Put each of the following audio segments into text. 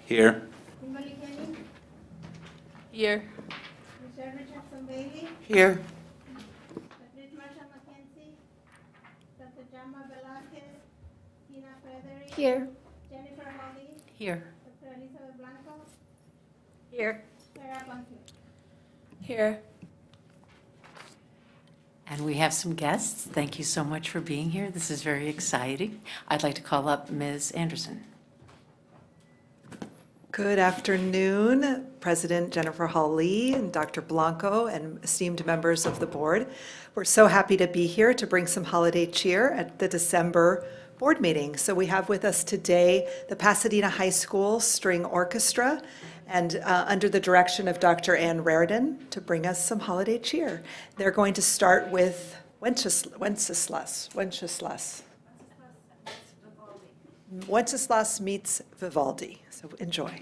Here. Kimberly Kenny, Here. Michelle Richardson Bailey, Here. Patrice Marshall McKenzie, Dr. Jama Velasquez, Tina Frederick, Here. Jennifer Holly, Here. Dr. Elizabeth Blanco, Here. Sarah Bunker. Here. And we have some guests. Thank you so much for being here. This is very exciting. I'd like to call up Ms. Anderson. Good afternoon, President Jennifer Hall-Lee and Dr. Blanco and esteemed members of the board. We're so happy to be here to bring some holiday cheer at the December board meeting. So we have with us today the Pasadena High School String Orchestra and under the direction of Dr. Ann Raridan to bring us some holiday cheer. They're going to start with Wenceslas. Wenceslas meets Vivaldi. So enjoy.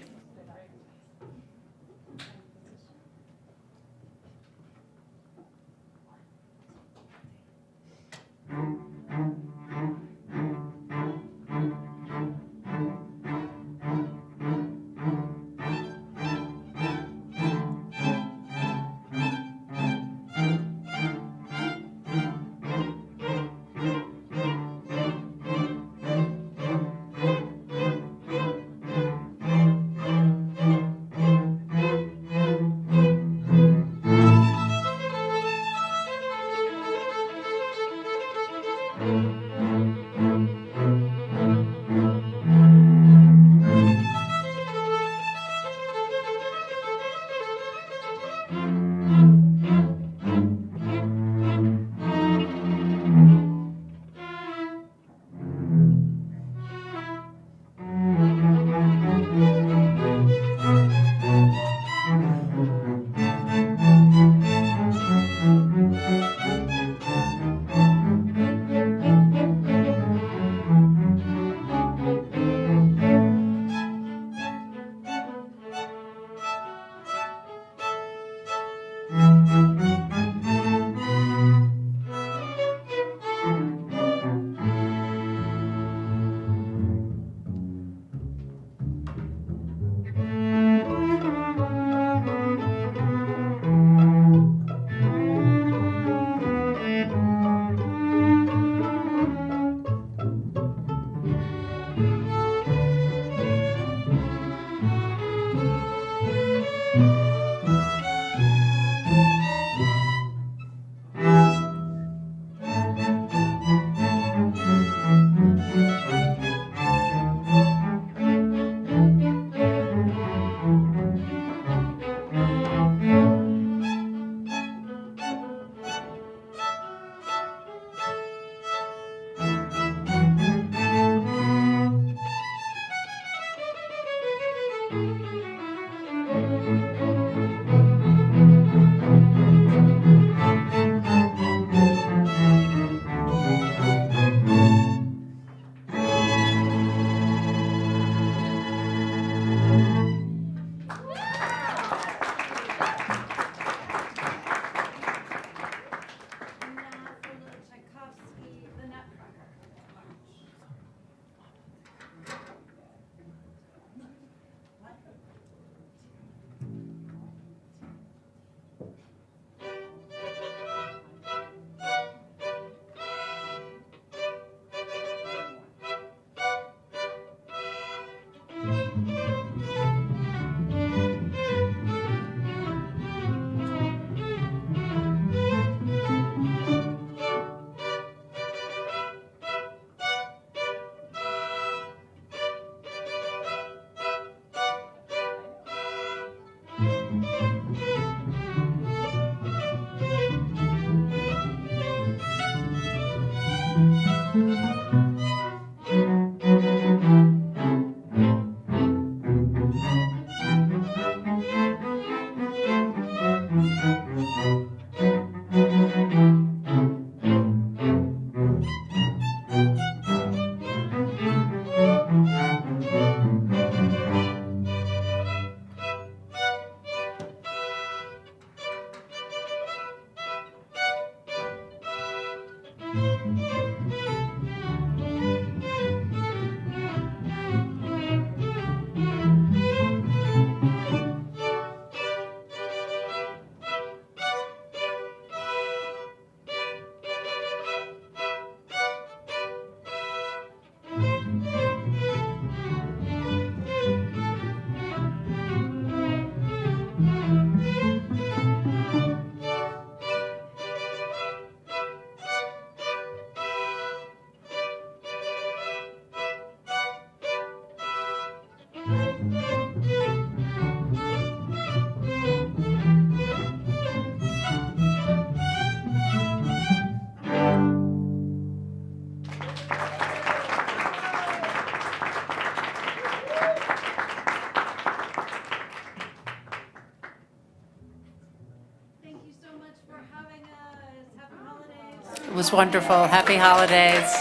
It was wonderful. Happy holidays.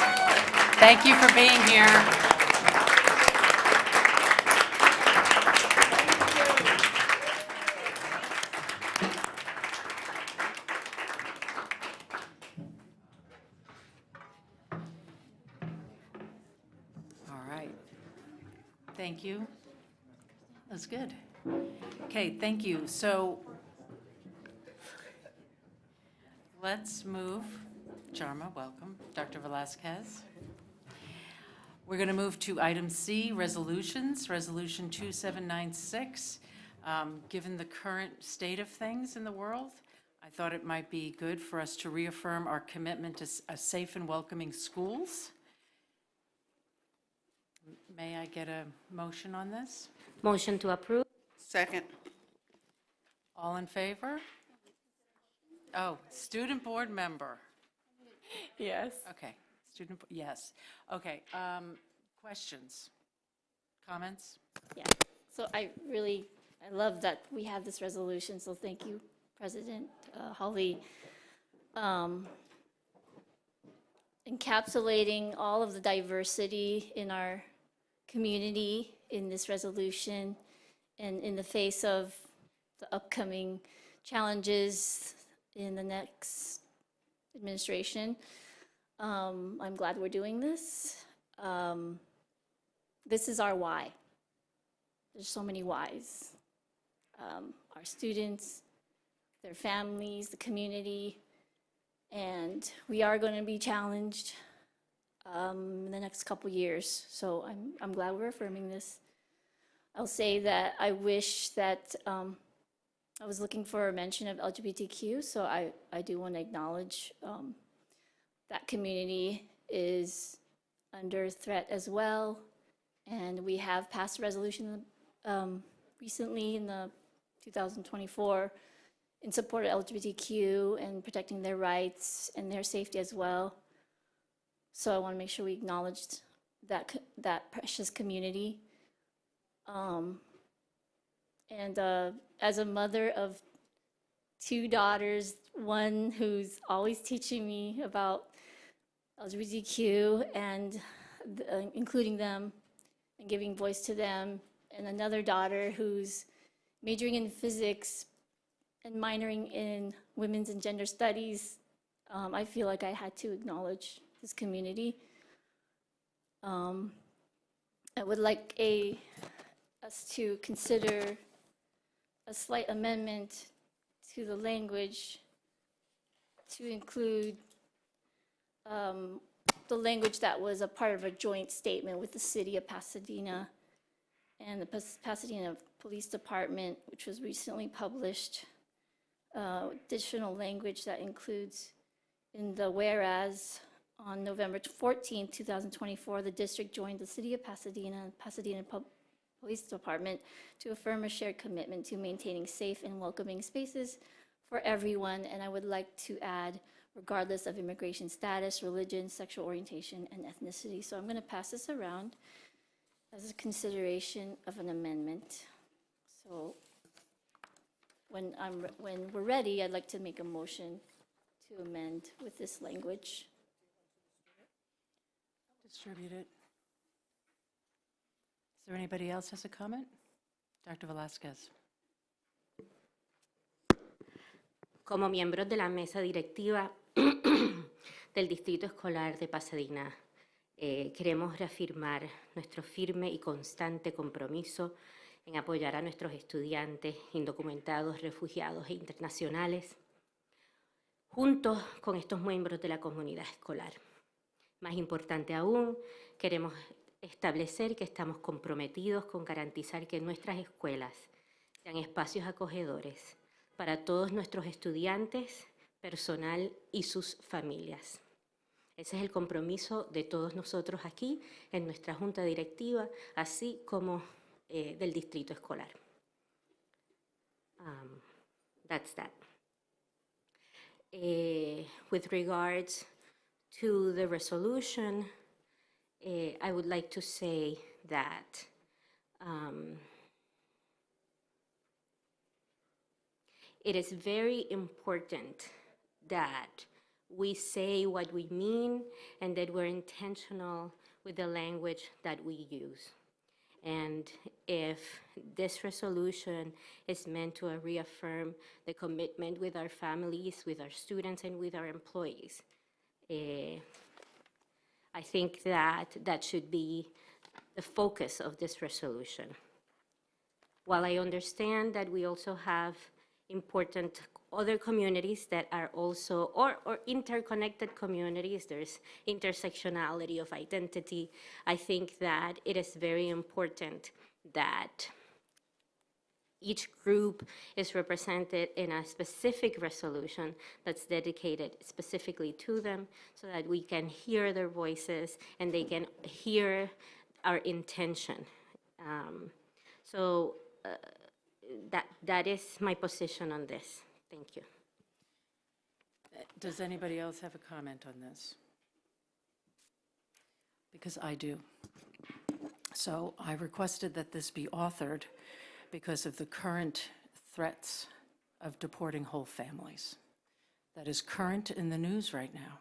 Thank you for being here. All right. Thank you. That's good. Okay, thank you. So let's move. Jarma, welcome. Dr. Velasquez. We're going to move to item C, resolutions, Resolution 2796. Given the current state of things in the world, I thought it might be good for us to reaffirm our commitment to safe and welcoming schools. May I get a motion on this? Motion to approve? Second. All in favor? Oh, student board member. Yes. Okay, yes. Okay, questions? Comments? Yeah. So I love that we have this resolution, so thank you, President Hawley. Encapsulating all of the diversity in our community in this resolution and in the face of the upcoming challenges in the next administration. I'm glad we're doing this. This is our why. There's so many whys. Our students, their families, the community, and we are going to be challenged in the next couple years. So I'm glad we're affirming this. I'll say that I wish that I was looking for a mention of LGBTQ, so I do want to acknowledge that community is under threat as well. And we have passed a resolution recently in the 2024 in support of LGBTQ and protecting their rights and their safety as well. So I want to make sure we acknowledge that precious community. And as a mother of 2 daughters, one who's always teaching me about LGBTQ and including them and giving voice to them, and another daughter who's majoring in physics and minoring in women's and gender studies, I feel like I had to acknowledge this community. I would like us to consider a slight amendment to the language to include the language that was a part of a joint statement with the city of Pasadena and the Pasadena Police Department, which was recently published. Additional language that includes in the whereas on November 14, 2024, the district joined the city of Pasadena and Pasadena Police Department to affirm a shared commitment to maintaining safe and welcoming spaces for everyone. And I would like to add, regardless of immigration status, religion, sexual orientation, and ethnicity. So I'm going to pass this around as a consideration of an amendment. So when we're ready, I'd like to make a motion to amend with this language. Distribute it. Is there anybody else has a comment? Dr. Velasquez. Como miembros de la mesa directiva del Distrito Escolar de Pasadena, queremos reafirmar nuestro firme y constante compromiso en apoyar a nuestros estudiantes indocumentados, refugiados e internacionales, juntos con estos miembros de la comunidad escolar. Más importante aún, queremos establecer que estamos comprometidos con garantizar que nuestras escuelas sean espacios acogedores para todos nuestros estudiantes, personal y sus familias. Ese es el compromiso de todos nosotros aquí en nuestra junta directiva, así como del distrito escolar. That's that. With regards to the resolution, I would like to say that it is very important that we say what we mean and that we're intentional with the language that we use. And if this resolution is meant to reaffirm the commitment with our families, with our students, and with our employees, I think that that should be the focus of this resolution. While I understand that we also have important other communities that are also, or interconnected communities, there's intersectionality of identity, I think that it is very important that each group is represented in a specific resolution that's dedicated specifically to them so that we can hear their voices and they can hear our intention. That is my position on this. Thank you. Does anybody else have a comment on this? Because I do. So I requested that this be authored because of the current threats of deporting whole families. That is current in the news right now.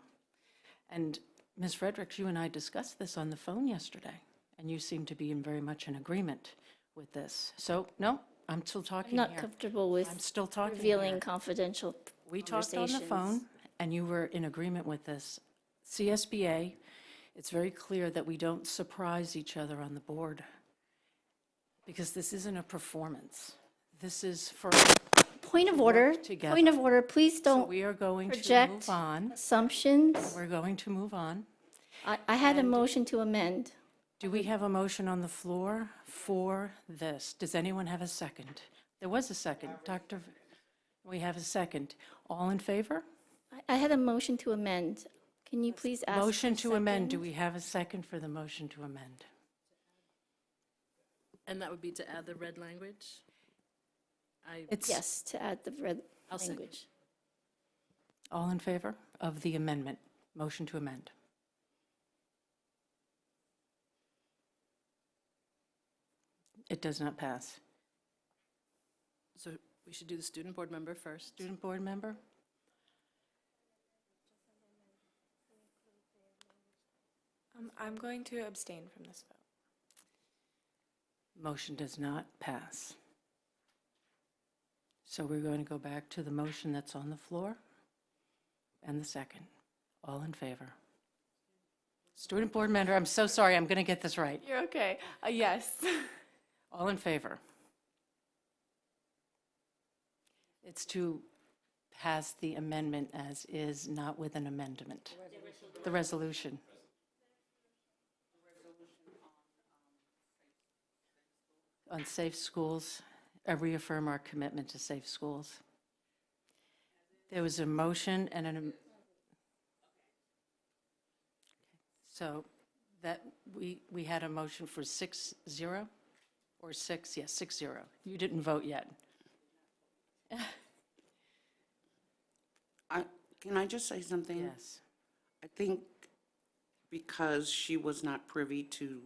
And Ms. Fredericks, you and I discussed this on the phone yesterday, and you seem to be in very much in agreement with this. So, no, I'm still talking I'm here. not comfortable with I'm still talking revealing here. confidential We talked on the conversations. phone, and you were in agreement with this. CSBA, it's very clear that we don't surprise each other on the board, because this isn't a performance. This is for, Point of order, together. point of order, please so don't we are going to project move on. assumptions. We're going to move on. I had a motion to amend. Do we have a motion on the floor for this? Does anyone have a second? There was a second. Dr. We have a second. All in favor? I had a motion to amend. Can you please ask for Motion to amend. Do second? we have a second for the motion to amend? And that would be to add the red language? It's Yes, to add the red I'll second. language. all in favor of the amendment, motion to amend. It does not pass. So we should do the student board member first. Student board member? I'm going to abstain from this vote. Motion does not pass. So we're going to go back to the motion that's on the floor and the second. All in favor? Student board member, I'm so sorry, I'm going to get this right. You're okay. Yes. All in favor? It's to pass the amendment as is, not with an amendment. The resolution. On safe schools, reaffirm our commitment to safe schools. There was a motion and so that we had a motion for 6-0 or 6, yes, 6-0. You didn't vote yet. Can I just say something? Yes. I think because she was not privy to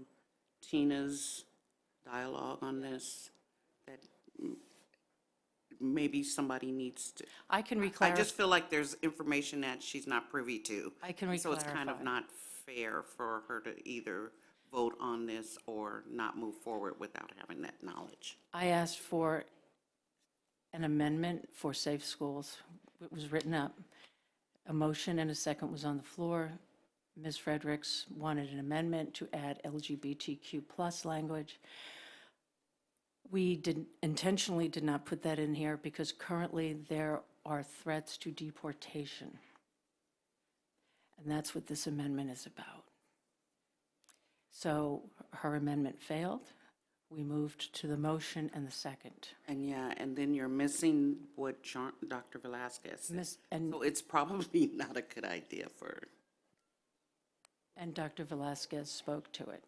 Tina's dialogue on this, that maybe somebody needs to. I can I re-clarify. just feel like there's information that she's not privy to. I can So it's kind of re-clarify. not fair for her to either vote on this or not move forward without having that knowledge. I asked for an amendment for safe schools. It was written up. A motion and a second was on the floor. Ms. Fredericks wanted an amendment to add LGBTQ+ language. We intentionally did not put that in here because currently there are threats to deportation. And that's what this amendment is about. So her amendment failed. We moved to the motion and the second. And yeah, and then you're missing what Dr. Velasquez said. And So it's probably not a good idea for. And Dr. Velasquez spoke to it.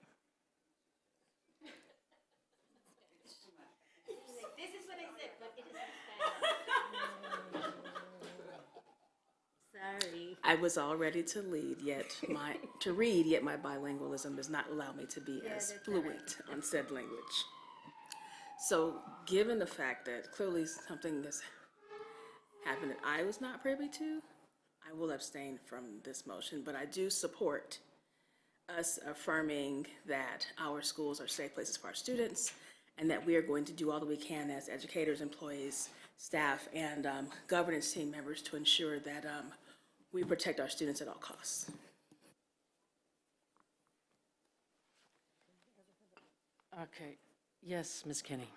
This is what I said, but it is Sorry. I was all ready to lead, yet my bilingualism does not allow me to be as fluent on said language. So, given the fact that clearly something has happened that I was not privy to, I will abstain from this motion, but I do support us affirming that our schools are safe places for our students and that we are going to do all that we can as educators, employees, staff, and governance team members to ensure that we protect our students at all costs. Okay, yes, Ms. Kinney.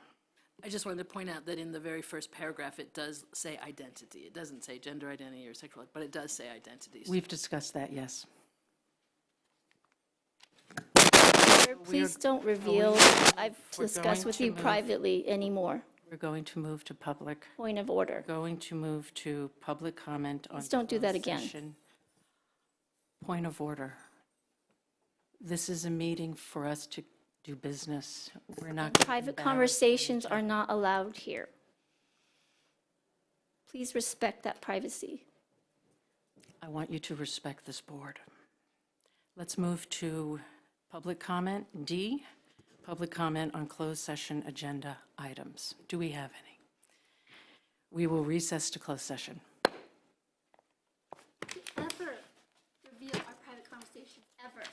I just wanted to point out that in the very first paragraph, it does say identity. It doesn't say gender identity or sexual, but it does say identities. We've discussed that, yes. Please don't reveal what I've we're discussed going with to you move- privately anymore. We're going to move to public, Point of order. going to move to public comment on. Please don't do that closed again. session. Point of order. This is a meeting for us to do business. We're not. gonna Private embarrass conversations are not allowed here. Please respect that privacy. I want you to respect this board. Let's move to public comment. D, public comment on closed session agenda items. Do we have any? We will recess to closed session. Ever reveal our private conversations, ever.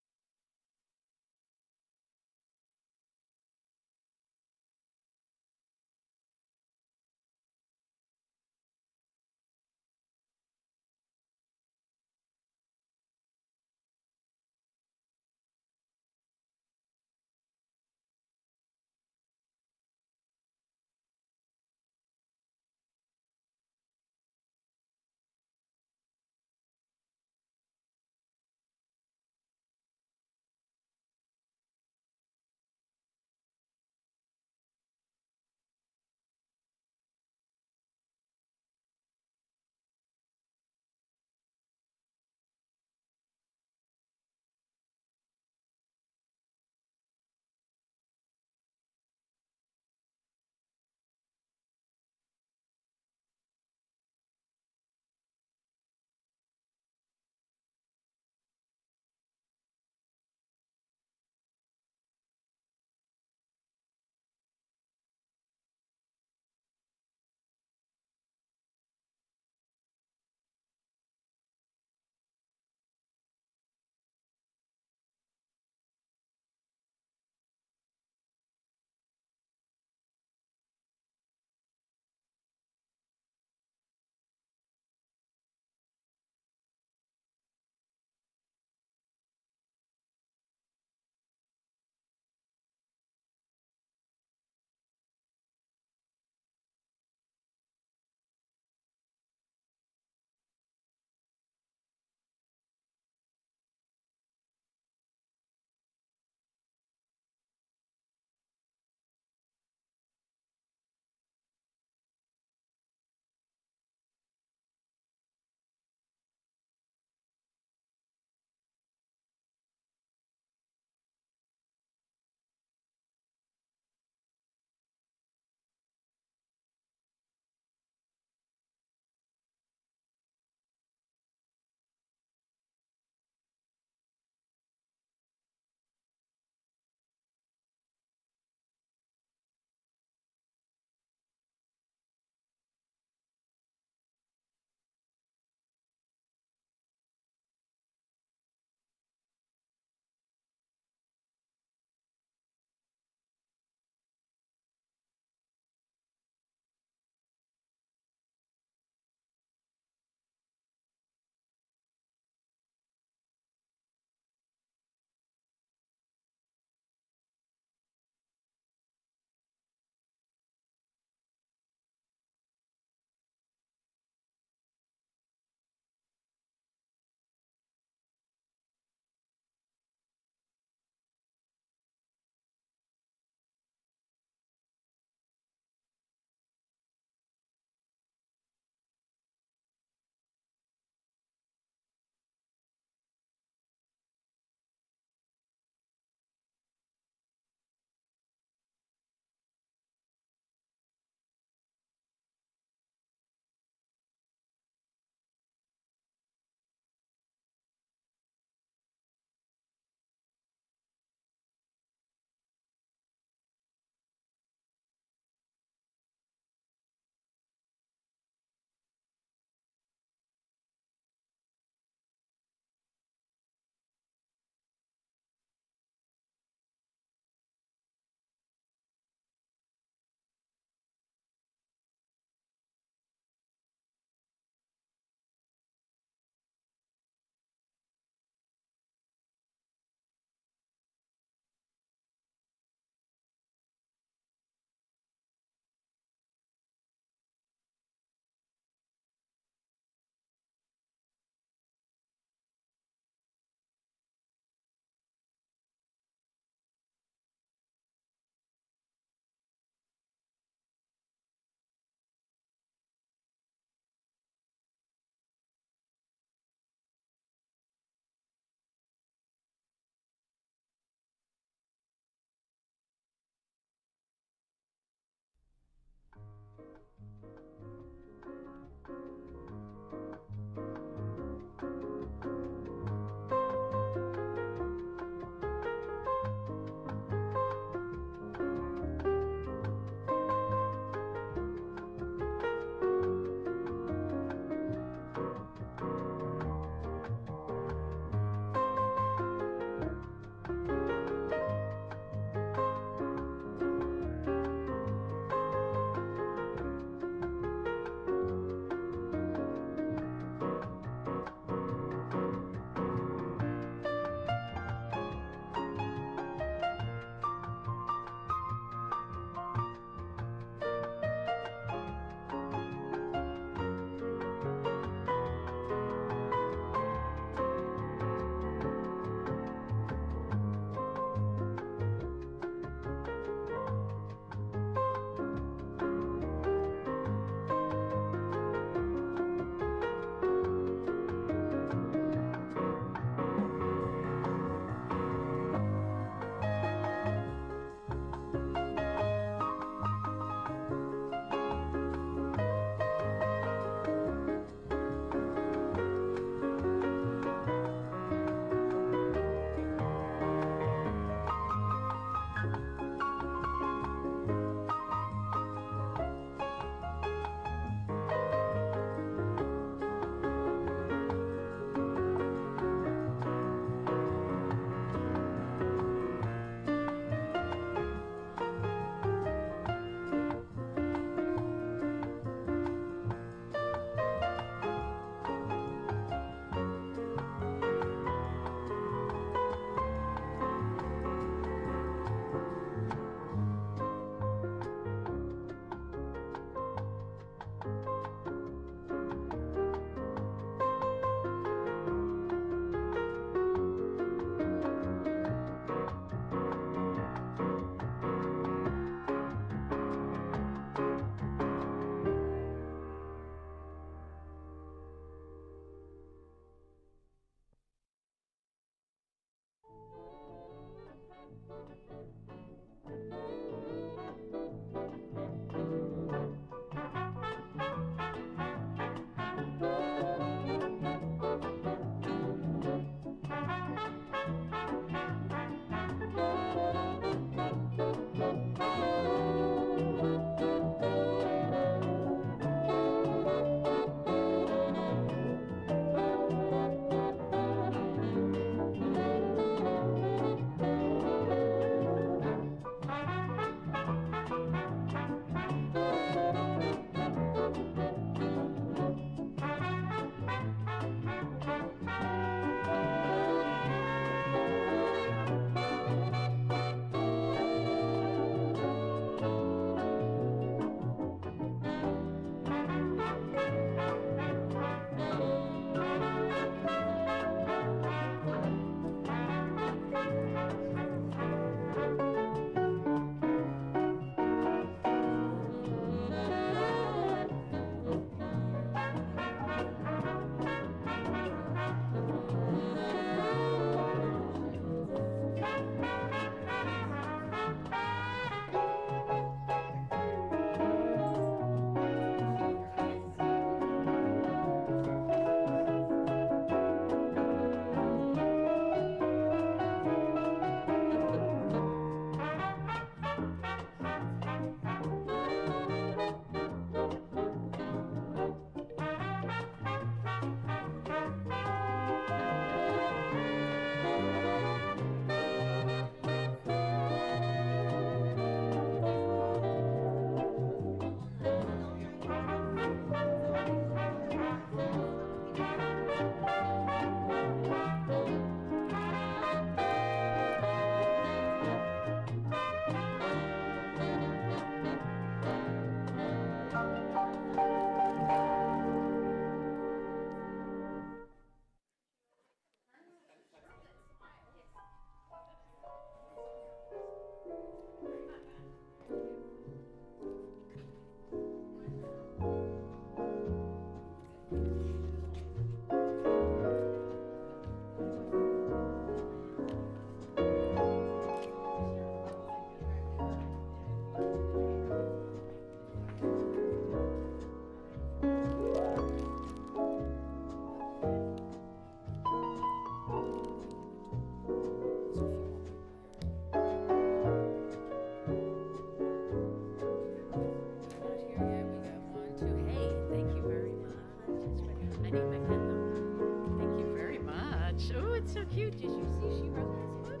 I need my pen though. Thank you very much. Oh, it's so cute. Did you see she wrote this book?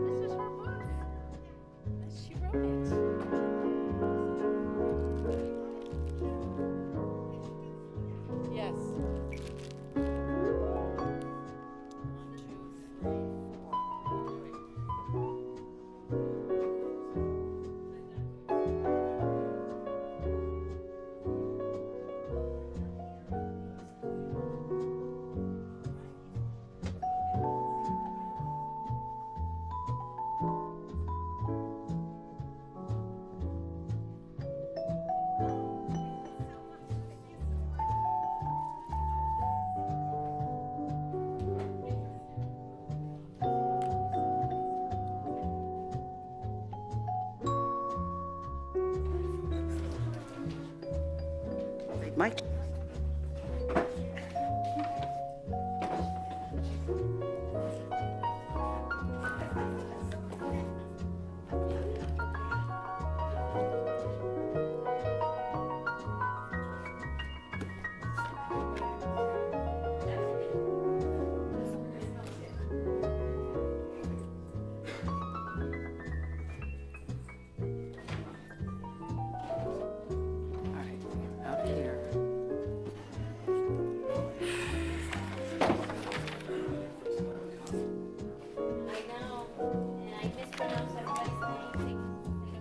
This is her book. She wrote it. Yes. 1, 2, 3, 4. Mike? All right, out here.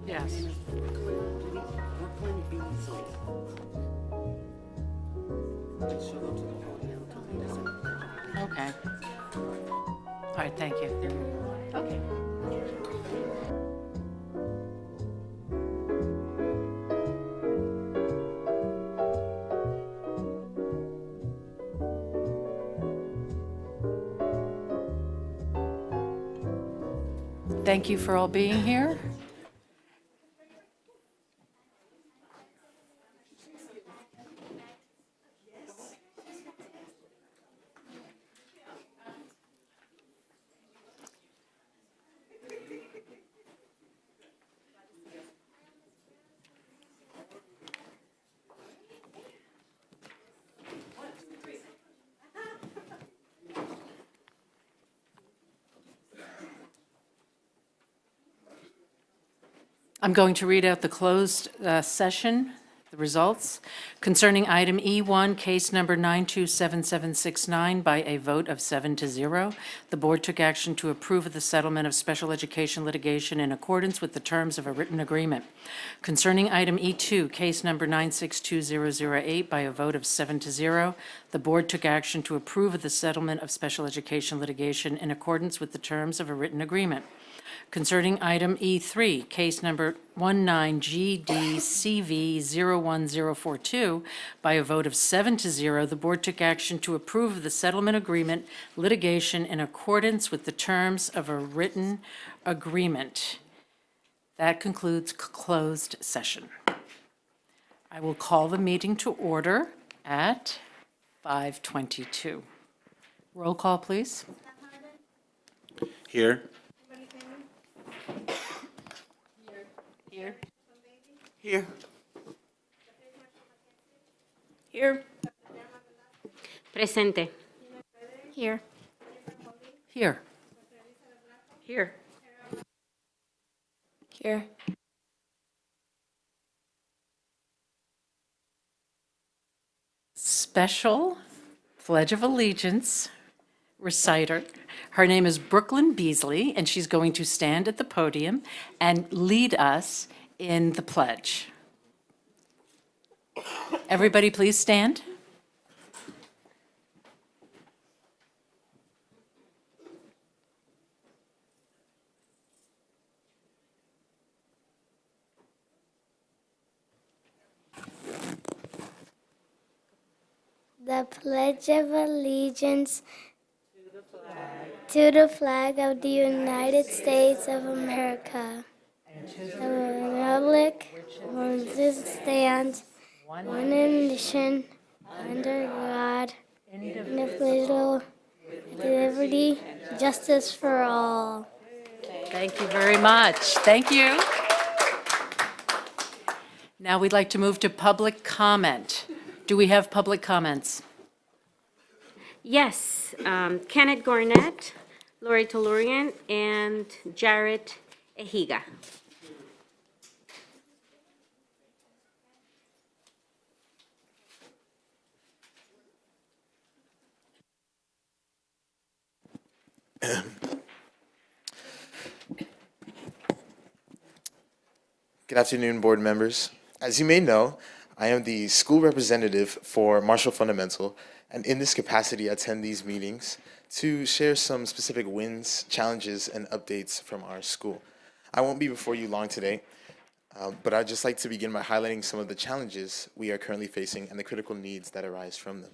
Yes. Okay. All right, thank you. Okay. Thank you for all being here. I'm going to read out the closed session, the results. Concerning item E1, case number 927769, by a vote of 7-0, the board took action to approve of the settlement of special education litigation in accordance with the terms of a written agreement. Concerning item E2, case number 962008, by a vote of 7-0, the board took action to approve of the settlement of special education litigation in accordance with the terms of a written agreement. Concerning item E3, case number 19GDCV01042, by a vote of 7-0, the board took action to approve of the settlement agreement litigation in accordance with the terms of a written agreement. That concludes closed session. I will call the meeting to order at 5:22. Roll call, please. Here. Here. Here. Here. Presente. Here. Here. Here. Here. Special Pledge of Allegiance reciter. Her name is Brooklyn Beasley, and she's going to stand at the podium and lead us in the pledge. Everybody, please stand. The Pledge of Allegiance to the flag of the United States of America, the Republic which stands one nation under God, indivisible, with liberty, justice for all. Thank you very much. Thank you. Now we'd like to move to public comment. Do we have public comments? Yes, Kenneth Garnett, Lori Tellurian, and Jarrett Ehiga. Good afternoon, board members. As you may know, I am the school representative for Marshall Fundamental, and in this capacity, I attend these meetings to share some specific wins, challenges, and updates from our school. I won't be before you long today, but I'd just like to begin by highlighting some of the challenges we are currently facing and the critical needs that arise from them.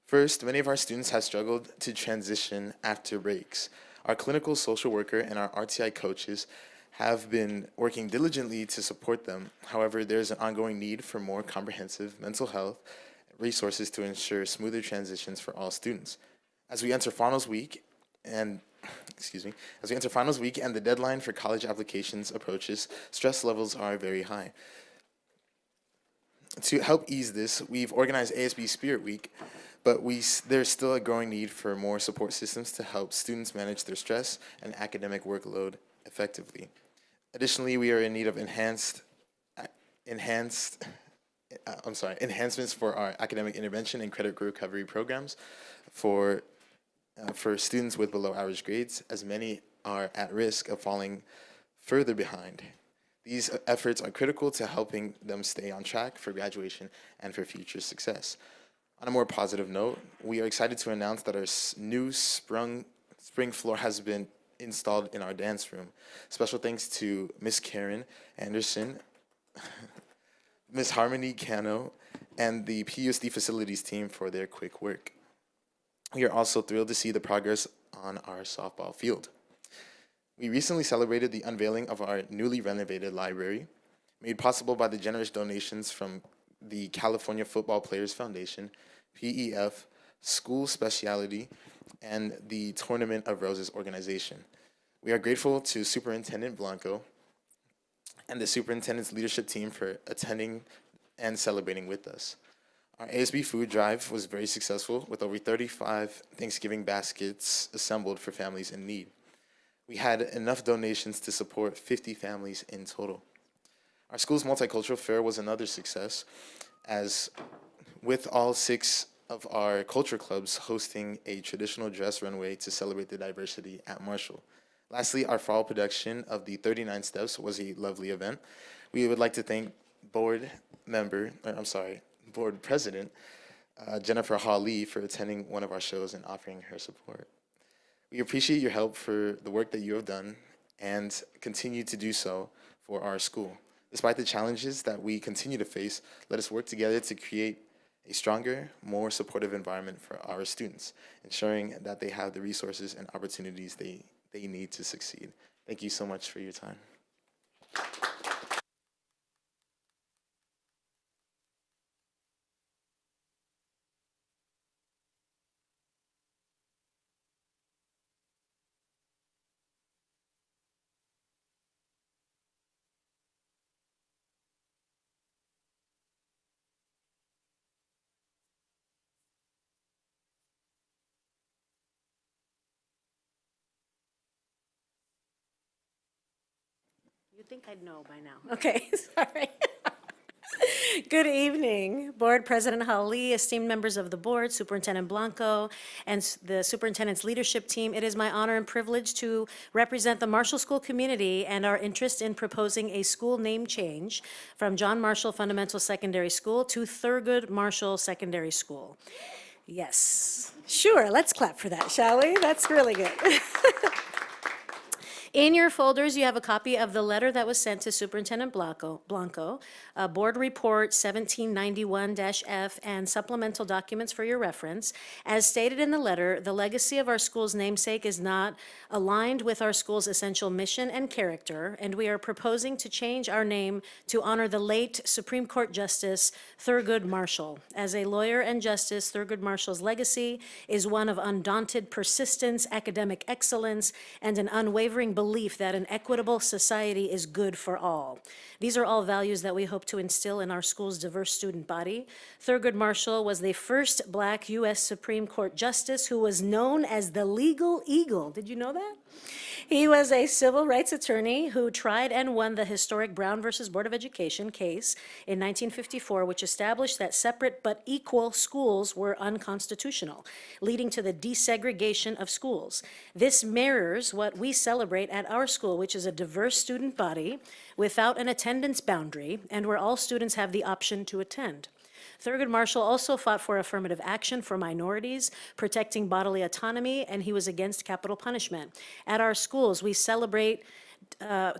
First, many of our students have struggled to transition after breaks. Our clinical social worker and our RTI coaches have been working diligently to support them. However, there's an ongoing need for more comprehensive mental health resources to ensure smoother transitions for all students. As we enter finals week and the deadline for college applications approaches, stress levels are very high. To help ease this, we've organized ASB Spirit Week, but there's still a growing need for more support systems to help students manage their stress and academic workload effectively. Additionally, we are in need of enhancements for our academic intervention and credit recovery programs for students with below average grades, as many are at risk of falling further behind. These efforts are critical to helping them stay on track for graduation and for future success. On a more positive note, we are excited to announce that our new spring floor has been installed in our dance room. Special thanks to Miss Karen Anderson, Miss Harmony Cano, and the PUSD facilities team for their quick work. We are also thrilled to see the progress on our softball field. We recently celebrated the unveiling of our newly renovated library, made possible by the generous donations from the California Football Players Foundation, PEF, School Specialty, and the Tournament of Roses organization. We are grateful to Superintendent Blanco and the superintendent's leadership team for attending and celebrating with us. Our ASB food drive was very successful, with over 35 Thanksgiving baskets assembled for families in need. We had enough donations to support 50 families in total. Our school's multicultural fair was another success, as with all 6 of our culture clubs hosting a traditional dress runway to celebrate the diversity at Marshall. Lastly, our fall production of the 39 Steps was a lovely event. We would like to thank Board President Jennifer Hawley for attending one of our shows and offering her support. We appreciate your help for the work that you have done and continue to do so for our school. Despite the challenges that we continue to face, let us work together to create a stronger, more supportive environment for our students, ensuring that they have the resources and opportunities they need to succeed. Thank you so much for your time. You think I'd know by now. Okay, sorry. Good evening, Board President Hawley, esteemed members of the board, Superintendent Blanco, and the superintendent's leadership team. It is my honor and privilege to represent the Marshall School community and our interest in proposing a school name change from John Marshall Fundamental Secondary School to Thurgood Marshall Secondary School. Yes, sure, let's clap for that, shall we? That's really good. In your folders, you have a copy of the letter that was sent to Superintendent Blanco, Board Report 1791-F, and supplemental documents for your reference. As stated in the letter, the legacy of our school's namesake is not aligned with our school's essential mission and character, and we are proposing to change our name to honor the late Supreme Court Justice Thurgood Marshall. As a lawyer and justice, Thurgood Marshall's legacy is one of undaunted persistence, academic excellence, and an unwavering belief that an equitable society is good for all. These are all values that we hope to instill in our school's diverse student body. Thurgood Marshall was the first Black U.S. Supreme Court Justice who was known as the Legal Eagle. Did you know that? He was a civil rights attorney who tried and won the historic Brown versus Board of Education case in 1954, which established that separate but equal schools were unconstitutional, leading to the desegregation of schools. This mirrors what we celebrate at our school, which is a diverse student body without an attendance boundary, and where all students have the option to attend. Thurgood Marshall also fought for affirmative action for minorities, protecting bodily autonomy, and he was against capital punishment. At our schools, we celebrate and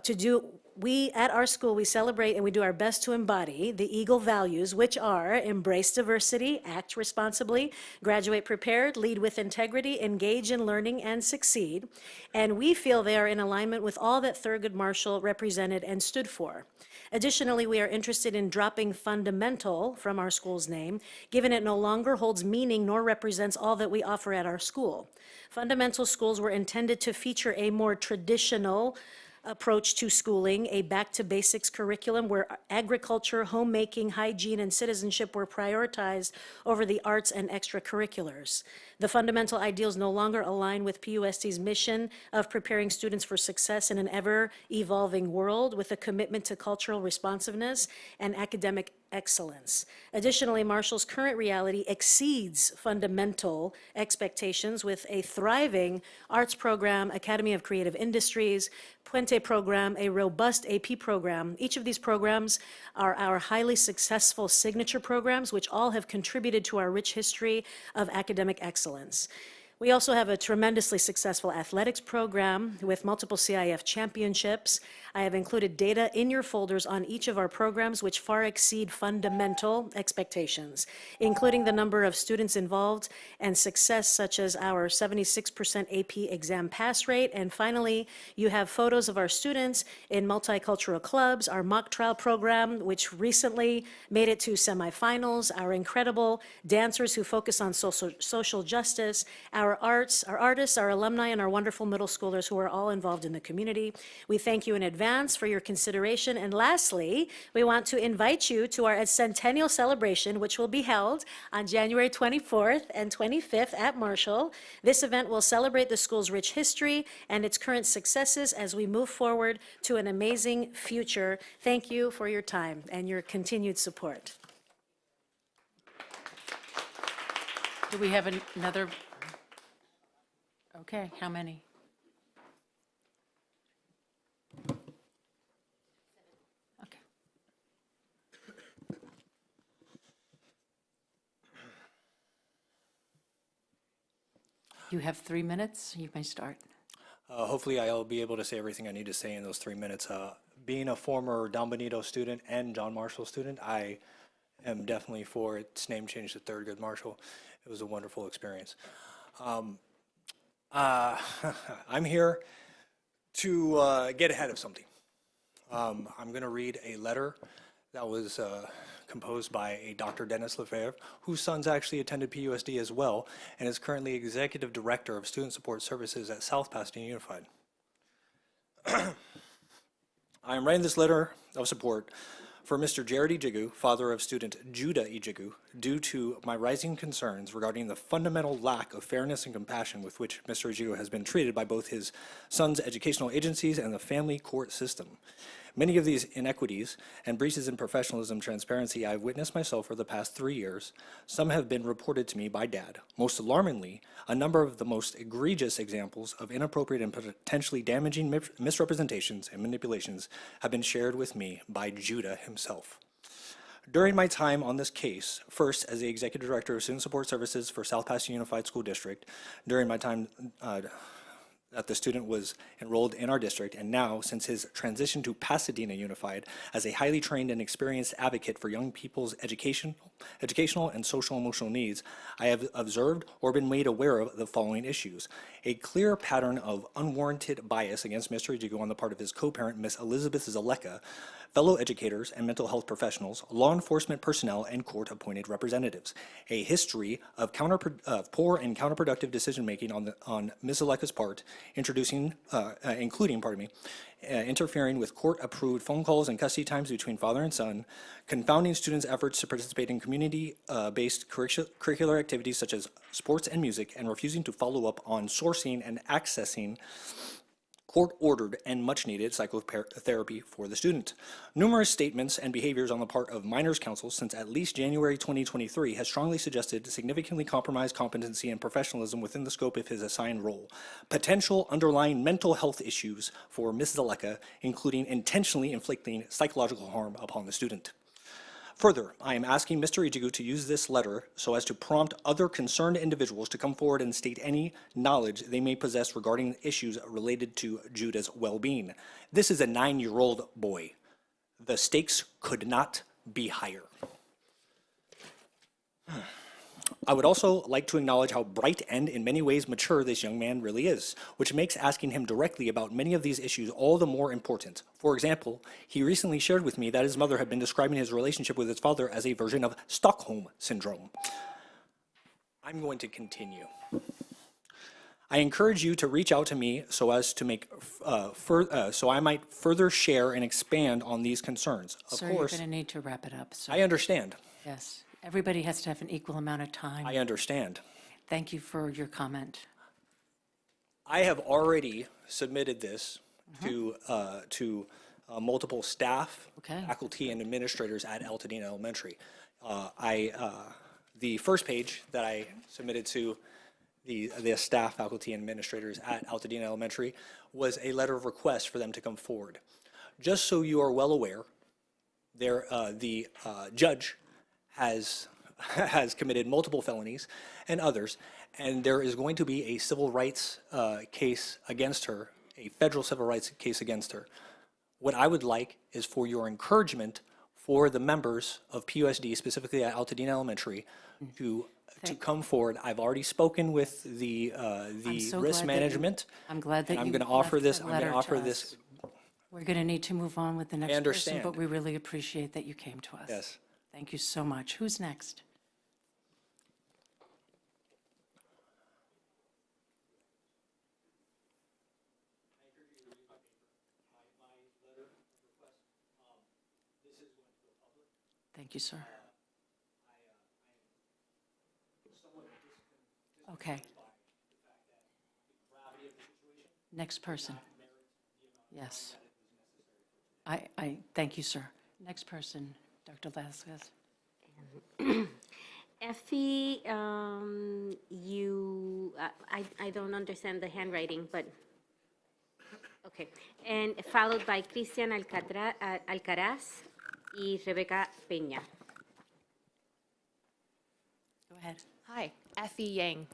we do our best to embody the Eagle values, which are embrace diversity, act responsibly, graduate prepared, lead with integrity, engage in learning, and succeed. And we feel they are in alignment with all that Thurgood Marshall represented and stood for. Additionally, we are interested in dropping fundamental from our school's name, given it no longer holds meaning nor represents all that we offer at our school. Fundamental schools were intended to feature a more traditional approach to schooling, a back-to-basics curriculum where agriculture, homemaking, hygiene, and citizenship were prioritized over the arts and extracurriculars. The fundamental ideals no longer align with PUSD's mission of preparing students for success in an ever-evolving world with a commitment to cultural responsiveness and academic excellence. Additionally, Marshall's current reality exceeds fundamental expectations with a thriving arts program, Academy of Creative Industries, Puente program, a robust AP program. Each of these programs are our highly successful signature programs, which all have contributed to our rich history of academic excellence. We also have a tremendously successful athletics program with multiple CIF championships. I have included data in your folders on each of our programs which far exceed fundamental expectations, including the number of students involved and success such as our 76% AP exam pass rate. And finally, you have photos of our students in multicultural clubs, our mock trial program, which recently made it to semifinals, our incredible dancers who focus on social justice, our artists, our alumni, and our wonderful middle schoolers who are all involved in the community. We thank you in advance for your consideration. And lastly, we want to invite you to our centennial celebration, which will be held on January 24th and 25th at Marshall. This event will celebrate the school's rich history and its current successes as we move forward to an amazing future. Thank you for your time and your continued support. Do we have another? Okay, how many? Okay. You have 3 minutes. You may start. Hopefully I'll be able to say everything I need to say in those 3 minutes. Being a former Don Benito student and John Marshall student, I am definitely for its name change to Thurgood Marshall. It was a wonderful experience. I'm here to get ahead of something. I'm going to read a letter that was composed by a Dr. Dennis Lefebvre, whose sons actually attended PUSD as well, and is currently Executive Director of Student Support Services at South Pasadena Unified. I am writing this letter of support for Mr. Jared Ijigu, father of student Judah Ijigu, due to my rising concerns regarding the fundamental lack of fairness and compassion with which Mr. Ijigu has been treated by both his son's educational agencies and the family court system. Many of these inequities and breaches in professionalism transparency I've witnessed myself for the past 3 years. Some have been reported to me by Dad. Most alarmingly, a number of the most egregious examples of inappropriate and potentially damaging misrepresentations and manipulations have been shared with me by Judah himself. During my time on this case, first as the Executive Director of Student Support Services for South Pasadena Unified School District, during my time that the student was enrolled in our district, and now since his transition to Pasadena Unified as a highly trained and experienced advocate for young people's educational and social emotional needs, I have observed or been made aware of the following issues. A clear pattern of unwarranted bias against Mr. Ijigu on the part of his co-parent, Miss Elizabeth Zaleka, fellow educators and mental health professionals, law enforcement personnel, and court-appointed representatives. A history of poor and counterproductive decision-making on Ms. Aleka's part, including interfering with court-approved phone calls and custody times between father and son, confounding students' efforts to participate in community-based curricular activities such as sports and music, and refusing to follow up on sourcing and accessing court-ordered and much-needed psychotherapy for the student. Numerous statements and behaviors on the part of minors counsel since at least January 2023 has strongly suggested significantly compromised competency and professionalism within the scope of his assigned role. Potential underlying mental health issues for Mrs. Aleka, including intentionally inflicting psychological harm upon the student. Further, I am asking Mr. Ijigu to use this letter so as to prompt other concerned individuals to come forward and state any knowledge they may possess regarding issues related to Judah's well-being. This is a 9-year-old boy. The stakes could not be higher. I would also like to acknowledge how bright and in many ways mature this young man really is, which makes asking him directly about many of these issues all the more important. For example, he recently shared with me that his mother had been describing his relationship with his father as a version of Stockholm Syndrome. I'm going to continue. I encourage you to reach out to me so as to make so I might further share and expand on these concerns. Of Sir, course, you're going to need to wrap it up. Sir. I understand. Yes. Everybody has to have an equal amount of time. I understand. Thank you for your comment. I have already submitted this to multiple staff, faculty, and administrators at Altadena Elementary. The first page that I submitted to the staff, faculty, and administrators at Altadena Elementary was a letter of request for them to come forward. Just so you are well aware, the judge has committed multiple felonies and others, and there is going to be a civil rights case against her, a federal civil rights case against her. What I would like is for your encouragement for the members of PUSD, specifically at Altadena Elementary, to come forward. I've already spoken with the risk management. I'm glad that I'm you going to offer left this. the I'm going letter to offer to this. us. We're going to need to move on with the next person, understand. but we really appreciate that you came to us. Yes. Thank you so much. Who's next? Thank you, sir. Okay. Next person. Yes. I thank you, sir. Next person, Dr. Vasquez. Effie, I don't understand the handwriting, but, okay. And followed by Cristian Alcaraz y Rebecca Peña. Go ahead. Hi, Effie Yang.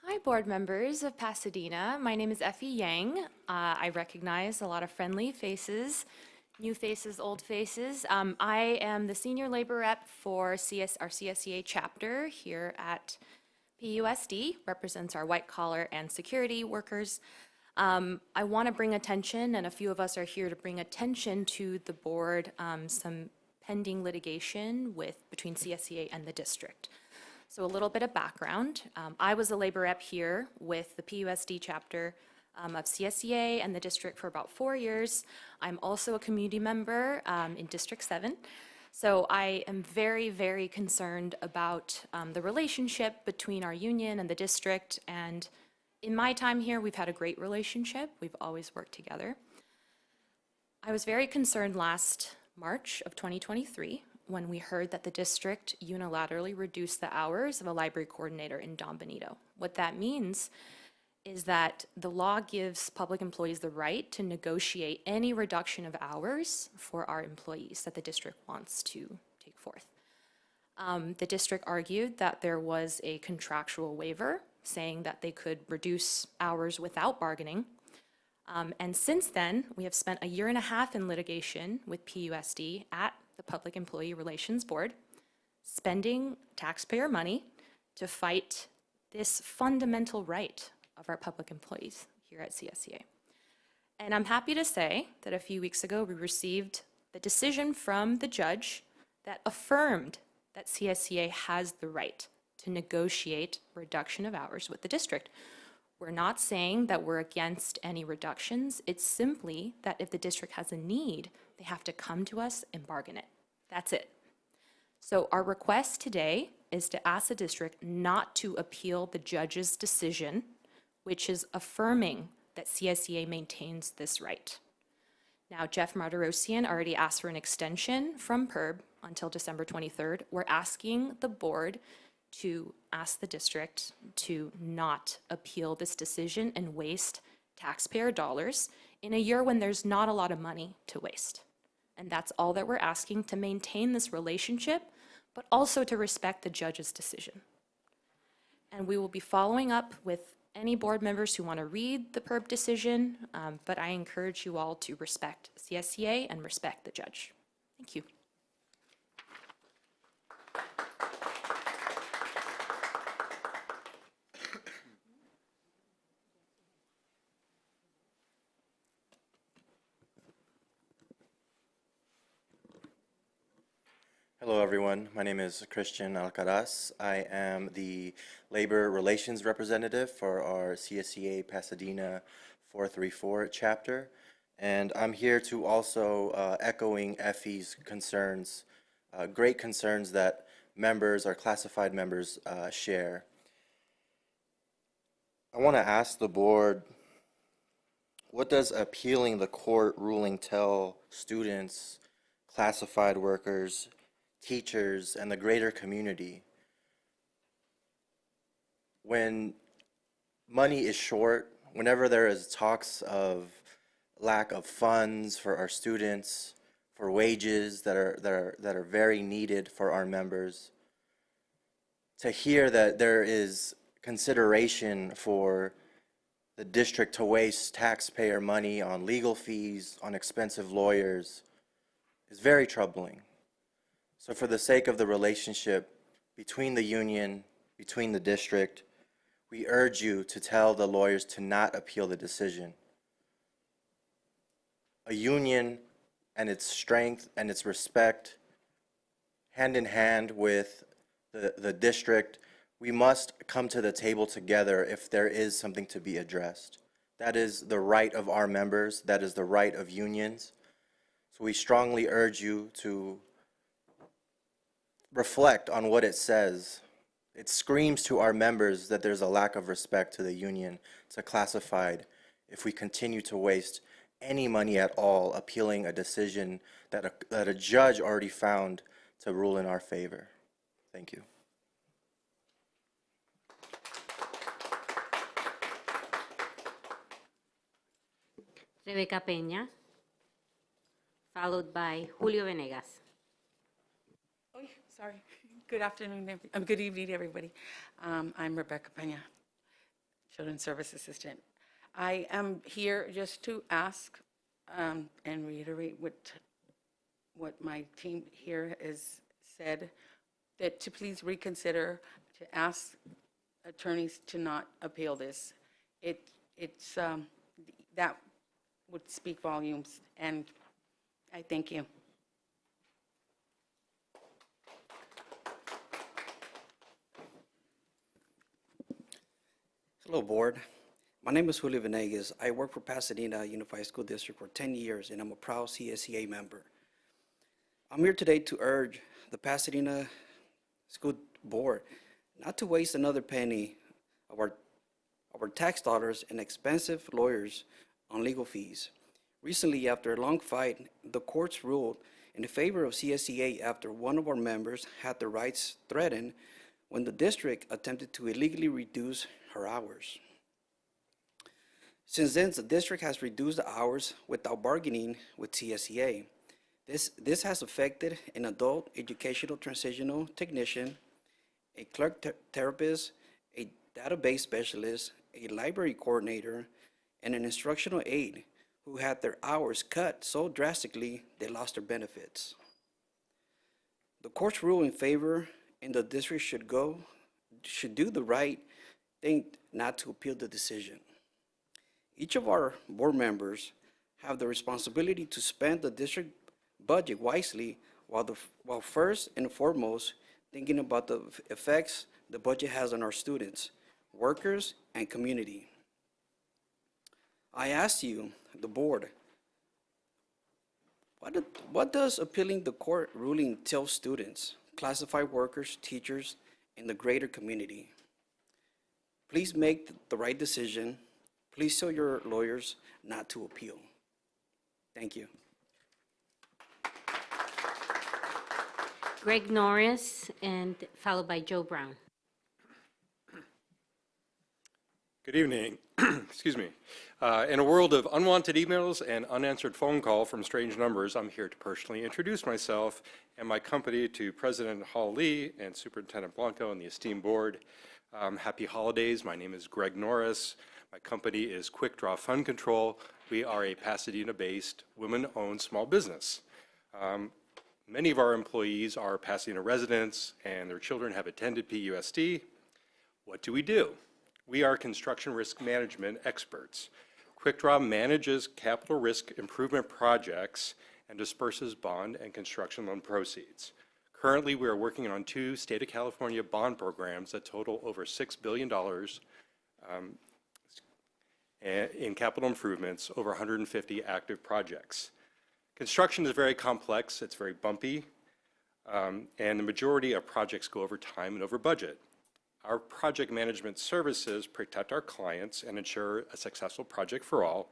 Hi, board members of Pasadena. My name is Effie Yang. I recognize a lot of friendly faces, new faces, old faces. I am the senior labor rep for our CSBA chapter here at PUSD, represents our white collar and security workers. I want to bring attention, and a few of us are here to bring attention to the board, some pending litigation between CSBA and the district. So a little bit of background. I was a labor rep here with the PUSD chapter of CSBA and the district for about 4 years. I'm also a community member in District 7. So I am very, very concerned about the relationship between our union and the district. And in my time here, we've had a great relationship. We've always worked together. I was very concerned last March of 2023 when we heard that the district unilaterally reduced the hours of a library coordinator in Don Benito. What that means is that the law gives public employees the right to negotiate any reduction of hours for our employees that the district wants to take forth. The district argued that there was a contractual waiver saying that they could reduce hours without bargaining. And since then, we have spent 1.5 years in litigation with PUSD at the Public Employee Relations Board, spending taxpayer money to fight this fundamental right of our public employees here at CSBA. And I'm happy to say that a few weeks ago, we received the decision from the judge that affirmed that CSCA has the right to negotiate reduction of hours with the district. We're not saying that we're against any reductions. It's simply that if the district has a need, they have to come to us and bargain it. That's it. So our request today is to ask the district not to appeal the judge's decision, which is affirming that CSEA maintains this right. Now, Jeff Martirosian already asked for an extension from PURB until December 23rd. We're asking the board to ask the district to not appeal this decision and waste taxpayer dollars in a year when there's not a lot of money to waste. And that's all that we're asking, to maintain this relationship, but also to respect the judge's decision. And we will be following up with any board members who want to read the PURB decision, but I encourage you all to respect CSCA and respect the judge. Thank you. Hello, everyone. My name is Christian Alcaraz. I am the Labor Relations Representative for our CSCA Pasadena 434 chapter, and I'm here to also echoing Effie's concerns, great concerns that members, our classified members, share. I want to ask the board, what does appealing the court ruling tell students, classified workers, teachers, and the greater community? When money is short, whenever there is talks of lack of funds for our students, for wages that are very needed for our members, to hear that there is consideration for the district to waste taxpayer money on legal fees, on expensive lawyers, is very troubling. So for the sake of the relationship between the union, between the district, we urge you to tell the lawyers to not appeal the decision. A union and its strength and its respect, hand in hand with the district, we must come to the table together if there is something to be addressed. That is the right of our members. That is the right of unions. So we strongly urge you to reflect on what it says. It screams to our members that there's a lack of respect to the union, to classified, if we continue to waste any money at all appealing a decision that a judge already found to rule in our favor. Thank you. Rebecca Peña, followed by Julio Venegas. Oh, sorry. Good afternoon, good evening, everybody. I'm Rebecca Peña, Children's Service Assistant. I am here just to ask and reiterate what my team here has said, that to please reconsider, to ask attorneys to not appeal this. It's that would speak volumes, and I thank you. Hello, board. My name is Julio Venegas. I work for Pasadena Unified School District for 10 years, and I'm a proud CSEA member. I'm here today to urge the Pasadena School Board not to waste another penny of our tax dollars and expensive lawyers on legal fees. Recently, after a long fight, the courts ruled in favor of CSEA after one of our members had their rights threatened when the district attempted to illegally reduce her hours. Since then, the district has reduced the hours without bargaining with CSEA. This has affected an adult educational transitional technician, a clerk therapist, a database specialist, a library coordinator, and an instructional aide who had their hours cut so drastically they lost their benefits. The courts rule in favor, and the district should do the right thing not to appeal the decision. Each of our board members have the responsibility to spend the district budget wisely while first and foremost thinking about the effects the budget has on our students, workers, and community. I ask you, the board, what does appealing the court ruling tell students, classified workers, teachers, and the greater community? Please make the right decision. Please tell your lawyers not to appeal. Thank you. Greg Norris, and followed by Joe Brown. Good evening. Excuse me. In a world of unwanted emails and unanswered phone call from strange numbers, I'm here to personally introduce myself and my company to President Hall Lee and Superintendent Blanco and the esteemed board. Happy holidays. My name is Greg Norris. My company is Quick Draw Fund Control. We are a Pasadena-based, women-owned small business. Many of our employees are Pasadena residents, and their children have attended PUSD. What do? We are construction risk management experts. Quick Draw manages capital risk improvement projects and disperses bond and construction loan proceeds. Currently, we are working on 2 state of California bond programs that total over $6 billion in capital improvements, over 150 active projects. Construction is very complex, it's very bumpy, and the majority of projects go over time and over budget. Our project management services protect our clients and ensure a successful project for all.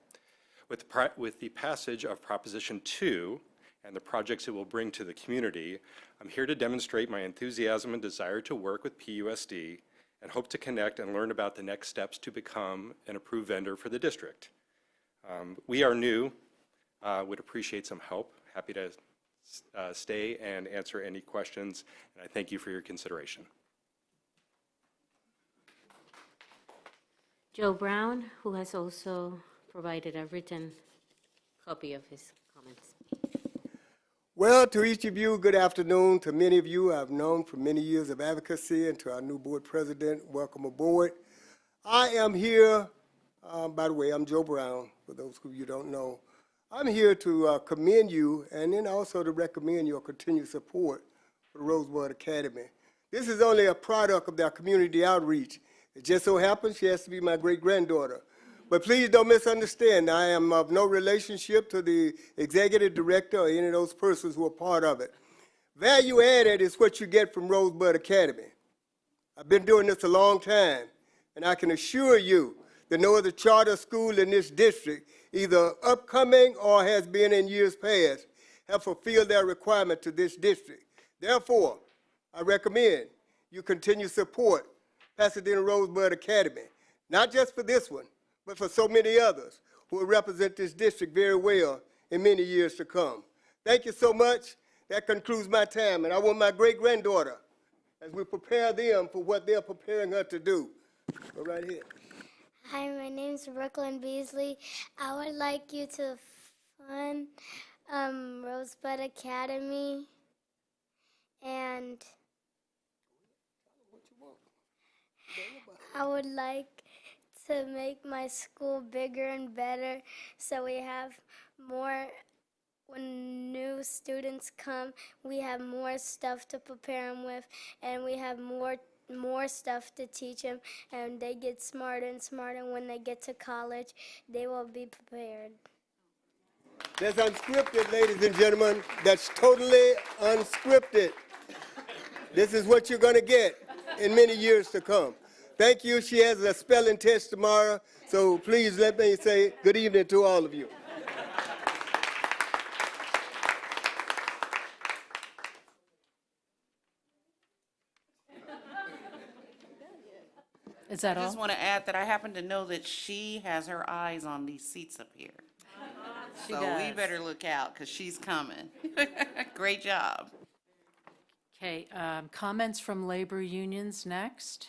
With the passage of Proposition 2 and the projects it will bring to the community, I'm here to demonstrate my enthusiasm and desire to work with PUSD and hope to connect and learn about the next steps to become an approved vendor for the district. We are new, would appreciate some help. Happy to stay and answer any questions, and I thank you for your consideration. Joe Brown, who has also provided a written copy of his comments. Well, to each of you, good afternoon. To many of you I've known for many years of advocacy, and to our new board president, welcome aboard. I am here, by the way, I'm Joe Brown, for those of you who don't know. I'm here to commend you and then also to recommend your continued support for the Rosebud Academy. This is only a product of their community outreach. It just so happens she has to be my great-granddaughter. But please don't misunderstand. I am of no relationship to the executive director or any of those persons who are part of it. Value added is what you get from Rosebud Academy. I've been doing this a long time, and I can assure you that no other charter school in this district, either upcoming or has been in years past, have fulfilled their requirement to this district. Therefore, I recommend you continue support Pasadena Rosebud Academy, not just for this one, but for so many others who will represent this district very well in many years to come. Thank you so much. That concludes my time, and I want my great-granddaughter, as we prepare them for what they're preparing her to do. Go right ahead. Hi, my name's Brooklyn Beasley. I would like you to fund Rosebud Academy, and I would like to make my school bigger and better so we have more, when new students come, we have more stuff to prepare them with, and we have more stuff to teach them, and they get smarter and smarter. When they get to college, they will be prepared. That's unscripted, ladies and gentlemen. That's totally unscripted. This is what you're going to get in many years to come. Thank you. She has a spelling test tomorrow, so please let me say good evening to all of you. Is that I all? just want to add that I happen to know that she has her eyes on these seats up here. She So we does. better look out because she's coming. Great job. Okay, comments from labor unions next.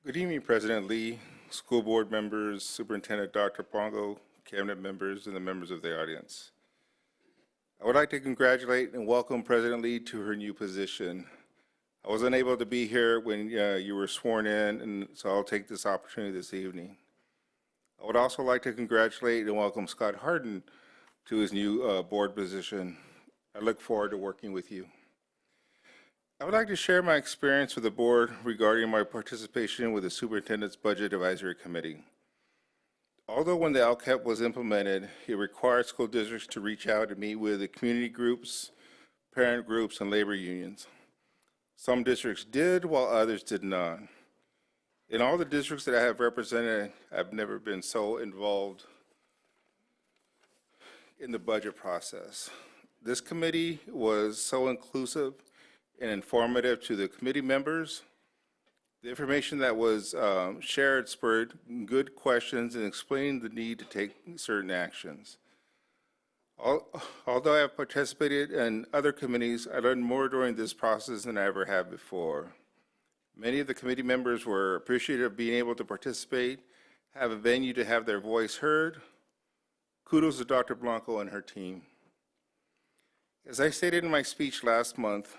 Good evening, President Lee, school board members, Superintendent Dr. Pongo, cabinet members, and the members of the audience. I would like to congratulate and welcome President Lee to her new position. I was unable to be here when you were sworn in, and so I'll take this opportunity this evening. I would also like to congratulate and welcome Scott Harden to his new board position. I look forward to working with you. I would like to share my experience with the board regarding my participation with the Superintendent's Budget Advisory Committee. Although when the LCAP was implemented, it required school districts to reach out and meet with the community groups, parent groups, and labor unions. Some districts did, while others did not. In all the districts that I have represented, I've never been so involved in the budget process. This committee was so inclusive and informative to the committee members. The information that was shared spurred good questions and explained the need to take certain actions. Although I have participated in other committees, I learned more during this process than I ever have before. Many of the committee members were appreciative of being able to participate, have a venue to have their voice heard. Kudos to Dr. Blanco and her team. As I stated in my speech last month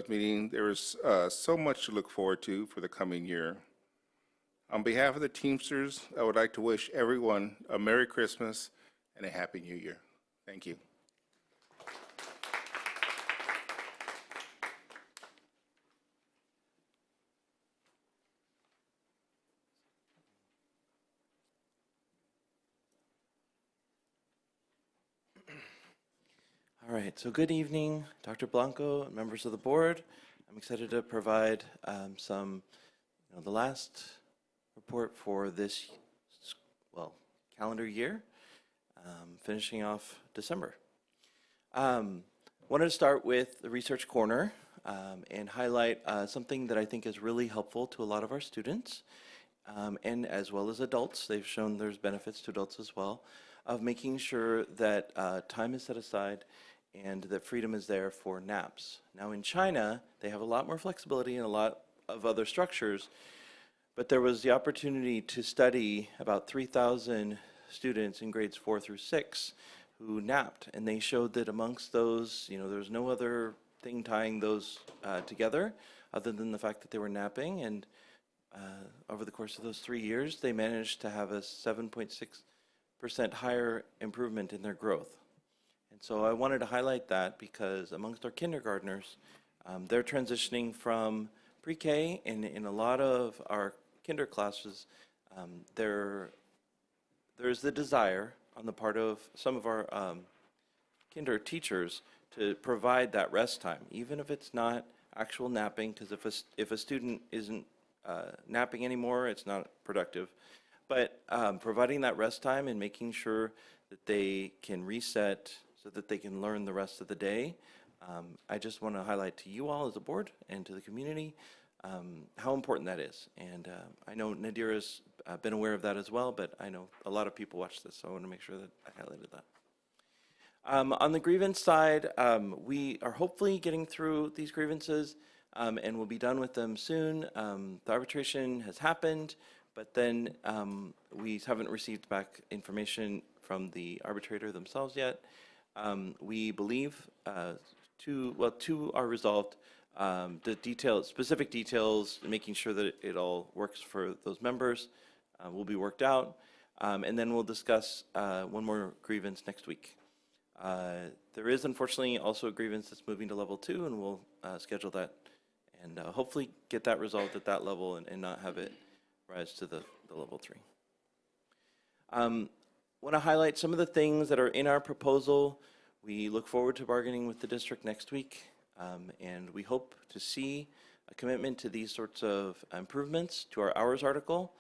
meeting, there is so much to look forward to for the coming year. On behalf of the Teamsters, I would like to wish everyone a Merry Christmas and a Happy New Year. Thank you. All right, so good evening, Dr. Blanco, and members of the board. I'm excited to provide the last report for this, calendar year, finishing off December. Wanted to start with the Research Corner and highlight something that I think is really helpful to a lot of our students and as well as adults. They've shown there's benefits to adults as well, of making sure that time is set aside and that freedom is there for naps. Now in China, they have a lot more flexibility and a lot of other structures, but there was the opportunity to study about 3,000 students in grades 4 through 6 who napped, and they showed that amongst those, there was no other thing tying those together other than the fact that they were napping, and over the course of those 3 years, they managed to have a 7.6% higher improvement in their growth. And so I wanted to highlight that because amongst our kindergartners, they're transitioning from pre-K, and in a lot of our kinder classes, there's the desire on the part of some of our kinder teachers to provide that rest time, even if it's not actual napping, because if a student isn't napping anymore, it's not productive. But providing that rest time and making sure that they can reset so that they can learn the rest of the day. I just want to highlight to you all as a board and to the community how important that is. And I know Nadira's been aware of that as well, but I know a lot of people watch this, so I want to make sure that I highlighted that. On the grievance side, we are hopefully getting through these grievances and we'll be done with them soon. The arbitration has happened, but then we haven't received back information from the arbitrator themselves yet. We believe two are resolved. The specific details, making sure that it all works for those members will be worked out. And then we'll discuss one more grievance next week. There is unfortunately also a grievance that's moving to level 2, and we'll schedule that and hopefully get that resolved at that level and not have it rise to the level 3. Want to highlight some of the things that are in our proposal. We look forward to bargaining with the district next week, and we hope to see a commitment to these sorts of improvements to our hours article.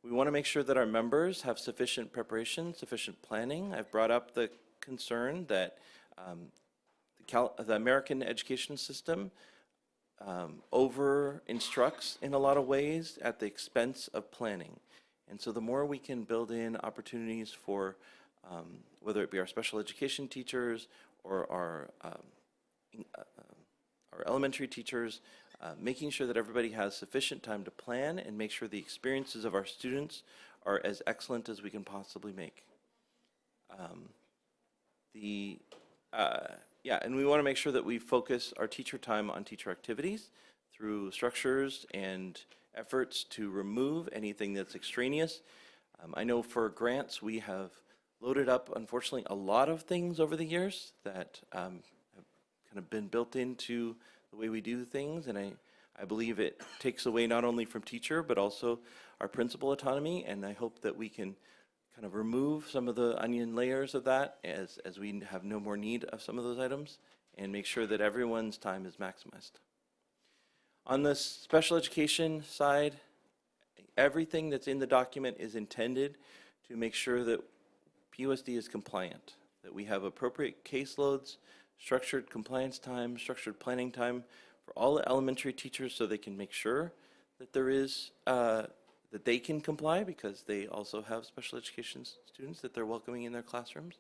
We want to make sure that our members have sufficient preparation, sufficient planning. I've brought up the concern that the American education system over-instructs in a lot of ways at the expense of planning. And so the more we can build in opportunities for whether it be our special education teachers or our elementary teachers, making sure that everybody has sufficient time to plan and make sure the experiences of our students are as excellent as we can possibly make. And we want to make sure that we focus our teacher time on teacher activities through structures and efforts to remove anything that's extraneous. I know for grants, we have loaded up, unfortunately, a lot of things over the years that have kind of been built into the way we do things, and I believe it takes away not only from teacher, but also our principal autonomy, and I hope that we can kind of remove some of the onion layers of that as we have no more need of some of those items, and make sure that everyone's time is maximized. On the special education side, everything that's in the document is intended to make sure that PUSD is compliant, that we have appropriate caseloads, structured compliance time, structured planning time for all the elementary teachers so they can make sure that there is, that they can comply because they also have special education students that they're welcoming in their classrooms.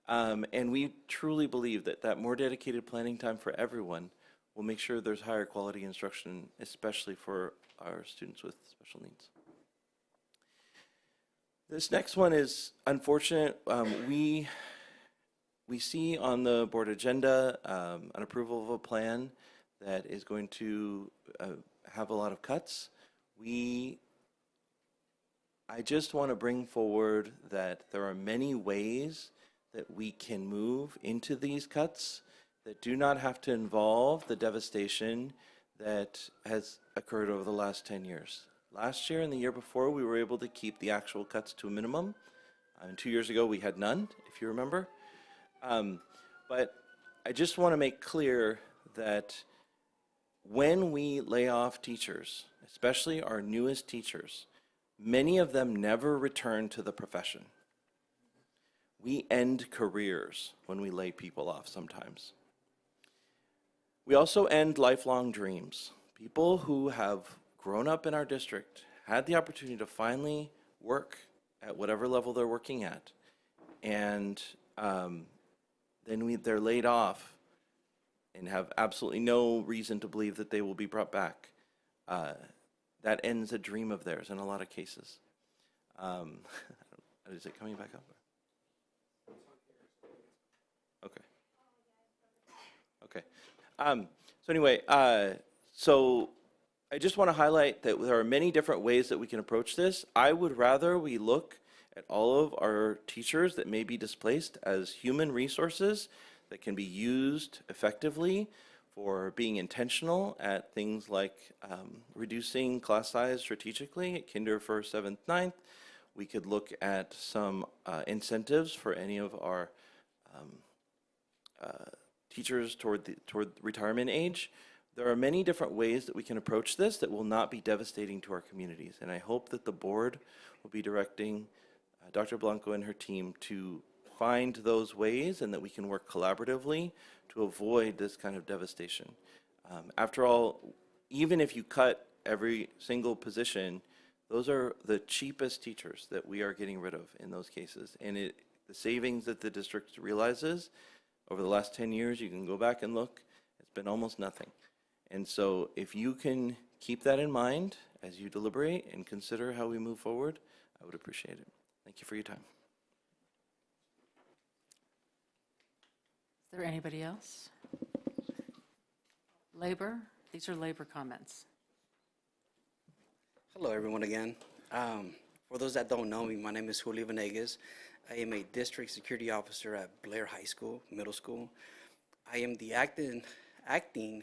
And we truly believe that that more dedicated planning time for everyone will make sure there's higher quality instruction, especially for our students with special needs. This next one is unfortunate. We see on the board agenda an approval of a plan that is going to have a lot of cuts. I just want to bring forward that there are many ways that we can move into these cuts that do not have to involve the devastation that has occurred over the last 10 years. Last year and the year before, we were able to keep the actual cuts to a minimum. And 2 years ago, we had none, if you remember. But I just want to make clear that when we lay off teachers, especially our newest teachers, many of them never return to the profession. We end careers when we lay people off sometimes. We also end lifelong dreams. People who have grown up in our district, had the opportunity to finally work at whatever level they're working at, and then they're laid off and have absolutely no reason to believe that they will be brought back. That ends a dream of theirs in a lot of cases. Is it coming back up? Okay. Okay. So anyway, so I just want to highlight that there are many different ways that we can approach this. I would rather we look at all of our teachers that may be displaced as human resources that can be used effectively for being intentional at things like reducing class size strategically at kinder, first, 7th, 9th. We could look at some incentives for any of our teachers toward retirement age. There are many different ways that we can approach this that will not be devastating to our communities. And I hope that the board will be directing Dr. Blanco and her team to find those ways and that we can work collaboratively to avoid this kind of devastation. After all, even if you cut every single position, those are the cheapest teachers that we are getting rid of in those cases. And the savings that the district realizes over the last 10 years, you can go back and look, it's been almost nothing. And so if you can keep that in mind as you deliberate and consider how we move forward, I would appreciate it. Thank you for your time. Is there anybody else? Labor? These are labor comments. Hello, everyone, again. For those that don't know me, my name is Julio Venegas. I am a district security officer at Blair High School, middle school. I am the acting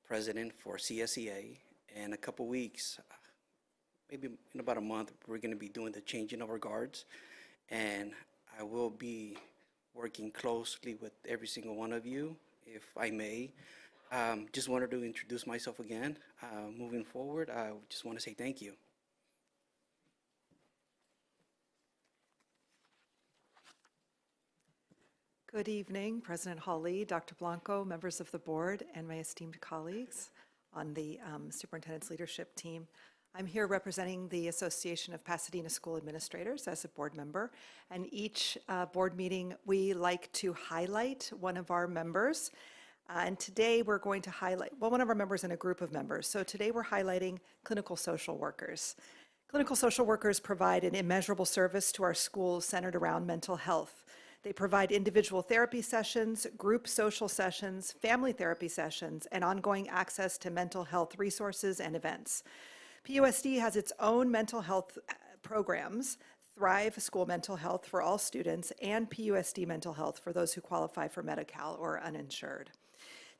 president for CSBA. In a couple weeks, maybe in about a month, we're going to be doing the changing of our guards. And I will be working closely with every single one of you, if I may. Just wanted to introduce myself again. Moving forward, I just want to say thank you. Good evening, President Hawley, Dr. Blanco, members of the board, and my esteemed colleagues on the superintendent's leadership team. I'm here representing the Association of Pasadena School Administrators as a board member, and each board meeting we like to highlight one of our members. And today we're going to highlight, well, one of our members and a group of members. So today we're highlighting clinical social workers. Clinical social workers provide an immeasurable service to our schools centered around mental health. They provide individual therapy sessions, group social sessions, family therapy sessions, and ongoing access to mental health resources and events. PUSD has its own mental health programs, Thrive School Mental Health for all students, and PUSD Mental Health for those who qualify for Medi-Cal or uninsured.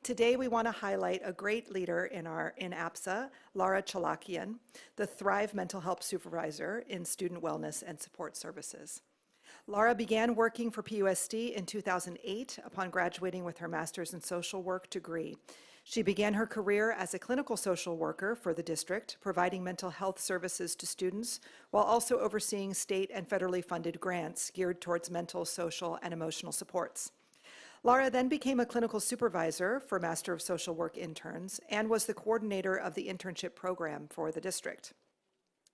Today, we want to highlight a great leader in APSA, Laura Chalakian, the Thrive Mental Health Supervisor in Student Wellness and Support Services. Laura began working for PUSD in 2008 upon graduating with her Master's in Social Work degree. She began her career as a clinical social worker for the district, providing mental health services to students while also overseeing state and federally funded grants geared towards mental, social, and emotional supports. Laura then became a clinical supervisor for Master of Social Work interns and was the coordinator of the internship program for the district.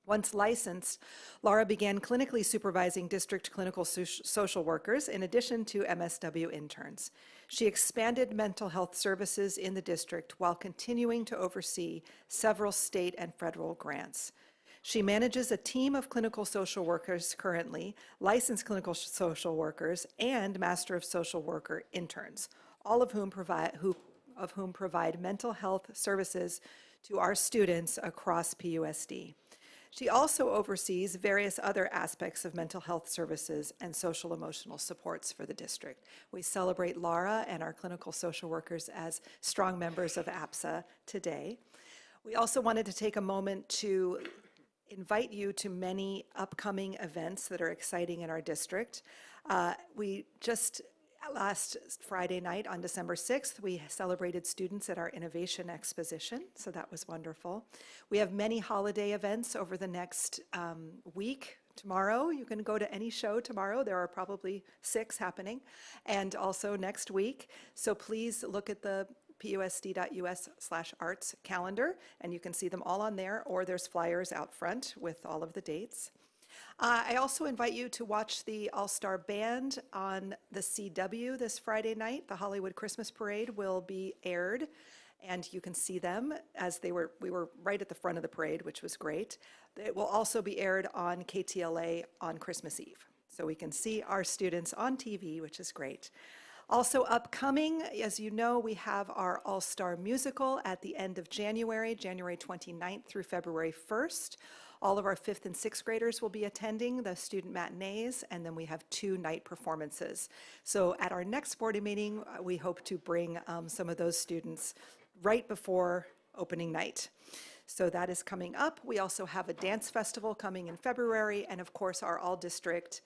Once licensed, Laura began clinically supervising district clinical social workers in addition to MSW interns. She expanded mental health services in the district while continuing to oversee several state and federal grants. She manages a team of clinical social workers currently, licensed clinical social workers, and Master of Social Worker interns, all of whom provide mental health services to our students across PUSD. She also oversees various other aspects of mental health services and social emotional supports for the district. We celebrate Laura and our clinical social workers as strong members of APSA today. We also wanted to take a moment to invite you to many upcoming events that are exciting in our district. Last Friday night on December 6th, we celebrated students at our Innovation Exposition, so that was wonderful. We have many holiday events over the next week. Tomorrow, you can go to any show tomorrow. There are probably 6 happening, and also next week. So please look at the pusd.us/arts calendar, and you can see them all on there, or there's flyers out front with all of the dates. I also invite you to watch the All-Star Band on the CW this Friday night. The Hollywood Christmas Parade will be aired, and you can see them as we were right at the front of the parade, which was great. It will also be aired on KTLA on Christmas Eve. So we can see our students on TV, which is great. Also upcoming, as you know, we have our All-Star Musical at the end of January 29th through February 1st. All of our 5th and 6th graders will be attending the student matinees, and then we have 2 night performances. So at our next board meeting, we hope to bring some of those students right before opening night. So that is coming up. We also have a dance festival coming in February, and of course our all-district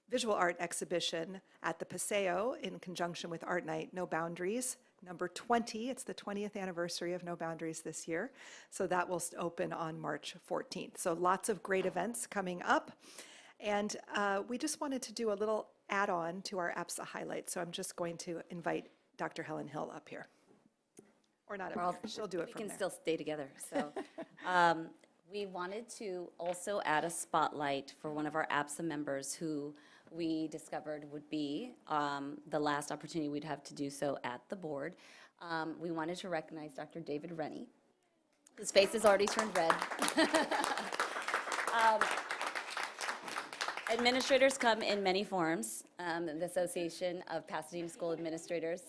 visual art exhibition at the Paseo in conjunction with Art Night, No Boundaries, number 20. It's the 20th anniversary of No Boundaries this year. So that will open on March 14th. So lots of great events coming up. And we just wanted to do a little add-on to our APSA highlights. So I'm just going to invite Dr. Helen Hill up here. Or not up here, she'll do it from there. We can still stay together. So we wanted to also add a spotlight for one of our APSA members who we discovered would be the last opportunity we'd have to do so at the board. We wanted to recognize Dr. David Rennie. His face has already turned red. Administrators come in many forms. The Association of Pasadena School Administrators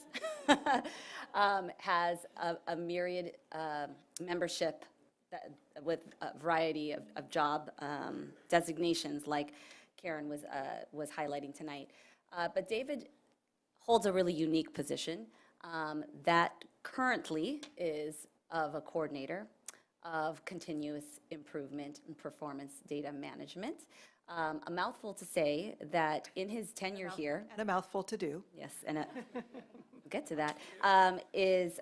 has a myriad membership with a variety of job designations, like Karen was highlighting tonight. But David holds a really unique position that currently is of a coordinator of continuous improvement and performance data management. A mouthful to say that in his tenure here. And a mouthful to do. Yes, and we'll get to that, is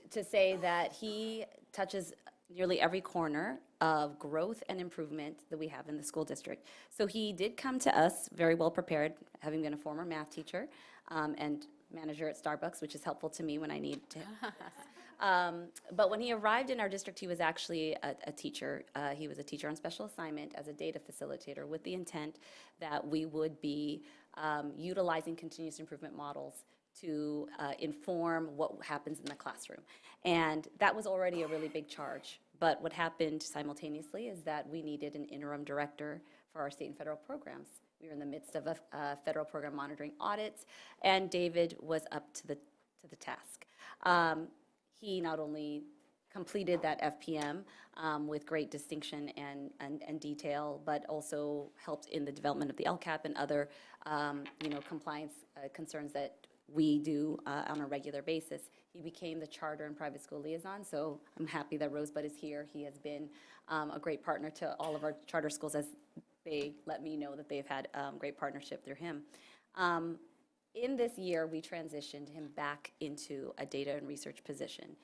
to say that he touches nearly every corner of growth and improvement that we have in the school district. So he did come to us very well prepared, having been a former math teacher and manager at Starbucks, which is helpful to me when I need to. But when he arrived in our district, he was actually a teacher. He was a teacher on special assignment as a data facilitator with the intent that we would be utilizing continuous improvement models to inform what happens in the classroom. And that was already a really big charge. But what happened simultaneously is that we needed an interim director for our state and federal programs. We were in the midst of a federal program monitoring audit, and David was up to the task. He not only completed that FPM with great distinction and detail, but also helped in the development of the LCAP and other, compliance concerns that we do on a regular basis. He became the charter and private school liaison, so I'm happy that Rosebud is here. He has been a great partner to all of our charter schools, as they let me know that they've had great partnership through him. In this year, we transitioned him back into a data and research position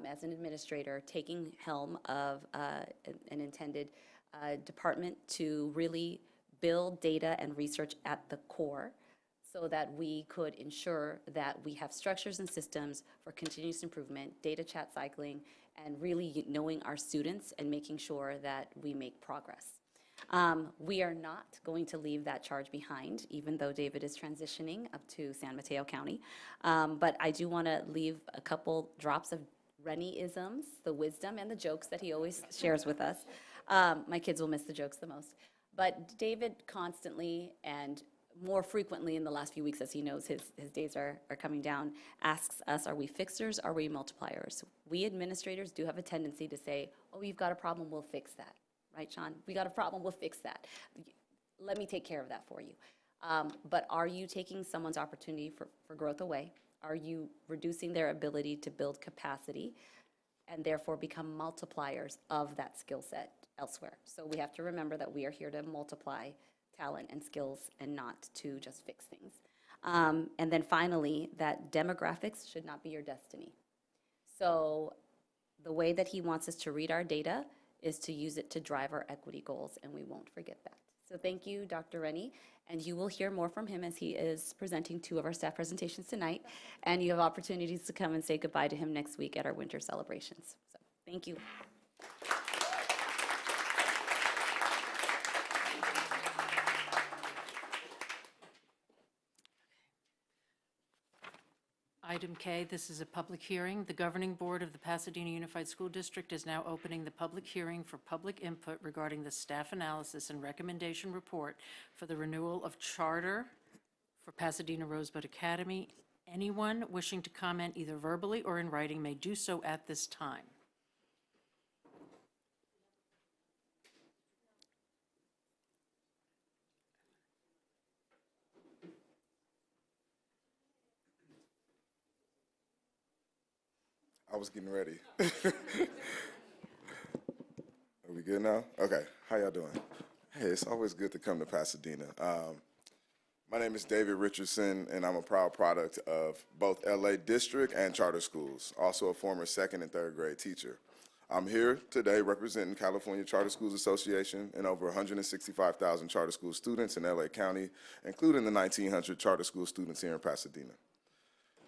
as an administrator, taking helm of an intended department to really build data and research at the core so that we could ensure that we have structures and systems for continuous improvement, data chat cycling, and really knowing our students and making sure that we make progress. We are not going to leave that charge behind, even though David is transitioning up to San Mateo County. But I do want to leave a couple drops of Rennie-isms, the wisdom and the jokes that he always shares with us. My kids will miss the jokes the most. But David constantly and more frequently in the last few weeks, as he knows his days are coming down, asks us, are we fixers, are we multipliers? We administrators do have a tendency to say, oh, you've got a problem, we'll fix that. Right, Sean? We got a problem, we'll fix that. Let me take care of that for you. But are you taking someone's opportunity for growth away? Are you reducing their ability to build capacity and therefore become multipliers of that skill set elsewhere? So we have to remember that we are here to multiply talent and skills and not to just fix things. And then finally, that demographics should not be your destiny. So the way that he wants us to read our data is to use it to drive our equity goals, and we won't forget that. So thank you, Dr. Rennie, and you will hear more from him as he is presenting 2 of our staff presentations tonight, and you have opportunities to come and say goodbye to him next week at our winter celebrations. So thank you. Item K, this is a public hearing. The Governing Board of the Pasadena Unified School District is now opening the public hearing for public input regarding the staff analysis and recommendation report for the renewal of charter for Pasadena Rosebud Academy. Anyone wishing to comment either verbally or in writing may do so at this time. I was getting ready. Are we good now? Okay, how y'all doing? Hey, it's always good to come to Pasadena. My name is David Richardson, and I'm a proud product of both LA District and charter schools, also a former 2nd and 3rd grade teacher. I'm here today representing California Charter Schools Association and over 165,000 charter school students in LA County, including the 1,900 charter school students here in Pasadena.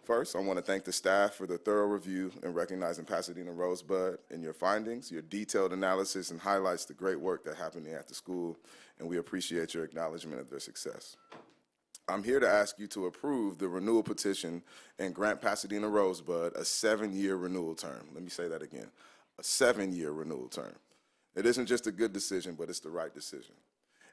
First, I want to thank the staff for the thorough review and recognizing Pasadena Rosebud in your findings. Your detailed analysis and highlights the great work that happened at the school, and we appreciate your acknowledgement of their success. I'm here to ask you to approve the renewal petition and grant Pasadena Rosebud a 7-year renewal term. Let me say that again, a 7-year renewal term. It isn't just a good decision, but it's the right decision.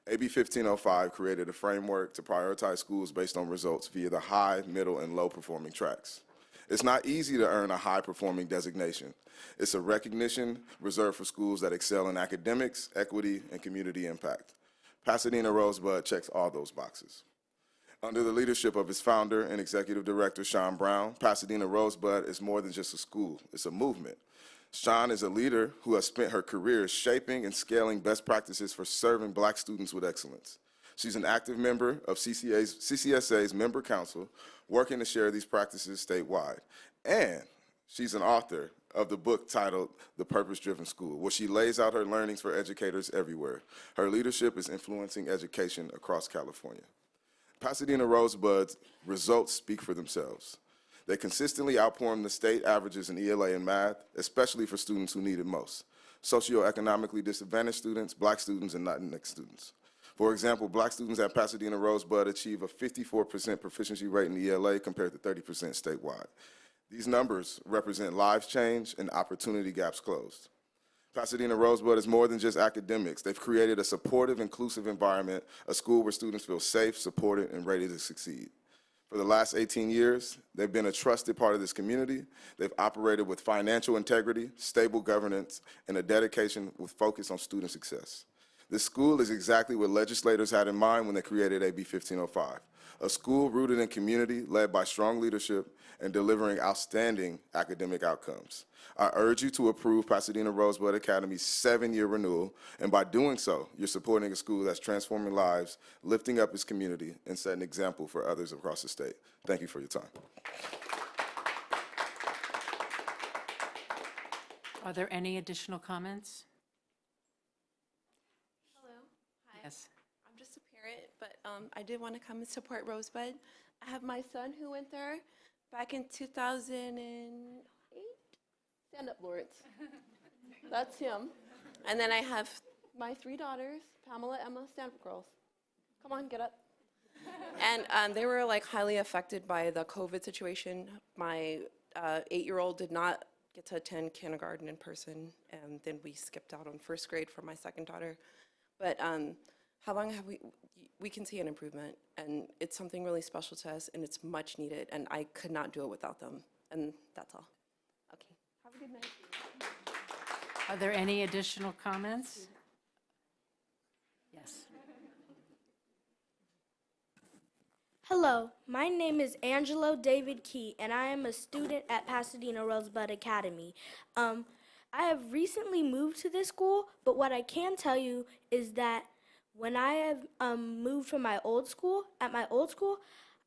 AB 1505 created a framework to prioritize schools based on results via the high, middle, and low-performing tracks. It's not easy to earn a high-performing designation. It's a recognition reserved for schools that excel in academics, equity, and community impact. Pasadena Rosebud checks all those boxes. Under the leadership of its founder and executive director, Sean Brown, Pasadena Rosebud is more than just a school, it's a movement. Sean is a leader who has spent her career shaping and scaling best practices for serving Black students with excellence. She's an active member of CCSA's member council, working to share these practices statewide. And she's an author of the book titled The Purpose-Driven School, where she lays out her learnings for educators everywhere. Her leadership is influencing education across California. Pasadena Rosebud's results speak for themselves. They consistently outperform the state averages in ELA and math, especially for students who need it most. Socioeconomically disadvantaged students, Black students, and Latinx students. For example, Black students at Pasadena Rosebud achieve a 54% proficiency rate in ELA compared to 30% statewide. These numbers represent lives changed and opportunity gaps closed. Pasadena Rosebud is more than just academics. They've created a supportive, inclusive environment, a school where students feel safe, supported, and ready to succeed. For the last 18 years, they've been a trusted part of this community. They've operated with financial integrity, stable governance, and a dedication with focus on student success. This school is exactly what legislators had in mind when they created AB 1505, a school rooted in community, led by strong leadership, and delivering outstanding academic outcomes. I urge you to approve Pasadena Rosebud Academy's 7-year renewal, and by doing so, you're supporting a school that's transforming lives, lifting up its community, and setting an example for others across the state. Thank you for your time. Are there any additional comments? Hello. Hi. Yes. I'm just a parent, but I did want to come and support Rosebud. I have my son who went there back in 2008. Stand up, Lawrence. That's him. And then I have my 3 daughters, Pamela, Emma, stand up, girls. Come on, get up. And they were like highly affected by the COVID situation. My 8-year-old did not get to attend kindergarten in person, and then we skipped out on 1st grade for my 2nd daughter. But how long have we can see an improvement, and it's something really special to us, and it's much needed, and I could not do it without them, and that's all. Okay, have a good night. Are there any additional comments? Yes. Hello, my name is Angelo David Key, and I am a student at Pasadena Rosebud Academy. I have recently moved to this school, but what I can tell you is that when I have moved from my old school,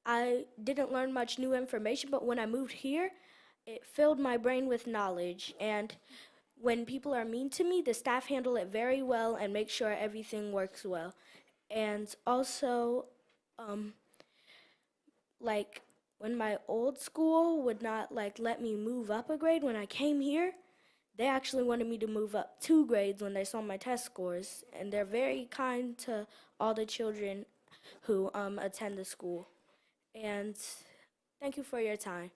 I didn't learn much new information, but when I moved here, it filled my brain with knowledge. And when people are mean to me, the staff handle it very well and make sure everything works well. And also, like when my old school would not let me move up a grade, when I came here, they actually wanted me to move up 2 grades when they saw my test scores, and they're very kind to all the children who attend the school. And thank you for your time.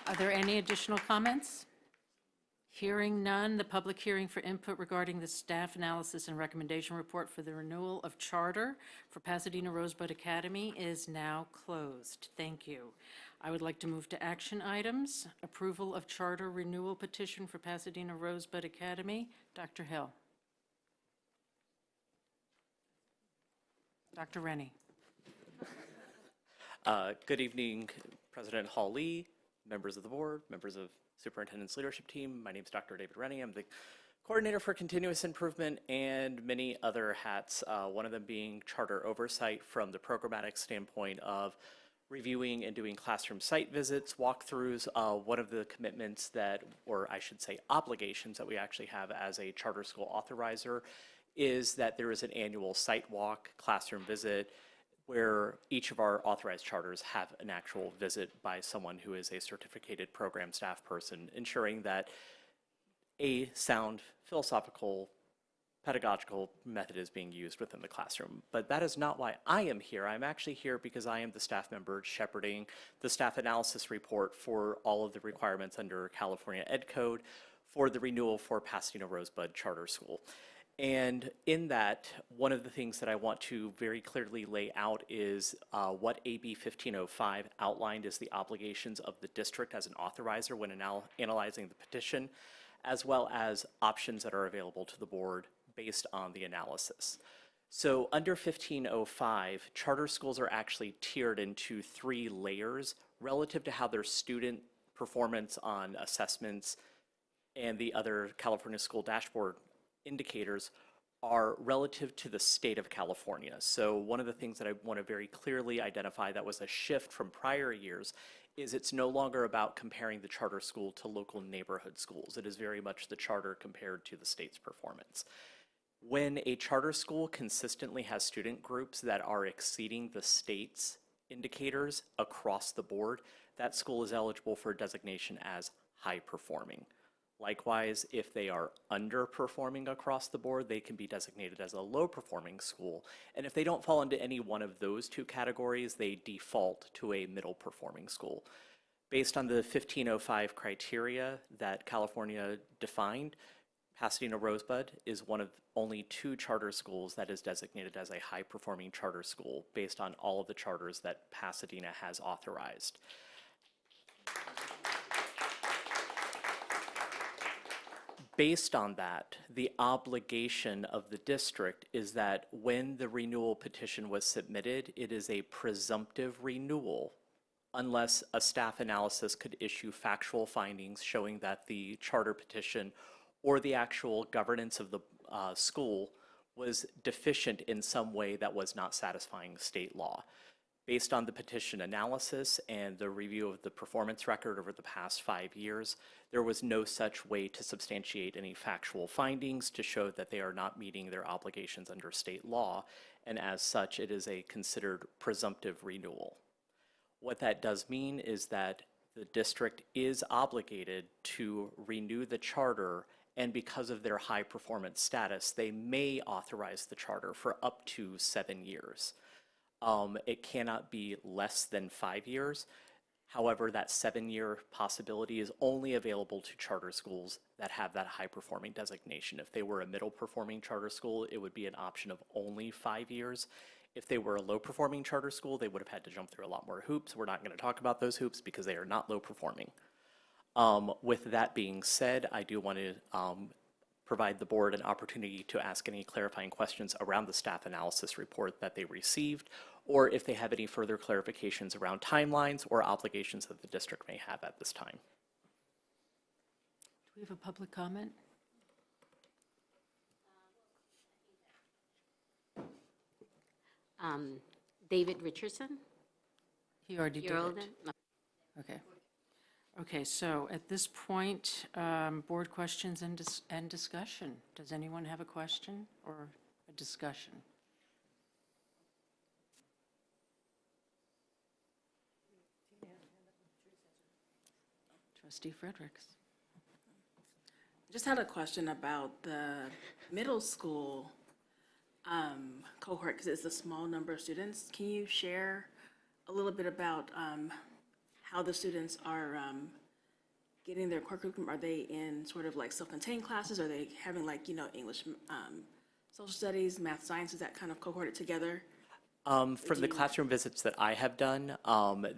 Are there any additional comments? Hearing none, the public hearing for input regarding the staff analysis and recommendation report for the renewal of charter for Pasadena Rosebud Academy is now closed. Thank you. I would like to move to action items. Approval of charter renewal petition for Pasadena Rosebud Academy. Dr. Hill. Dr. Rennie. Good evening, President Hall-Lee, members of the board, members of Superintendent's leadership team. My name is Dr. David Rennie. I'm the coordinator for continuous improvement and many other hats, one of them being charter oversight from the programmatic standpoint of reviewing and doing classroom site visits, walkthroughs. One of the commitments that, or I should say obligations that we actually have as a charter school authorizer is that there is an annual site walk, classroom visit, where each of our authorized charters have an actual visit by someone who is a certificated program staff person, ensuring that a sound philosophical pedagogical method is being used within the classroom. But that is not why I am here. I'm actually here because I am the staff member shepherding the staff analysis report for all of the requirements under California Ed Code for the renewal for Pasadena Rosebud Charter School. And in that, one of the things that I want to very clearly lay out is what AB 1505 outlined as the obligations of the district as an authorizer when analyzing the petition, as well as options that are available to the board based on the analysis. So under 1505, charter schools are actually tiered into 3 layers relative to how their student performance on assessments and the other California School Dashboard indicators are relative to the state of California. So one of the things that I want to very clearly identify that was a shift from prior years is it's no longer about comparing the charter school to local neighborhood schools. It is very much the charter compared to the state's performance. When a charter school consistently has student groups that are exceeding the state's indicators across the board, that school is eligible for designation as high performing. Likewise, if they are underperforming across the board, they can be designated as a low performing school. And if they don't fall into any one of those 2 categories, they default to a middle performing school. Based on the 1505 criteria that California defined, Pasadena Rosebud is one of only 2 charter schools that is designated as a high-performing charter school based on all of the charters that Pasadena has authorized. Based on that, the obligation of the district is that when the renewal petition was submitted, it is a presumptive renewal unless a staff analysis could issue factual findings showing that the charter petition or the actual governance of the school was deficient in some way that was not satisfying state law. Based on the petition analysis and the review of the performance record over the past 5 years, there was no such way to substantiate any factual findings to show that they are not meeting their obligations under state law, and as such, it is a considered presumptive renewal. What that does mean is that the district is obligated to renew the charter, and because of their high performance status, they may authorize the charter for up to 7 years. It cannot be less than 5 years. However, that 7-year possibility is only available to charter schools that have that high-performing designation. If they were a middle-performing charter school, it would be an option of only 5 years. If they were a low-performing charter school, they would have had to jump through a lot more hoops. We're not going to talk about those hoops because they are not low-performing. With that being said, I do want to provide the board an opportunity to ask any clarifying questions around the staff analysis report that they received, or if they have any further clarifications around timelines or obligations that the district may have at this time. Do we have a public comment? David Richardson? He already did You're all it. done? No. Okay. Okay, so at this point, board questions and discussion. Does anyone have a question or a discussion? Trustee Fredericks. Just had a question about the middle school cohort, because it's a small number of students. Can you share a little bit about how the students are getting their core curriculum? Are they in sort of like self-contained classes? Are they having like, you know, English, social studies, math, sciences, that kind of cohorted together? From the classroom visits that I have done,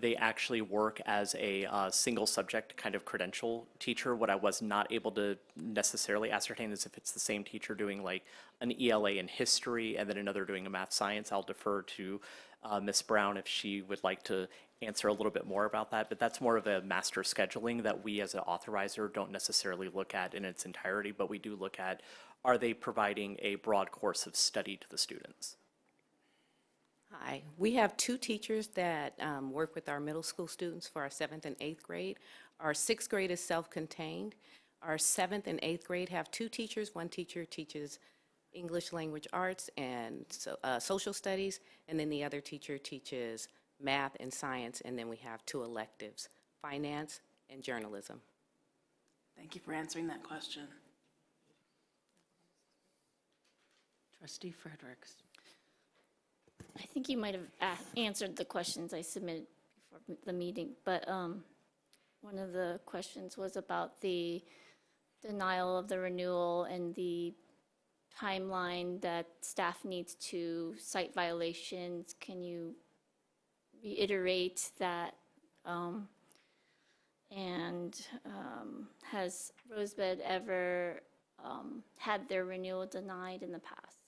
they actually work as a single subject kind of credential teacher. What I was not able to necessarily ascertain is if it's the same teacher doing like an ELA in history and then another doing a math science. I'll defer to Ms. Brown if she would like to answer a little bit more about that, but that's more of a master scheduling that we as an authorizer don't necessarily look at in its entirety, but we do look at, are they providing a broad course of study to the students? Hi, we have 2 teachers that work with our middle school students for our 7th and 8th grade. Our 6th grade is self-contained. Our 7th and 8th grade have 2 teachers. One teacher teaches English language arts and social studies, and then the other teacher teaches math and science, and then we have 2 electives, finance and journalism. Thank you for answering that question. Trustee Fredericks. I think you might have answered the questions I submitted before the meeting, but one of the questions was about the denial of the renewal and the timeline that staff needs to cite violations. Can you reiterate that? And has Rosebud ever had their renewal denied in the past?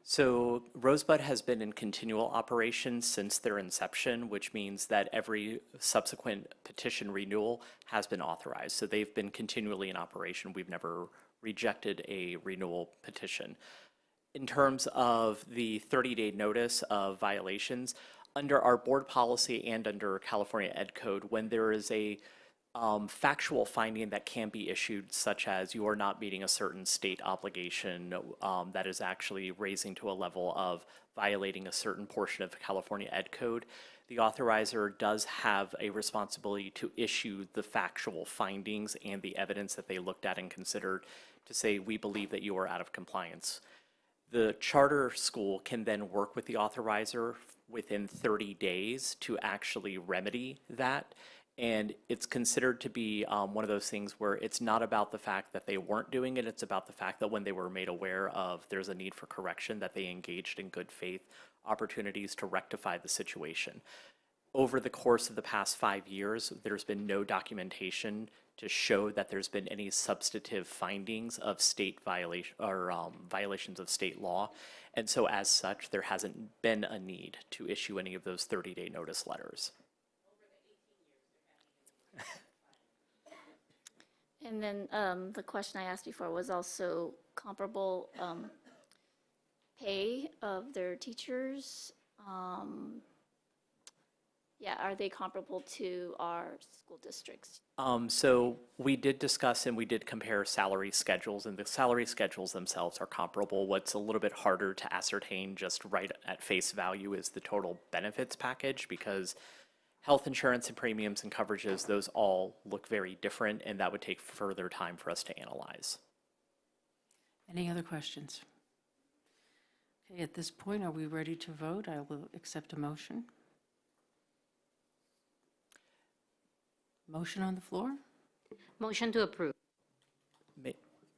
So Rosebud has been in continual operation since their inception, which means that every subsequent petition renewal has been authorized. So they've been continually in operation. We've never rejected a renewal petition. In terms of the 30-day notice of violations, under our board policy and under California Ed Code, when there is a factual finding that can be issued, such as you are not meeting a certain state obligation that is actually raising to a level of violating a certain portion of California Ed Code, the authorizer does have a responsibility to issue the factual findings and the evidence that they looked at and considered to say, we believe that you are out of compliance. The charter school can then work with the authorizer within 30 days to actually remedy that. And it's considered to be one of those things where it's not about the fact that they weren't doing it, it's about the fact that when they were made aware of there's a need for correction, that they engaged in good faith opportunities to rectify the situation. Over the course of the past 5 years, there's been no documentation to show that there's been any substantive findings of state violation or violations of state law. And so as such, there hasn't been a need to issue any of those 30-day notice letters. And then the question I asked before was also comparable pay of their teachers. Yeah, are they comparable to our school districts? So we did discuss and we did compare salary schedules, and the salary schedules themselves are comparable. What's a little bit harder to ascertain just right at face value is the total benefits package, because health insurance and premiums and coverages, those all look very different, and that would take further time for us to analyze. Any other questions? Okay, at this point, are we ready to vote? I will accept a motion. Motion on the floor? Motion to approve.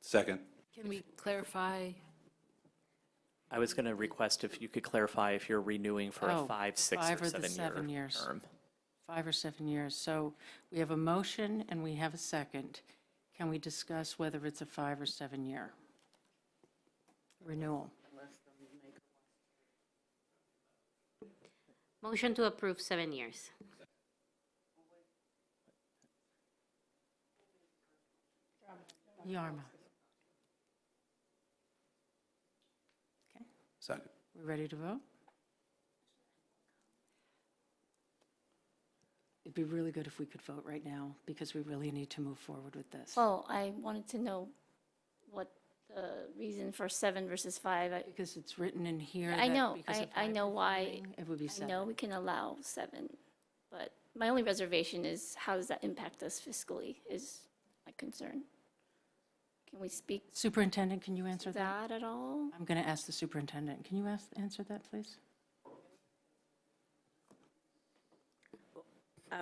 Second. Can we clarify? I was going to request if you could clarify if you're renewing for a 5, 6, or 7 year term. 5 or 7 years. So we have a motion and we have a second. Can we discuss whether it's a 5 or 7 year renewal? Motion to approve 7 years. Yarma. Okay, Second. we ready to vote? It'd be really good if we could vote right now, because we really need to move forward with this. Well, I wanted to know what the reason for 7 versus 5. Because it's written in here. I that know, because of I know why. high-performing, It would be I 7. know we can allow 7, but my only reservation is how does that impact us fiscally is my concern. Can we speak Superintendent, can you answer to that? that at all? I'm going to ask the superintendent. Can you answer that, please?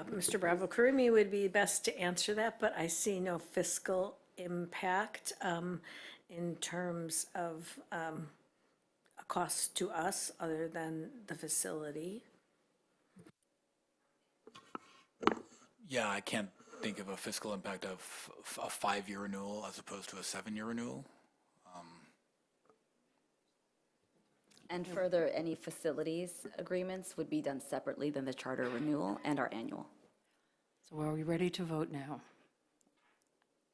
Mr. Bravo-Karimi would be best to answer that, but I see no fiscal impact in terms of a cost to us other than the facility. Yeah, I can't think of a fiscal impact of a 5-year renewal as opposed to a 7-year renewal. And further, any facilities agreements would be done separately than the charter renewal and our annual. So are we ready to vote now?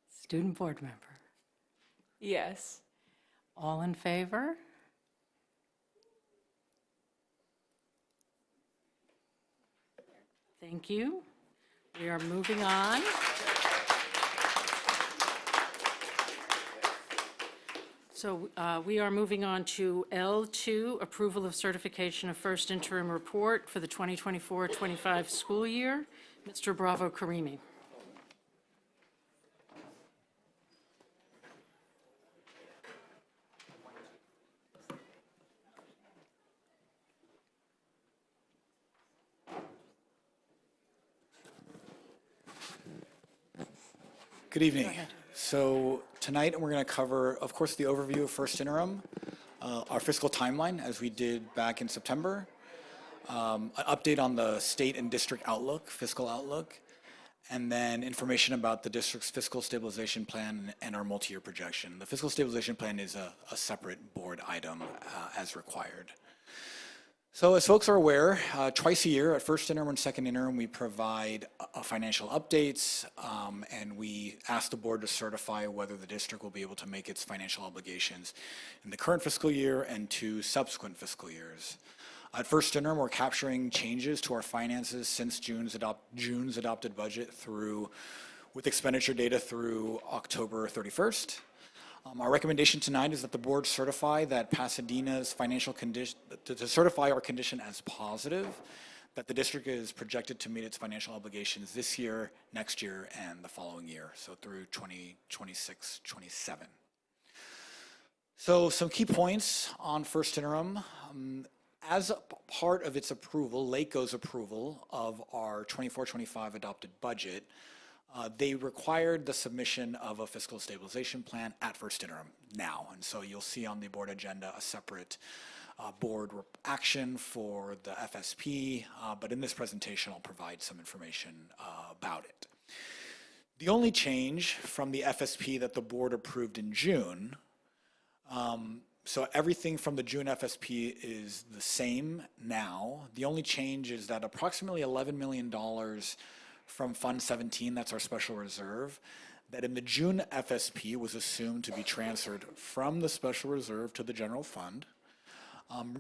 Student board member. Yes. All in favor? Thank you. We are moving on. So we are moving on to L2, approval of certification of first interim report for the 2024-25 school year. Mr. Bravo-Karimi. Good evening. So tonight we're going to cover, of course, the overview of first interim, our fiscal timeline as we did back in September, an update on the state and district outlook, fiscal outlook, and then information about the district's fiscal stabilization plan and our multi-year projection. The fiscal stabilization plan is a separate board item as required. So as folks are aware, twice a year at first interim and second interim, we provide financial updates, and we ask the board to certify whether the district will be able to make its financial obligations in the current fiscal year and 2 subsequent fiscal years. At first interim, we're capturing changes to our finances since June's adopted budget with expenditure data through October 31st. Our recommendation tonight is that the board certify that Pasadena's financial condition, to certify our condition as positive, that the district is projected to meet its financial obligations this year, next year, and the following year, so through 2026-27. So some key points on first interim. as a part of its approval, LACO's approval of our 24-25 adopted budget, they required the submission of a fiscal stabilization plan at first interim now. And so you'll see on the board agenda a separate board action for the FSP, but in this presentation I'll provide some information about it. The only change from the FSP that the board approved in June, so everything from the June FSP is the same now. The only change is that approximately $11 million from Fund 17, that's our special reserve, that in the June FSP was assumed to be transferred from the special reserve to the general fund.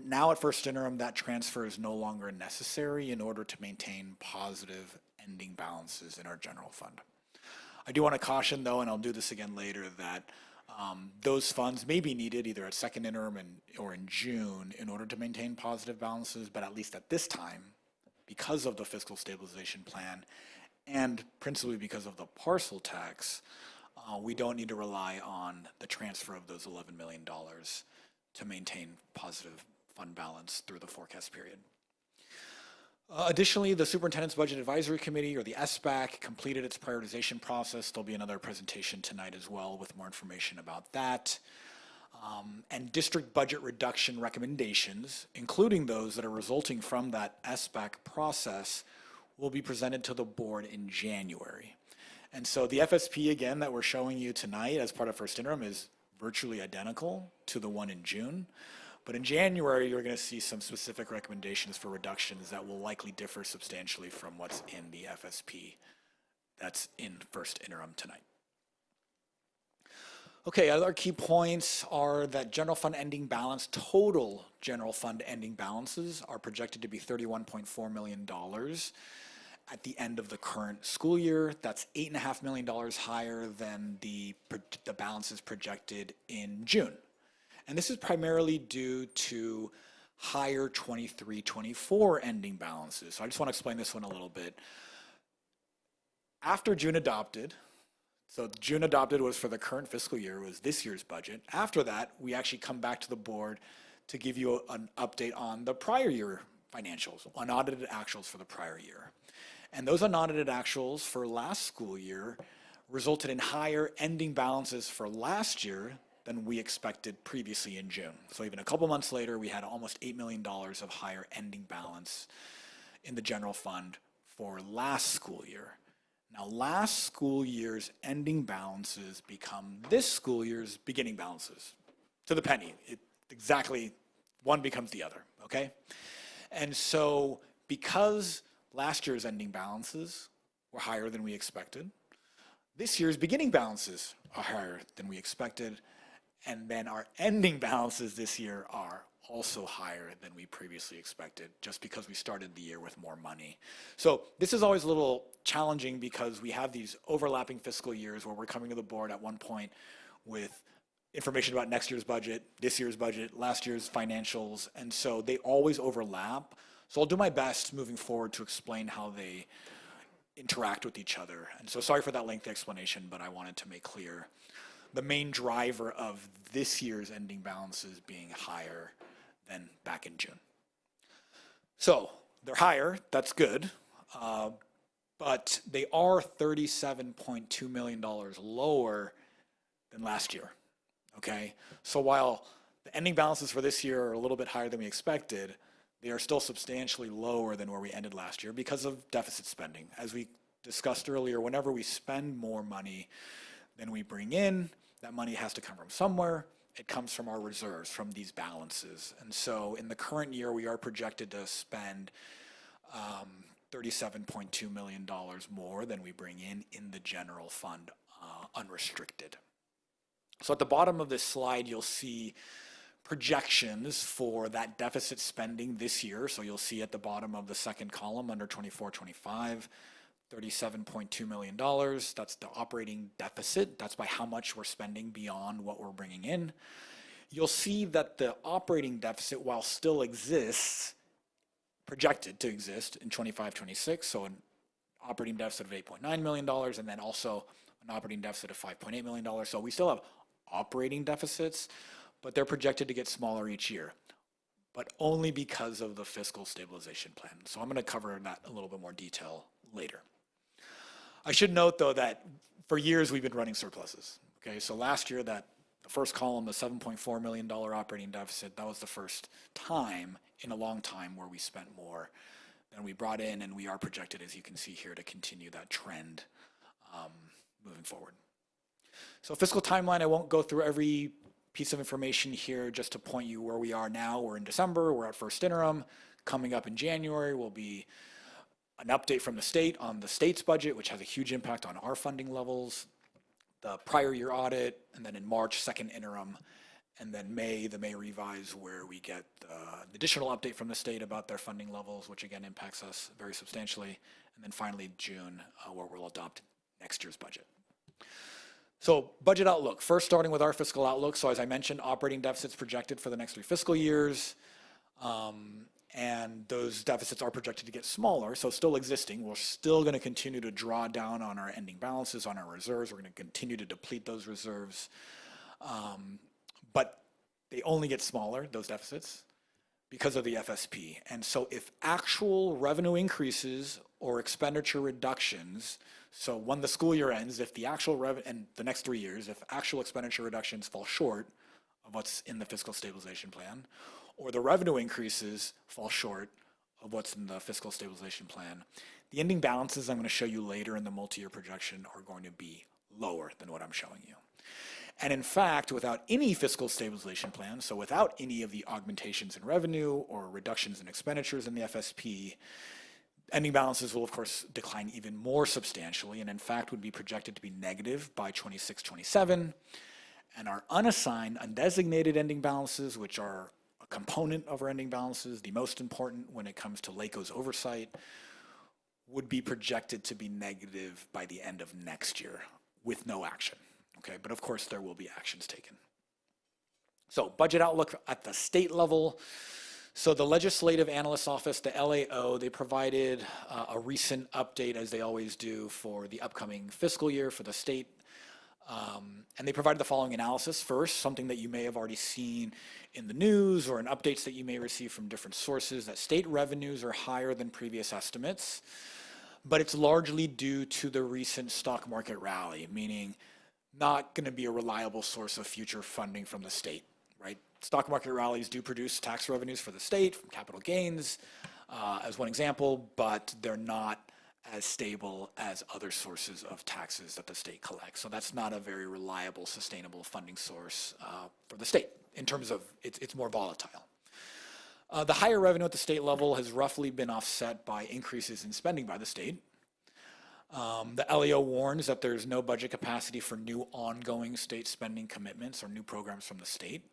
Now at first interim, that transfer is no longer necessary in order to maintain positive ending balances in our general fund. I do want to caution though, and I'll do this again later, that those funds may be needed either at second interim or in June in order to maintain positive balances, but at least at this time, because of the fiscal stabilization plan and principally because of the parcel tax, we don't need to rely on the transfer of those $11 million to maintain positive fund balance through the forecast period. Additionally, the Superintendent's Budget Advisory Committee, or the SBAC, completed its prioritization process. There'll be another presentation tonight as well with more information about that. And district budget reduction recommendations, including those that are resulting from that SBAC process, will be presented to the board in January. And so the FSP, again, that we're showing you tonight as part of first interim is virtually identical to the one in June. But in January, you're going to see some specific recommendations for reductions that will likely differ substantially from what's in the FSP that's in first interim tonight. Okay, other key points are that general fund ending balance, total general fund ending balances are projected to be $31.4 million at the end of the current school year. That's $8.5 million higher than the balances projected in June. And this is primarily due to higher 23-24 ending balances. So I just want to explain this one a little bit. After June adopted, so June adopted was for the current fiscal year, was this year's budget. After that, we actually come back to the board to give you an update on the prior year financials, unaudited actuals for the prior year. And those unaudited actuals for last school year resulted in higher ending balances for last year than we expected previously in June. So even a couple months later, we had almost $8 million of higher ending balance in the general fund for last school year. Now, last school year's ending balances become this school year's beginning balances to the penny. Exactly, one becomes the other, okay? And so because last year's ending balances were higher than we expected, this year's beginning balances are higher than we expected, and then our ending balances this year are also higher than we previously expected, just because we started the year with more money. So this is always a little challenging because we have these overlapping fiscal years where we're coming to the board at one point with information about next year's budget, this year's budget, last year's financials, and so they always overlap. So I'll do my best moving forward to explain how they interact with each other. And so sorry for that lengthy explanation, but I wanted to make clear the main driver of this year's ending balances being higher than back in June. So they're higher, that's good, but they are $37.2 million lower than last year, okay? So while the ending balances for this year are a little bit higher than we expected, they are still substantially lower than where we ended last year because of deficit spending. As we discussed earlier, whenever we spend more money than we bring in, that money has to come from somewhere. It comes from our reserves, from these balances. And so in the current year, we are projected to spend $37.2 million more than we bring in the general fund unrestricted. So at the bottom of this slide, you'll see projections for that deficit spending this year. So you'll see at the bottom of the second column under 24-25, $37.2 million. That's the operating deficit. That's by how much we're spending beyond what we're bringing in. You'll see that the operating deficit, while still exists, projected to exist in 25-26, so an operating deficit of $8.9 million, and then also an operating deficit of $5.8 million. So we still have operating deficits, but they're projected to get smaller each year. but only because of the fiscal stabilization plan. So I'm going to cover that in a little bit more detail later. I should note, though, that for years we've been running surpluses. Okay, so last year, the first column, the $7.4 million operating deficit, that was the first time in a long time where we spent more than we brought in, and we are projected, as you can see here, to continue that trend moving forward. So fiscal timeline, I won't go through every piece of information here, just to point you where we are now. We're in December, we're at first interim. Coming up in January will be an update from the state on the state's budget, which has a huge impact on our funding levels, the prior year audit, and then in March, second interim, and then May, the May revise, where we get the additional update from the state about their funding levels, which again impacts us very substantially, and then finally June, where we'll adopt next year's budget. So budget outlook, first starting with our fiscal outlook. So as I mentioned, operating deficits projected for the next 3 fiscal years. And those deficits are projected to get smaller, so still existing. We're still going to continue to draw down on our ending balances, on our reserves. We're going to continue to deplete those reserves. But they only get smaller, those deficits, because of the FSP. And so if actual revenue increases or expenditure reductions, so when the school year ends, if the actual and the next 3 years, if actual expenditure reductions fall short of what's in the fiscal stabilization plan, or the revenue increases fall short of what's in the fiscal stabilization plan, the ending balances I'm going to show you later in the multi-year projection are going to be lower than what I'm showing you. And in fact, without any fiscal stabilization plan, so without any of the augmentations in revenue or reductions in expenditures in the FSP, ending balances will, of course, decline even more substantially, and in fact would be projected to be negative by 26-27. And our unassigned, undesignated ending balances, which are a component of our ending balances, the most important when it comes to LACO's oversight, would be projected to be negative by the end of next year with no action. Okay, but of course there will be actions taken. So budget outlook at the state level. So the Legislative Analyst's Office, the LAO, they provided a recent update, as they always do, for the upcoming fiscal year for the state. And they provided the following analysis. First, something that you may have already seen in the news or in updates that you may receive from different sources, that state revenues are higher than previous estimates, but it's largely due to the recent stock market rally, meaning not going to be a reliable source of future funding from the state, right? Stock market rallies do produce tax revenues for the state from capital gains, as one example, but they're not as stable as other sources of taxes that the state collects. So that's not a very reliable, sustainable funding source for the state in terms of it's more volatile. The higher revenue at the state level has roughly been offset by increases in spending by the state. The LEO warns that there's no budget capacity for new ongoing state spending commitments or new programs from the state.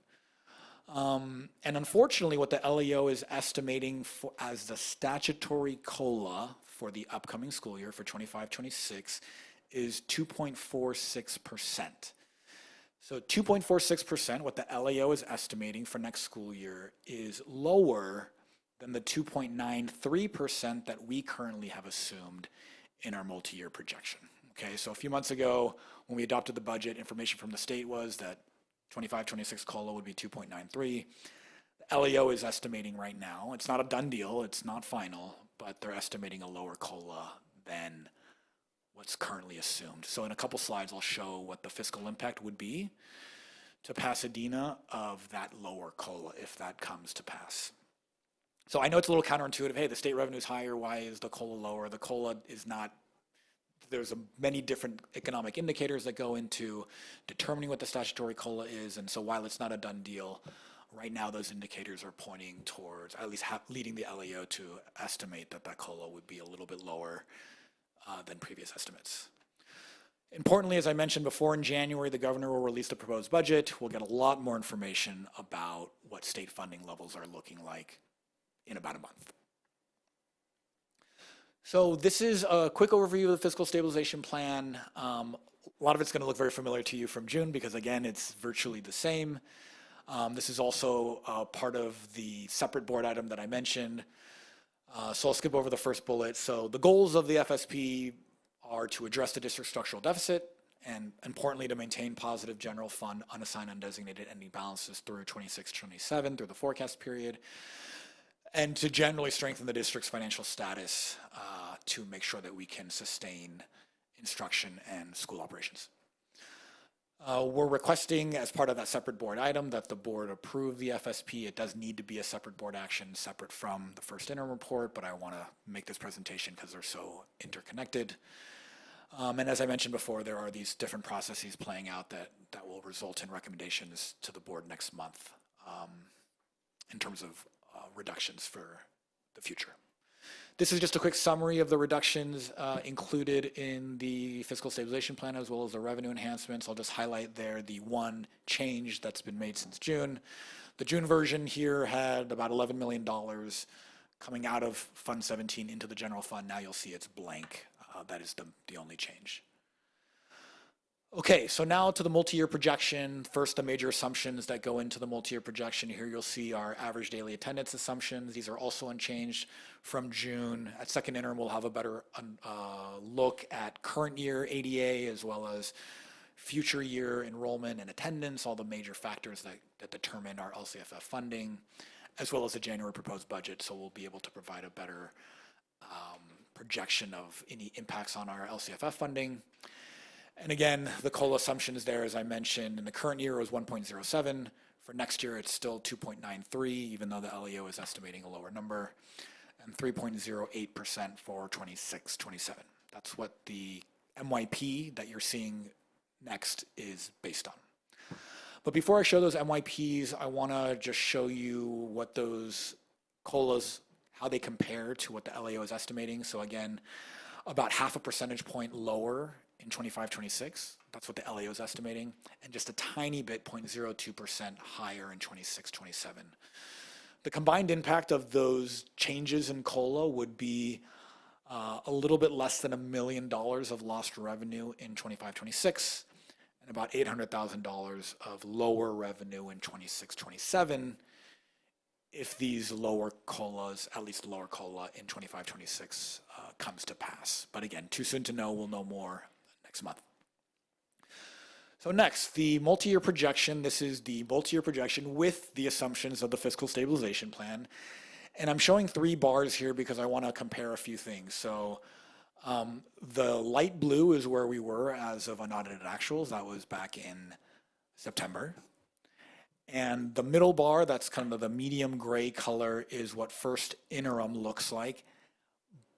And unfortunately, what the LEO is estimating as the statutory COLA for the upcoming school year for 25-26 is 2.46%. So 2.46%, what the LEO is estimating for next school year, is lower than the 2.93% that we currently have assumed in our multi-year projection. Okay, so a few months ago, when we adopted the budget, information from the state was that 25-26 COLA would be 2.93. The LEO is estimating right now, it's not a done deal, it's not final, but they're estimating a lower COLA than what's currently assumed. So in a couple slides, I'll show what the fiscal impact would be to Pasadena of that lower COLA if that comes to pass. So I know it's a little counterintuitive. Hey, the state revenue is higher. Why is the COLA lower? The COLA is not, there's many different economic indicators that go into determining what the statutory COLA is. And so while it's not a done deal, right now those indicators are pointing towards, at least leading the LEO to estimate that that COLA would be a little bit lower than previous estimates. Importantly, as I mentioned before, in January, the governor will release the proposed budget. We'll get a lot more information about what state funding levels are looking like in about a month. So this is a quick overview of the fiscal stabilization plan. A lot of it's going to look very familiar to you from June because, again, it's virtually the same. This is also part of the separate board item that I mentioned. So I'll skip over the first bullet. So the goals of the FSP are to address the district structural deficit and importantly, to maintain positive general fund unassigned undesignated ending balances through 26-27 through the forecast period, and to generally strengthen the district's financial status to make sure that we can sustain instruction and school operations. We're requesting, as part of that separate board item, that the board approve the FSP. It does need to be a separate board action, separate from the first interim report, but I want to make this presentation because they're so interconnected. And as I mentioned before, there are these different processes playing out that will result in recommendations to the board next month in terms of reductions for the future. This is just a quick summary of the reductions included in the fiscal stabilization plan, as well as the revenue enhancements. I'll just highlight there the one change that's been made since June. The June version here had about $11 million coming out of Fund 17 into the general fund. Now you'll see it's blank. That is the only change. Okay, so now to the multi-year projection. First, the major assumptions that go into the multi-year projection. Here you'll see our average daily attendance assumptions. These are also unchanged from June. At second interim, we'll have a better look at current year ADA as well as future year enrollment and attendance, all the major factors that determine our LCFF funding, as well as the January proposed budget. So we'll be able to provide a better projection of any impacts on our LCFF funding. And again, the COLA assumption is there, as I mentioned. In the current year, it was 1.07. For next year, it's still 2.93, even though the LEO is estimating a lower number, and 3.08% for 26-27. That's what the MYP that you're seeing next is based on. But before I show those MYPs, I want to just show you what those COLAs, how they compare to what the LEO is estimating. So again, about half a percentage point lower in 25-26, that's what the LEO is estimating, and just a tiny bit, 0.02% higher in 26-27. The combined impact of those changes in COLA would be a little bit less than $1 million of lost revenue in 25-26, and about $800,000 of lower revenue in 26-27 if these lower COLAs, at least lower COLA in 25-26 comes to pass. But again, too soon to know. We'll know more next month. So next, the multi-year projection. This is the multi-year projection with the assumptions of the fiscal stabilization plan. And I'm showing 3 bars here because I want to compare a few things. So the light blue is where we were as of unaudited actuals. That was back in September. And the middle bar, that's kind of the medium gray color, is what first interim looks like.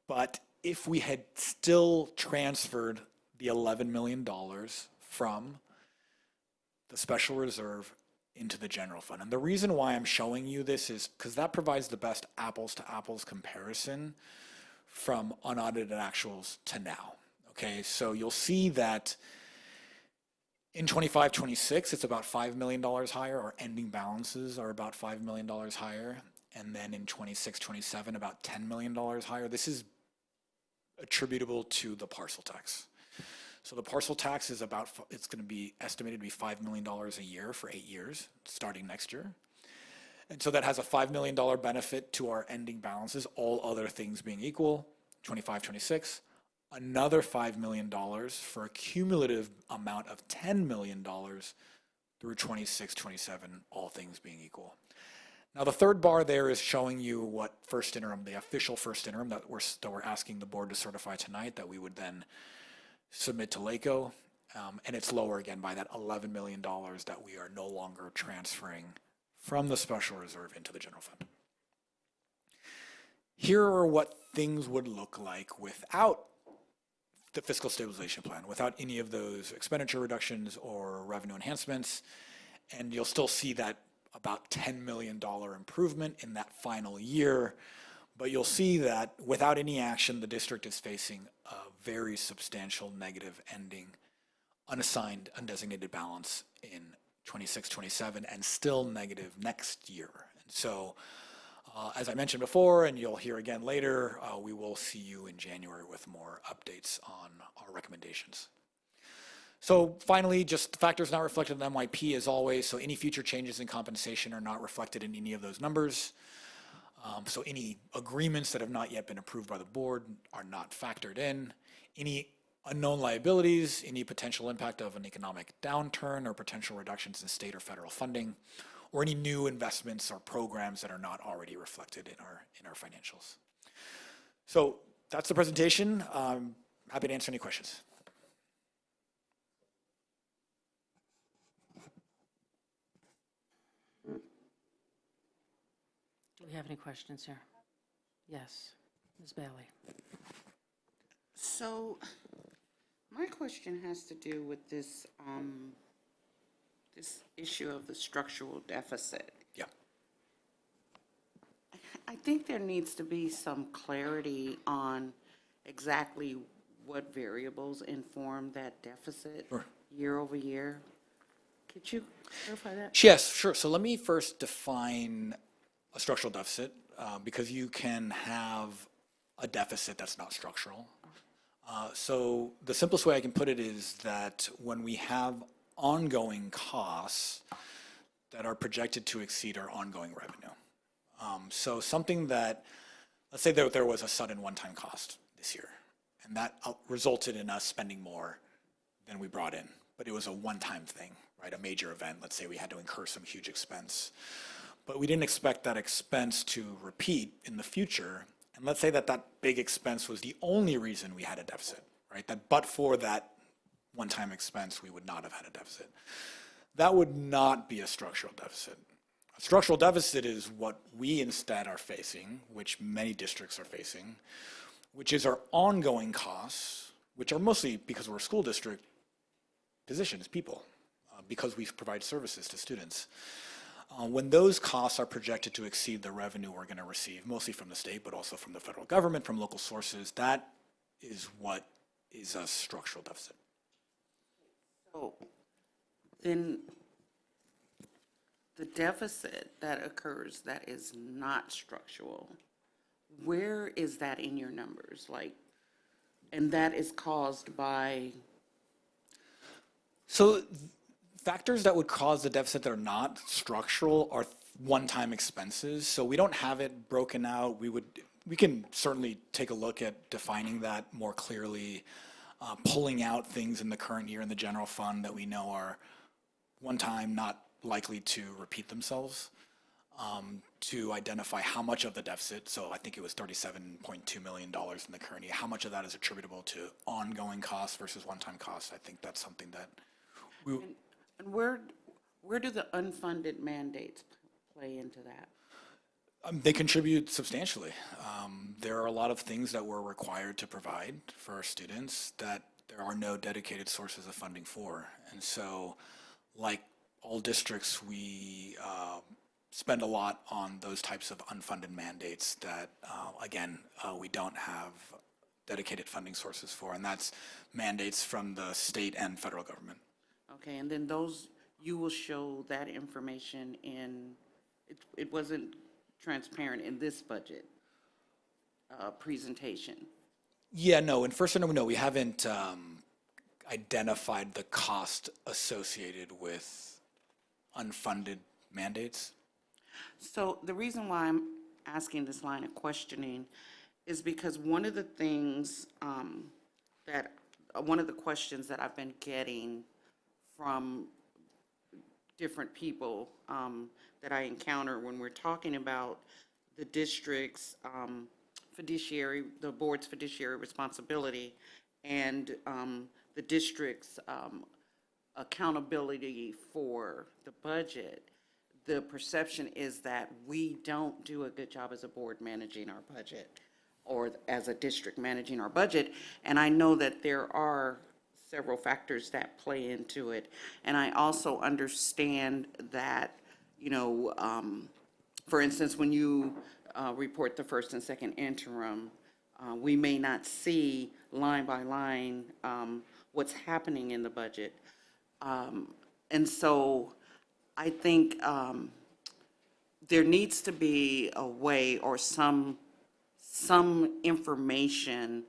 But if we had still transferred the $11 million from the special reserve into the general fund. And the reason why I'm showing you this is because that provides the best apples to apples comparison from unaudited actuals to now. Okay, so you'll see that in 25-26, it's about $5 million higher. Our ending balances are about $5 million higher. And then in 26-27, about $10 million higher. This is attributable to the parcel tax. So the parcel tax is about, it's going to be estimated to be $5 million a year for 8 years, starting next year. And so that has a $5 million benefit to our ending balances, all other things being equal, 25-26. Another $5 million for a cumulative amount of $10 million through 26-27, all things being equal. Now the third bar there is showing you what first interim, the official first interim that we're asking the board to certify tonight, that we would then submit to LACO, and it's lower again by that $11 million that we are no longer transferring from the special reserve into the general fund. Here are what things would look like without the fiscal stabilization plan, without any of those expenditure reductions or revenue enhancements, and you'll still see that about $10 million improvement in that final year. But you'll see that without any action, the district is facing a very substantial negative ending, unassigned, undesignated balance in 26-27, and still negative next year. And so, as I mentioned before, and you'll hear again later, we will see you in January with more updates on our recommendations. So finally, just factors not reflected in the MYP as always. So any future changes in compensation are not reflected in any of those numbers. So any agreements that have not yet been approved by the board are not factored in. Any unknown liabilities, any potential impact of an economic downturn or potential reductions in state or federal funding, or any new investments or programs that are not already reflected in our financials. So that's the presentation. Happy to answer any questions. Do we have any questions here? Yes, Ms. Bailey. So, my question has to do with this, this issue of the structural deficit. Yeah. I think there needs to be some clarity on exactly what variables inform that deficit year over year. Could you clarify that? Yes, sure. So let me first define a structural deficit, because you can have a deficit that's not structural. So the simplest way I can put it is that when we have ongoing costs that are projected to exceed our ongoing revenue. So something that, let's say there was a sudden one-time cost this year, and that resulted in us spending more than we brought in, but it was a one-time thing, right? A major event. Let's say we had to incur some huge expense, but we didn't expect that expense to repeat in the future. And let's say that that big expense was the only reason we had a deficit, right? That but for that one-time expense, we would not have had a deficit. That would not be a structural deficit. A structural deficit is what we instead are facing, which many districts are facing, which is our ongoing costs, which are mostly because we're a school district, positions, people, because we provide services to students. When those costs are projected to exceed the revenue we're going to receive, mostly from the state, but also from the federal government, from local sources, that is what is a structural deficit. So then the deficit that occurs that is not structural, where is that in your numbers? Like, and that is caused by? So factors that would cause the deficit that are not structural are one-time expenses. So we don't have it broken out. We can certainly take a look at defining that more clearly, pulling out things in the current year in the general fund that we know are one-time, not likely to repeat themselves, to identify how much of the deficit, so I think it was $37.2 million in the current year, how much of that is attributable to ongoing costs versus one-time costs. I think that's something that we... And where do the unfunded mandates play into that? They contribute substantially. There are a lot of things that we're required to provide for our students that there are no dedicated sources of funding for. And so, like all districts, we spend a lot on those types of unfunded mandates that, again, we don't have dedicated funding sources for, and that's mandates from the state and federal government. Okay, and then those, you will show that information in, it wasn't transparent in this budget presentation. Yeah, no, in first interim, no, we haven't identified the cost associated with unfunded mandates. So the reason why I'm asking this line of questioning is because one of the things one of the questions that I've been getting from different people that I encounter when we're talking about the district's fiduciary, the board's fiduciary responsibility, and the district's accountability for the budget, the perception is that we don't do a good job as a board managing our budget, or as a district managing our budget. And I know that there are several factors that play into it. And I also understand that, you know, for instance, when you report the first and second interim, we may not see line by line what's happening in the budget. And so I think there needs to be a way or some information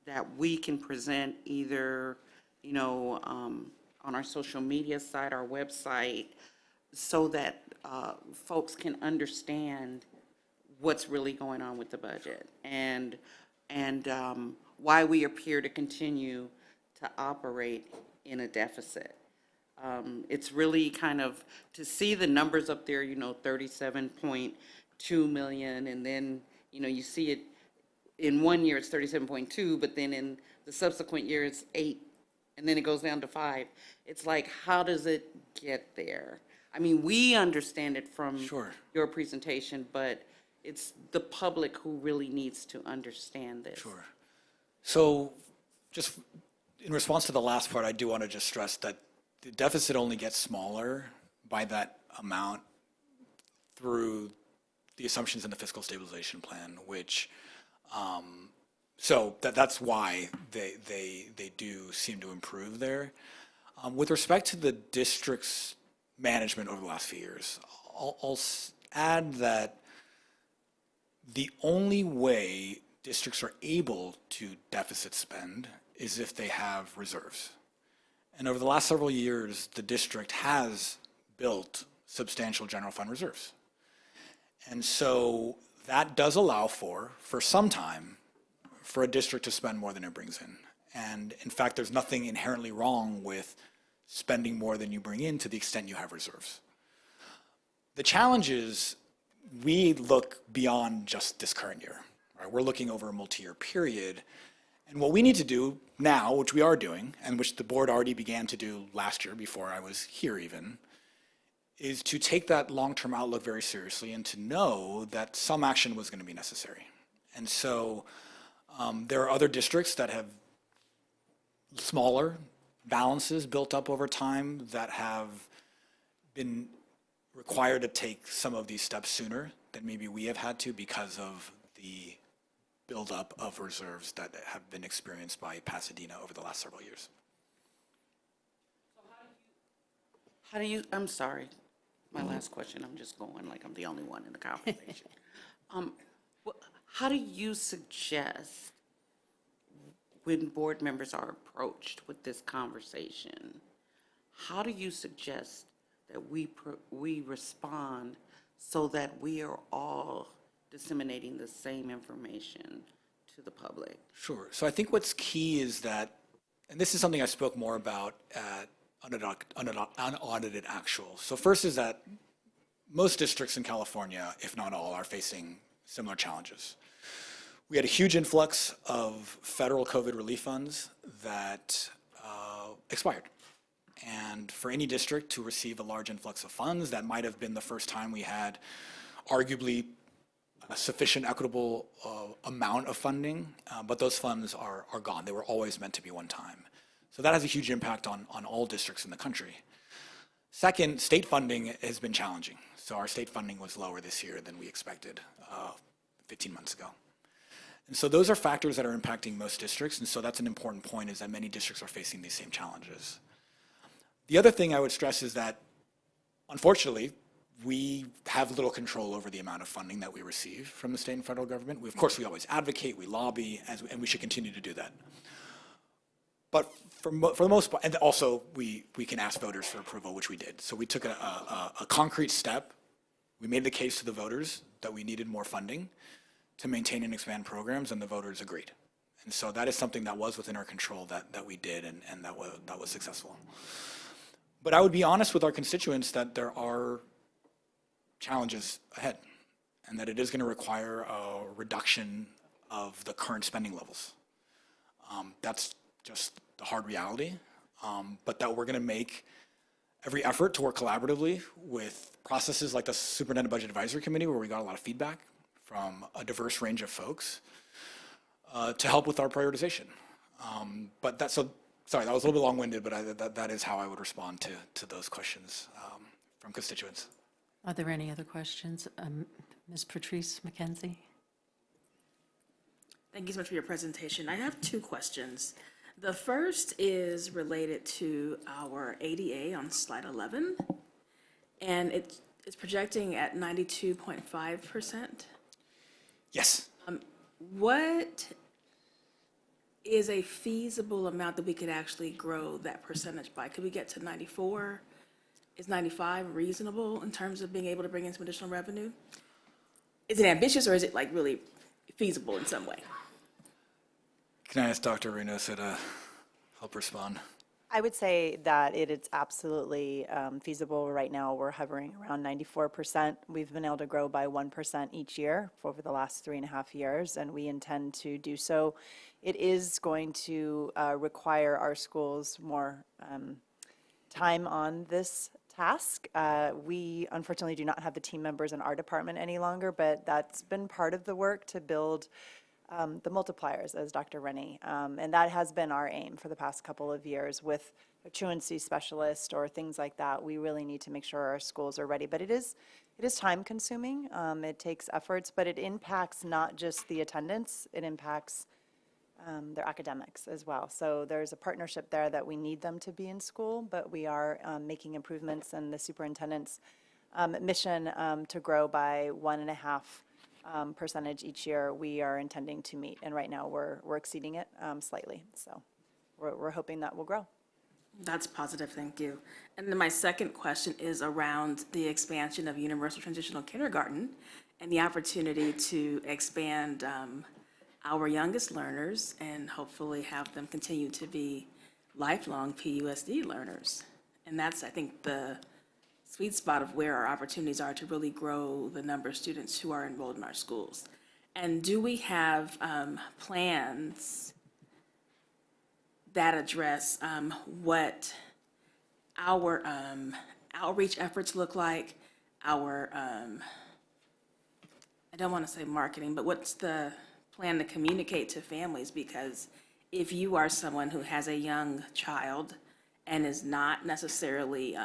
that we can present either, you know, on our social media site, our website, so that folks can understand what's really going on with the budget and why we appear to continue to operate in a deficit. It's really kind of, to see the numbers up there, 37.2 million, and then, you see it in one year it's 37.2, but then in the subsequent year it's 8, and then it goes down to 5. It's like, how does it get there? I mean, we understand it from your presentation, but it's the public who really needs to understand this. Sure. So just in response to the last part, I do want to just stress that the deficit only gets smaller by that amount through the assumptions in the fiscal stabilization plan, which, so that's why they do seem to improve there. With respect to the district's management over the last few years, I'll add that the only way districts are able to deficit spend is if they have reserves. And over the last several years, the district has built substantial general fund reserves. And so that does allow for some time, for a district to spend more than it brings in. And in fact, there's nothing inherently wrong with spending more than you bring in to the extent you have reserves. The challenge is we look beyond just this current year. Right? We're looking over a multi-year period. And what we need to do now, which we are doing, and which the board already began to do last year before I was here even, is to take that long-term outlook very seriously and to know that some action was going to be necessary. And so there are other districts that have smaller balances built up over time that have been required to take some of these steps sooner than maybe we have had to because of the buildup of reserves that have been experienced by Pasadena over the last several years. How do you, I'm sorry, my last question, I'm just going like I'm the only one in the conversation. How do you suggest, when board members are approached with this conversation, how do you suggest that we respond so that we are all disseminating the same information to the public? Sure. So I think what's key is that, and this is something I spoke more about at unaudited actuals. So first is that most districts in California, if not all, are facing similar challenges. We had a huge influx of federal COVID relief funds that expired. And for any district to receive a large influx of funds, that might have been the first time we had arguably a sufficient equitable amount of funding, but those funds are gone. They were always meant to be one time. So that has a huge impact on all districts in the country. Second, state funding has been challenging. So our state funding was lower this year than we expected 15 months ago. And so those are factors that are impacting most districts, and so that's an important point, is that many districts are facing these same challenges. The other thing I would stress is that, unfortunately, we have little control over the amount of funding that we receive from the state and federal government. Of course, we always advocate, we lobby, and we should continue to do that. But for the most part, and also we can ask voters for approval, which we did. So we took a concrete step. We made the case to the voters that we needed more funding to maintain and expand programs, and the voters agreed. And so that is something that was within our control that we did, and that was successful. But I would be honest with our constituents that there are challenges ahead, and that it is going to require a reduction of the current spending levels. That's just the hard reality, but that we're going to make every effort to work collaboratively with processes like the Superintendent Budget Advisory Committee, where we got a lot of feedback from a diverse range of folks to help with our prioritization. But that's so. Sorry, that was a little bit long-winded, but that is how I would respond to those questions from constituents. Are there any other questions? Ms. Patrice McKenzie? Thank you so much for your presentation. I have two questions. The first is related to our ADA on slide 11, and it's projecting at 92.5%. Yes. What is a feasible amount that we could actually grow that percentage by? Could we get to 94? Is 95 reasonable in terms of being able to bring in some additional revenue? Is it ambitious, or is it like really feasible in some way? Can I ask Dr. Reynoso to help respond. I would say that it's absolutely feasible. Right now, we're hovering around 94%. We've been able to grow by 1% each year for over the last 3.5 years, and we intend to do so. It is going to require our schools more time on this task. We unfortunately do not have the team members in our department any longer, but that's been part of the work to build the multipliers, as Dr. Rennie, and that has been our aim for the past couple of years with a truancy specialist or things like that. We really need to make sure our schools are ready, but it is time consuming. It takes efforts, but it impacts not just the attendance, it impacts their academics as well. So there's a partnership there that we need them to be in school, but we are making improvements, and the superintendent's mission to grow by 1.5% each year, we are intending to meet, and right now we're exceeding it slightly. So we're hoping that will grow. That's positive, thank you. And then my second question is around the expansion of universal transitional kindergarten and the opportunity to expand our youngest learners and hopefully have them continue to be lifelong PUSD learners. And that's, I think, the sweet spot of where our opportunities are to really grow the number of students who are enrolled in our schools. And do we have plans that address what our outreach efforts look like, our, I don't want to say marketing, but what's the plan to communicate to families? Because if you are someone who has a young child and is not necessarily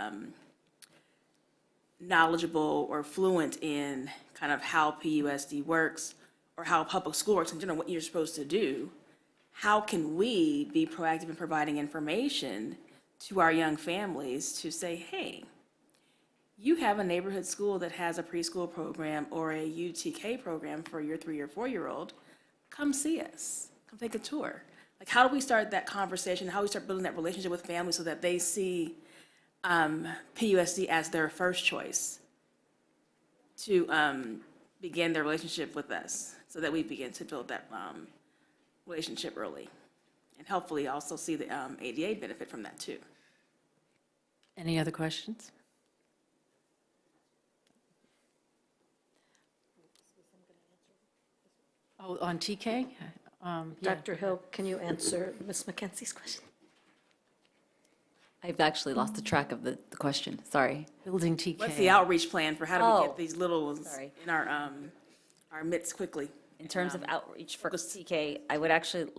knowledgeable or fluent in kind of how PUSD works or how public school works in general, what you're supposed to do, how can we be proactive in providing information to our young families to say, hey, you have a neighborhood school that has a preschool program or a UTK program for your 3 or 4-year-old, come see us, come take a tour. Like, how do we start that conversation? How do we start building that relationship with families so that they see PUSD as their first choice to begin their relationship with us, so that we begin to build that relationship early, and hopefully also see the ADA benefit from that too. Any other questions? Oh, on TK? Yeah. Dr. Hill, can you answer Ms. McKenzie's question? I've actually lost the track of the question, sorry. Building TK. What's the outreach plan for how do we Oh, get these little ones sorry. in our midst quickly? In terms of outreach for TK, I would actually,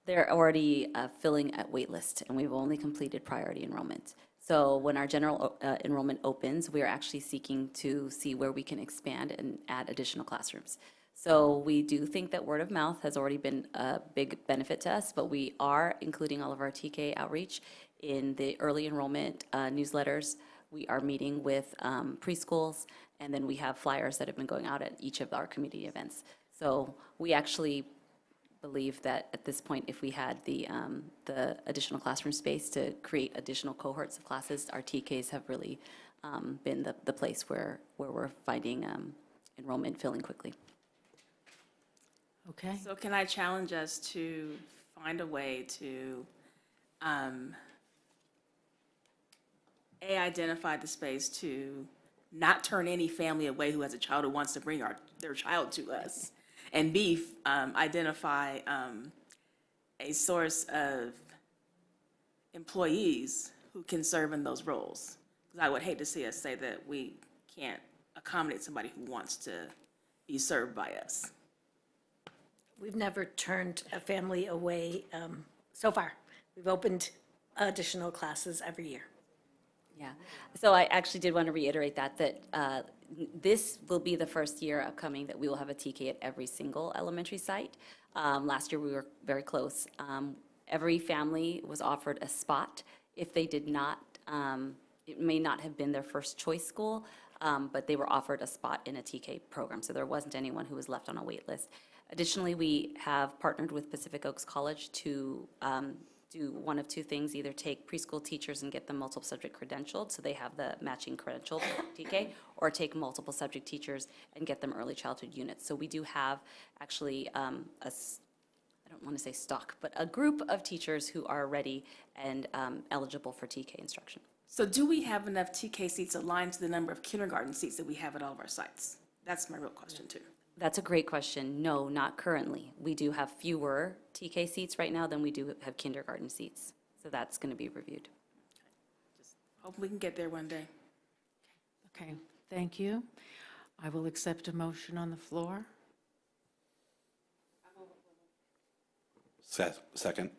they're already filling at wait list, and we've only completed priority enrollment. So when our general enrollment opens, we are actually seeking to see where we can expand and add additional classrooms. So we do think that word of mouth has already been a big benefit to us, but we are including all of our TK outreach in the early enrollment newsletters. We are meeting with preschools, and then we have flyers that have been going out at each of our community events. So we actually believe that at this point, if we had the additional classroom space to create additional cohorts of classes, our TKs have really been the place where we're finding enrollment filling quickly. Okay. So can I challenge us to find a way to identify the space to not turn any family away who has a child who wants to bring their child to us, and B, identify a source of employees who can serve in those roles? Because I would hate to see us say that we can't accommodate somebody who wants to be served by us. We've never turned a family away so far. We've opened additional classes every year. Yeah, so I actually did want to reiterate that this will be the first year upcoming that we will have a TK at every single elementary site. Last year we were very close. Every family was offered a spot. If they did not, it may not have been their first choice school, but they were offered a spot in a TK program, so there wasn't anyone who was left on a wait list. Additionally, we have partnered with Pacific Oaks College to do one of two things: either take preschool teachers and get them multiple subject credentialed, so they have the matching credential TK, or take multiple subject teachers and get them early childhood units. So we do have actually an I don't want to say stuck, but a group of teachers who are ready and eligible for TK instruction. So do we have enough TK seats aligned to the number of kindergarten seats that we have at all of our sites? That's my real question too. That's a great question. No, not currently. We do have fewer TK seats right now than we do have kindergarten seats. So that's going to be reviewed. Hope we can get there one day. Okay, thank you. I will accept a motion on the floor. Second.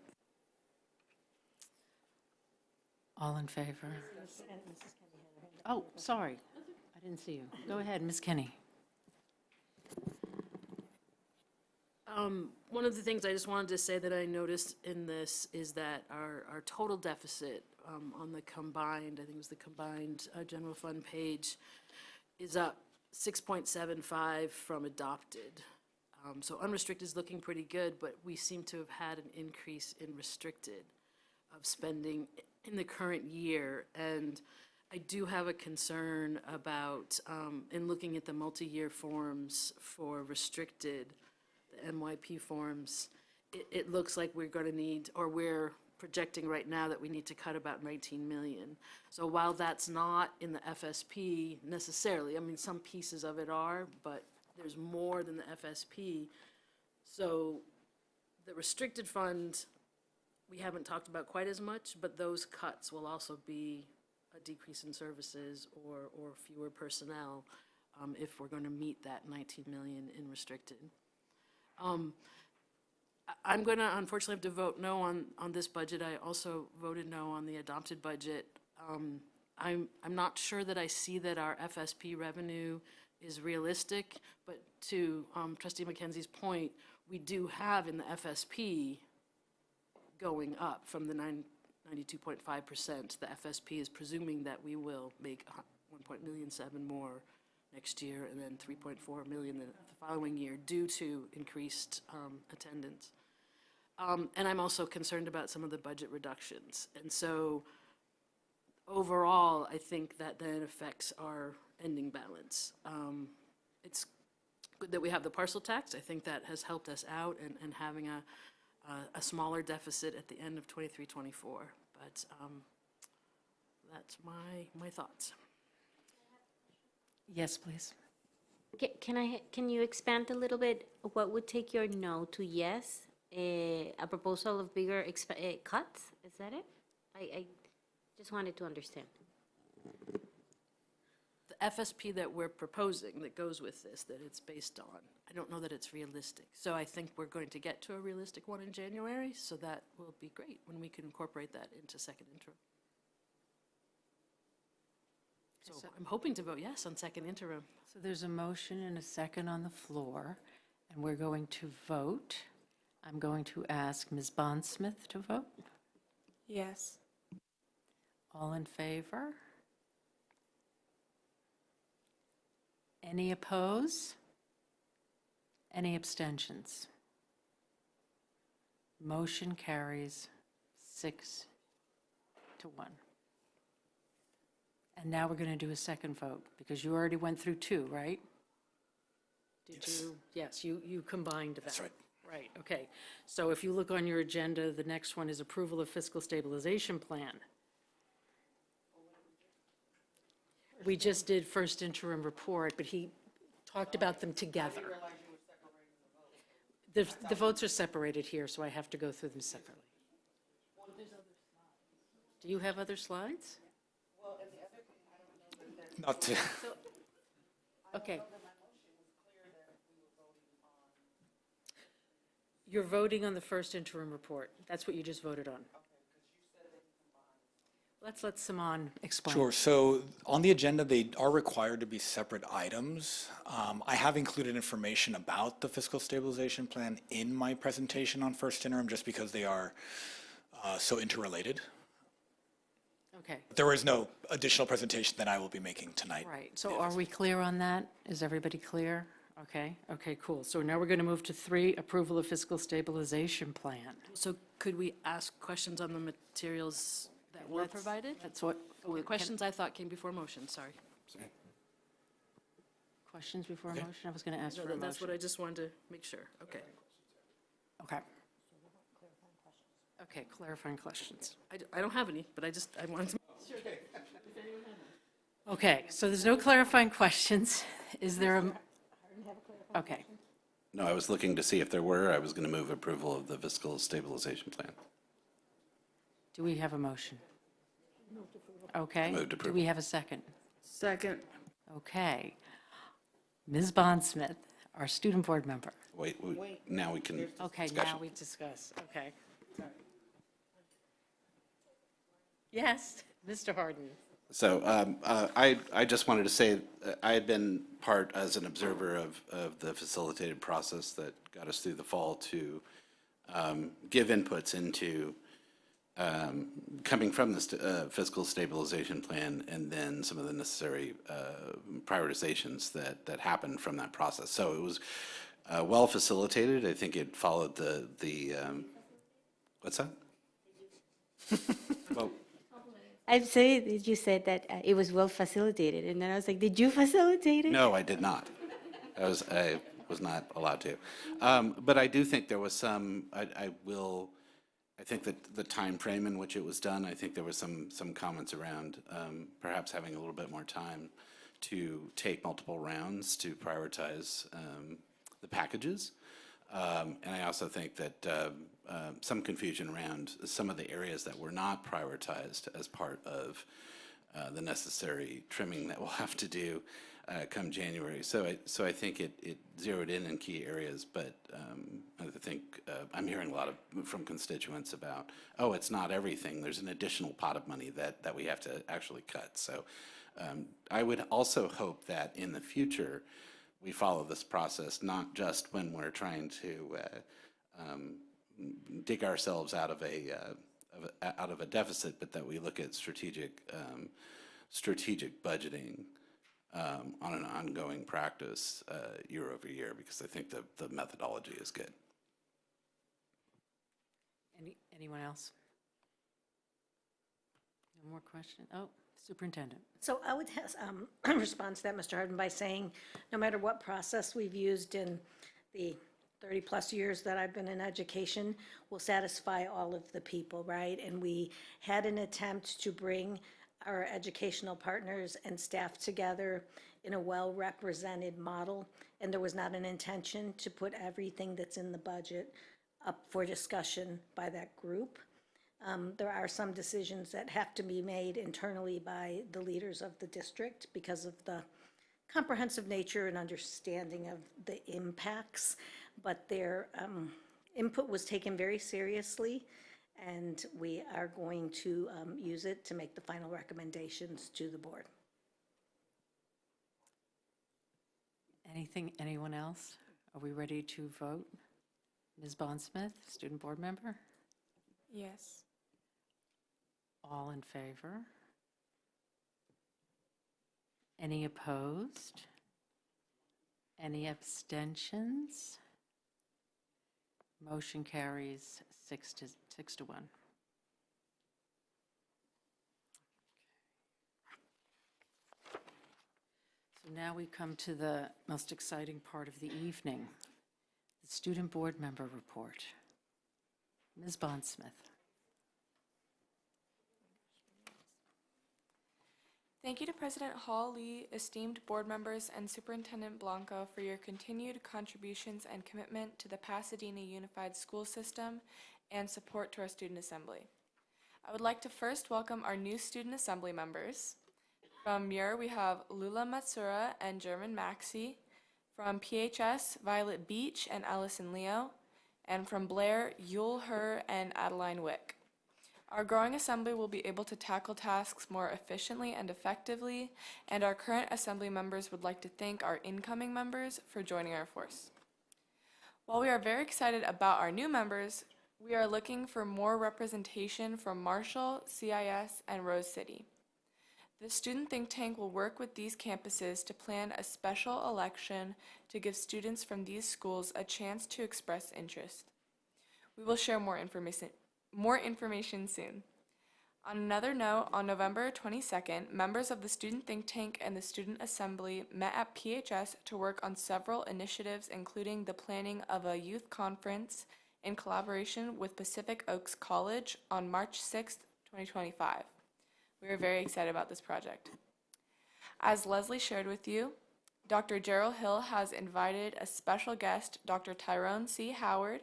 All in favor? Oh, sorry, I didn't see you. Go ahead, Ms. Kenny. One of the things I just wanted to say that I noticed in this is that our total deficit on the combined, I think it was the combined general fund page, is up 6.75 from adopted. So unrestricted is looking pretty good, but we seem to have had an increase in restricted of spending in the current year. And I do have a concern about, in looking at the multi-year forms for restricted, the MYP forms, it looks like we're going to need, or we're projecting right now that we need to cut about 19 million. So while that's not in the FSP necessarily, I mean, some pieces of it are, but there's more than the FSP. So the restricted fund, we haven't talked about quite as much, but those cuts will also be a decrease in services or fewer personnel if we're going to meet that 19 million in restricted. I'm going to unfortunately have to vote no on this budget. I also voted no on the adopted budget. I'm not sure that I see that our FSP revenue is realistic, but to Trustee McKenzie's point, we do have in the FSP going up from the 92.5%. The FSP is presuming that we will make 1.7 million more next year and then 3.4 million the following year due to increased attendance. And I'm also concerned about some of the budget reductions. And so overall, I think that then affects our ending balance. It's good that we have the parcel tax. I think that has helped us out and having a smaller deficit at the end of 23-24. But that's my thoughts. Yes, please. Can you expand a little bit? What would take your no to yes? A proposal of bigger cuts? Is that it? I just wanted to understand. The FSP that we're proposing that goes with this, that it's based on, I don't know that it's realistic. So I think we're going to get to a realistic one in January, so that will be great when we can incorporate that into second interim. So I'm hoping to vote yes on second interim. So there's a motion and a second on the floor, and we're going to vote. I'm going to ask Ms. Bondsmith to vote. Yes. All in favor? Any oppose? Any abstentions? Motion carries 6-1. And now we're going to do a second vote, because you already went through 2, right? Did you? Yes, you combined that. That's right. Right, okay. So if you look on your agenda, the next one is approval of fiscal stabilization plan. We just did first interim report, but he talked about them together. The votes are separated here, so I have to go through them separately. Do you have other slides? Not to. Okay. You're voting on the first interim report. That's what you just voted on. Let's let Simon explain. Sure. So on the agenda, they are required to be separate items. I have included information about the fiscal stabilization plan in my presentation on first interim, just because they are so interrelated. Okay. There is no additional presentation that I will be making tonight. Right. So are we clear on that? Is everybody clear? Okay. Okay, cool. So now we're going to move to 3, approval of fiscal stabilization plan. So could we ask questions on the materials that were provided? That's what. Oh, the questions I thought came before motion, sorry. Questions before a motion? I was going to ask for a motion. That's what I just wanted to make sure. Okay. Okay. Okay, clarifying questions. I don't have any, but I wanted to. Okay, so there's no clarifying questions. Is there a? Okay, No, I was looking to see if there were. I was going to move approval of the fiscal stabilization plan. do we have a motion? Okay. Moved Do approval. we have a second? Second. Okay. Ms. Bondsmith, our student board member. Wait, now we can. Okay, discussion. now we discuss. Okay. Yes, Mr. Harden. So I just wanted to say, I had been part as an observer of the facilitated process that got us through the fall to give inputs into coming from the fiscal stabilization plan and then some of the necessary prioritizations that happened from that process. So it was well facilitated. I think it followed the what's that? Well, I'm sorry that you said that it was well facilitated, and then I was like, did you facilitate it? no, I did not. I was not allowed to. But I do think there was some, I think that the time frame in which it was done, I think there was some comments around perhaps having a little bit more time to take multiple rounds to prioritize the packages. And I also think that some confusion around some of the areas that were not prioritized as part of the necessary trimming that we'll have to do come January. So I think it zeroed in key areas, but I think I'm hearing a lot from constituents about, oh, it's not everything. There's an additional pot of money that we have to actually cut. So I would also hope that in the future, we follow this process, not just when we're trying to dig ourselves out of a deficit, but that we look at strategic budgeting on an ongoing practice year over year, because I think the methodology is good. Anyone else? No more questions? Oh, Superintendent. So I would respond to that, Mr. Harden, by saying, no matter what process we've used in the 30-plus years that I've been in education, will satisfy all of the people, right? And we had an attempt to bring our educational partners and staff together in a well-represented model, and there was not an intention to put everything that's in the budget up for discussion by that group. There are some decisions that have to be made internally by the leaders of the district because of the comprehensive nature and understanding of the impacts, but their input was taken very seriously, and we are going to use it to make the final recommendations to the board. Anyone else? Are we ready to vote? Ms. Bondsmith, student board member? Yes. All in favor? Any opposed? Any abstentions? Motion carries 6 to 1. So now we come to the most exciting part of the evening, the student board member report. Ms. Bondsmith. Thank you to President Hall, Lee, esteemed board members, and Superintendent Blanco for your continued contributions and commitment to the Pasadena Unified School System and support to our Student Assembly. I would like to first welcome our new Student Assembly members. From Muir, we have Lula Matsura and German Maxey. From PHS, Violet Beach and Allison Leo. And from Blair, Yule Her and Adeline Wick. Our growing assembly will be able to tackle tasks more efficiently and effectively, and our current assembly members would like to thank our incoming members for joining our force. While we are very excited about our new members, we are looking for more representation from Marshall, CIS, and Rose City. The student think tank will work with these campuses to plan a special election to give students from these schools a chance to express interest. We will share more information soon. On another note, on November 22nd, members of the Student Think Tank and the Student Assembly met at PHS to work on several initiatives, including the planning of a youth conference in collaboration with Pacific Oaks College on March 6th, 2025. We are very excited about this project. As Leslie shared with you, Dr. Gerald Hill has invited a special guest, Dr. Tyrone C. Howard,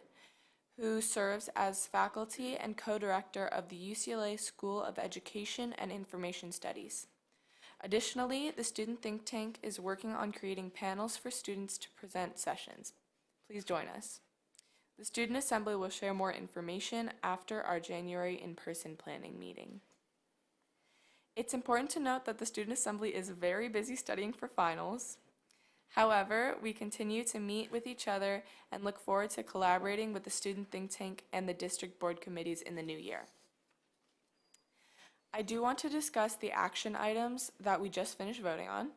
who serves as faculty and co-director of the UCLA School of Education and Information Studies. Additionally, the Student Think Tank is working on creating panels for students to present sessions. Please join us. The Student Assembly will share more information after our January in-person planning meeting. It's important to note that the Student Assembly is very busy studying for finals. However, we continue to meet with each other and look forward to collaborating with the Student Think Tank and the district board committees in the new year. I do want to discuss the action items that we just finished voting on.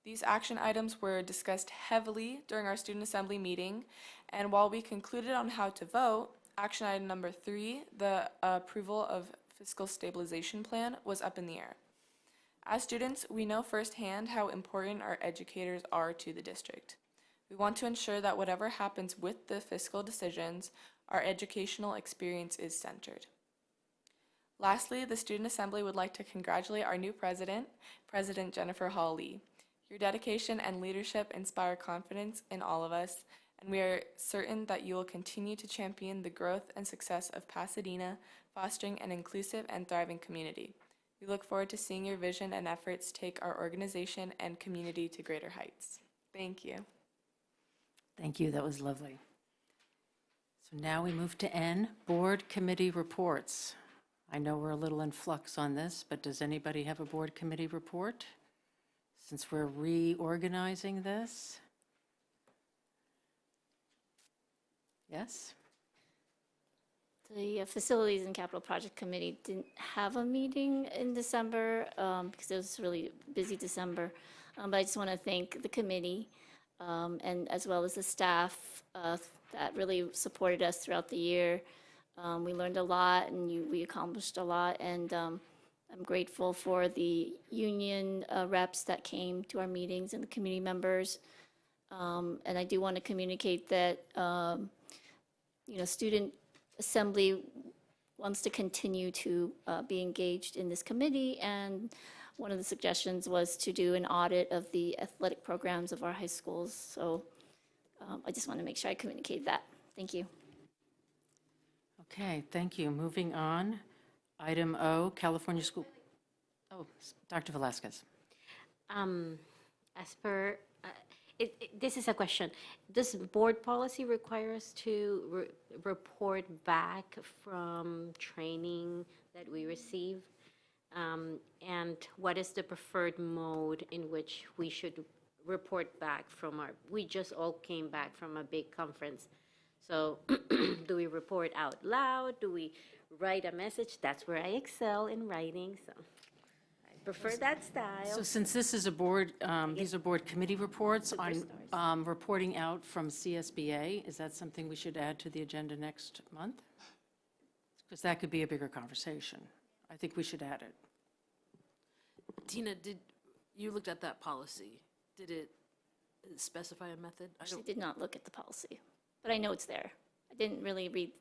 These action items were discussed heavily during our Student Assembly meeting, and while we concluded on how to vote, action item number 3, the approval of fiscal stabilization plan, was up in the air. As students, we know firsthand how important our educators are to the district. We want to ensure that whatever happens with the fiscal decisions, our educational experience is centered. Lastly, the Student Assembly would like to congratulate our new president, President Jennifer Hall-Lee. Your dedication and leadership inspire confidence in all of us, and we are certain that you will continue to champion the growth and success of Pasadena, fostering an inclusive and thriving community. We look forward to seeing your vision and efforts take our organization and community to greater heights. Thank you. Thank you, that was lovely. So now we move to N, board committee reports. I know we're a little in flux on this, but does anybody have a board committee report? Since we're reorganizing this? Yes? The Facilities and Capital Project Committee didn't have a meeting in December because it was really busy December. But I just want to thank the committee and as well as the staff that really supported us throughout the year. We learned a lot and we accomplished a lot, and I'm grateful for the union reps that came to our meetings and the community members. And I do want to communicate that, Student Assembly wants to continue to be engaged in this committee, and one of the suggestions was to do an audit of the athletic programs of our high schools. So I just want to make sure I communicate that. Thank you. Okay, thank you. Moving on, item O, California School. Oh, Dr. Velasquez. As per, this is a question. Does board policy require us to report back from training that we receive? And what is the preferred mode in which we should report back from we just all came back from a big conference. So do we report out loud? Do we write a message? That's where I excel in writing, so I prefer that style. So since this is a board, these are board committee reports on reporting out from CSBA, is that something we should add to the agenda next month? Because that could be a bigger conversation. I think we should add it. Tina, you looked at that policy? Did it specify a method? Actually did not look at the policy, but I know it's there. I didn't really read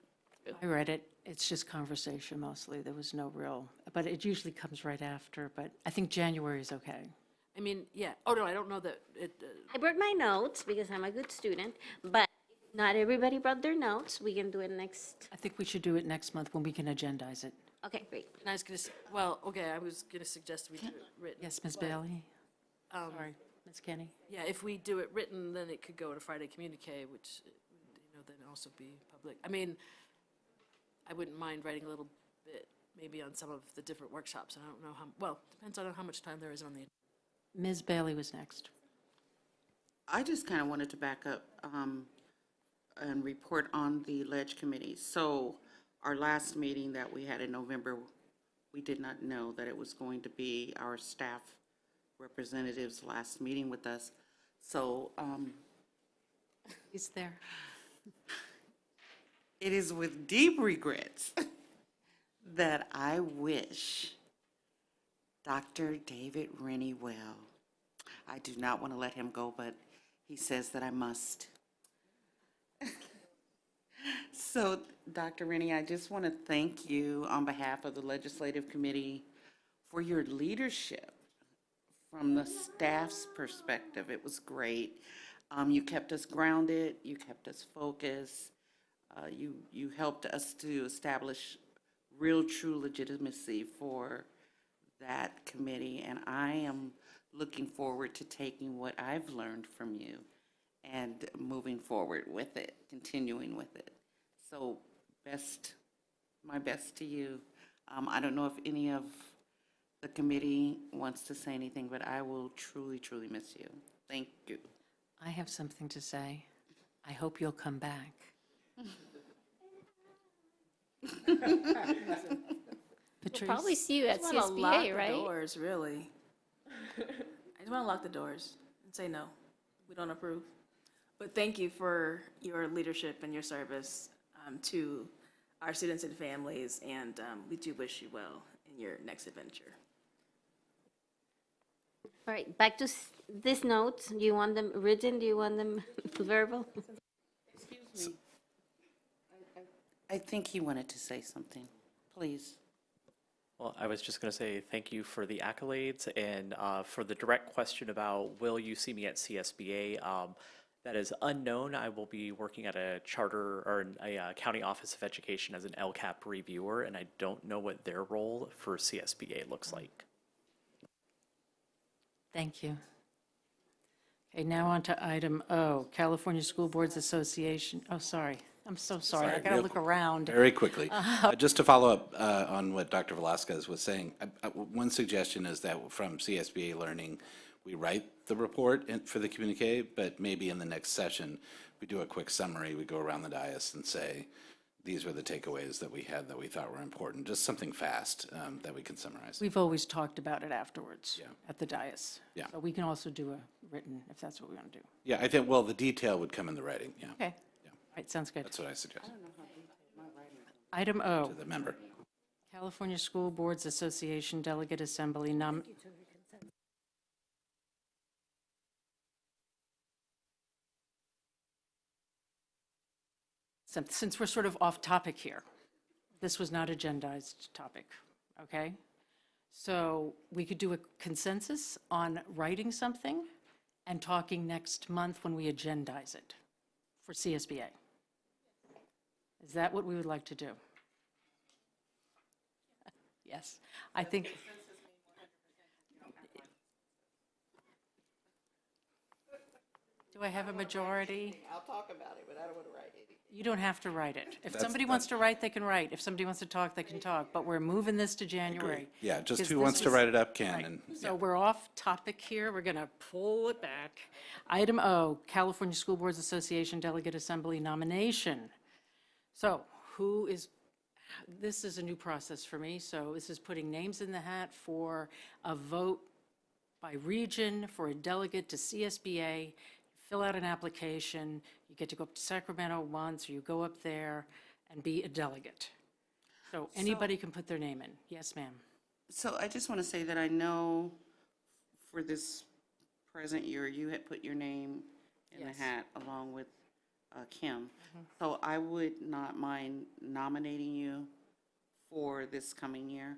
through. I read it. It's just conversation mostly. There was no real, but it usually comes right after, but I think January is okay. I mean, yeah. Oh, no, I don't know that it. I brought my notes because I'm a good student, but not everybody brought their notes. We can do it next. I think we should do it next month when we can agendize it. Okay, great. And I was going to, well, okay, I was going to suggest we do it written. Yes, Ms. but, Bailey? Sorry, Ms. Kenny? Yeah, if we do it written, then it could go to Friday communique, which, then also be public. I mean, I wouldn't mind writing a little bit, maybe on some of the different workshops. I don't know how, well, depends on how much time there is on the. Ms. Bailey was next. I just kind of wanted to back up and report on the ledge committee. So our last meeting that we had in November, we did not know that it was going to be our staff representatives' last meeting with us. So he's there. It is with deep regrets that I wish Dr. David Rennie well. I do not want to let him go, but he says that I must. So, Dr. Rennie, I just want to thank you on behalf of the Legislative Committee for your leadership from the staff's perspective. It was great. You kept us grounded, you kept us focused, you helped us to establish real, true legitimacy for that committee, and I am looking forward to taking what I've learned from you and moving forward with it, continuing with it. So my best to you. I don't know if any of the committee wants to say anything, but I will truly, truly miss you. Thank you. I have something to say. I hope you'll come back. Patrice? Probably see you at I just wanna lock CSBA, the right? doors, really. I just want to lock the doors and say no, we don't approve. But thank you for your leadership and your service to our students and families, and we do wish you well in your next adventure. All right, back to these notes. Do you want them written? Do you want them verbal? Excuse me. I think he wanted to say something. Please. Well, I was just going to say thank you for the accolades and for the direct question about will you see me at CSBA? That is unknown. I will be working at a charter or a county office of education as an LCAP reviewer, and I don't know what their role for CSBA looks like. Thank you. Okay, now on to item O, California School Boards Association. Oh, sorry. I'm so sorry. I gotta real look around. Very quickly. Just to follow up on what Dr. Velasquez was saying, one suggestion is that from CSBA Learning, we write the report for the communique, but maybe in the next session, we do a quick summary. We go around the dais and say, these were the takeaways that we had that we thought were important, just something fast that we can summarize. We've always talked about it afterwards Yeah. at the dais. Yeah. So we can also do a written, if that's what we want to do. Yeah, I think, well, the detail would come in the writing, yeah. Okay. All right, sounds good. That's what I suggest Item O, to the member. California School Boards Association Delegate Assembly Since we're sort of off topic here, this was not agendized topic, okay? So we could do a consensus on writing something and talking next month when we agendize it for CSBA. Is that what we would like to do? Yes, I think. Do I have a majority? I'll talk about it, but I don't want to write anything. You don't have to write it. If somebody wants to write, they can write. If somebody wants to talk, they can talk. But we're moving this to January. Yeah, just because who this wants to is- write it up can, Right. and, So we're off topic here. We're going to pull it back. Item O, California School Boards Association Delegate Assembly nomination. So this is a new process for me. So this is putting names in the hat for a vote by region for a delegate to CSBA. Fill out an application. You get to go up to Sacramento once, or you go up there and be a delegate. So anybody can put their name in. Yes, ma'am. So I just want to say that I know for this present year, you had put your name in the Yes. hat along with Kim. So I would not mind nominating you for this coming year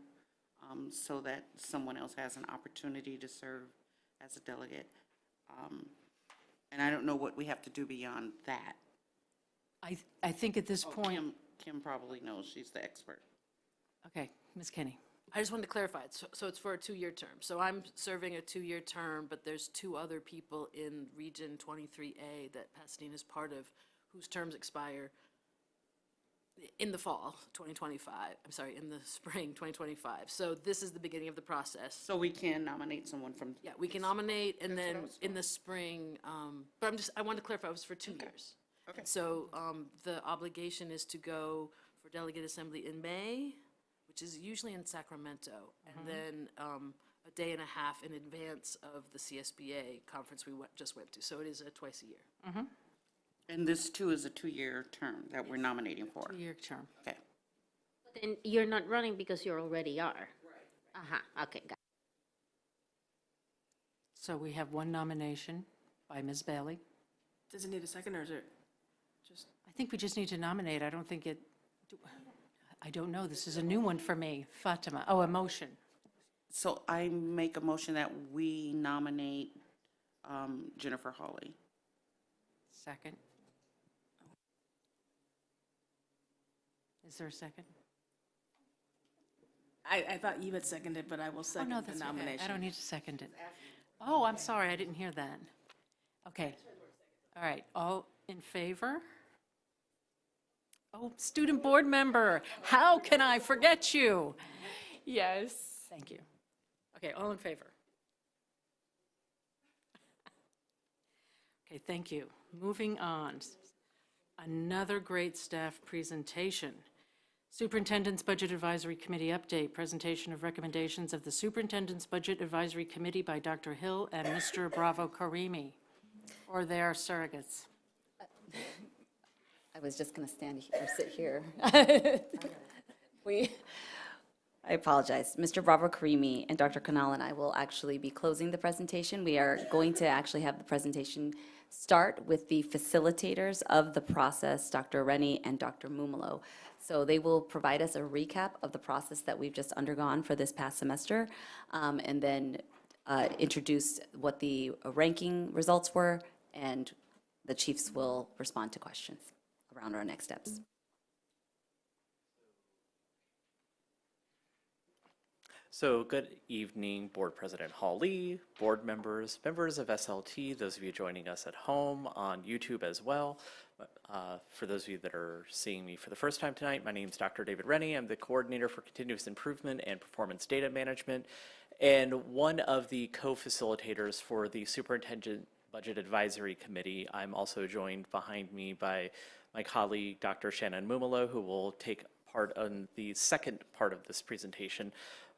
so that someone else has an opportunity to serve as a delegate. And I don't know what we have to do beyond that. I think at this point, Kim probably knows, she's the expert. okay, Ms. Kinney. I just wanted to clarify it. So it's for a 2-year term. So I'm serving a 2-year term, but there's 2 other people in Region 23A that Pasadena is part of whose terms expire in the fall, 2025. I'm sorry, in the spring, 2025. So this is the beginning of the process. So we can nominate someone from. Yeah, we can nominate, and then in the spring, but I wanted to clarify, it was for 2 years. Okay. So the obligation is to go for delegate assembly in May, which is usually in Sacramento, and then a day and a half in advance of the CSBA conference we just went to. So it is twice a year. And this too is a 2-year term that we're nominating for. 2-year term. Okay. Then you're not running because you already are. Right. Uh-huh, okay, got it. So we have one nomination by Ms. Bailey. Does it need a second, or is it? I think we just need to nominate. I don't think I don't know. This is a new one for me. Fatima. Oh, a motion. So I make a motion that we nominate Jennifer Hawley. Second. Is there a second? I thought you had seconded, but I will Oh, second no, the that's okay. nomination. I don't need to second it. Oh, I'm sorry. I didn't hear that. Okay. All right. All in favor? Oh, student board member. How can I forget you? Yes. Thank you. Okay, all in favor? Okay, thank you. Moving on. Another great staff presentation. Superintendent's Budget Advisory Committee update, presentation of recommendations of the Superintendent's Budget Advisory Committee by Dr. Hill and Mr. Bravo Karimi, or their surrogates. I was just going to stand here, or sit here. I apologize. Mr. Bravo Karimi and Dr. Kanal and I will actually be closing the presentation. We are going to actually have the presentation start with the facilitators of the process, Dr. Rennie and Dr. Mumalo. So they will provide us a recap of the process that we've just undergone for this past semester, and then introduce what the ranking results were, and the chiefs will respond to questions around our next steps. So good evening, Board President Hawley, board members, members of SLT, those of you joining us at home on YouTube as well. For those of you that are seeing me for the first time tonight, my name is Dr. David Rennie. I'm the Coordinator for Continuous Improvement and Performance Data Management, and one of the co-facilitators for the Superintendent Budget Advisory Committee. I'm also joined behind me by my colleague, Dr. Shannon Mumalo, who will take part on the second part of this presentation.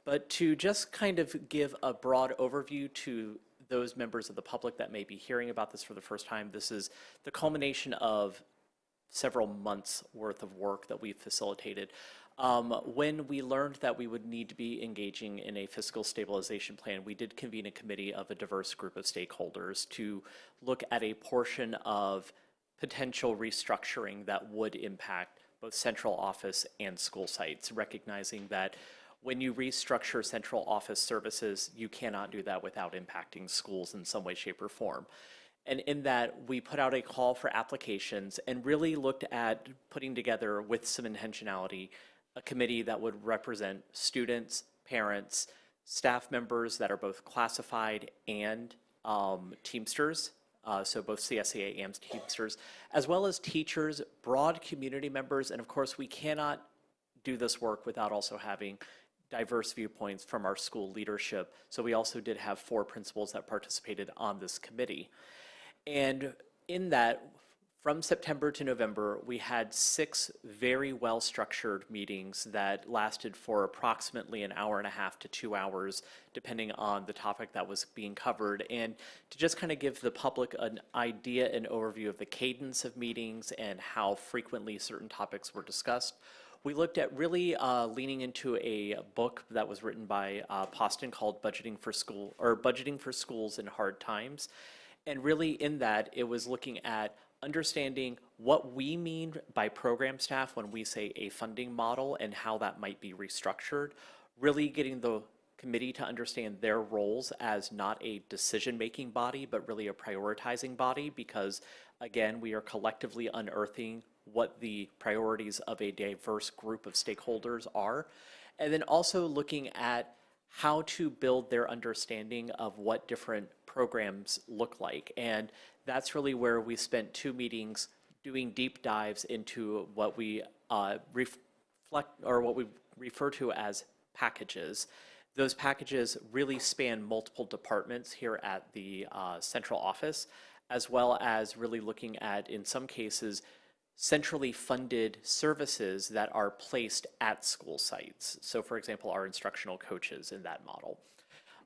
But to just kind of give a broad overview to those members of the public that may be hearing about this for the first time, this is the culmination of several months worth of work that we've facilitated. When we learned that we would need to be engaging in a fiscal stabilization plan, we did convene a committee of a diverse group of stakeholders to look at a portion of potential restructuring that would impact both central office and school sites, recognizing that when you restructure central office services, you cannot do that without impacting schools in some way, shape, or form. And in that, we put out a call for applications and really looked at putting together, with some intentionality, a committee that would represent students, parents, staff members that are both classified and Teamsters, so both CSBA and Teamsters, as well as teachers, broad community members, and of course, we cannot do this work without also having diverse viewpoints from our school leadership. So we also did have 4 principals that participated on this committee. And in that, from September to November, we had 6 very well-structured meetings that lasted for approximately an hour and a half to 2 hours, depending on the topic that was being covered. And to just kind of give the public an idea and overview of the cadence of meetings and how frequently certain topics were discussed, we looked at really leaning into a book that was written by Poston called Budgeting for Schools in Hard Times. And really in that, it was looking at understanding what we mean by program staff when we say a funding model and how that might be restructured, really getting the committee to understand their roles as not a decision-making body, but really a prioritizing body, because again, we are collectively unearthing what the priorities of a diverse group of stakeholders are, and then also looking at how to build their understanding of what different programs look like. And that's really where we spent 2 meetings doing deep dives into what we what we refer to as packages. Those packages really span multiple departments here at the central office, as well as really looking at, in some cases, centrally funded services that are placed at school sites. So for example, our instructional coaches in that model.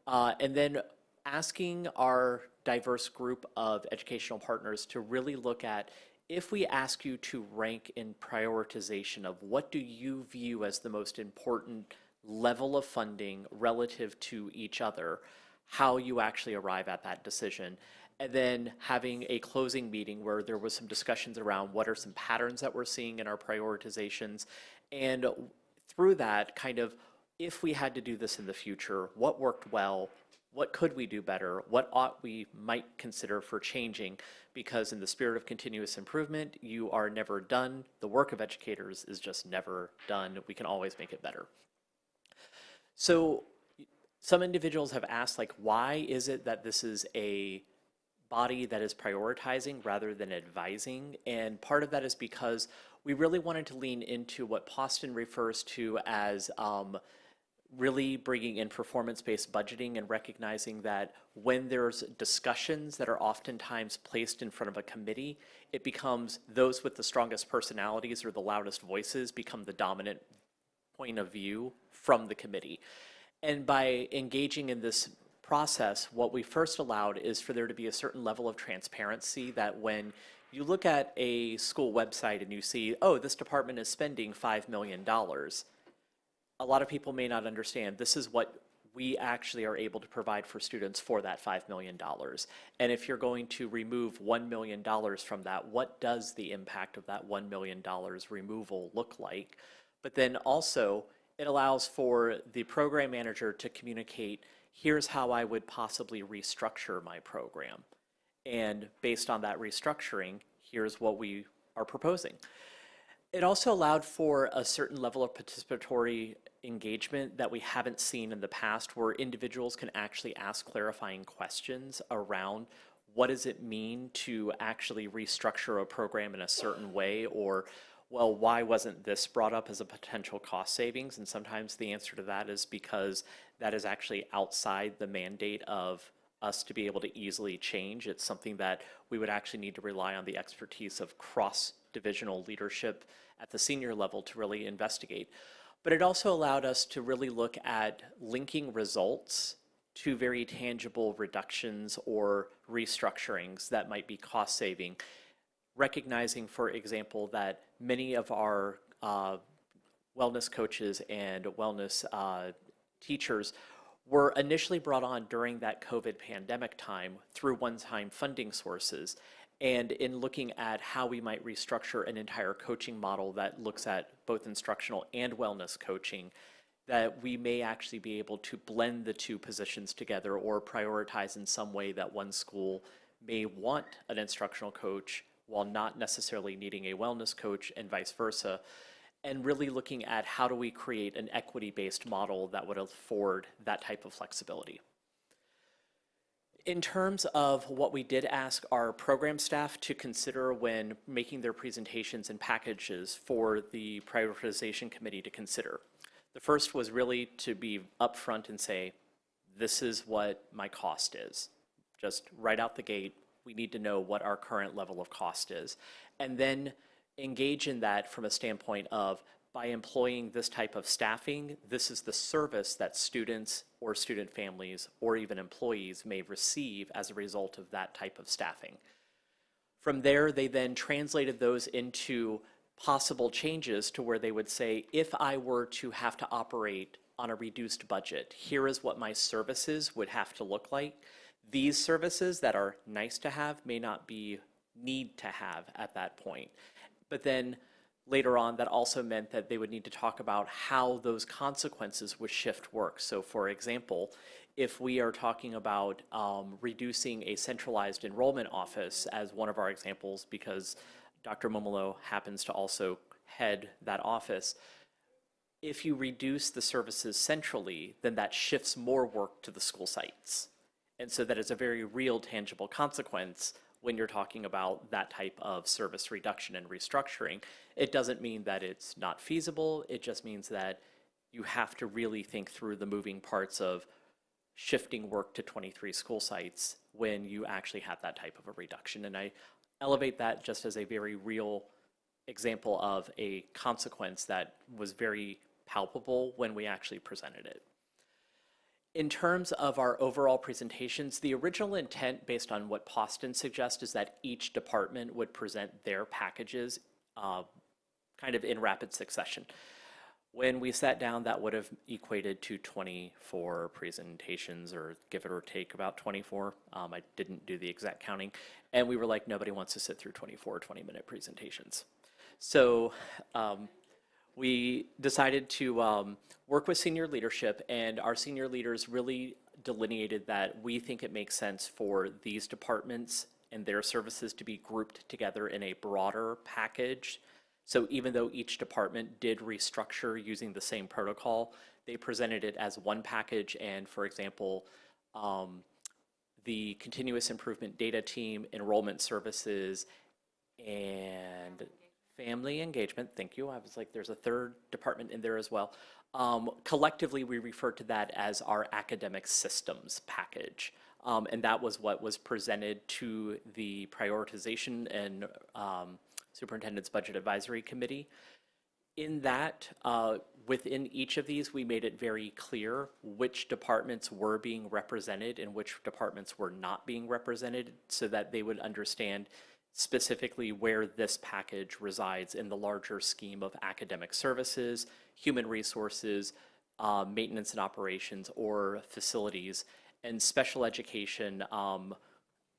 And then asking our diverse group of educational partners to really look at, if we ask you to rank in prioritization of what do you view as the most important level of funding relative to each other, how you actually arrive at that decision. and then having a closing meeting where there was some discussions around what are some patterns that we're seeing in our prioritizations, and through that, kind of, if we had to do this in the future, what worked well, what could we do better, what ought we might consider for changing, because in the spirit of continuous improvement, you are never done. The work of educators is just never done. We can always make it better. So some individuals have asked, like, why is it that this is a body that is prioritizing rather than advising? And part of that is because we really wanted to lean into what Poston refers to as really bringing in performance-based budgeting and recognizing that when there's discussions that are oftentimes placed in front of a committee, it becomes those with the strongest personalities or the loudest voices become the dominant point of view from the committee. And by engaging in this process, what we first allowed is for there to be a certain level of transparency that when you look at a school website and you see, oh, this department is spending $5 million, a lot of people may not understand this is what we actually are able to provide for students for that $5 million. And if you're going to remove $1 million from that, what does the impact of that $1 million removal look like? But then also, it allows for the program manager to communicate, here's how I would possibly restructure my program. And based on that restructuring, here's what we are proposing. It also allowed for a certain level of participatory engagement that we haven't seen in the past, where individuals can actually ask clarifying questions around what does it mean to actually restructure a program in a certain way, or, well, why wasn't this brought up as a potential cost savings? And sometimes the answer to that is because that is actually outside the mandate of us to be able to easily change. It's something that we would actually need to rely on the expertise of cross-divisional leadership at the senior level to really investigate. But it also allowed us to really look at linking results to very tangible reductions or restructurings that might be cost saving, recognizing, for example, that many of our wellness coaches and wellness teachers were initially brought on during that COVID pandemic time through one-time funding sources. And in looking at how we might restructure an entire coaching model that looks at both instructional and wellness coaching, that we may actually be able to blend the two positions together or prioritize in some way that one school may want an instructional coach while not necessarily needing a wellness coach, and vice versa, and really looking at how do we create an equity-based model that would afford that type of flexibility. In terms of what we did ask our program staff to consider when making their presentations and packages for the prioritization committee to consider, the first was really to be upfront and say, this is what my cost is. Just right out the gate, we need to know what our current level of cost is. And then engage in that from a standpoint of, by employing this type of staffing, this is the service that students or student families or even employees may receive as a result of that type of staffing. From there, they then translated those into possible changes to where they would say, if I were to have to operate on a reduced budget, here is what my services would have to look like. These services that are nice to have may not be need to have at that point. But then later on, that also meant that they would need to talk about how those consequences would shift work. So for example, if we are talking about reducing a centralized enrollment office as one of our examples, because Dr. Momolo happens to also head that office, if you reduce the services centrally, then that shifts more work to the school sites. And so that is a very real, tangible consequence when you're talking about that type of service reduction and restructuring. It doesn't mean that it's not feasible. It just means that you have to really think through the moving parts of shifting work to 23 school sites when you actually have that type of a reduction. And I elevate that just as a very real example of a consequence that was very palpable when we actually presented it. In terms of our overall presentations, the original intent, based on what Poston suggests, is that each department would present their packages kind of in rapid succession. When we sat down, that would have equated to 24 presentations, or give it or take about 24. I didn't do the exact counting. And we were like, nobody wants to sit through 24 20-minute presentations. So we decided to work with senior leadership, and our senior leaders really delineated that we think it makes sense for these departments and their services to be grouped together in a broader package. So even though each department did restructure using the same protocol, they presented it as one package. And for example, the continuous improvement data team, enrollment services, and family engagement, thank you. I was like, there's a third department in there as well. Collectively, we refer to that as our academic systems package. And that was what was presented to the prioritization and Superintendent's Budget Advisory Committee. In that, within each of these, we made it very clear which departments were being represented and which departments were not being represented, so that they would understand specifically where this package resides in the larger scheme of academic services, human resources, maintenance and operations, or facilities, and special education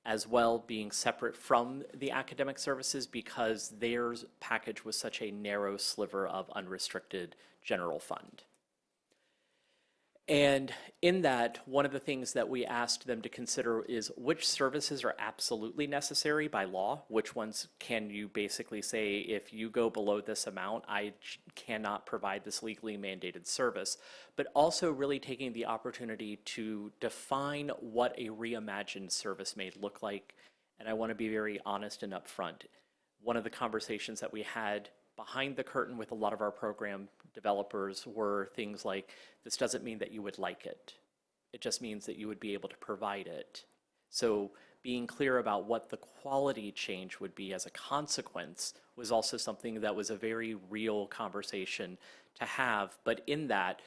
as well being separate from the academic services, because their package was such a narrow sliver of unrestricted general fund. And in that, one of the things that we asked them to consider is which services are absolutely necessary by law, which ones can you basically say, if you go below this amount, I cannot provide this legally mandated service, but also really taking the opportunity to define what a reimagined service may look like. And I want to be very honest and upfront. One of the conversations that we had behind the curtain with a lot of our program developers were things like, this doesn't mean that you would like it. It just means that you would be able to provide it. So being clear about what the quality change would be as a consequence was also something that was a very real conversation to have. But in that,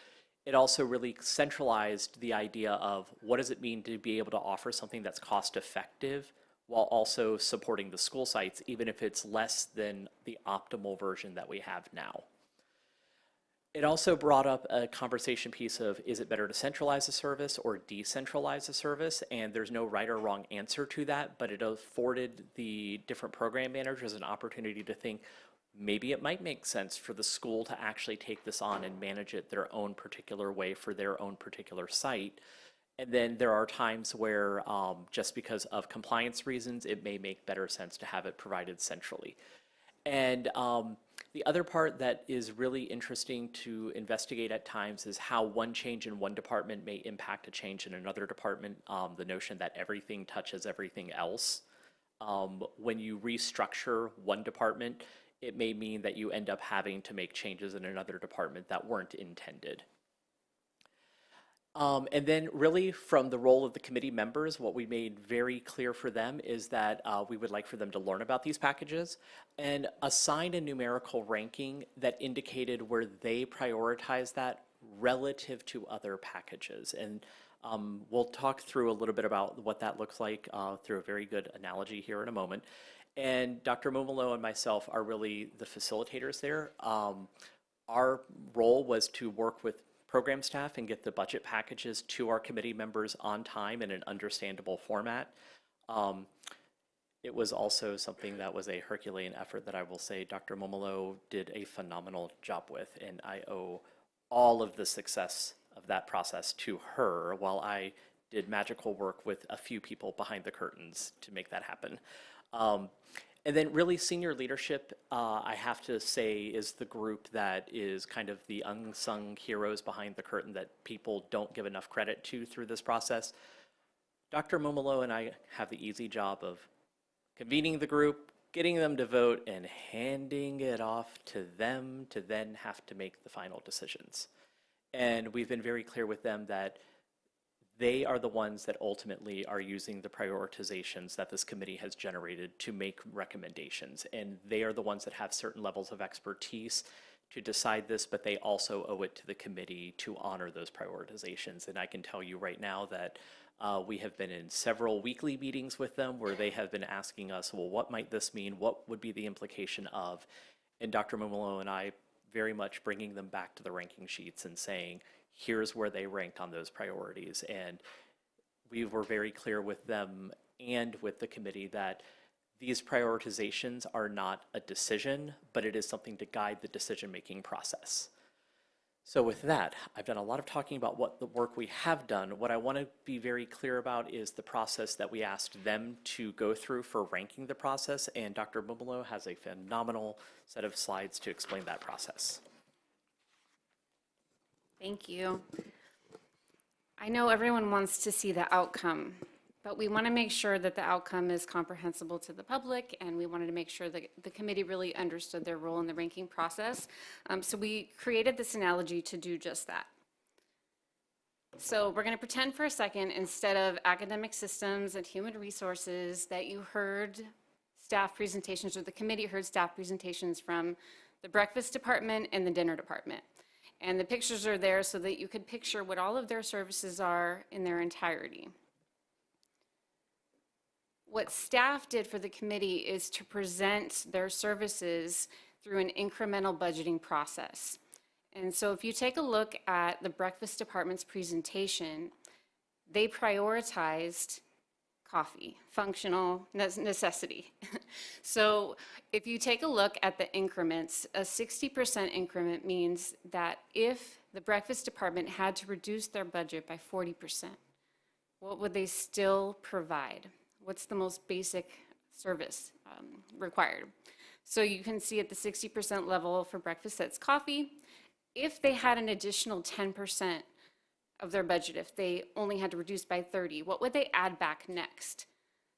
it also really centralized the idea of what does it mean to be able to offer something that's cost effective while also supporting the school sites, even if it's less than the optimal version that we have now. It also brought up a conversation piece of, is it better to centralize a service or decentralize a service? And there's no right or wrong answer to that, but it afforded the different program managers an opportunity to think, maybe it might make sense for the school to actually take this on and manage it their own particular way for their own particular site. And then there are times where, just because of compliance reasons, it may make better sense to have it provided centrally. And the other part that is really interesting to investigate at times is how one change in one department may impact a change in another department. The notion that everything touches everything else. When you restructure one department, it may mean that you end up having to make changes in another department that weren't intended. And then really from the role of the committee members, what we made very clear for them is that we would like for them to learn about these packages and assign a numerical ranking that indicated where they prioritize that relative to other packages. And we'll talk through a little bit about what that looks like through a very good analogy here in a moment. And Dr. Momolo and myself are really the facilitators there. Our role was to work with program staff and get the budget packages to our committee members on time in an understandable format. It was also something that was a Herculean effort that I will say Dr. Momolo did a phenomenal job with, and I owe all of the success of that process to her, while I did magical work with a few people behind the curtains to make that happen. And then really senior leadership, I have to say, is the group that is kind of the unsung heroes behind the curtain that people don't give enough credit to through this process. Dr. Momolo and I have the easy job of convening the group, getting them to vote, and handing it off to them to then have to make the final decisions. And we've been very clear with them that they are the ones that ultimately are using the prioritizations that this committee has generated to make recommendations. And they are the ones that have certain levels of expertise to decide this, but they also owe it to the committee to honor those prioritizations. And I can tell you right now that we have been in several weekly meetings with them where they have been asking us, well, what might this mean? What would be the implication of? And Dr. Momolo and I very much bringing them back to the ranking sheets and saying, here's where they ranked on those priorities. And we were very clear with them and with the committee that these prioritizations are not a decision, but it is something to guide the decision-making process. So with that, I've done a lot of talking about what the work we have done. What I want to be very clear about is the process that we asked them to go through for ranking the process, and Dr. Bumalo has a phenomenal set of slides to explain that process. Thank you. I know everyone wants to see the outcome, but we want to make sure that the outcome is comprehensible to the public, and we wanted to make sure that the committee really understood their role in the ranking process. So we created this analogy to do just that. So we're going to pretend for a second, instead of academic systems and human resources, that you heard staff presentations, or the committee heard staff presentations from the breakfast department and the dinner department. And the pictures are there so that you could picture what all of their services are in their entirety. What staff did for the committee is to present their services through an incremental budgeting process. And so if you take a look at the breakfast department's presentation, they prioritized coffee, functional necessity. So if you take a look at the increments, a 60% increment means that if the breakfast department had to reduce their budget by 40%, what would they still provide? What's the most basic service required? So you can see at the 60% level for breakfast, that's coffee. If they had an additional 10% of their budget, if they only had to reduce by 30, what would they add back next?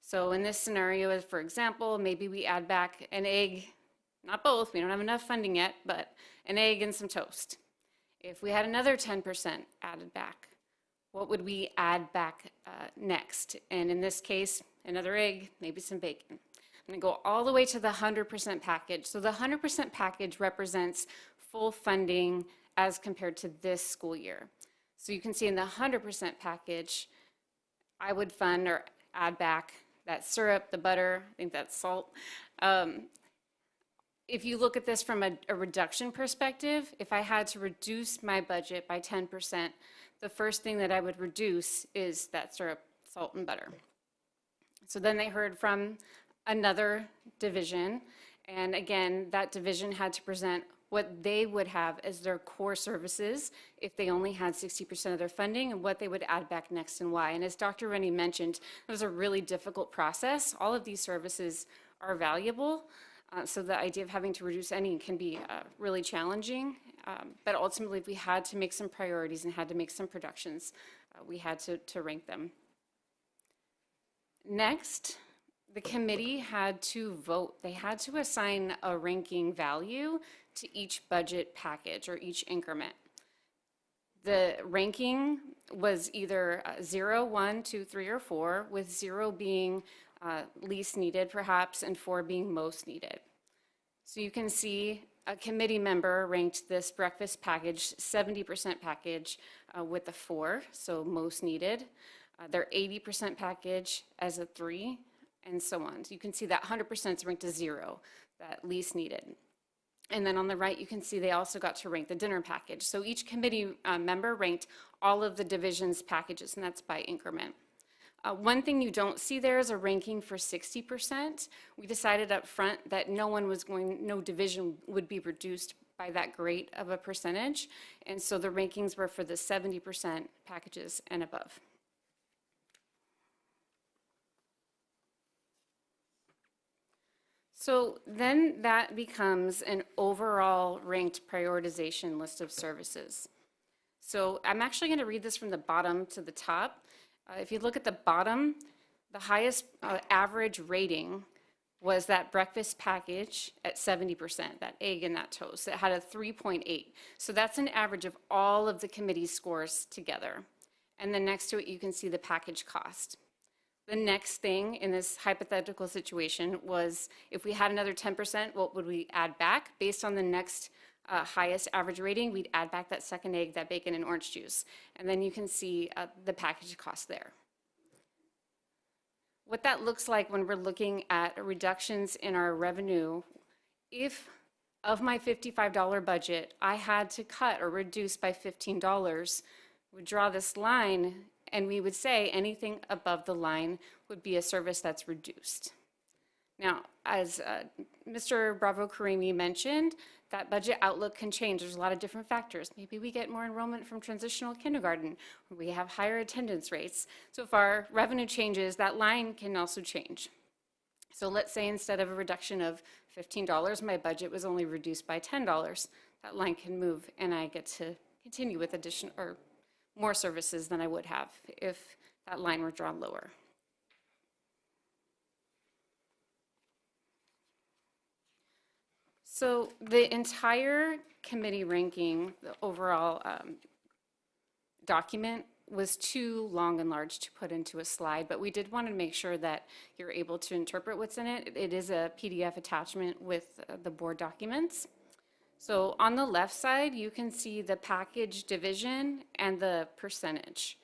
So in this scenario, for example, maybe we add back an egg, not both, we don't have enough funding yet, but an egg and some toast. If we had another 10% added back, what would we add back next? And in this case, another egg, maybe some bacon. I'm gonna go all the way to the 100% package. So the 100% package represents full funding as compared to this school year. So you can see in the 100% package, I would fund or add back that syrup, the butter, I think that's salt. If you look at this from a reduction perspective, if I had to reduce my budget by 10%, the first thing that I would reduce is that syrup, salt, and butter. So then they heard from another division, and again, that division had to present what they would have as their core services if they only had 60% of their funding, and what they would add back next and why. And as Dr. Rennie mentioned, it was a really difficult process. All of these services are valuable, so the idea of having to reduce any can be really challenging. But ultimately, if we had to make some priorities and had to make some productions, we had to rank them. Next, the committee had to vote. They had to assign a ranking value to each budget package or each increment. The ranking was either 0, 1, 2, 3, or 4, with 0 being least needed perhaps, and 4 being most needed. So you can see a committee member ranked this breakfast package, 70% package, with a 4, so most needed. Their 80% package as a 3, and so on. So you can see that 100% is ranked as 0, that least needed. And then on the right, you can see they also got to rank the dinner package. So each committee member ranked all of the division's packages, and that's by increment. One thing you don't see there is a ranking for 60%. We decided up front that no division would be reduced by that great of a percentage. And so the rankings were for the 70% packages and above. So then that becomes an overall ranked prioritization list of services. So I'm actually going to read this from the bottom to the top. If you look at the bottom, the highest average rating was that breakfast package at 70%, that egg and that toast. It had a 3.8. So that's an average of all of the committee scores together. And then next to it, you can see the package cost. The next thing in this hypothetical situation was, if we had another 10%, what would we add back? Based on the next highest average rating, we'd add back that second egg, that bacon, and orange juice. And then you can see the package cost there. What that looks like when we're looking at reductions in our revenue, if of my $55 budget, I had to cut or reduce by $15, we would draw this line and we would say anything above the line would be a service that's reduced. Now, as Mr. Bravo Karimi mentioned, that budget outlook can change. There's a lot of different factors. Maybe we get more enrollment from transitional kindergarten, or we have higher attendance rates. So if our revenue changes, that line can also change. So let's say instead of a reduction of $15, my budget was only reduced by $10. That line can move, and I get to continue with additional or more services than I would have if that line were drawn lower. So the entire committee ranking, the overall document, was too long and large to put into a slide, but we did want to make sure that you're able to interpret what's in it. It is a PDF attachment with the board documents. So on the left side, you can see the package division and the percentage.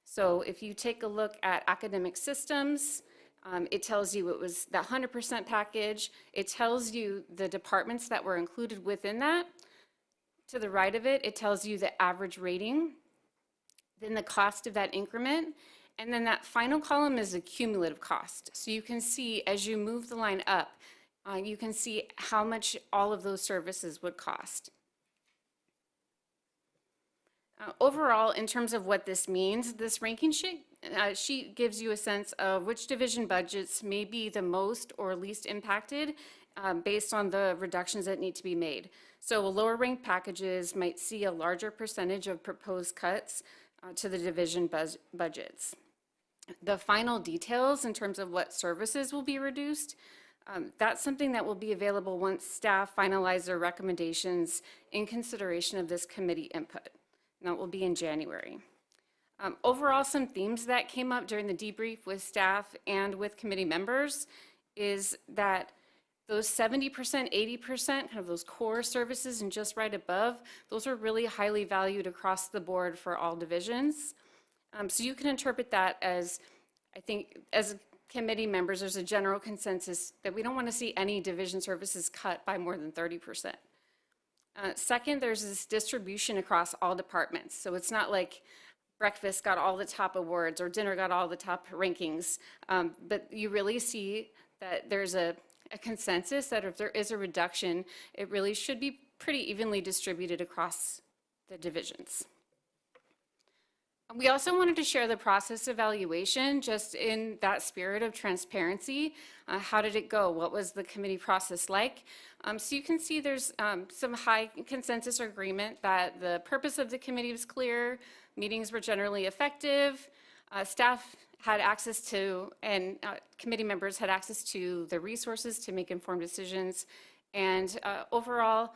So if you take a look at academic systems, it tells you it was the 100% package. It tells you the departments that were included within that. To the right of it, it tells you the average rating, then the cost of that increment, and then that final column is a cumulative cost. So you can see as you move the line up, you can see how much all of those services would cost. Overall, in terms of what this means, this ranking sheet gives you a sense of which division budgets may be the most or least impacted based on the reductions that need to be made. So lower ranked packages might see a larger percentage of proposed cuts to the division budgets. The final details in terms of what services will be reduced, that's something that will be available once staff finalize their recommendations in consideration of this committee input. And that will be in January. Overall, some themes that came up during the debrief with staff and with committee members is that those 70%, 80%, kind of those core services and just right above, those are really highly valued across the board for all divisions. So you can interpret that as, I think, as committee members, there's a general consensus that we don't want to see any division services cut by more than 30%. Second, there's this distribution across all departments. So it's not like breakfast got all the top awards or dinner got all the top rankings, but you really see that there's a consensus that if there is a reduction, it really should be pretty evenly distributed across the divisions. We also wanted to share the process evaluation just in that spirit of transparency. How did it go? What was the committee process like? So you can see there's some high consensus or agreement that the purpose of the committee was clear, meetings were generally effective, staff had access to, and committee members had access to the resources to make informed decisions, and overall,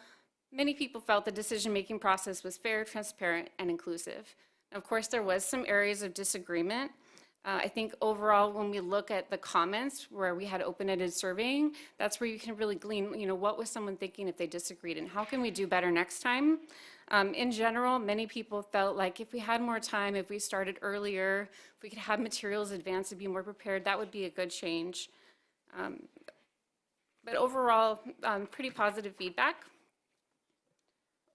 many people felt the decision-making process was fair, transparent, and inclusive. Of course, there was some areas of disagreement. I think overall, when we look at the comments where we had open-ended surveying, that's where you can really glean, what was someone thinking if they disagreed and how can we do better next time? In general, many people felt like if we had more time, if we started earlier, if we could have materials advanced and be more prepared, that would be a good change. But overall, pretty positive feedback.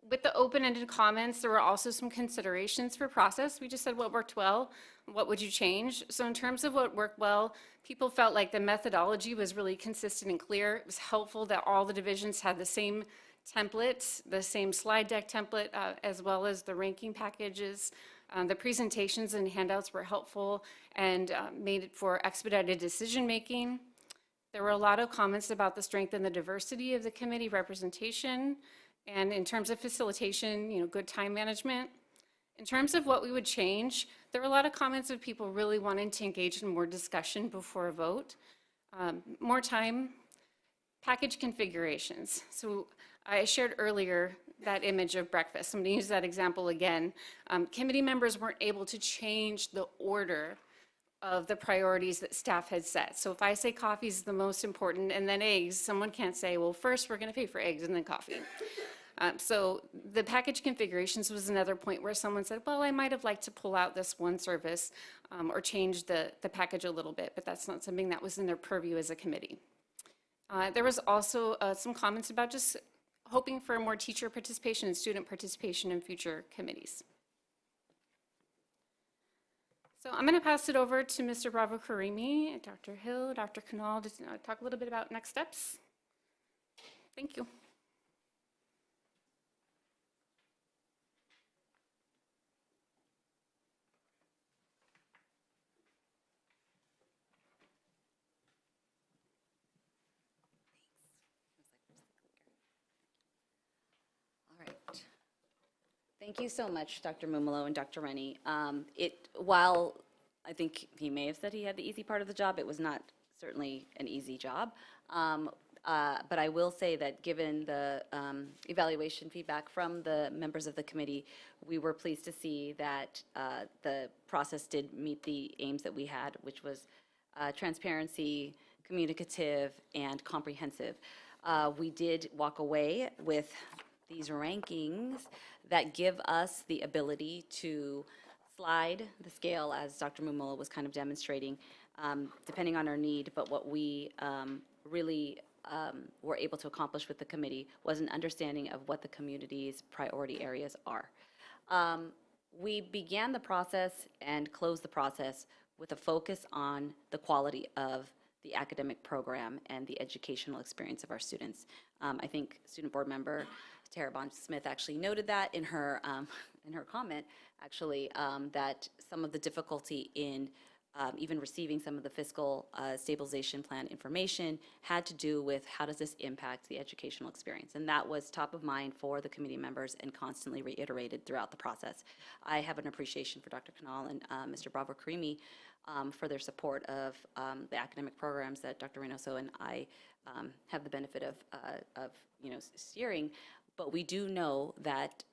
With the open-ended comments, there were also some considerations for process. We just said what worked well, what would you change? So in terms of what worked well, people felt like the methodology was really consistent and clear. It was helpful that all the divisions had the same template, the same slide deck template, as well as the ranking packages. The presentations and handouts were helpful and made it for expedited decision-making. There were a lot of comments about the strength and the diversity of the committee representation. And in terms of facilitation, good time management. In terms of what we would change, there were a lot of comments of people really wanting to engage in more discussion before a vote. More time, package configurations. So I shared earlier that image of breakfast. I'm going to use that example again. Committee members weren't able to change the order of the priorities that staff had set. So if I say coffee is the most important and then eggs, someone can't say, well, first we're going to pay for eggs and then coffee. So the package configurations was another point where someone said, well, I might have liked to pull out this one service or change the package a little bit, but that's not something that was in their purview as a committee. There was also some comments about just hoping for more teacher participation and student participation in future committees. So I'm going to pass it over to Mr. Bravo Karimi, Dr. Hill, Dr. Kanal, to talk a little bit about next steps. Thank you. All right. Thank you so much, Dr. Mumolo and Dr. Rennie. While I think he may have said he had the easy part of the job, it was not certainly an easy job. But I will say that given the evaluation feedback from the members of the committee, we were pleased to see that the process did meet the aims that we had, which was transparency, communicative, and comprehensive. We did walk away with these rankings that give us the ability to slide the scale, as Dr. Mumolo was kind of demonstrating, depending on our need. But what we really were able to accomplish with the committee was an understanding of what the community's priority areas are. We began the process and closed the process with a focus on the quality of the academic program and the educational experience of our students. I think student board member Tara Bond-Smith actually noted that in her comment, actually, that some of the difficulty in even receiving some of the fiscal stabilization plan information had to do with how does this impact the educational experience. And that was top of mind for the committee members and constantly reiterated throughout the process. I have an appreciation for Dr. Kanal and Mr. Bravo Karimi for their support of the academic programs that Dr. Reynoso and I have the benefit of steering. But we do know that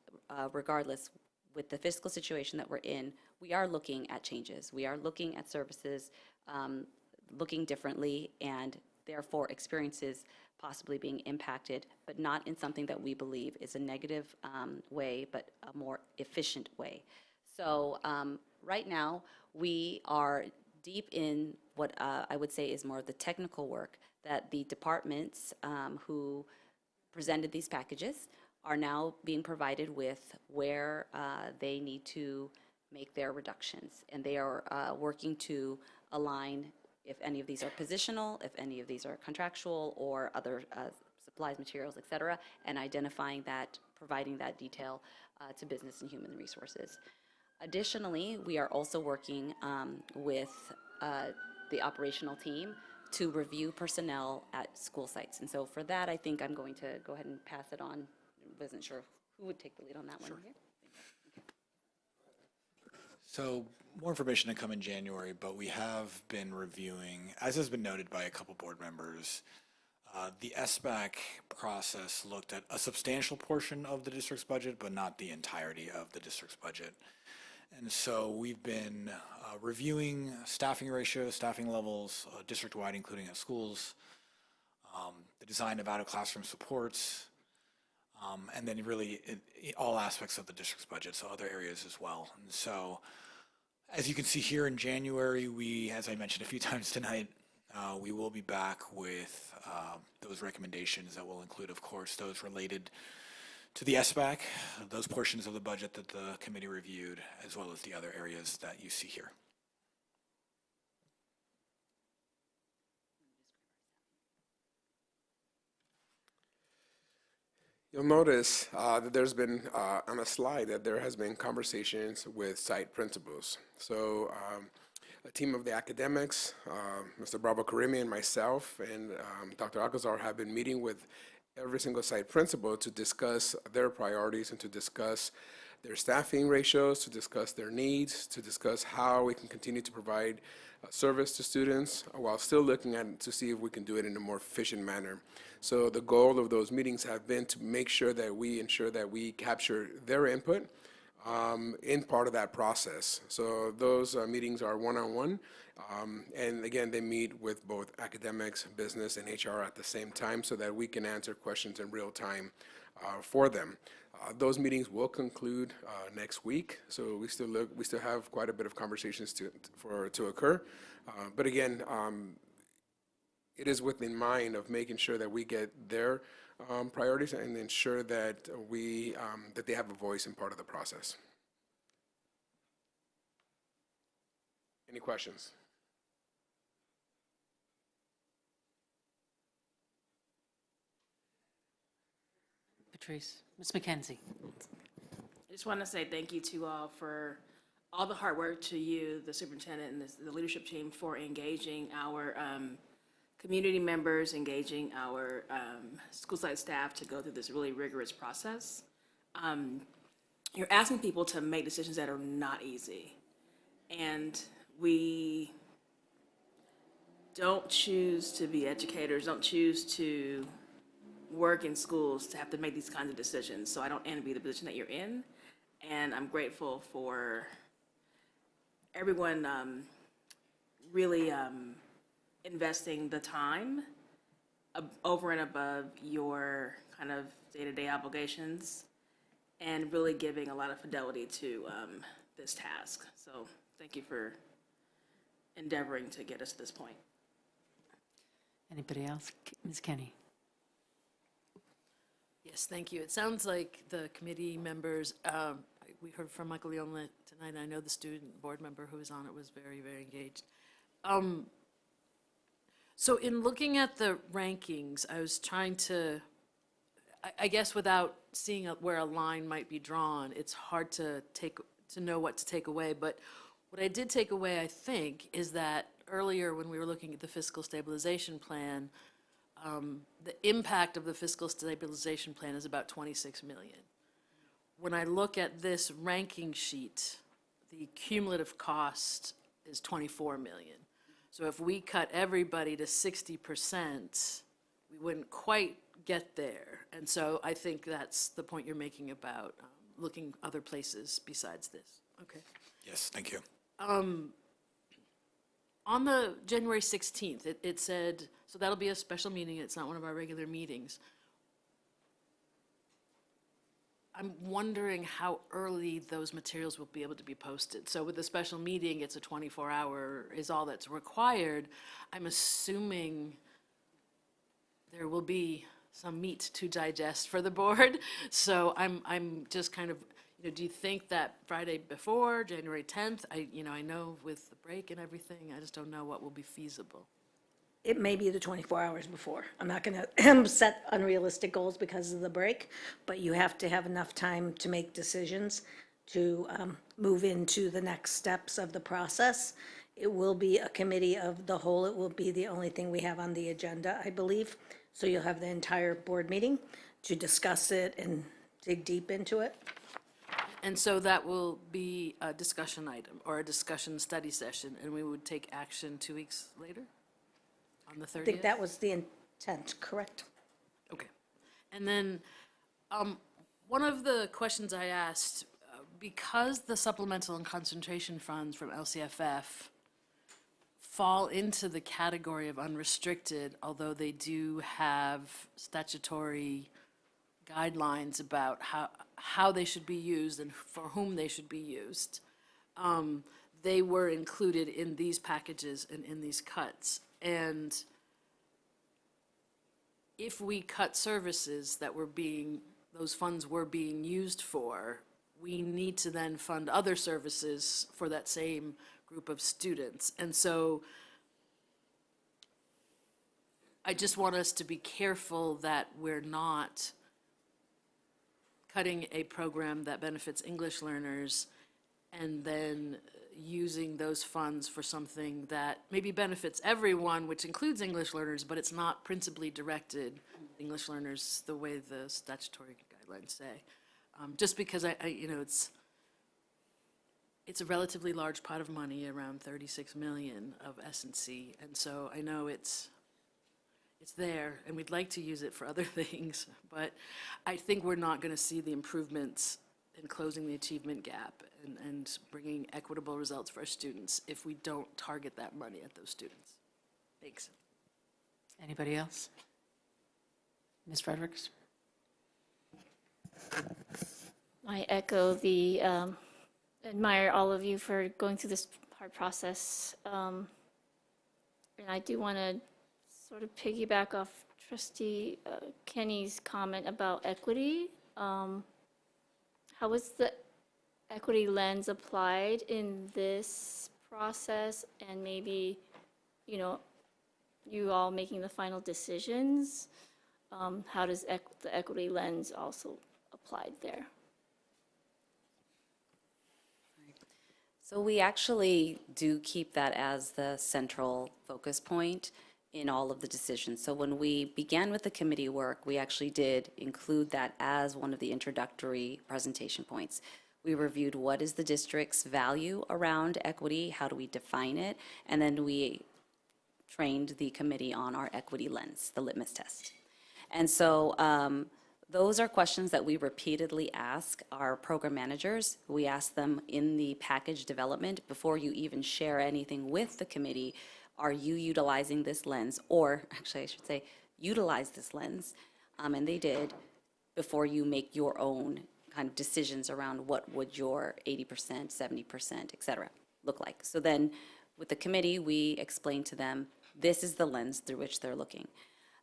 regardless, with the fiscal situation that we're in, we are looking at changes. We are looking at services looking differently, and therefore experiences possibly being impacted, but not in something that we believe is a negative way, but a more efficient way. So right now, we are deep in what I would say is more of the technical work that the departments who presented these packages are now being provided with where they need to make their reductions. And they are working to align if any of these are positional, if any of these are contractual or other supplies, materials, et cetera, and identifying that, providing that detail to business and human resources. Additionally, we are also working with the operational team to review personnel at school sites. And so for that, I think I'm going to go ahead and pass it on. I wasn't sure who would take the lead on that one here. So more information to come in January, but we have been reviewing, as has been noted by a couple board members, the SBAC process looked at a substantial portion of the district's budget, but not the entirety of the district's budget. And so we've been reviewing staffing ratios, staffing levels, district-wide, including at schools, the design of out-of-classroom supports, and then really all aspects of the district's budget, so other areas as well. And so, as you can see here in January, we, as I mentioned a few times tonight, we will be back with those recommendations that will include, of course, those related to the SBAC, those portions of the budget that the committee reviewed, as well as the other areas that you see here. You'll notice that there's been, on a slide, that there has been conversations with site principals. So a team of the academics, Mr. Bravo Karimi and myself, and Dr. Alcazar have been meeting with every single site principal to discuss their priorities and to discuss their staffing ratios, to discuss their needs, to discuss how we can continue to provide service to students while still looking at to see if we can do it in a more efficient manner. So the goal of those meetings have been to make sure that we ensure that we capture their input in part of that process. So those meetings are one-on-one, and again, they meet with both academics, business, and HR at the same time so that we can answer questions in real time for them. Those meetings will conclude next week, so we still have quite a bit of conversations to occur. But again, it is within mind of making sure that we get their priorities and ensure that that they have a voice in part of the process. Any questions? Patrice, Ms. McKenzie. I just want to say thank you to all for all the hard work, to you, the superintendent, and the leadership team, for engaging our community members, engaging our school site staff to go through this really rigorous process. You're asking people to make decisions that are not easy. And we don't choose to be educators, don't choose to work in schools to have to make these kinds of decisions. So I don't envy the position that you're in. And I'm grateful for everyone really investing the time over and above your kind of day-to-day obligations, and really giving a lot of fidelity to this task. So thank you for endeavoring to get us to this point. Anybody else? Ms. Kenny. Yes, thank you. It sounds like the committee members, we heard from Michael Leone tonight, and I know the student board member who was on it was very, very engaged. So in looking at the rankings, I was trying to, I guess without seeing where a line might be drawn, it's hard to know what to take away. But what I did take away, I think, is that earlier when we were looking at the fiscal stabilization plan, the impact of the fiscal stabilization plan is about 26 million. When I look at this ranking sheet, the cumulative cost is 24 million. So if we cut everybody to 60%, we wouldn't quite get there. And so I think that's the point you're making about looking other places besides this. Okay. Yes, thank you. On the January 16th, it said, so that'll be a special meeting, it's not one of our regular meetings. I'm wondering how early those materials will be able to be posted. So with a special meeting, it's a 24-hour is all that's required. I'm assuming there will be some meat to digest for the board. So I'm just kind of, do you think that Friday before, January 10th? I know with the break and everything, I just don't know what will be feasible. It may be the 24 hours before. I'm not going to set unrealistic goals because of the break, but you have to have enough time to make decisions to move into the next steps of the process. It will be a committee of the whole. It will be the only thing we have on the agenda, I believe. So you'll have the entire board meeting to discuss it and dig deep into it. And so that will be a discussion item or a discussion study session, and we would take action 2 weeks later? On the 30th? I think that was the intent, correct? Okay. And then one of the questions I asked, because the supplemental and concentration funds from LCFF fall into the category of unrestricted, although they do have statutory guidelines about how they should be used and for whom they should be used, they were included in these packages and in these cuts. And if we cut services that those funds were being used for, we need to then fund other services for that same group of students. And so I just want us to be careful that we're not cutting a program that benefits English learners and then using those funds for something that maybe benefits everyone, which includes English learners, but it's not principally directed at English learners the way the statutory guidelines say. Just because it's a relatively large pot of money, around 36 million of S&C, and so I know it's there, and we'd like to use it for other things, but I think we're not going to see the improvements in closing the achievement gap and bringing equitable results for our students if we don't target that money at those students. Thanks. Anybody else? Ms. Fredericks? I echo the, admire all of you for going through this hard process. And I do want to sort of piggyback off Trustee Kenny's comment about equity. How is the equity lens applied in this process, and maybe, you know, you all making the final decisions? How does the equity lens also applied there? So we actually do keep that as the central focus point in all of the decisions. So when we began with the committee work, we actually did include that as one of the introductory presentation points. We reviewed what is the district's value around equity, how do we define it, and then we trained the committee on our equity lens, the litmus test. And so those are questions that we repeatedly ask our program managers. We ask them in the package development before you even share anything with the committee. Are you utilizing this lens? Or actually, I should say, utilize this lens, and they did, before you make your own kind of decisions around what would your 80%, 70%, et cetera, look like. So then with the committee, we explain to them, this is the lens through which they're looking.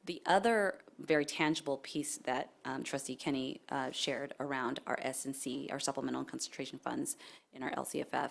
The other very tangible piece that Trustee Kenny shared around our S&C, our supplemental and concentration funds in our LCFF,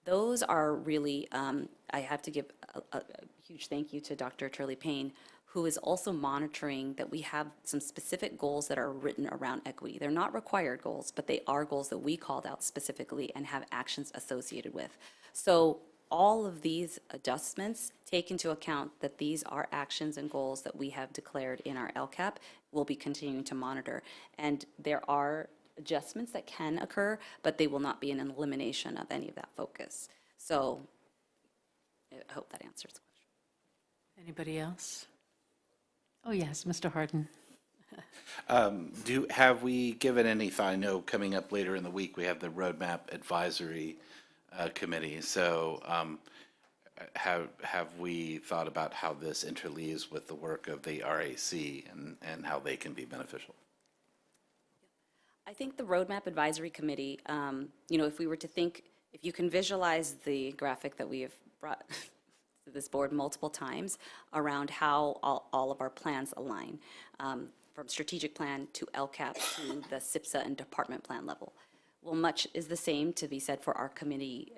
those are really, I have to give a huge thank you to Dr. Turley Payne, who is also monitoring that we have some specific goals that are written around equity. They're not required goals, but they are goals that we called out specifically and have actions associated with. So all of these adjustments take into account that these are actions and goals that we have declared in our LCAP. We'll be continuing to monitor. And there are adjustments that can occur, but they will not be an elimination of any of that focus. So I hope that answers the question. Anybody else? Oh, yes, Mr. Harden. Have we given any thought? I know coming up later in the week, we have the Roadmap Advisory Committee. So have we thought about how this interleaves with the work of the RAC and how they can be beneficial? I think the Roadmap Advisory Committee, you know, if we were to think, if you can visualize the graphic that we have brought to this board multiple times around how all of our plans align, from strategic plan to LCAP to the CSBA and department plan level. Well, much is the same to be said for our committee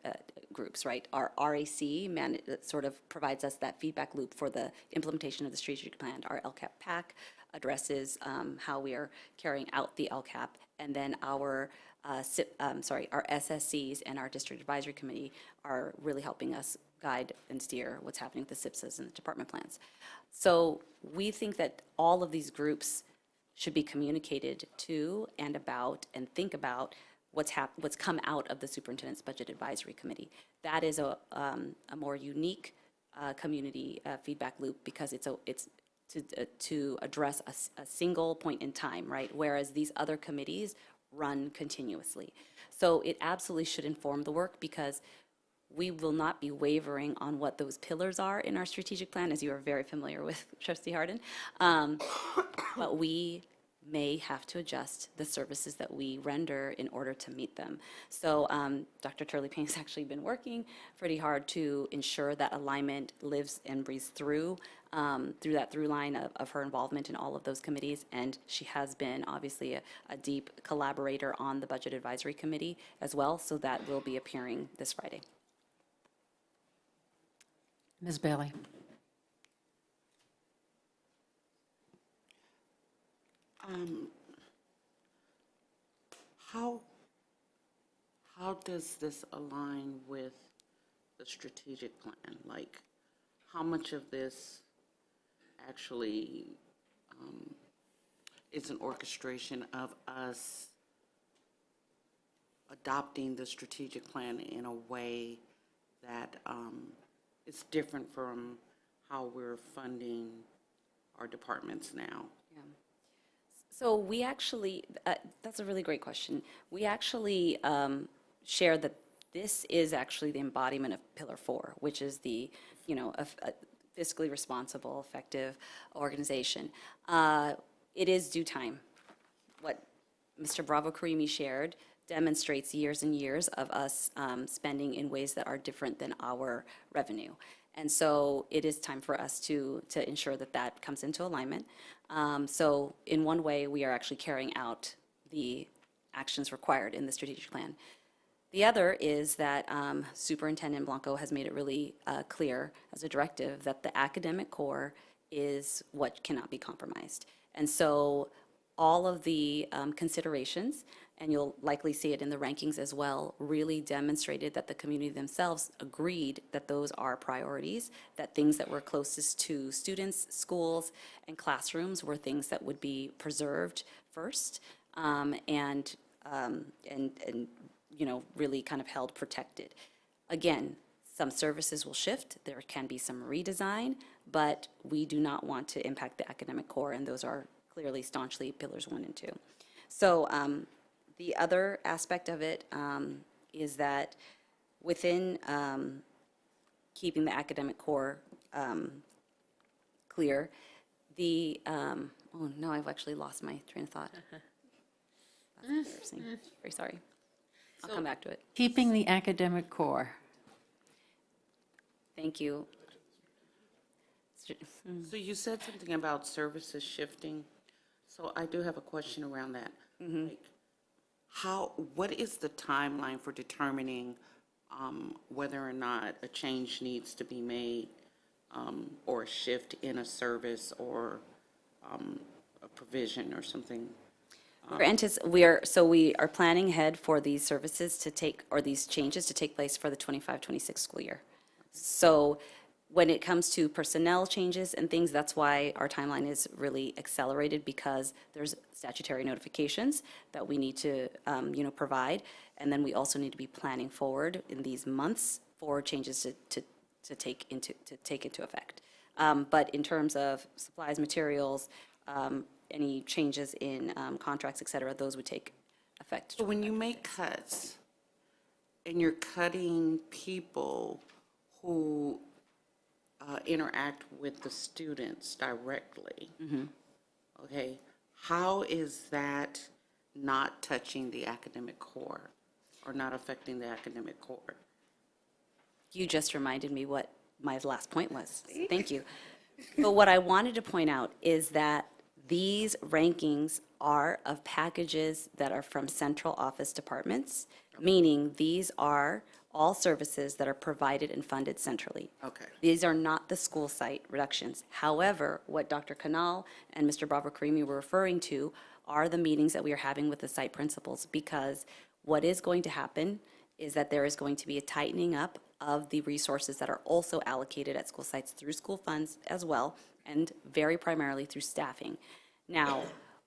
groups, right? Our RAC sort of provides us that feedback loop for the implementation of the strategic plan. Our LCAP PAC addresses how we are carrying out the LCAP, and then our our SSCs and our district advisory committee are really helping us guide and steer what's happening with the CSBAs and the department plans. So we think that all of these groups should be communicated to and about and think about what's come out of the Superintendent's Budget Advisory Committee. That is a more unique community feedback loop because it's to address a single point in time, right? Whereas these other committees run continuously. So it absolutely should inform the work because we will not be wavering on what those pillars are in our strategic plan, as you are very familiar with, Trustee Harden. But we may have to adjust the services that we render in order to meet them. So Dr. Turley Payne has actually been working pretty hard to ensure that alignment lives and breathes through that through line of her involvement in all of those committees. And she has been obviously a deep collaborator on the Budget Advisory Committee as well. So that will be appearing this Friday. Ms. Bailey. How does this align with the strategic plan? Like, how much of this actually is an orchestration of us adopting the strategic plan in a way that is different from how we're funding our departments now? Yeah. So we actually, that's a really great question. We actually share that this is actually the embodiment of Pillar 4, which is the, you know, a fiscally responsible, effective organization. It is due time. What Mr. Bravo-Karimi shared demonstrates years and years of us spending in ways that are different than our revenue. And so it is time for us to ensure that that comes into alignment. So in one way, we are actually carrying out the actions required in the strategic plan. The other is that Superintendent Blanco has made it really clear as a directive that the academic core is what cannot be compromised. And so all of the considerations, and you'll likely see it in the rankings as well, really demonstrated that the community themselves agreed that those are priorities, that things that were closest to students, schools, and classrooms were things that would be preserved first, and you know, really kind of held protected. Again, some services will shift, there can be some redesign, but we do not want to impact the academic core, and those are clearly staunchly pillars 1 and 2. So the other aspect of it is that within keeping the academic core clear, the, oh no, I've actually lost my train of thought. That's embarrassing, very sorry. I'll come back to it. Keeping the academic core. Thank you. So you said something about services shifting. So I do have a question around that. Like, what is the timeline for determining whether or not a change needs to be made or a shift in a service or a provision or something? We are planning ahead for these services to take, or these changes to take place for the 25-26 school year. So when it comes to personnel changes and things, that's why our timeline is really accelerated, because there's statutory notifications that we need to, you know, provide. And then we also need to be planning forward in these months for changes to take into effect. But in terms of supplies, materials, any changes in contracts, et cetera, those would take effect. So when you make cuts and you're cutting people who interact with the students directly, okay, how is that not touching the academic core or not affecting the academic core? You just reminded me what my last point was. Thank you. But what I wanted to point out is that these rankings are of packages that are from central office departments, meaning these are all services that are provided and funded centrally. Okay. These are not the school site reductions. However, what Dr. Kanal and Mr. Bravo-Karimi were referring to are the meetings that we are having with the site principals, because what is going to happen is that there is going to be a tightening up of the resources that are also allocated at school sites through school funds as well, and very primarily through staffing. Now,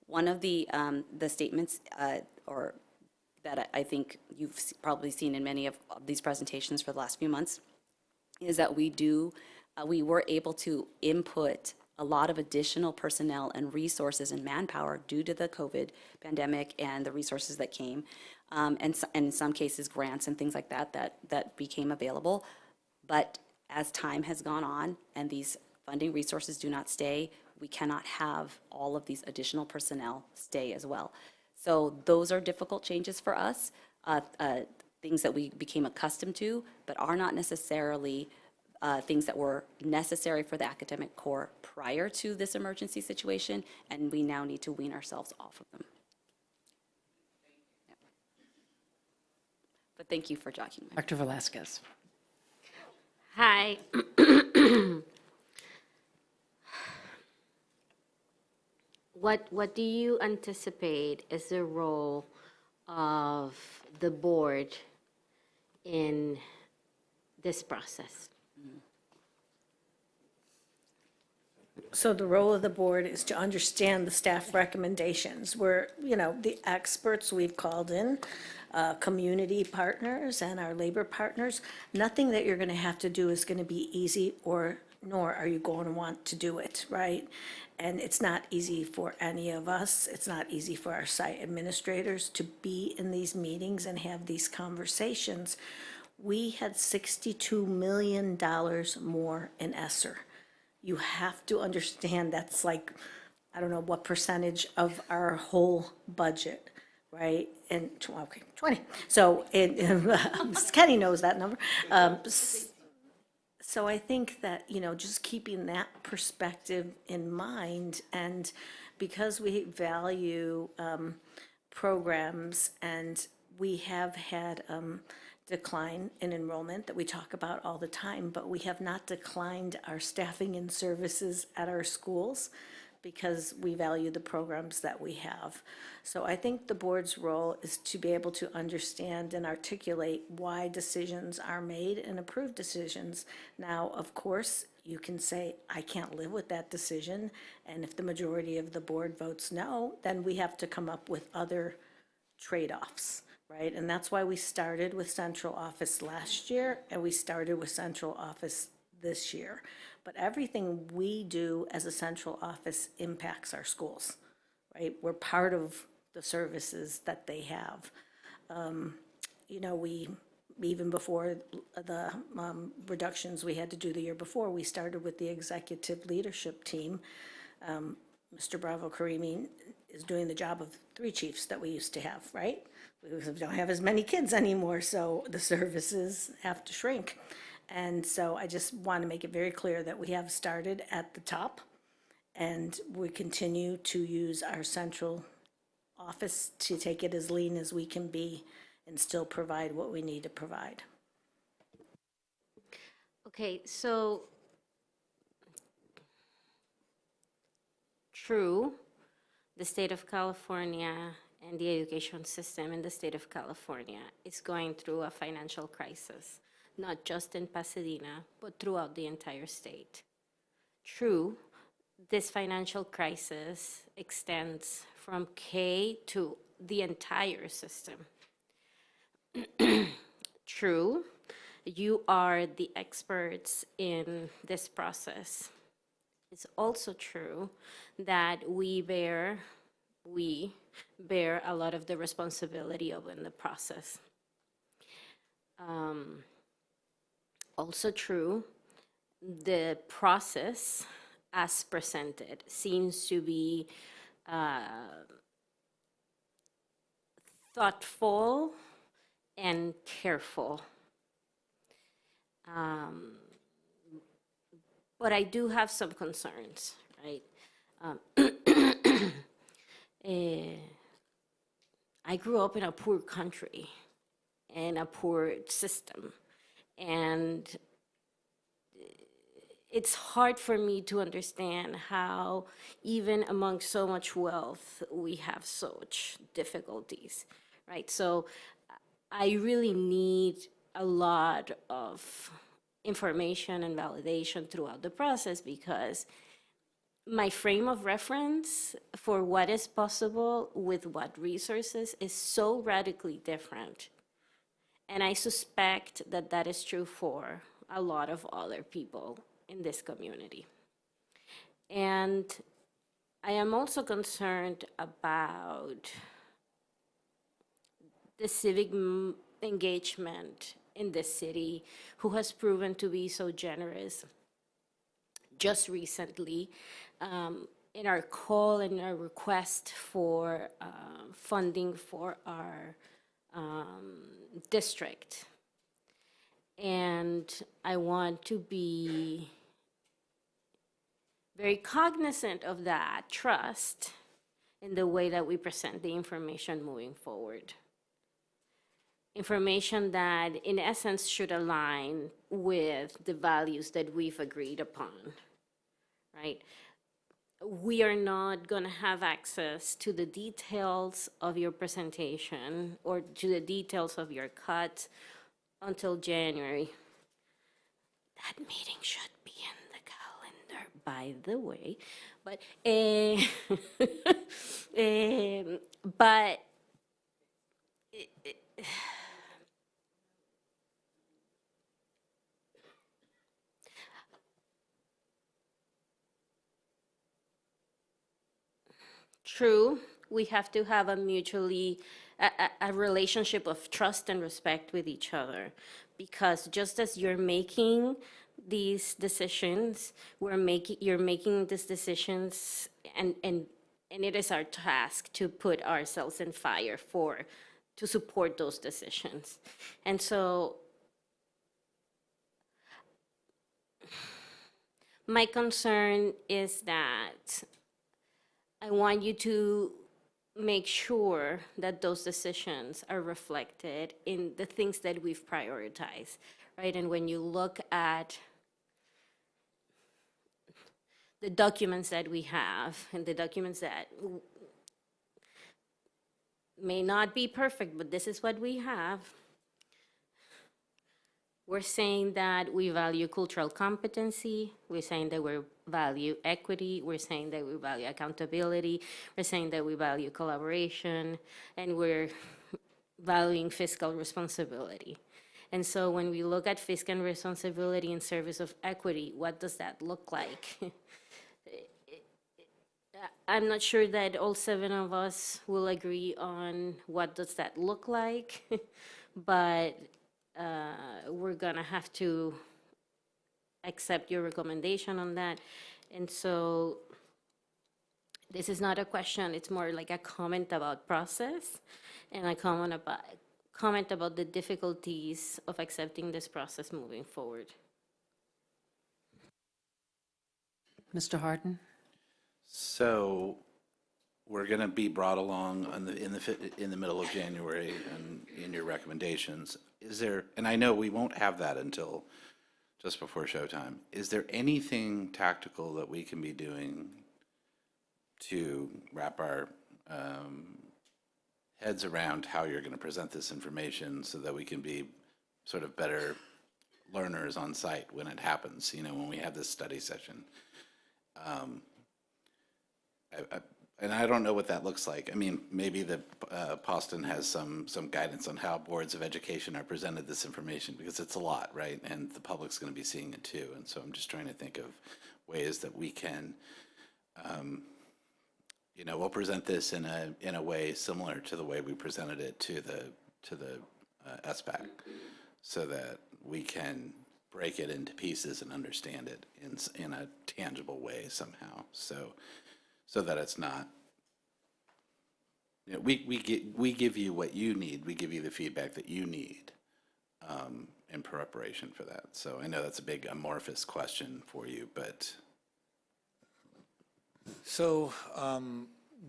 one of the statements or that I think you've probably seen in many of these presentations for the last few months is that we were able to input a lot of additional personnel and resources and manpower due to the COVID pandemic and the resources that came, and in some cases grants and things like that became available. But as time has gone on and these funding resources do not stay, we cannot have all of these additional personnel stay as well. So those are difficult changes for us, things that we became accustomed to, but are not necessarily things that were necessary for the academic core prior to this emergency situation, and we now need to wean ourselves off of them. Yeah. But thank you for jogging. Dr. Velasquez. Hi. What do you anticipate is the role of the board in this process? So the role of the board is to understand the staff recommendations. We're, you know, the experts we've called in, community partners and our labor partners. Nothing that you're going to have to do is going to be easy, or nor are you going to want to do it, right? And it's not easy for any of us. It's not easy for our site administrators to be in these meetings and have these conversations. We had $62 million more in ESSER. You have to understand that's like, I don't know what percentage of our whole budget, right? And, okay, 20. So Kenny knows that number. So I think that, just keeping that perspective in mind, and because we value programs, and we have had decline in enrollment that we talk about all the time, but we have not declined our staffing and services at our schools because we value the programs that we have. So I think the board's role is to be able to understand and articulate why decisions are made and approve decisions. Now, of course, you can say, I can't live with that decision, and if the majority of the board votes no, then we have to come up with other trade-offs, right? And that's why we started with central office last year, and we started with central office this year. But everything we do as a central office impacts our schools, right? We're part of the services that they have. We, even before the reductions we had to do the year before, we started with the executive leadership team. Mr. Bravo Karimi is doing the job of 3 chiefs that we used to have, right? We don't have as many kids anymore, so the services have to shrink. And so I just want to make it very clear that we have started at the top, and we continue to use our central office to take it as lean as we can be and still provide what we need to provide. Okay, so true, the state of California and the education system in the state of California is going through a financial crisis, not just in Pasadena, but throughout the entire state. True, this financial crisis extends from K to the entire system. True, you are the experts in this process. It's also true that we bear a lot of the responsibility of in the process. Also true, the process as presented seems to be thoughtful and careful. But I do have some concerns, right? I grew up in a poor country and a poor system, and it's hard for me to understand how, even among so much wealth, we have such difficulties, right? So I really need a lot of information and validation throughout the process, because my frame of reference for what is possible with what resources is so radically different. And I suspect that that is true for a lot of other people in this community. And I am also concerned about the civic engagement in this city, who has proven to be so generous. Just recently, in our call and our request for funding for our district. And I want to be very cognizant of that trust in the way that we present the information moving forward. Information that, in essence, should align with the values that we've agreed upon, right? We are not going to have access to the details of your presentation or to the details of your cut until January. That meeting should be in the calendar, by the way. But true, we have to have a mutually, a relationship of trust and respect with each other, because just as you're making these decisions, you're making these decisions, and it is our task to put ourselves in fire to support those decisions. And so my concern is that I want you to make sure that those decisions are reflected in the things that we've prioritized, right? And when you look at the documents that we have and the documents that may not be perfect, but this is what we have. We're saying that we value cultural competency. We're saying that we value equity. We're saying that we value accountability. We're saying that we value collaboration, and we're valuing fiscal responsibility. And so when we look at fiscal responsibility in service of equity, what does that look like? I'm not sure that all 7 of us will agree on what does that look like, but we're gonna have to accept your recommendation on that. And so this is not a question, it's more like a comment about process and a comment about the difficulties of accepting this process moving forward. Mr. Harden? So we're going to be brought along in the middle of January and in your recommendations. Is there, and I know we won't have that until just before showtime, is there anything tactical that we can be doing to wrap our heads around how you're going to present this information so that we can be sort of better learners on site when it happens, you know, when we have this study session? And I don't know what that looks like. I mean, maybe the Boston has some guidance on how boards of education are presented this information, because it's a lot, right? And the public's going to be seeing it too. And so I'm just trying to think of ways that we can, you know, we'll present this in a way similar to the way we presented it to the SBAC, so that we can break it into pieces and understand it in a tangible way somehow. So that it's not, you know, we give you what you need, we give you the feedback that you need in preparation for that. So I know that's a big amorphous question for you, but. So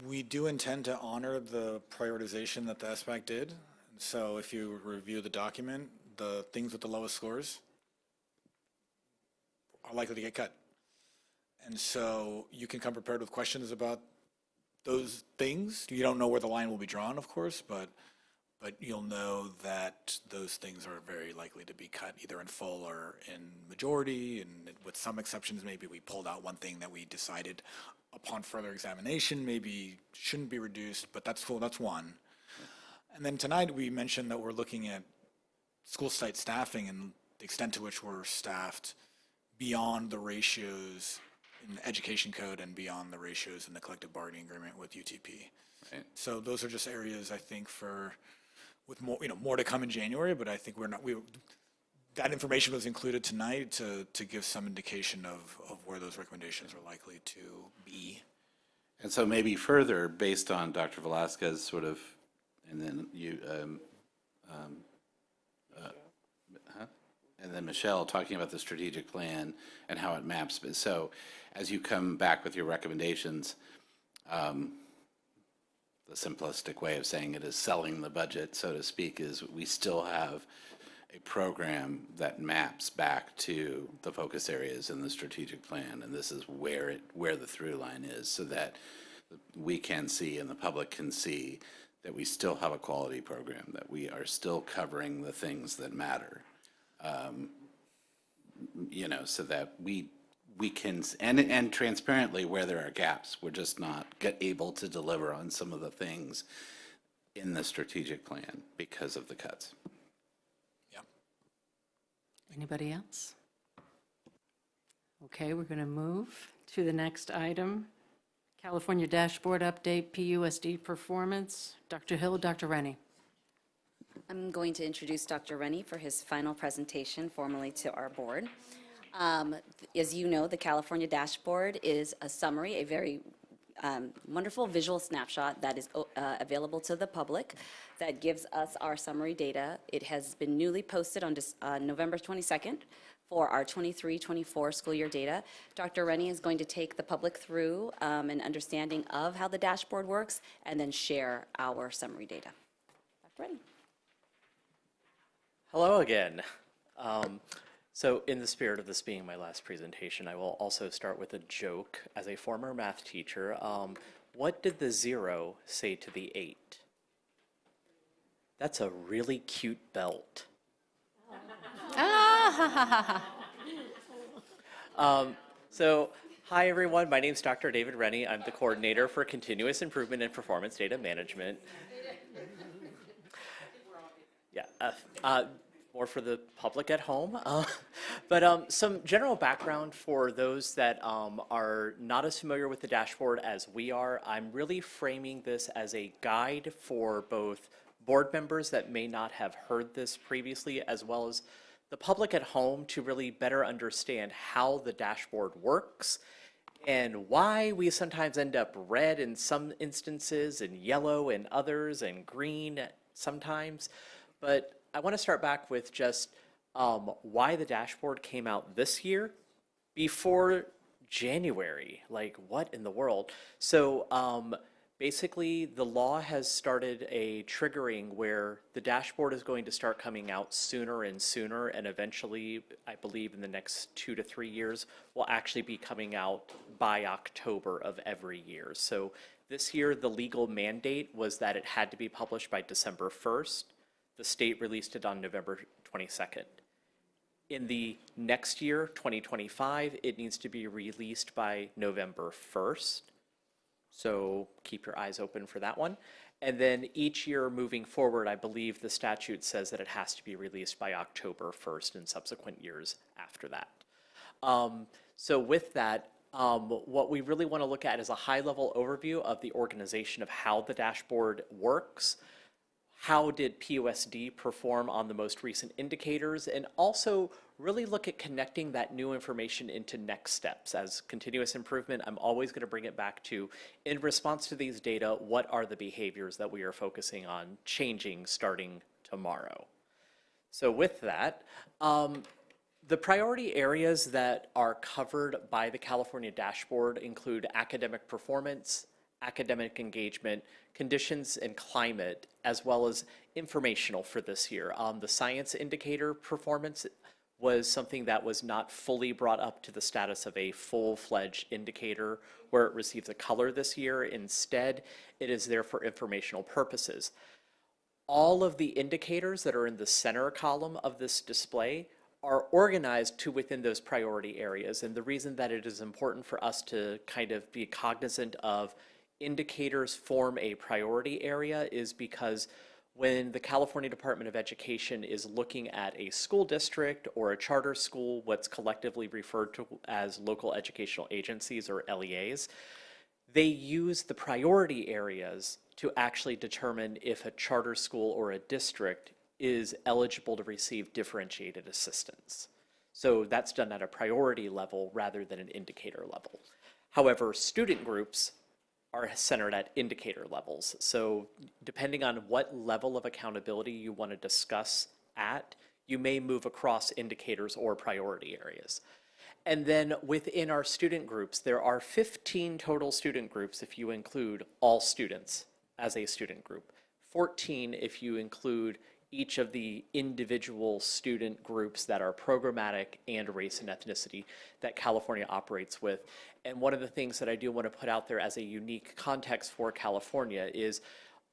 we do intend to honor the prioritization that the SBAC did. So if you review the document, the things with the lowest scores are likely to get cut. And so you can come prepared with questions about those things. You don't know where the line will be drawn, of course, but you'll know that those things are very likely to be cut either in full or in majority. And with some exceptions, maybe we pulled out one thing that we decided upon further examination maybe shouldn't be reduced, but that's cool, that's one. And then tonight we mentioned that we're looking at school site staffing and the extent to which we're staffed beyond the ratios in the education code and beyond the ratios in the collective bargaining agreement with UTP. Right. So those are just areas I think with more, you know, more to come in January, but I think that information was included tonight to give some indication of where those recommendations are likely to be. And so maybe further, based on Dr. Velasquez sort of, and then you, and then Michelle talking about the strategic plan and how it maps. So as you come back with your recommendations, the simplistic way of saying it is selling the budget, so to speak, is we still have a program that maps back to the focus areas in the strategic plan, and this is where the through line is, so that we can see and the public can see that we still have a quality program, that we are still covering the things that matter. You know, so that we can, and transparently where there are gaps, we're just not able to deliver on some of the things in the strategic plan because of the cuts. Yeah. Anybody else? Okay, we're going to move to the next item. California Dashboard Update, PUSD Performance. Dr. Hill, Dr. Rennie. I'm going to introduce Dr. Rennie for his final presentation formally to our board. As you know, the California Dashboard is a summary, a very wonderful visual snapshot that is available to the public that gives us our summary data. It has been newly posted on November 22nd for our 23-24 school year data. Dr. Rennie is going to take the public through an understanding of how the dashboard works and then share our summary data. Dr. Rennie. Hello again. So in the spirit of this being my last presentation, I will also start with a joke. As a former math teacher, what did the 0 say to the 8? That's a really cute belt. So, hi everyone, my name is Dr. David Rennie. I'm the coordinator for Continuous Improvement and Performance Data Management. Yeah, more for the public at home. But some general background for those that are not as familiar with the dashboard as we are. I'm really framing this as a guide for both board members that may not have heard this previously, as well as the public at home, to really better understand how the dashboard works and why we sometimes end up red in some instances and yellow in others and green sometimes. But I want to start back with just why the dashboard came out this year before January. Like, what in the world? So basically, the law has started a triggering where the dashboard is going to start coming out sooner and sooner, and eventually, I believe in the next 2 to 3 years, will actually be coming out by October of every year. So this year, the legal mandate was that it had to be published by December 1st. The state released it on November 22nd. In the next year, 2025, it needs to be released by November 1st. So keep your eyes open for that one. And then each year moving forward, I believe the statute says that it has to be released by October 1st and subsequent years after that. So with that, what we really want to look at is a high-level overview of the organization of how the dashboard works. How did PUSD perform on the most recent indicators, and also really look at connecting that new information into next steps. As continuous improvement, I'm always going to bring it back to, in response to these data, what are the behaviors that we are focusing on changing starting tomorrow? So with that, the priority areas that are covered by the California dashboard include academic performance, academic engagement, conditions and climate, as well as informational for this year. The science indicator performance was something that was not fully brought up to the status of a full-fledged indicator where it receives a color this year. Instead, it is there for informational purposes. All of the indicators that are in the center column of this display are organized to within those priority areas. And the reason that it is important for us to kind of be cognizant of indicators form a priority area is because when the California Department of Education is looking at a school district or a charter school, what's collectively referred to as local educational agencies or LEAs, they use the priority areas to actually determine if a charter school or a district is eligible to receive differentiated assistance. So that's done at a priority level rather than an indicator level. However, student groups are centered at indicator levels. So depending on what level of accountability you want to discuss at, you may move across indicators or priority areas. And then within our student groups, there are 15 total student groups if you include all students as a student group, 14 if you include each of the individual student groups that are programmatic and race and ethnicity that California operates with. And one of the things that I do want to put out there as a unique context for California is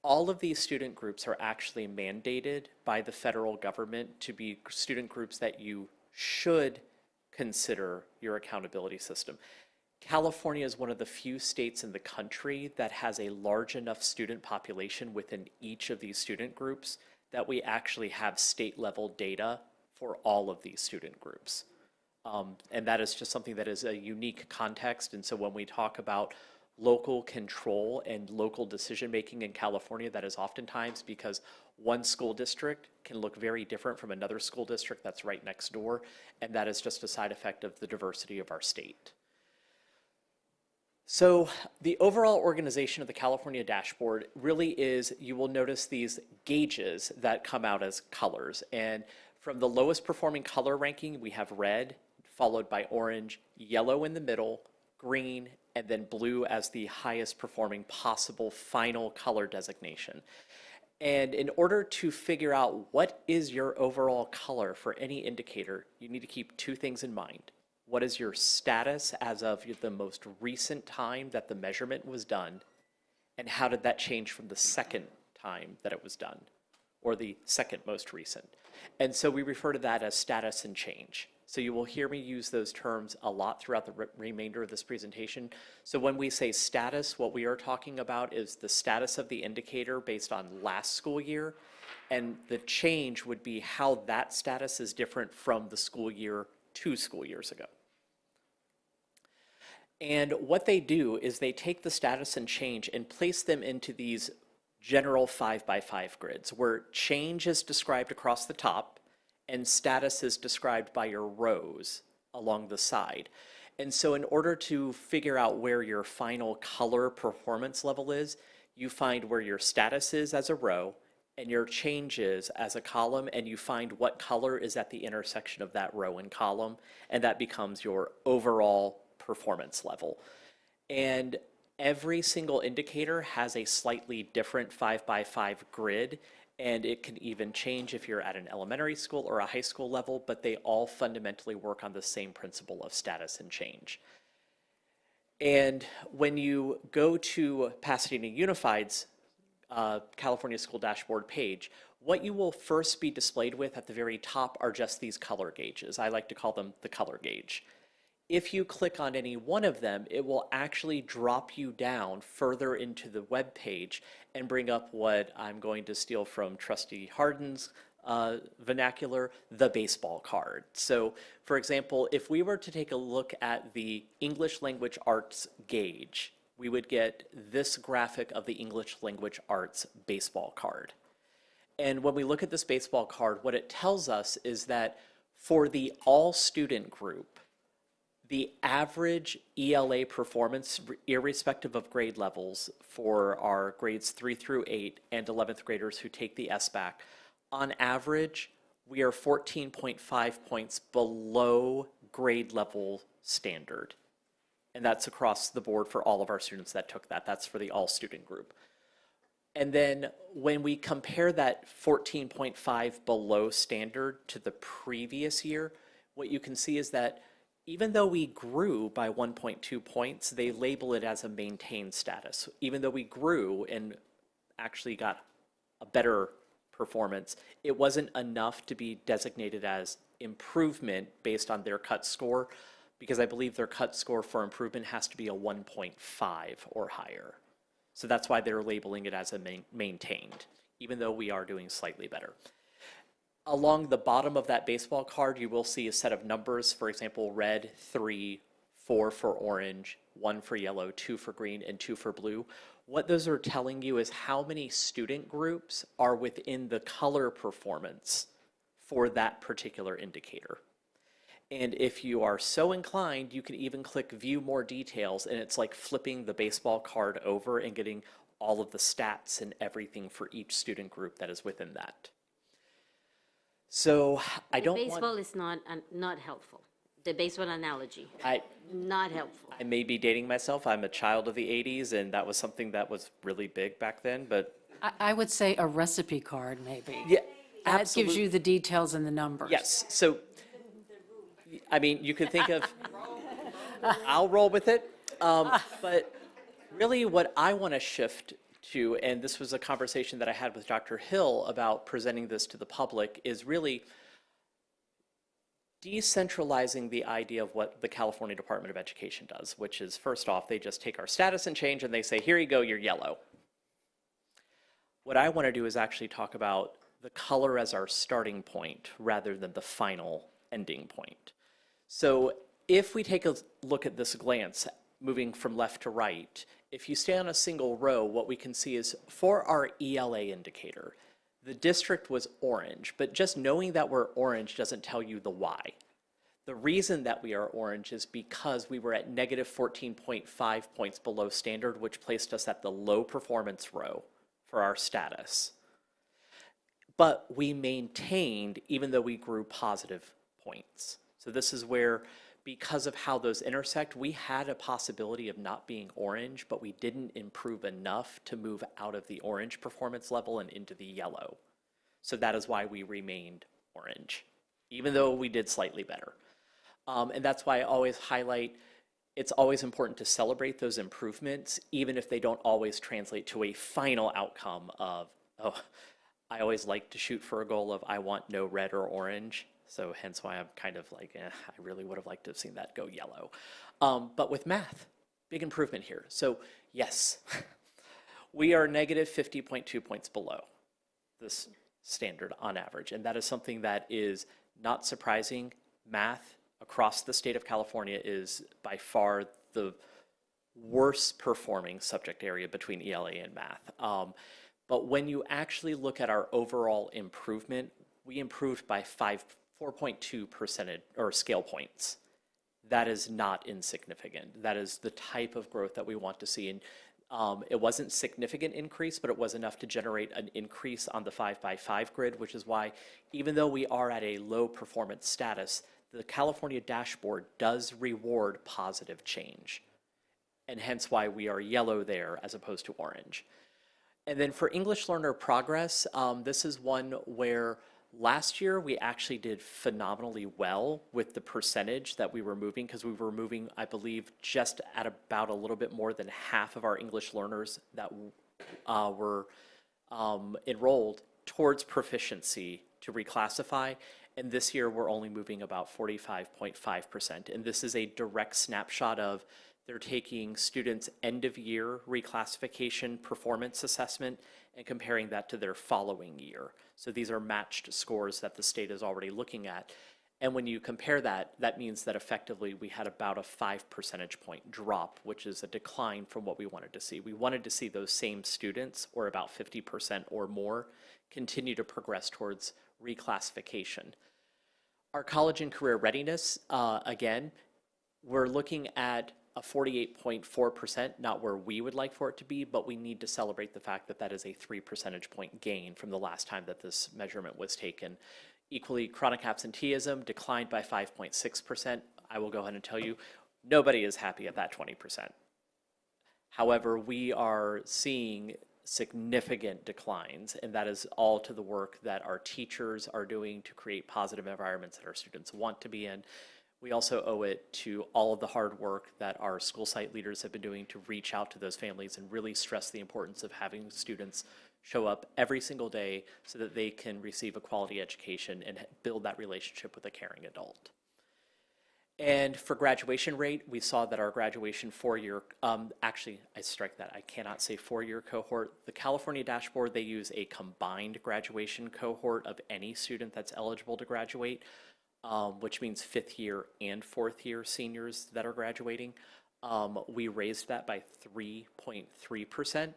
all of these student groups are actually mandated by the federal government to be student groups that you should consider your accountability system. California is one of the few states in the country that has a large enough student population within each of these student groups that we actually have state-level data for all of these student groups. And that is just something that is a unique context. And so when we talk about local control and local decision-making in California, that is oftentimes because one school district can look very different from another school district that's right next door, and that is just a side effect of the diversity of our state. So the overall organization of the California dashboard really is, you will notice these gauges that come out as colors. And From the lowest performing color ranking, we have red, followed by orange, yellow in the middle, green, and then blue as the highest performing possible final color designation. And in order to figure out what is your overall color for any indicator, you need to keep two things in mind. What is your status as of the most recent time that the measurement was done? And how did that change from the second time that it was done, or the second most recent? And so we refer to that as status and change. So you will hear me use those terms a lot throughout the remainder of this presentation. So when we say status, what we are talking about is the status of the indicator based on last school year, and the change would be how that status is different from the school year 2 school years ago. And what they do is they take the status and change and place them into these general 5x5 grids, where change is described across the top and status is described by your rows along the side. And so in order to figure out where your final color performance level is, you find where your status is as a row and your changes as a column, and you find what color is at the intersection of that row and column, and that becomes your overall performance level. And every single indicator has a slightly different 5x5 grid, and it can even change if you're at an elementary school or a high school level, but they all fundamentally work on the same principle of status and change. And when you go to Pasadena Unified's California School Dashboard page, what you will first be displayed with at the very top are just these color gauges. I like to call them the color gauge. If you click on any one of them, it will actually drop you down further into the web page and bring up what I'm going to steal from Trustee Harden's vernacular, the baseball card. So, for example, if we were to take a look at the English Language Arts gauge, we would get this graphic of the English Language Arts baseball card. And when we look at this baseball card, what it tells us is that for the all student group, the average ELA performance, irrespective of grade levels, for our grades 3 through 8 and 11th graders who take the SBAC, on average, we are 14.5 points below grade level standard. And that's across the board for all of our students that took that. That's for the all student group. And then when we compare that 14.5 below standard to the previous year, what you can see is that even though we grew by 1.2 points, they label it as a maintained status. Even though we grew and actually got a better performance, it wasn't enough to be designated as improvement based on their cut score, because I believe their cut score for improvement has to be a 1.5 or higher. So that's why they're labeling it as a maintained, even though we are doing slightly better. Along the bottom of that baseball card, you will see a set of numbers, for example, red, 3, 4 for orange, 1 for yellow, 2 for green, and 2 for blue. What those are telling you is how many student groups are within the color performance for that particular indicator. And if you are so inclined, you can even click View More Details, and it's like flipping the baseball card over and getting all of the stats and everything for each student group that is within that. So I don't want... Baseball is not helpful. The baseball analogy, not helpful. I may be dating myself. I'm a child of the 80s, and that was something that was really big back then, but... I would say a recipe card, maybe. Yeah, That absolutely. gives you the details and the numbers. Yes, so, I mean, you can think of, I'll roll with it, but really what I want to shift to, and this was a conversation that I had with Dr. Hill about presenting this to the public, is really decentralizing the idea of what the California Department of Education does, which is, first off, they just take our status and change and they say, here you go, you're yellow. What I want to do is actually talk about the color as our starting point rather than the final ending point. So if we take a look at this glance, moving from left to right, if you stay on a single row, what we can see is for our ELA indicator, the district was orange, but just knowing that we're orange doesn't tell you the why. The reason that we are orange is because we were at negative 14.5 points below standard, which placed us at the low performance row for our status. but we maintained even though we grew positive points. So this is where, because of how those intersect, we had a possibility of not being orange, but we didn't improve enough to move out of the orange performance level and into the yellow. So that is why we remained orange, even though we did slightly better. And that's why I always highlight, it's always important to celebrate those improvements, even if they don't always translate to a final outcome of, oh, I always like to shoot for a goal of I want no red or orange. So hence why I'm kind of like, I really would have liked to have seen that go yellow. But with math, big improvement here. So yes, we are negative 50.2 points below this standard on average. And that is something that is not surprising. Math across the state of California is by far the worst performing subject area between ELA and math. But when you actually look at our overall improvement, we improved by 4.2 percentage or scale points. That is not insignificant. That is the type of growth that we want to see. And it wasn't significant increase, but it was enough to generate an increase on the 5x5 grid, which is why even though we are at a low performance status, the California dashboard does reward positive change. And hence why we are yellow there as opposed to orange. And then for English learner progress, this is one where last year we actually did phenomenally well with the percentage that we were moving, because we were moving, I believe, just at about a little bit more than half of our English learners that were enrolled towards proficiency to reclassify. And this year we're only moving about 45.5%. And this is a direct snapshot of they're taking students' end-of-year reclassification performance assessment and comparing that to their following year. So these are matched scores that the state is already looking at. And when you compare that, that means that effectively we had about a 5 percentage point drop, which is a decline from what we wanted to see. We wanted to see those same students, or about 50% or more, continue to progress towards reclassification. Our college and career readiness, again, we're looking at a 48.4%, not where we would like for it to be, but we need to celebrate the fact that that is a 3 percentage point gain from the last time that this measurement was taken. Equally, chronic absenteeism declined by 5.6%. I will go ahead and tell you, nobody is happy at that 20%. However, we are seeing significant declines, and that is all to the work that our teachers are doing to create positive environments that our students want to be in. We also owe it to all of the hard work that our school site leaders have been doing to reach out to those families and really stress the importance of having students show up every single day so that they can receive a quality education and build that relationship with a caring adult. And for graduation rate, we saw that our graduation four-year, actually, I strike that, I cannot say four-year cohort. The California dashboard, they use a combined graduation cohort of any student that's eligible to graduate, which means fifth year and fourth year seniors that are graduating. We raised that by 3.3%,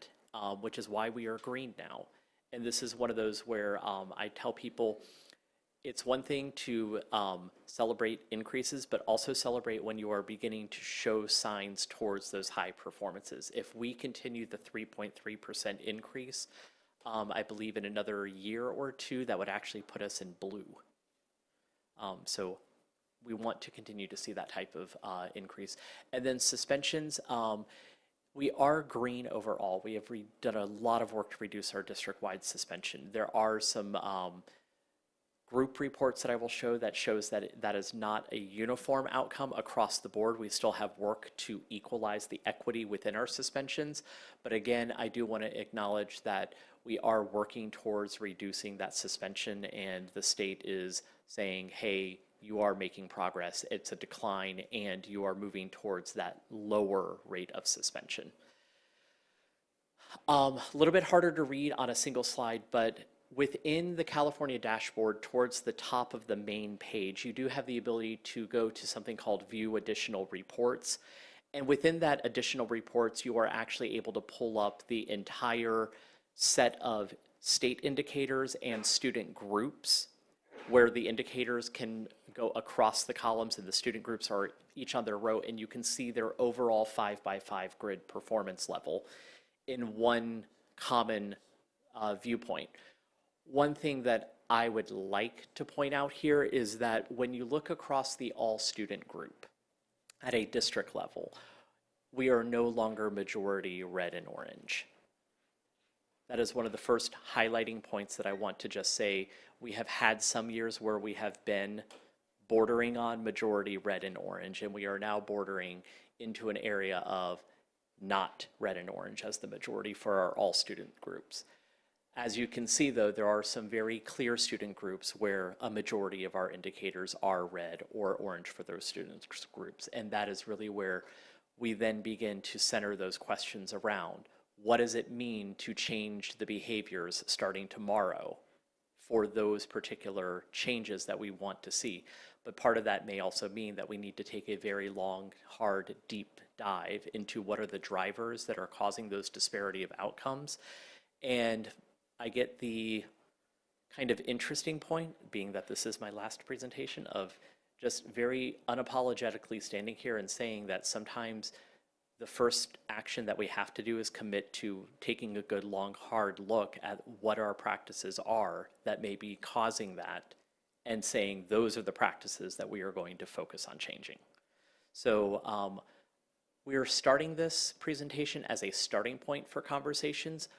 which is why we are green now. And this is one of those where I tell people, it's one thing to celebrate increases, but also celebrate when you are beginning to show signs towards those high performances. If we continue the 3.3% increase, I believe in another year or two, that would actually put us in blue. So we want to continue to see that type of increase. And then suspensions, we are green overall. We have done a lot of work to reduce our district-wide suspension. There are some group reports that I will show that shows that that is not a uniform outcome across the board. We still have work to equalize the equity within our suspensions. But again, I do want to acknowledge that we are working towards reducing that suspension, and the state is saying, hey, you are making progress. It's a decline, and you are moving towards that lower rate of suspension. A little bit harder to read on a single slide, but within the California dashboard, towards the top of the main page, you do have the ability to go to something called View Additional Reports. And within that additional reports, you are actually able to pull up the entire set of state indicators and student groups, where the indicators can go across the columns and the student groups are each on their row, and you can see their overall 5x5 grid performance level in one common viewpoint. One thing that I would like to point out here is that when you look across the all-student group at a district level, we are no longer majority red and orange. That is one of the first highlighting points that I want to just say. We have had some years where we have been bordering on majority red and orange, and we are now bordering into an area of not red and orange as the majority for our all student groups. As you can see, though, there are some very clear student groups where a majority of our indicators are red or orange for those student groups, and that is really where we then begin to center those questions around what does it mean to change the behaviors starting tomorrow for those particular changes that we want to see. But part of that may also mean that we need to take a very long, hard, deep dive into what are the drivers that are causing those disparity of outcomes. And I get the kind of interesting point, being that this is my last presentation, of just very unapologetically standing here and saying that sometimes the first action that we have to do is commit to taking a good, long, hard look at what our practices are that may be causing that, and saying those are the practices that we are going to focus on changing. So we are starting this presentation as a starting point for conversations.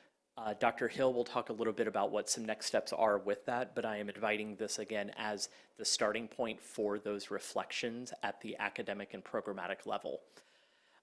Dr. Hill will talk a little bit about what some next steps are with that, but I am inviting this again as the starting point for those reflections at the academic and programmatic level.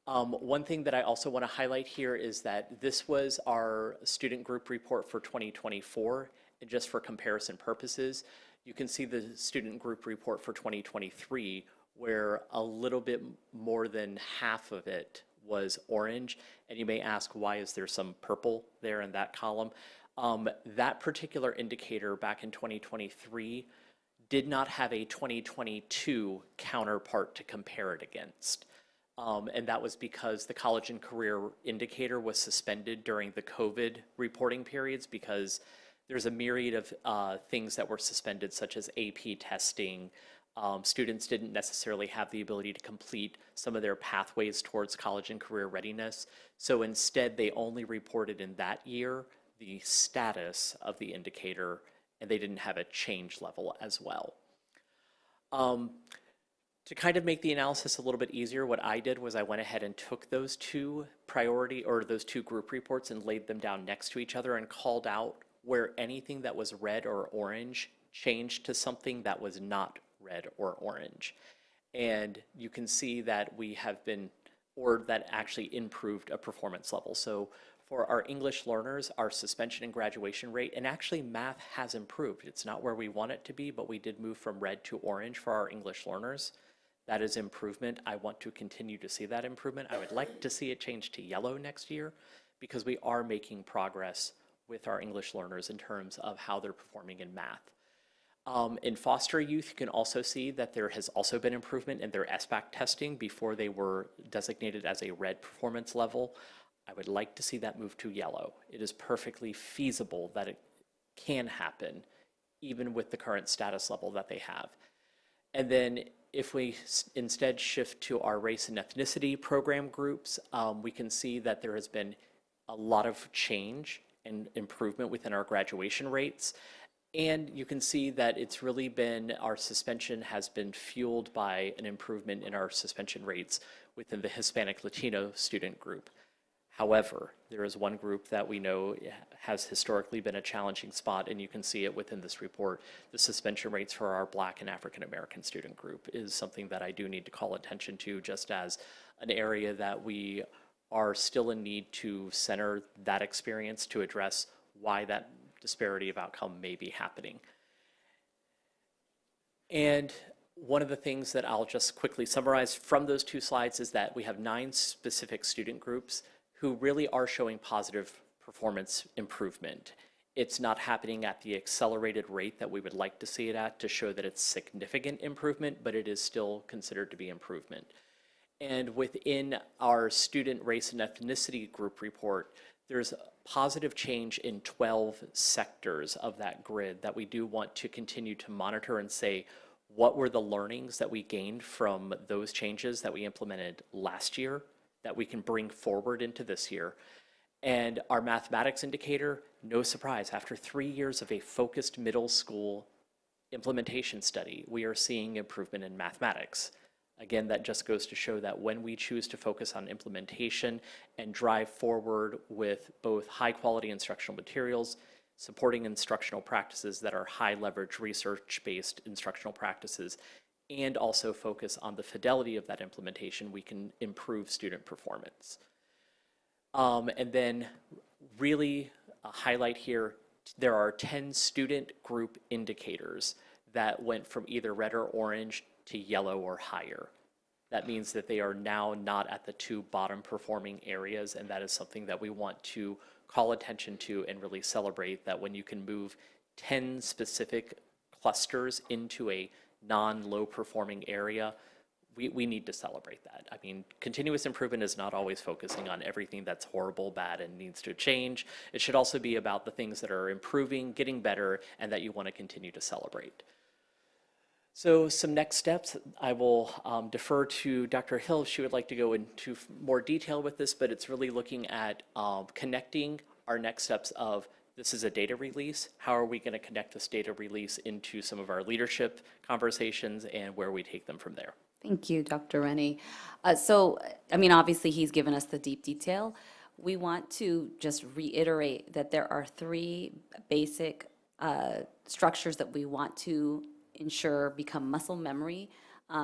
One thing that I also want to highlight here is that this was our student group report for 2024, and just for comparison purposes, you can see the student group report for 2023, where a little bit more than half of it was orange, and you may ask, why is there some purple there in that column? That particular indicator back in 2023 did not have a 2022 counterpart to compare it against. And that was because the college and career indicator was suspended during the COVID reporting periods, because there's a myriad of things that were suspended, such as AP testing. Students didn't necessarily have the ability to complete some of their pathways towards college and career readiness. So instead, they only reported in that year the status of the indicator, and they didn't have a change level as well. To kind of make the analysis a little bit easier, what I did was I went ahead and took those two those two group reports and laid them down next to each other and called out where anything that was red or orange changed to something that was not red or orange. And you can see that we have been, or that actually improved a performance level. So for our English learners, our suspension and graduation rate, and actually math has improved. It's not where we want it to be, but we did move from red to orange for our English learners. That is improvement. I want to continue to see that improvement. I would like to see it change to yellow next year, because we are making progress with our English learners in terms of how they're performing in math. In foster youth, you can also see that there has also been improvement in their SBAC testing before they were designated as a red performance level. I would like to see that move to yellow. It is perfectly feasible that it can happen, even with the current status level that they have. And then if we instead shift to our race and ethnicity program groups, we can see that there has been a lot of change and improvement within our graduation rates. And you can see that it's really been, our suspension has been fueled by an improvement in our suspension rates within the Hispanic Latino student group. However, there is one group that we know has historically been a challenging spot, and you can see it within this report. The suspension rates for our Black and African American student group is something that I do need to call attention to, just as an area that we are still in need to center that experience to address why that disparity of outcome may be happening. And one of the things that I'll just quickly summarize from those two slides is that we have 9 specific student groups who really are showing positive performance improvement. It's not happening at the accelerated rate that we would like to see it at to show that it's significant improvement, but it is still considered to be improvement. And within our student race and ethnicity group report, there's positive change in 12 sectors of that grid that we do want to continue to monitor and say, what were the learnings that we gained from those changes that we implemented last year that we can bring forward into this year? And our mathematics indicator, no surprise, after 3 years of a focused middle school implementation study, we are seeing improvement in mathematics. Again, that just goes to show that when we choose to focus on implementation and drive forward with both high quality instructional materials, supporting instructional practices that are high leverage research-based instructional practices, and also focus on the fidelity of that implementation, we can improve student performance. And then really a highlight here, there are 10 student group indicators that went from either red or orange to yellow or higher. That means that they are now not at the 2 bottom performing areas, and that is something that we want to call attention to and really celebrate, that when you can move 10 specific clusters into a non-low performing area, we need to celebrate that. I mean, continuous improvement is not always focusing on everything that's horrible, bad, and needs to change. It should also be about the things that are improving, getting better, and that you want to continue to celebrate. So some next steps, I will defer to Dr. Hill if she would like to go into more detail with this, but it's really looking at connecting our next steps of this is a data release. How are we going to connect this data release into some of our leadership conversations and where we take them from there? Thank you, Dr. Rennie. So, I mean, obviously, he's given us the deep detail. We want to just reiterate that there are 3 basic structures that we want to ensure become muscle memory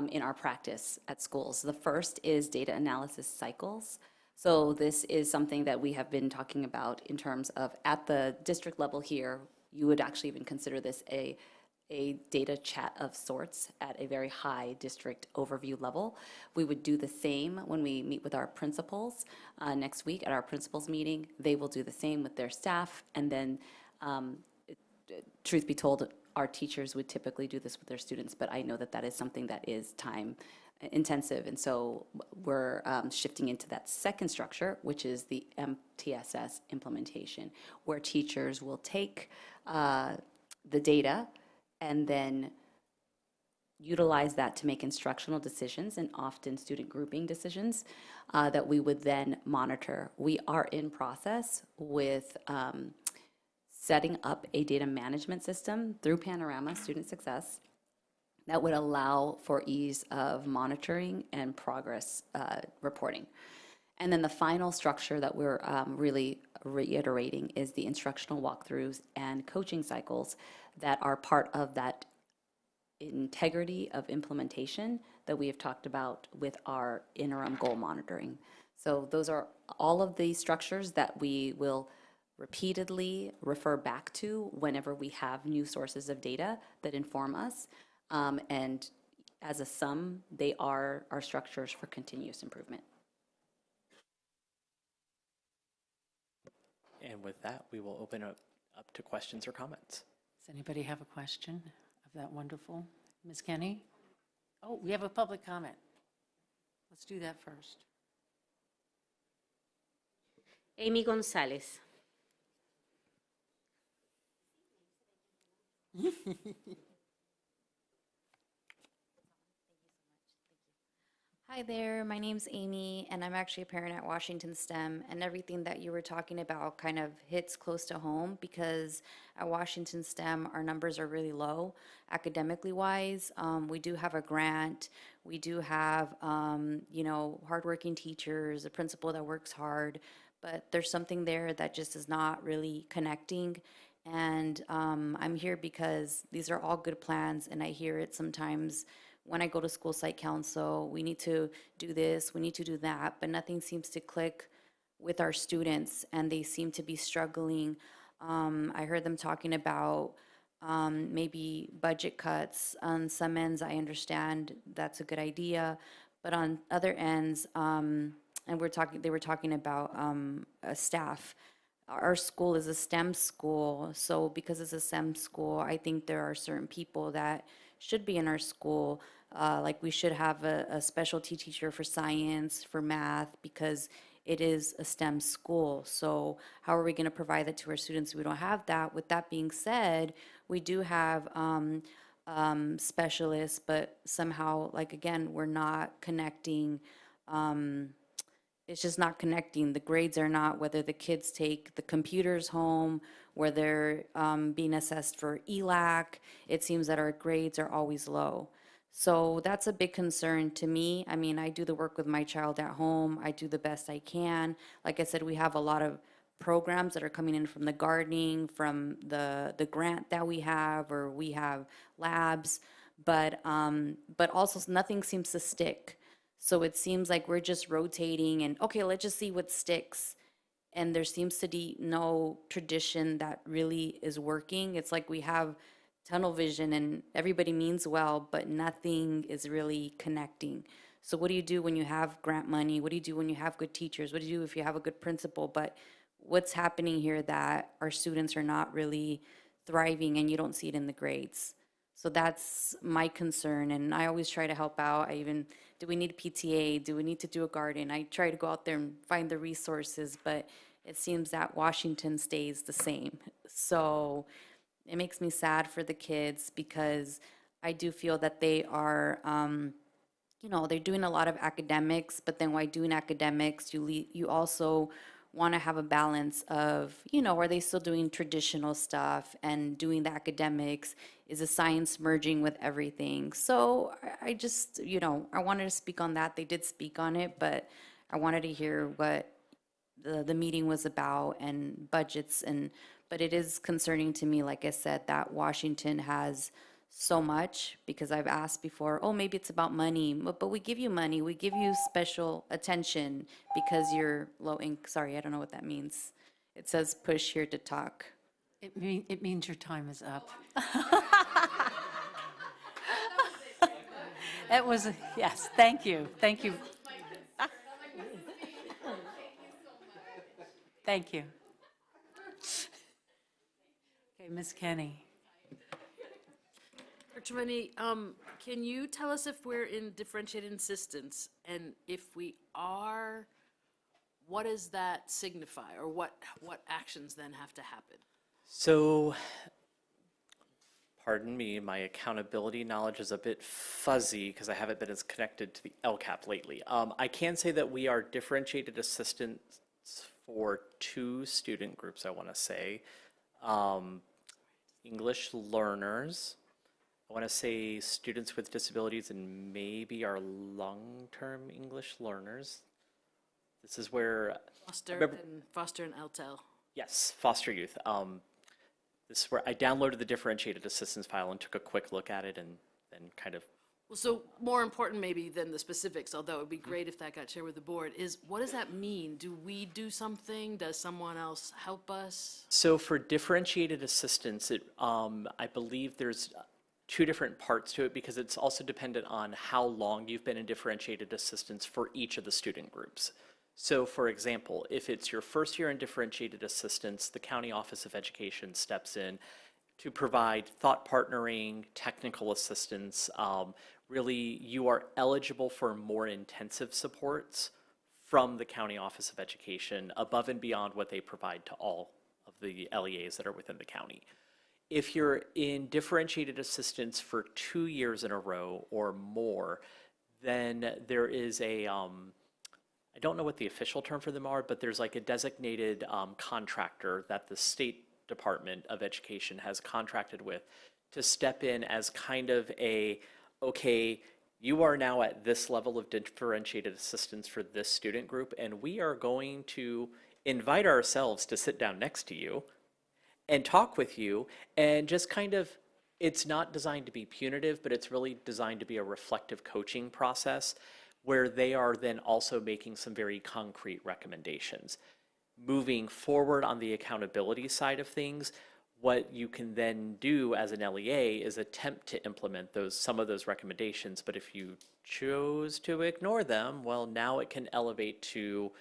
in our practice at schools. The first is data analysis cycles. So this is something that we have been talking about in terms of at the district level here, you would actually even consider this a data chat of sorts at a very high district overview level. We would do the same when we meet with our principals next week at our principals meeting. They will do the same with their staff, and then truth be told, our teachers would typically do this with their students, but I know that that is something that is time intensive, and so we're shifting into that second structure, which is the MTSS implementation, where teachers will take the data and then utilize that to make instructional decisions and often student grouping decisions that we would then monitor. We are in process with setting up a data management system through Panorama Student Success that would allow for ease of monitoring and progress reporting. And then the final structure that we're really reiterating is the instructional walkthroughs and coaching cycles that are part of that integrity of implementation that we have talked about with our interim goal monitoring. So those are all of the structures that we will repeatedly refer back to whenever we have new sources of data that inform us. And as a sum, they are our structures for continuous improvement. And with that, we will open up to questions or comments. Does anybody have a question of that wonderful Ms. Kenny? Oh, we have a public comment. Let's do that first. Amy Gonzalez. Hi there, my name's Amy, and I'm actually a parent at Washington STEM, and everything that you were talking about kind of hits close to home because at Washington STEM, our numbers are really low academically wise. We do have a grant, we do have, hardworking teachers, a principal that works hard, but there's something there that just is not really connecting. And I'm here because these are all good plans, and I hear it sometimes when I go to school site council, we need to do this, we need to do that, but nothing seems to click with our students, and they seem to be struggling. I heard them talking about maybe budget cuts. On some ends, I understand that's a good idea, but on other ends, and they were talking about staff. Our school is a STEM school, so because it's a STEM school, I think there are certain people that should be in our school. Like we should have a specialty teacher for science, for math, because it is a STEM school. So how are we going to provide that to our students? We don't have that. With that being said, we do have specialists, but somehow, like again, we're not connecting. it's just not connecting. The grades are not, whether the kids take the computers home, where they're being assessed for ELAC, it seems that our grades are always low. So that's a big concern to me. I mean, I do the work with my child at home. I do the best I can. Like I said, we have a lot of programs that are coming in from the gardening, from the grant that we have, or we have labs, but also nothing seems to stick. So it seems like we're just rotating and, okay, let's just see what sticks. And there seems to be no tradition that really is working. It's like we have tunnel vision and everybody means well, but nothing is really connecting. So what do you do when you have grant money? What do you do when you have good teachers? What do you do if you have a good principal? But what's happening here that our students are not really thriving and you don't see it in the grades? So that's my concern, and I always try to help out. Do we need a PTA? Do we need to do a garden? I try to go out there and find the resources, but it seems that Washington stays the same. So it makes me sad for the kids because I do feel that they are, they're doing a lot of academics, but then while doing academics, you also want to have a balance of, are they still doing traditional stuff and doing the academics? Is the science merging with everything? So I just, I wanted to speak on that. They did speak on it, but I wanted to hear what the meeting was about and budgets. But it is concerning to me, like I said, that Washington has so much, because I've asked before, oh, maybe it's about money, but we give you money, we give you special attention because you're low income. Sorry, I don't know what that means. It says push here to talk. It means your time is up. That was, yes, thank you, thank you. Thank you. Okay, Ms. Kenny. Dr. Rennie, can you tell us if we're in differentiated assistance? And if we are, what does that signify? Or what actions then have to happen? So, pardon me, my accountability knowledge is a bit fuzzy because I haven't been as connected to the LCAP lately. I can say that we are differentiated assistance for 2 student groups, I want to say. English learners, I want to say students with disabilities, and maybe our long-term English learners. This is where Foster and LTEL. Yes, foster youth. This is where I downloaded the differentiated assistance file and took a quick look at it and then kind of. Well, so more important maybe than the specifics, although it would be great if that got shared with the board, is what does that mean? Do we do something? Does someone else help us? So for differentiated assistance, I believe there's 2 different parts to it because it's also dependent on how long you've been in differentiated assistance for each of the student groups. So for example, if it's your first year in differentiated assistance, the County Office of Education steps in to provide thought partnering, technical assistance. Really, you are eligible for more intensive supports from the County Office of Education above and beyond what they provide to all of the LEAs that are within the county. If you're in differentiated assistance for 2 years in a row or more, then there is a, I don't know what the official term for them are, but there's like a designated contractor that the State Department of Education has contracted with to step in as kind of a, okay, you are now at this level of differentiated assistance for this student group, and we are going to invite ourselves to sit down next to you and talk with you and just kind of, it's not designed to be punitive, but it's really designed to be a reflective coaching process where they are then also making some very concrete recommendations. Moving forward on the accountability side of things, what you can then do as an LEA is attempt to implement some of those recommendations, but if you chose to ignore them, well, now it can elevate to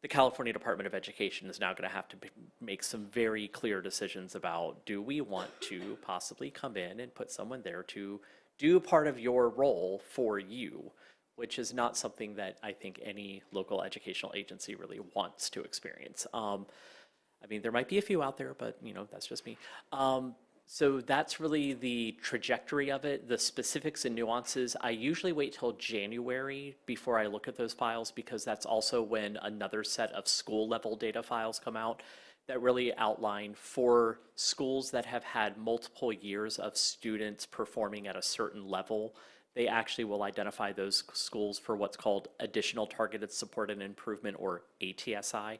the California Department of Education is now going to have to make some very clear decisions about, do we want to possibly come in and put someone there to do part of your role for you, which is not something that I think any local educational agency really wants to experience. I mean, there might be a few out there, but that's just me. So that's really the trajectory of it. The specifics and nuances, I usually wait till January before I look at those files because that's also when another set of school level data files come out that really outline for schools that have had multiple years of students performing at a certain level. They actually will identify those schools for what's called additional targeted support and improvement, or ATSI.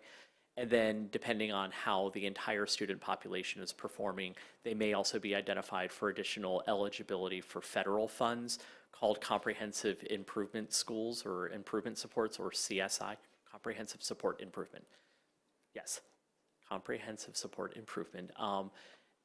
And then depending on how the entire student population is performing, they may also be identified for additional eligibility for federal funds called comprehensive improvement schools or improvement supports, or CSI, comprehensive support improvement. Yes, comprehensive support improvement.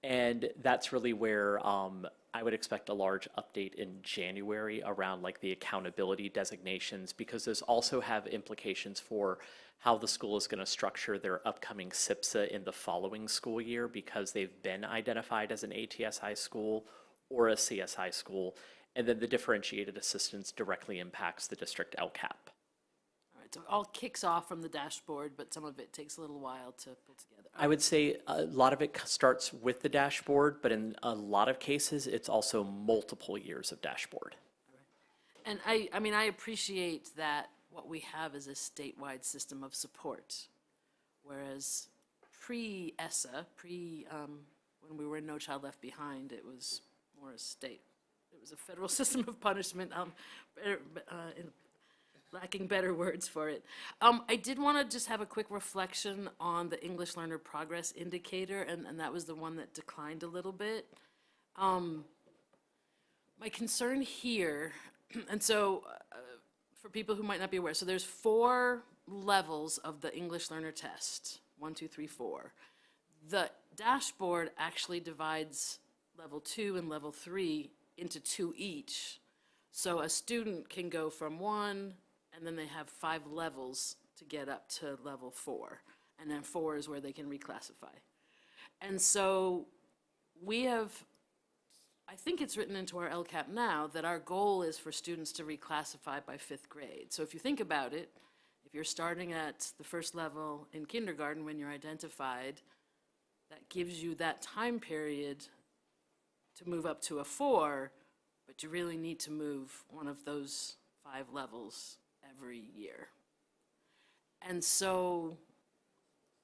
And that's really where I would expect a large update in January around like the accountability designations, because those also have implications for how the school is going to structure their upcoming SIPSA in the following school year, because they've been identified as an ATSI school or a CSI school, and then the differentiated assistance directly impacts the district LCAP. All right, so it all kicks off from the dashboard, but some of it takes a little while to pull together. I would say a lot of it starts with the dashboard, but in a lot of cases, it's also multiple years of dashboard. And I mean, I appreciate that what we have is a statewide system of support, whereas pre-ESSA, when we were in No Child Left Behind, it was more a state. It was a federal system of punishment, lacking better words for it. I did want to just have a quick reflection on the English Learner Progress Indicator, and that was the one that declined a little bit. My concern here, and so for people who might not be aware, so there's 4 levels of the English Learner Test, 1, 2, 3, 4. The dashboard actually divides level 2 and level 3 into 2 each. So a student can go from 1, and then they have 5 levels to get up to level 4. And then 4 is where they can reclassify. And so we have, I think it's written into our LCAP now, that our goal is for students to reclassify by 5th grade. So if you think about it, if you're starting at the first level in kindergarten when you're identified, that gives you that time period to move up to a 4, but you really need to move one of those 5 levels every year. And so,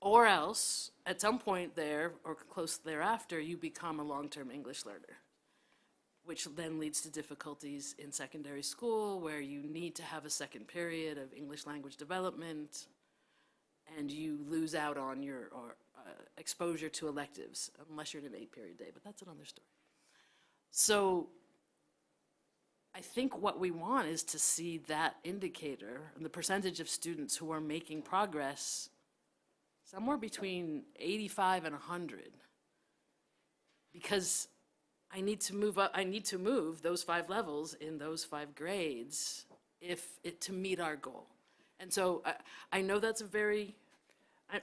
or else, at some point there, or close thereafter, you become a long-term English learner, which then leads to difficulties in secondary school, where you need to have a second period of English language development, and you lose out on your exposure to electives, unless you're in an 8-period day, but that's another story. So I think what we want is to see that indicator and the percentage of students who are making progress somewhere between 85 and 100, because I need to move up, I need to move those 5 levels in those 5 grades to meet our goal. And so I know that's a very,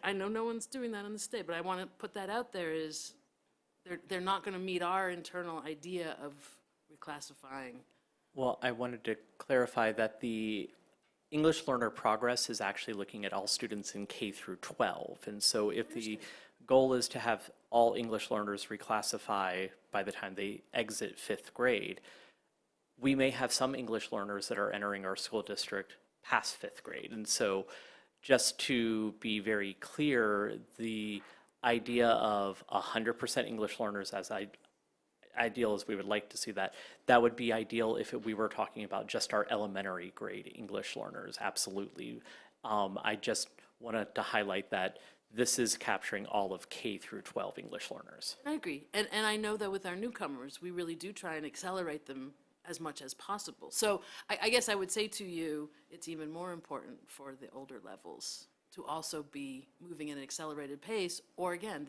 I know no one's doing that in the state, but I want to put that out there, is they're not going to meet our internal idea of reclassifying. Well, I wanted to clarify that the English Learner Progress is actually looking at all students in K through 12. And so if the goal is to have all English learners reclassify by the time they exit 5th grade, we may have some English learners that are entering our school district past 5th grade. And so just to be very clear, the idea of 100% English learners as ideal as we would like to see that, that would be ideal if we were talking about just our elementary grade English learners, absolutely. I just wanted to highlight that this is capturing all of K through 12 English learners. I agree. And I know that with our newcomers, we really do try and accelerate them as much as possible. So I guess I would say to you, it's even more important for the older levels to also be moving at an accelerated pace, or again,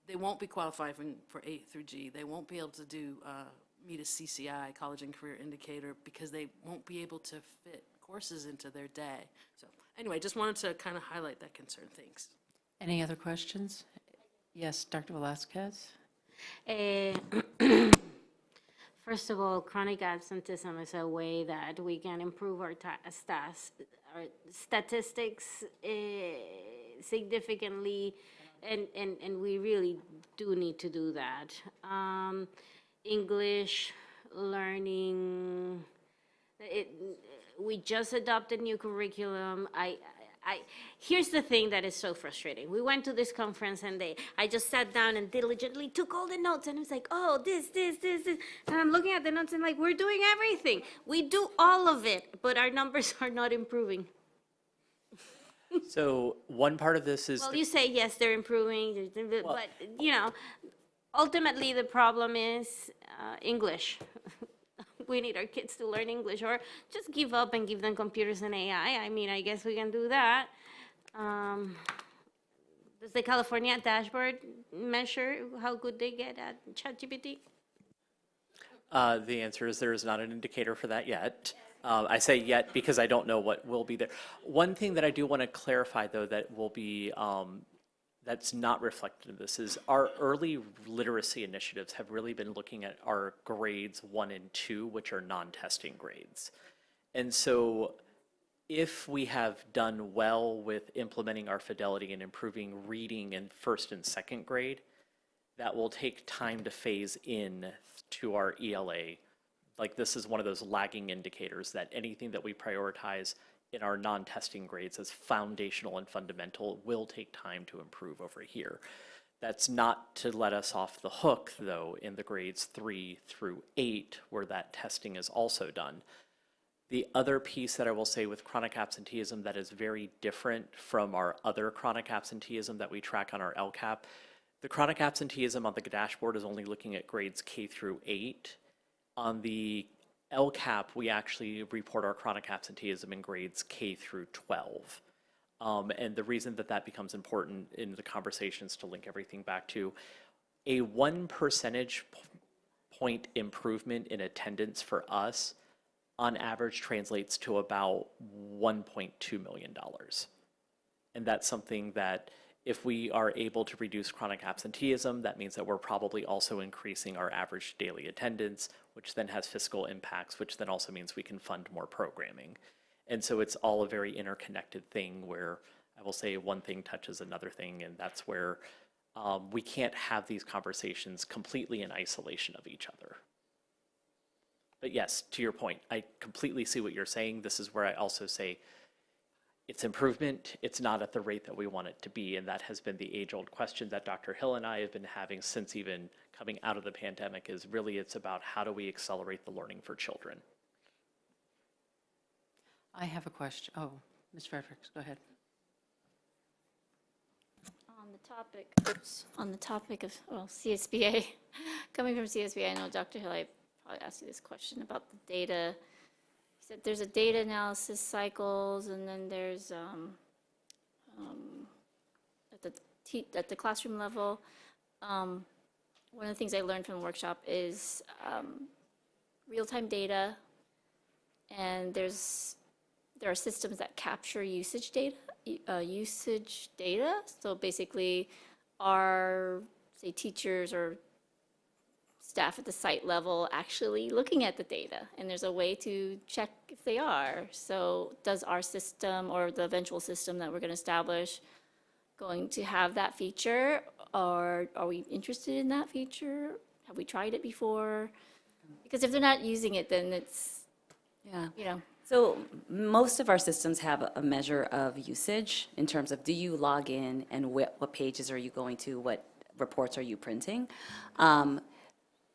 they won't be qualifying for A through G. They won't be able to meet a CCI, College and Career Indicator, because they won't be able to fit courses into their day. So anyway, just wanted to kind of highlight that concern. Thanks. Any other questions? Yes, Dr. Velasquez? First of all, chronic absenteeism is a way that we can improve our statistics significantly and we really do need to do that. English learning, we just adopted new curriculum. Here's the thing that is so frustrating. We went to this conference and I just sat down and diligently took all the notes and it was like, oh, this. And I'm looking at the notes and like, we're doing everything. We do all of it, but our numbers are not improving. So one part of this is, Well, you say, yes, they're improving, but, you know, ultimately the problem is English. We need our kids to learn English, or just give up and give them computers and AI. I mean, I guess we can do that. Does the California dashboard measure how good they get at ChatGPT? the answer is there is not an indicator for that yet. I say yet because I don't know what will be there. One thing that I do want to clarify, though, that will be that's not reflected in this is our early literacy initiatives have really been looking at our grades 1 and 2, which are non-testing grades. And so if we have done well with implementing our fidelity and improving reading in first and second grade, that will take time to phase in to our ELA. Like, this is one of those lagging indicators that anything that we prioritize in our non-testing grades as foundational and fundamental will take time to improve over here. That's not to let us off the hook, though, in the grades 3 through 8, where that testing is also done. The other piece that I will say with chronic absenteeism that is very different from our other chronic absenteeism that we track on our LCAP, the chronic absenteeism on the dashboard is only looking at grades K through 8. On the LCAP, we actually report our chronic absenteeism in grades K through 12. And the reason that that becomes important in the conversations to link everything back to a 1 percentage point improvement in attendance for us on average translates to about $1.2 million. And that's something that if we are able to reduce chronic absenteeism, that means that we're probably also increasing our average daily attendance, which then has fiscal impacts, which then also means we can fund more programming. And so it's all a very interconnected thing where I will say one thing touches another thing, and that's where we can't have these conversations completely in isolation of each other. But yes, to your point, I completely see what you're saying. This is where I also say it's improvement. It's not at the rate that we want it to be, and that has been the age-old question that Dr. Hill and I have been having since even coming out of the pandemic is really it's about how do we accelerate the learning for children. I have a question. Oh, Ms. Fredericks, go ahead. On the topic of, well, CSBA, coming from CSBA, I know Dr. Hill, I probably asked you this question about the data. He said there's a data analysis cycles, and then there's at the classroom level. One of the things I learned from the workshop is real-time data, and there are systems that capture usage data. So basically, our, say, teachers or staff at the site level actually looking at the data, and there's a way to check if they are. So does our system or the eventual system that we're going to establish going to have that feature, or are we interested in that feature? Have we tried it before? Because if they're not using it, then it's, Yeah. you know. So most of our systems have a measure of usage in terms of do you log in and what pages are you going to, what reports are you printing.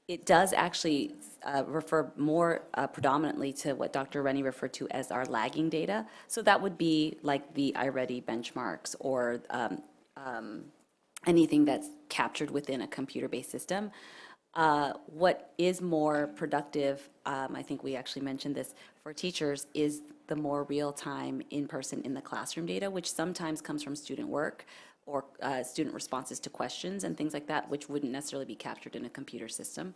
It does actually refer more predominantly to what Dr. Rennie referred to as our lagging data. So that would be like the iReady benchmarks or anything that's captured within a computer-based system. What is more productive, I think we actually mentioned this, for teachers is the more real-time in-person in the classroom data, which sometimes comes from student work or student responses to questions and things like that, which wouldn't necessarily be captured in a computer system.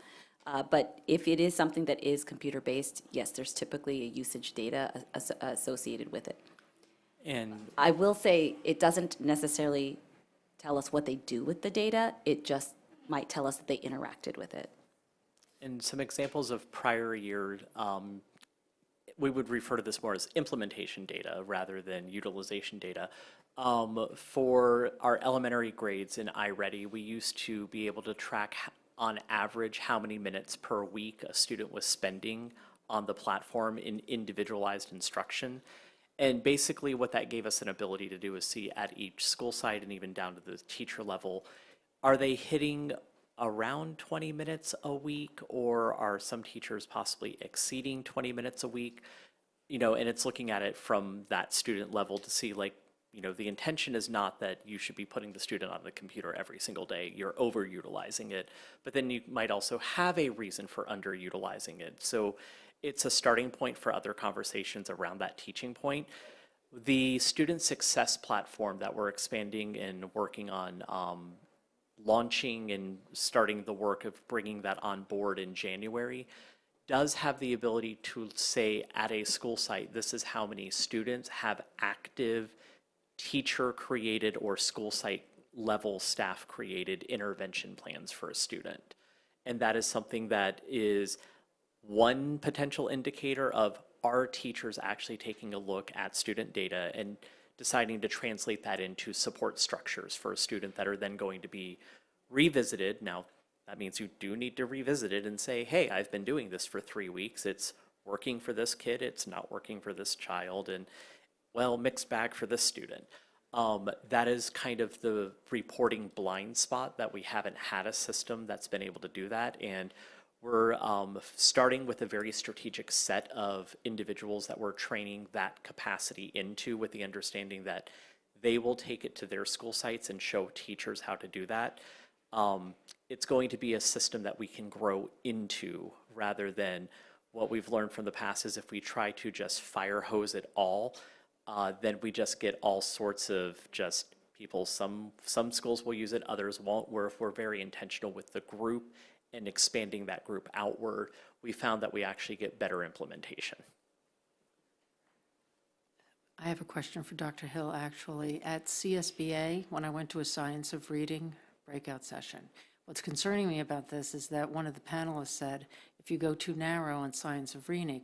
But if it is something that is computer-based, yes, there's typically a usage data associated with it. And I will say it doesn't necessarily tell us what they do with the data. It just might tell us that they interacted with it. And some examples of prior year, we would refer to this more as implementation data rather than utilization data. For our elementary grades in iReady, we used to be able to track on average how many minutes per week a student was spending on the platform in individualized instruction. And basically what that gave us an ability to do is see at each school site and even down to the teacher level, are they hitting around 20 minutes a week, or are some teachers possibly exceeding 20 minutes a week? You know, and it's looking at it from that student level to see, like, you know, the intention is not that you should be putting the student on the computer every single day. You're overutilizing it, but then you might also have a reason for underutilizing it. So it's a starting point for other conversations around that teaching point. The student success platform that we're expanding and working on, launching and starting the work of bringing that on board in January, does have the ability to say at a school site, this is how many students have active teacher created or school site level staff created intervention plans for a student. And that is something that is one potential indicator of, are teachers actually taking a look at student data and deciding to translate that into support structures for a student that are then going to be revisited. Now, that means you do need to revisit it and say, hey, I've been doing this for 3 weeks. It's working for this kid. It's not working for this child. And, well, mixed bag for this student. That is kind of the reporting blind spot, that we haven't had a system that's been able to do that. And we're starting with a very strategic set of individuals that we're training that capacity into, with the understanding that they will take it to their school sites and show teachers how to do that. It's going to be a system that we can grow into, rather than what we've learned from the past is if we try to just fire hose it all, then we just get all sorts of just people. Some schools will use it, others won't. Where if we're very intentional with the group and expanding that group outward, we found that we actually get better implementation. I have a question for Dr. Hill, actually. At CSBA, when I went to a Science of Reading breakout session, what's concerning me about this is that one of the panelists said, if you go too narrow on Science of Reading,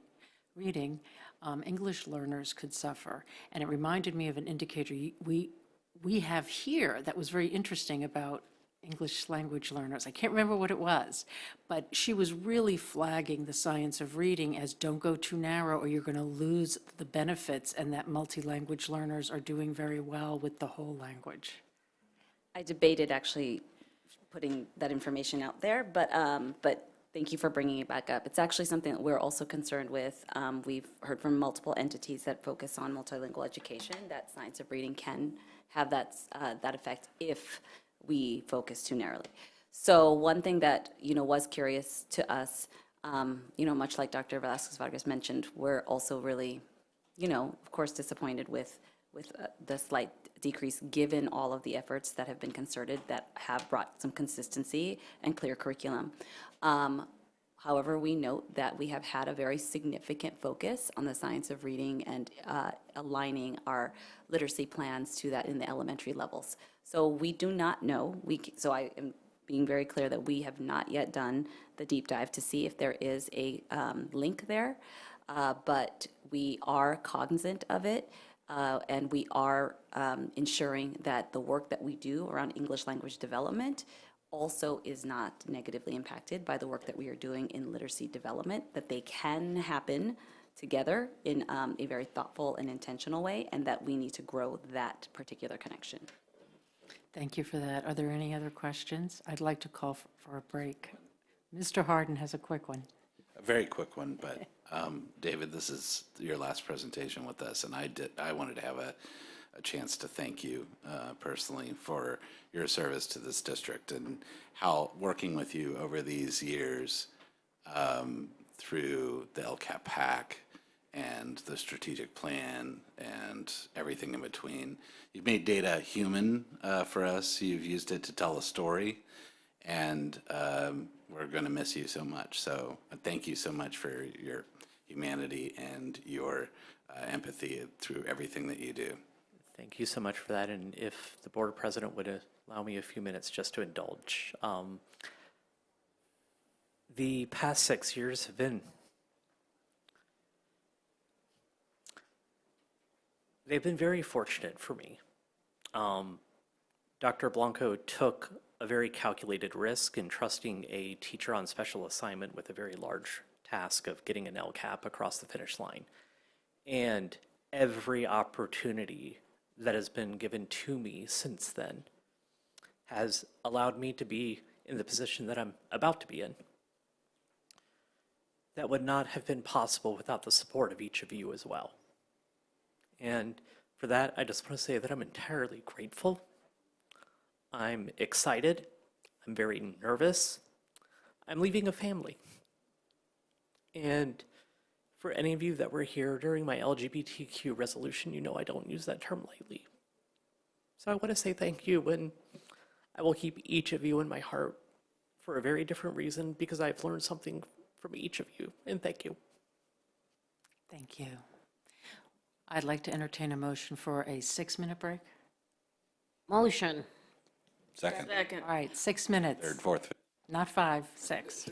English learners could suffer. And it reminded me of an indicator we have here that was very interesting about English language learners. I can't remember what it was, but she was really flagging the Science of Reading as, don't go too narrow or you're going to lose the benefits, and that multi-language learners are doing very well with the whole language. I debated actually putting that information out there, but thank you for bringing it back up. It's actually something that we're also concerned with. We've heard from multiple entities that focus on multilingual education that Science of Reading can have that effect if we focus too narrowly. So one thing that, was curious to us, much like Dr. Velasquez-Vargas mentioned, we're also really, of course, disappointed with the slight decrease, given all of the efforts that have been concerted that have brought some consistency and clear curriculum. However, we note that we have had a very significant focus on the Science of Reading and aligning our literacy plans to that in the elementary levels. So we do not know, so I am being very clear that we have not yet done the deep dive to see if there is a link there, but we are cognizant of it, and we are ensuring that the work that we do around English language development also is not negatively impacted by the work that we are doing in literacy development, that they can happen together in a very thoughtful and intentional way, and that we need to grow that particular connection. Thank you for that. Are there any other questions? I'd like to call for a break. Mr. Harden has a quick one. A very quick one, but David, this is your last presentation with us, and I wanted to have a chance to thank you personally for your service to this district, and how working with you over these years through the LCAP PAC and the strategic plan and everything in between. You've made data human for us. You've used it to tell a story, and we're going to miss you so much. So thank you so much for your humanity and your empathy through everything that you do. Thank you so much for that. And if the board president would allow me a few minutes just to indulge. The past 6 years have been, they've been very fortunate for me. Dr. Blanco took a very calculated risk in trusting a teacher on special assignment with a very large task of getting an LCAP across the finish line. And every opportunity that has been given to me since then has allowed me to be in the position that I'm about to be in. That would not have been possible without the support of each of you as well. And for that, I just want to say that I'm entirely grateful. I'm excited. I'm very nervous. I'm leaving a family. And for any of you that were here during my LGBTQ resolution, you know I don't use that term lightly. So I want to say thank you, and I will keep each of you in my heart for a very different reason, because I've learned something from each of you, and thank you. Thank you. I'd like to entertain a motion for a 6-minute break. Motion. Second. Second. All right, 6 minutes. Third, fourth. Not 5, 6.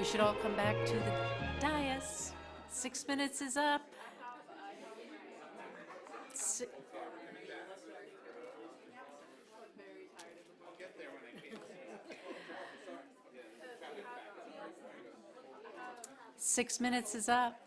We should all come back to the dais. 6 minutes is up. 6 minutes is up.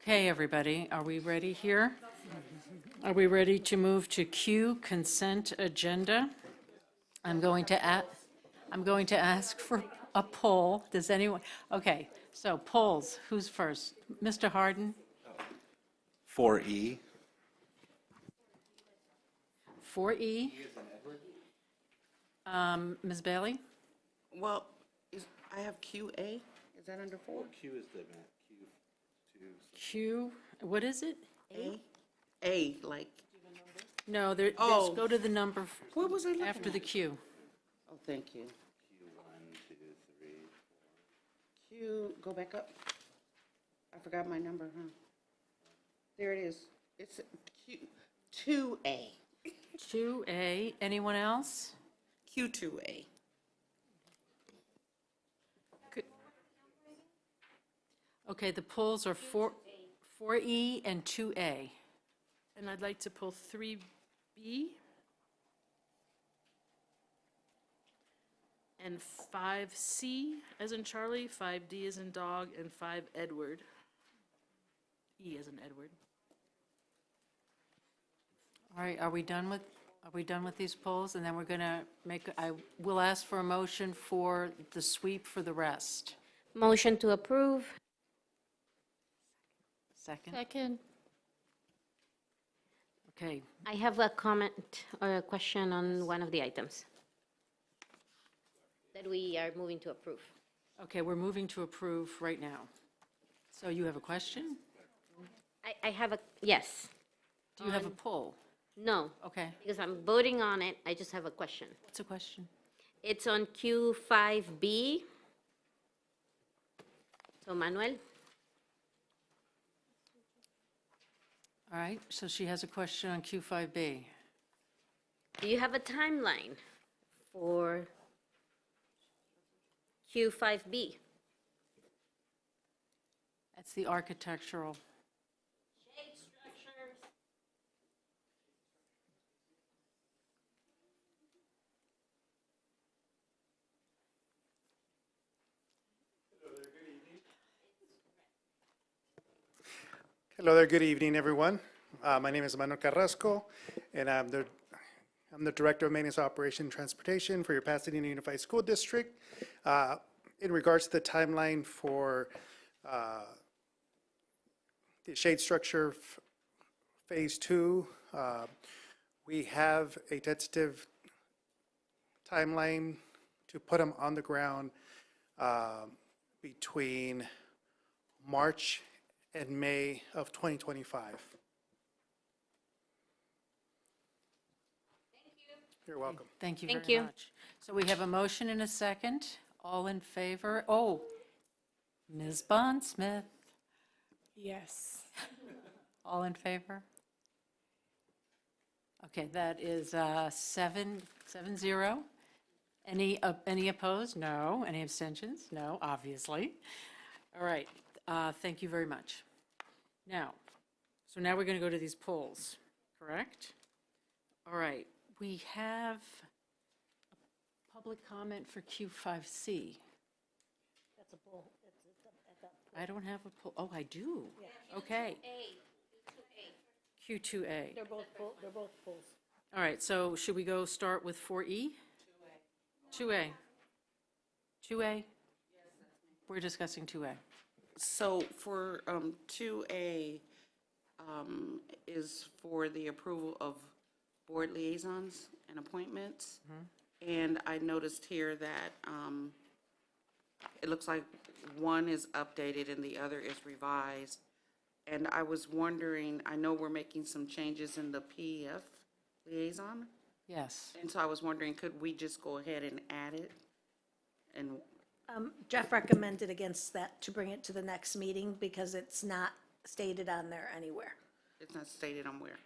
Okay, everybody, are we ready here? Are we ready to move to Q, consent agenda? I'm going to ask for a poll. Does anyone, okay, so polls, who's first? Mr. Harden? 4E. 4E? Ms. Bailey? Well, I have QA, is that under 4? Q is the Q, what is it? A, like, No, there's, Oh. go to the number what was I looking after the at? Q. Oh, thank you. Q, go back up. I forgot my number, huh? There it is. It's Q, 2A. 2A, anyone else? Q2A. Okay, the polls are 4E and 2A. And I'd like to pull 3B and 5C as in Charlie, 5D as in dog, and 5 Edward. E as in Edward. All right, are we done with these polls? And then we're going to I will ask for a motion for the sweep for the rest. Motion to approve. Second? Second. Okay, I have a comment or a question on one of the items that we are moving to approve. okay, we're moving to approve right now. So you have a question? I have a, yes. Do you have a poll? No, Okay, because I'm voting on it. I just have a question. what's the question? It's on Q5B. So Manuel? All right, so she has a question on Q5B. Do you have a timeline for Q5B? That's the architectural. Hello there, good evening, everyone. My name is Manuel Carrasco, and I'm the Director of Maintenance Operation and Transportation for your Pasadena Unified School District. In regards to the timeline for the shade structure Phase 2, we have a tentative timeline to put them on the ground between March and May of 2025. You're welcome. Thank you Thank very you. much. So we have a motion and a second. All in favor? Oh, Ms. Bondsmith. Yes. All in favor? Okay, that is 7-0. Any opposed? No. Any abstentions? No, obviously. All right, thank you very much. Now, so now we're going to go to these polls, correct? All right, we have a public comment for Q5C. That's a poll. I don't have a poll. Oh, I do. Okay. Q2A. They're both polls. All right, so should we go start with 4E? 2A. 2A? We're discussing 2A. So for 2A is for the approval of board liaisons and appointments. And I noticed here that it looks like one is updated and the other is revised. And I was wondering, I know we're making some changes in the PEF liaison. Yes. And so I was wondering, could we just go ahead and add it? And Jeff recommended against that, to bring it to the next meeting, because it's not stated on there anywhere. it's not stated on where?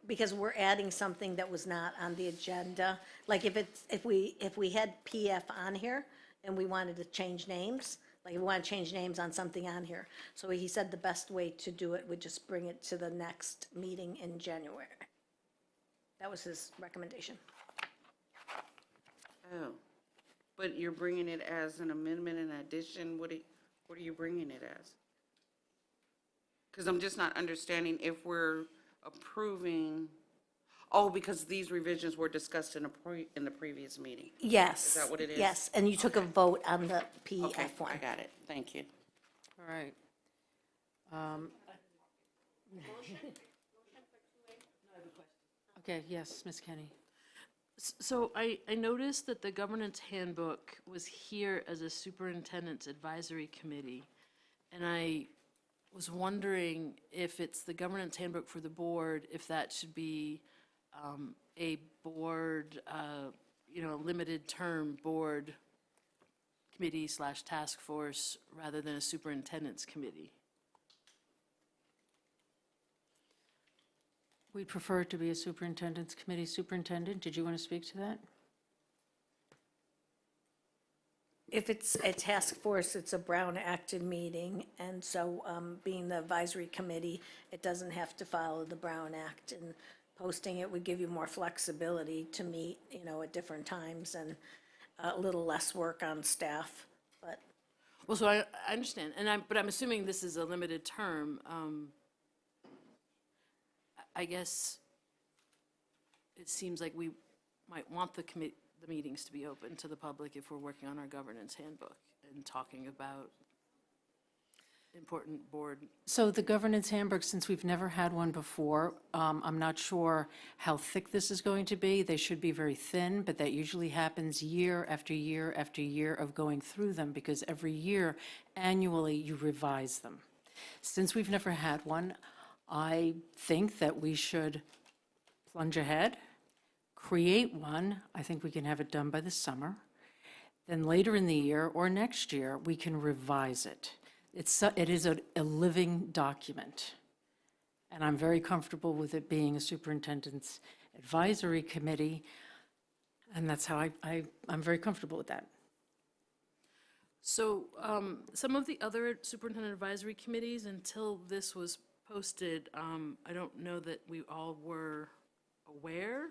Because we're adding something that was not on the agenda. Like if we had PF on here and we wanted to change names, like we want to change names on something on here. So he said the best way to do it would just bring it to the next meeting in January. That was his recommendation. Oh, but you're bringing it as an amendment and addition, what are you bringing it as? Because I'm just not understanding if we're approving, oh, because these revisions were discussed in the previous meeting. Yes. Is that what it is? Yes, and you took a vote on the PF Okay, one. I got it, thank you. All right. Okay, yes, Ms. Kenny. So I noticed that the governance handbook was here as a superintendent's advisory committee. And I was wondering if it's the governance handbook for the board, if that should be a board, limited term board committee / task force rather than a superintendent's committee. We'd prefer it to be a superintendent's committee. Superintendent, did you want to speak to that? If it's a task force, it's a Brown Acted meeting, and so being the advisory committee, it doesn't have to follow the Brown Act, and posting it would give you more flexibility to meet, at different times, and a little less work on staff, but. Well, so I understand, but I'm assuming this is a limited term. I guess it seems like we might want the meetings to be open to the public if we're working on our governance handbook and talking about important board. So the governance handbook, since we've never had one before, I'm not sure how thick this is going to be. They should be very thin, but that usually happens year after year after year of going through them, because every year, annually, you revise them. Since we've never had one, I think that we should plunge ahead, create one. I think we can have it done by the summer. Then later in the year or next year, we can revise it. It is a living document, and I'm very comfortable with it being a superintendent's advisory committee, and that's how I'm very comfortable with that. So some of the other superintendent advisory committees, until this was posted, I don't know that we all were aware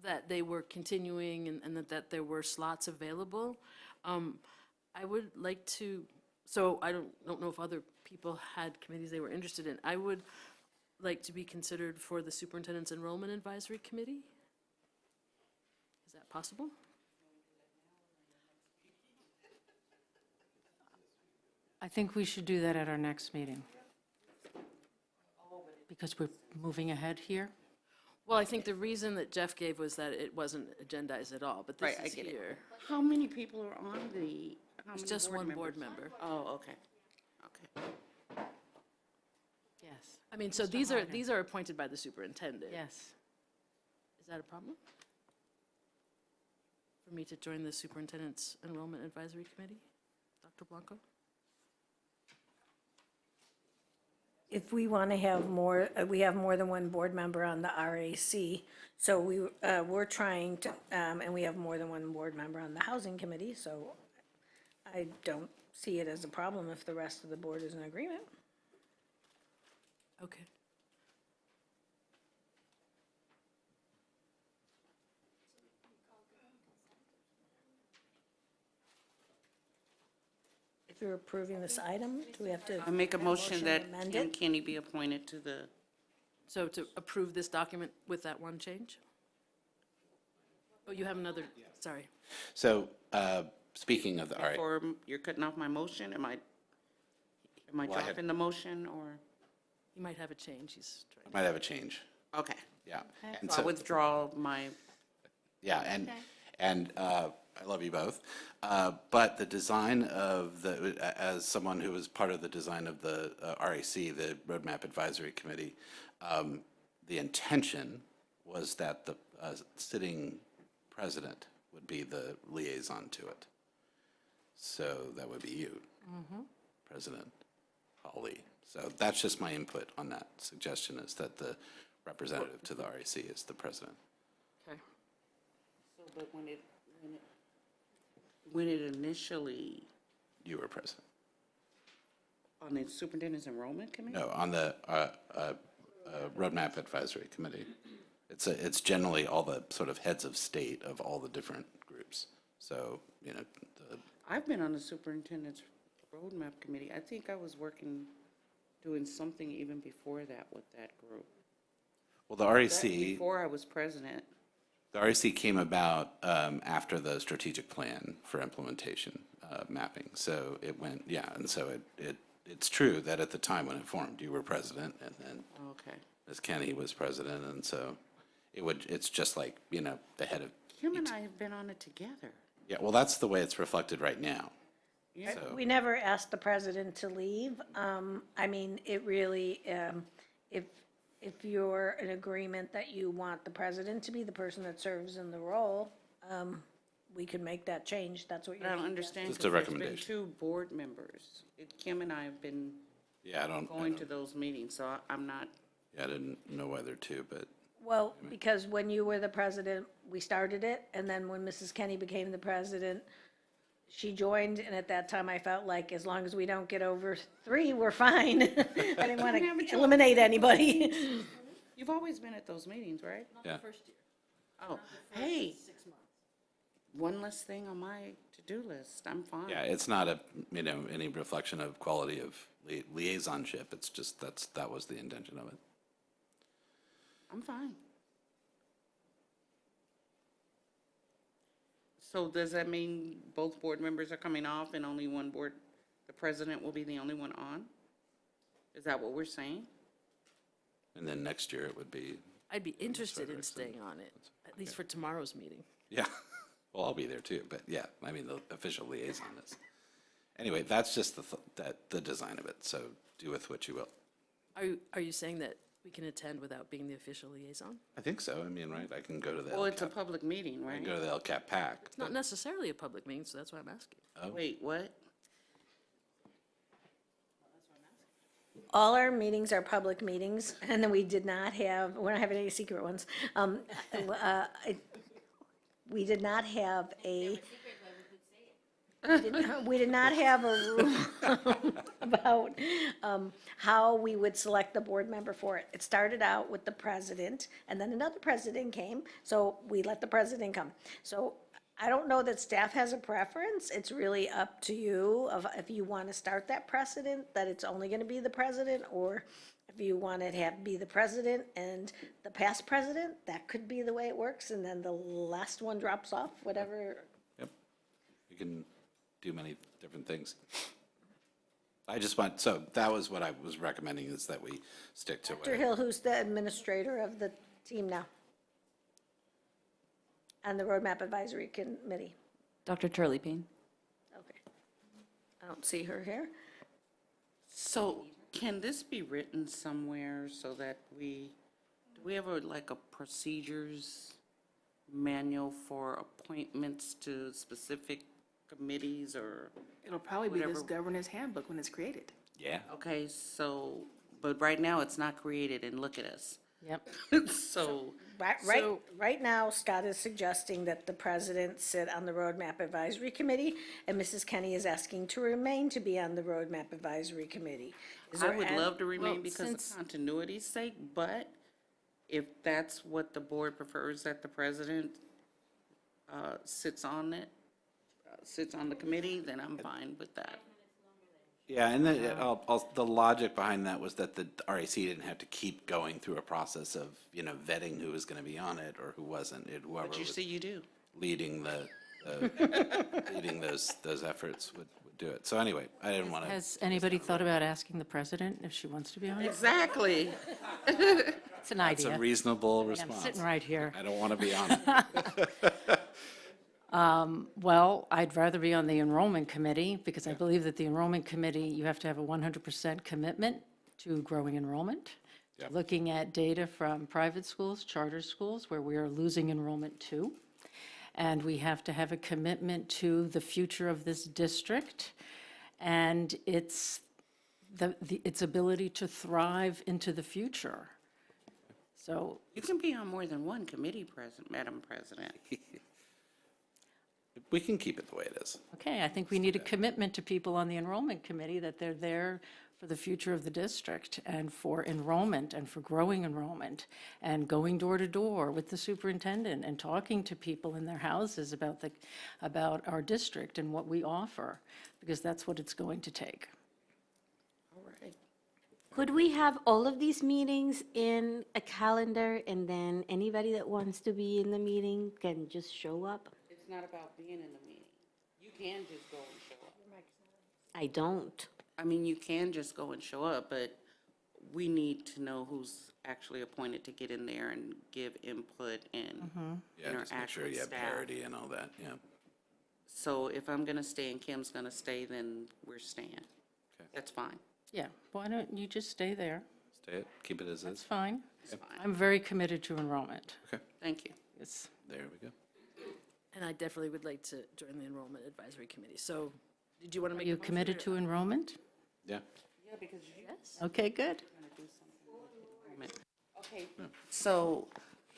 that they were continuing and that there were slots available. I would like to, so I don't know if other people had committees they were interested in. I would like to be considered for the Superintendent's Enrollment Advisory Committee. Is that possible? I think we should do that at our next meeting, because we're moving ahead here. Well, I think the reason that Jeff gave was that it wasn't agendized at all, but this Right, I is get it. here. How many people are on the, how many It's just one board members? member. Oh, okay. Yes. I mean, so these are appointed by the superintendent. Yes. Is that a problem? For me to join the Superintendent's Enrollment Advisory Committee? Dr. Blanco? if we want to have more, we have more than one board member on the RAC. So we're trying to, and we have more than one board member on the housing committee, so I don't see it as a problem if the rest of the board is in agreement. Okay. If you're approving this item, do we have to? I make a motion to that amend Kim it? Kenny be appointed to the, So to approve this document with that one change? Oh, you have another, sorry. So, speaking of the, all right, or you're cutting off my motion? Am I Well, I had- dropping the motion, or? You might have a change, he's trying. I might have a change. Okay. Yeah. And So I withdraw my, Yeah, and I love you both. But the design of the, as someone who was part of the design of the RAC, the Roadmap Advisory Committee, the intention was that the sitting president would be the liaison to it. So that would be you, President Hawley. So that's just my input on that suggestion, is that the representative to the RAC is the president. Okay. so, but when it initially, You were president. on the superintendent's enrollment committee? No, on the Roadmap Advisory Committee. It's generally all the sort of heads of state of all the different groups. So, you know, I've been on the superintendent's roadmap committee. I think I was doing something even before that with that group. well, the That RAC, Before I was president. the RAC came about after the strategic plan for implementation mapping. So it went, yeah, and so it's true that at the time when it formed, you were president, and then Okay. Ms. Kenny was president, and so it's just like, you know, the head of, Kim and I have been on it together. yeah, well, that's the way it's reflected right now. Yeah. So, We never asked the president to leave. I mean, it really, if you're in agreement that you want the president to be the person that serves in the role, we could make that change. That's what But I you're. don't understand. Just a 'cause there's been recommendation. 2 board members. Kim and I have been yeah, I going to those meetings, so I'm not, yeah, I didn't know whether to, but Well, because when you were the president, we started it, and then when Mrs. Kenny became the president, she joined, and at that time, I felt like as long as we don't get over 3, we're fine. I didn't want to eliminate anybody. you've always been at those meetings, right? yeah. Oh, hey. One less thing on my to-do list. I'm fine. Yeah, it's not a, you know, any reflection of quality of liaisonship. It's just, that was the intention of it. I'm fine. So does that mean both board members are coming off and only one board, the president will be the only one on? Is that what we're saying? And then next year it would be, I'd be interested in Frederickson. staying on it, at least for tomorrow's meeting. yeah, well, I'll be there too, but yeah, I mean, the official liaison is. Anyway, that's just the design of it, so do with what you will. Are you saying that we can attend without being the official liaison? I think so, I mean, right, I can go to the Well, it's a LCAP, public meeting, I right? can go to the LCAP PAC. It's not necessarily a public meeting, so that's why I'm asking. Wait, what? All our meetings are public meetings, and then we did not have, we're not having any secret ones. We did not have a. We did not have a rule about how we would select the board member for it. It started out with the president, and then another president came, so we let the president come. So I don't know that staff has a preference. It's really up to you of if you want to start that precedent, that it's only going to be the president, or if you want it to have be the president and the past president, that could be the way it works, and then the last one drops off, whatever. Yep, you can do many different things. I just want, so that was what I was recommending, is that we stick to Dr. it. Hill, who's the administrator of the team now? And the Roadmap Advisory Committee? Dr. Turleypine. Okay. I don't see her here. So can this be written somewhere so that do we have like a procedures manual for appointments to specific committees or? It'll probably be this Whatever. governance handbook when it's created. Yeah. Okay, so, but right now it's not created, and look at us. Yep. So, Right now, Scott is suggesting that the president sit on the Roadmap Advisory Committee, and Mrs. Kenny is asking to remain to be on the Roadmap Advisory Committee. Is I there would an- love to remain Well, because since- of continuity's sake, but if that's what the board prefers, that the president sits on it, sits on the committee, then I'm fine with that. Yeah, and the logic behind that was that the RAC didn't have to keep going through a process of, vetting who was going to be on it or who wasn't. Whoever But you was see, you do. leading leading those efforts would do it. So anyway, I didn't want to. Has anybody thought about asking the president if she wants to be on it? Exactly. It's an That's idea. a reasonable I'm response. sitting right here. I don't want to be on it. Well, I'd rather be on the enrollment committee because I believe that the enrollment committee, you have to have a 100% commitment to growing enrollment. Yep. Looking at data from private schools, charter schools, where we are losing enrollment too. And we have to have a commitment to the future of this district and its ability to thrive into the future. So You can be on more than one committee, Madam President. We can keep it the way it is. okay, I think we need a commitment to people on the enrollment committee that they're there for the future of the district and for enrollment and for growing enrollment and going door to door with the superintendent and talking to people in their houses about our district and what we offer, because that's what it's going to take. All right. Could we have all of these meetings in a calendar and then anybody that wants to be in the meeting can just show up? It's not about being in the meeting. You can just go and show up. I don't. I mean, you can just go and show up, but we need to know who's actually appointed to get in there and give input and Yeah, just make interact sure with you have staff. parity and all that, yeah. So if I'm gonna stay and Kim's gonna stay, then we're staying. Okay. That's fine. Yeah, why don't you just stay there? Stay it, keep it as That's is. fine. It's fine. I'm very committed to enrollment. Okay, Thank you. It's, there we go. And I definitely would like to join the Enrollment Advisory Committee. So did you want to are make? you committed to enrollment? Yeah. Yeah, because you. Okay, good. Okay, so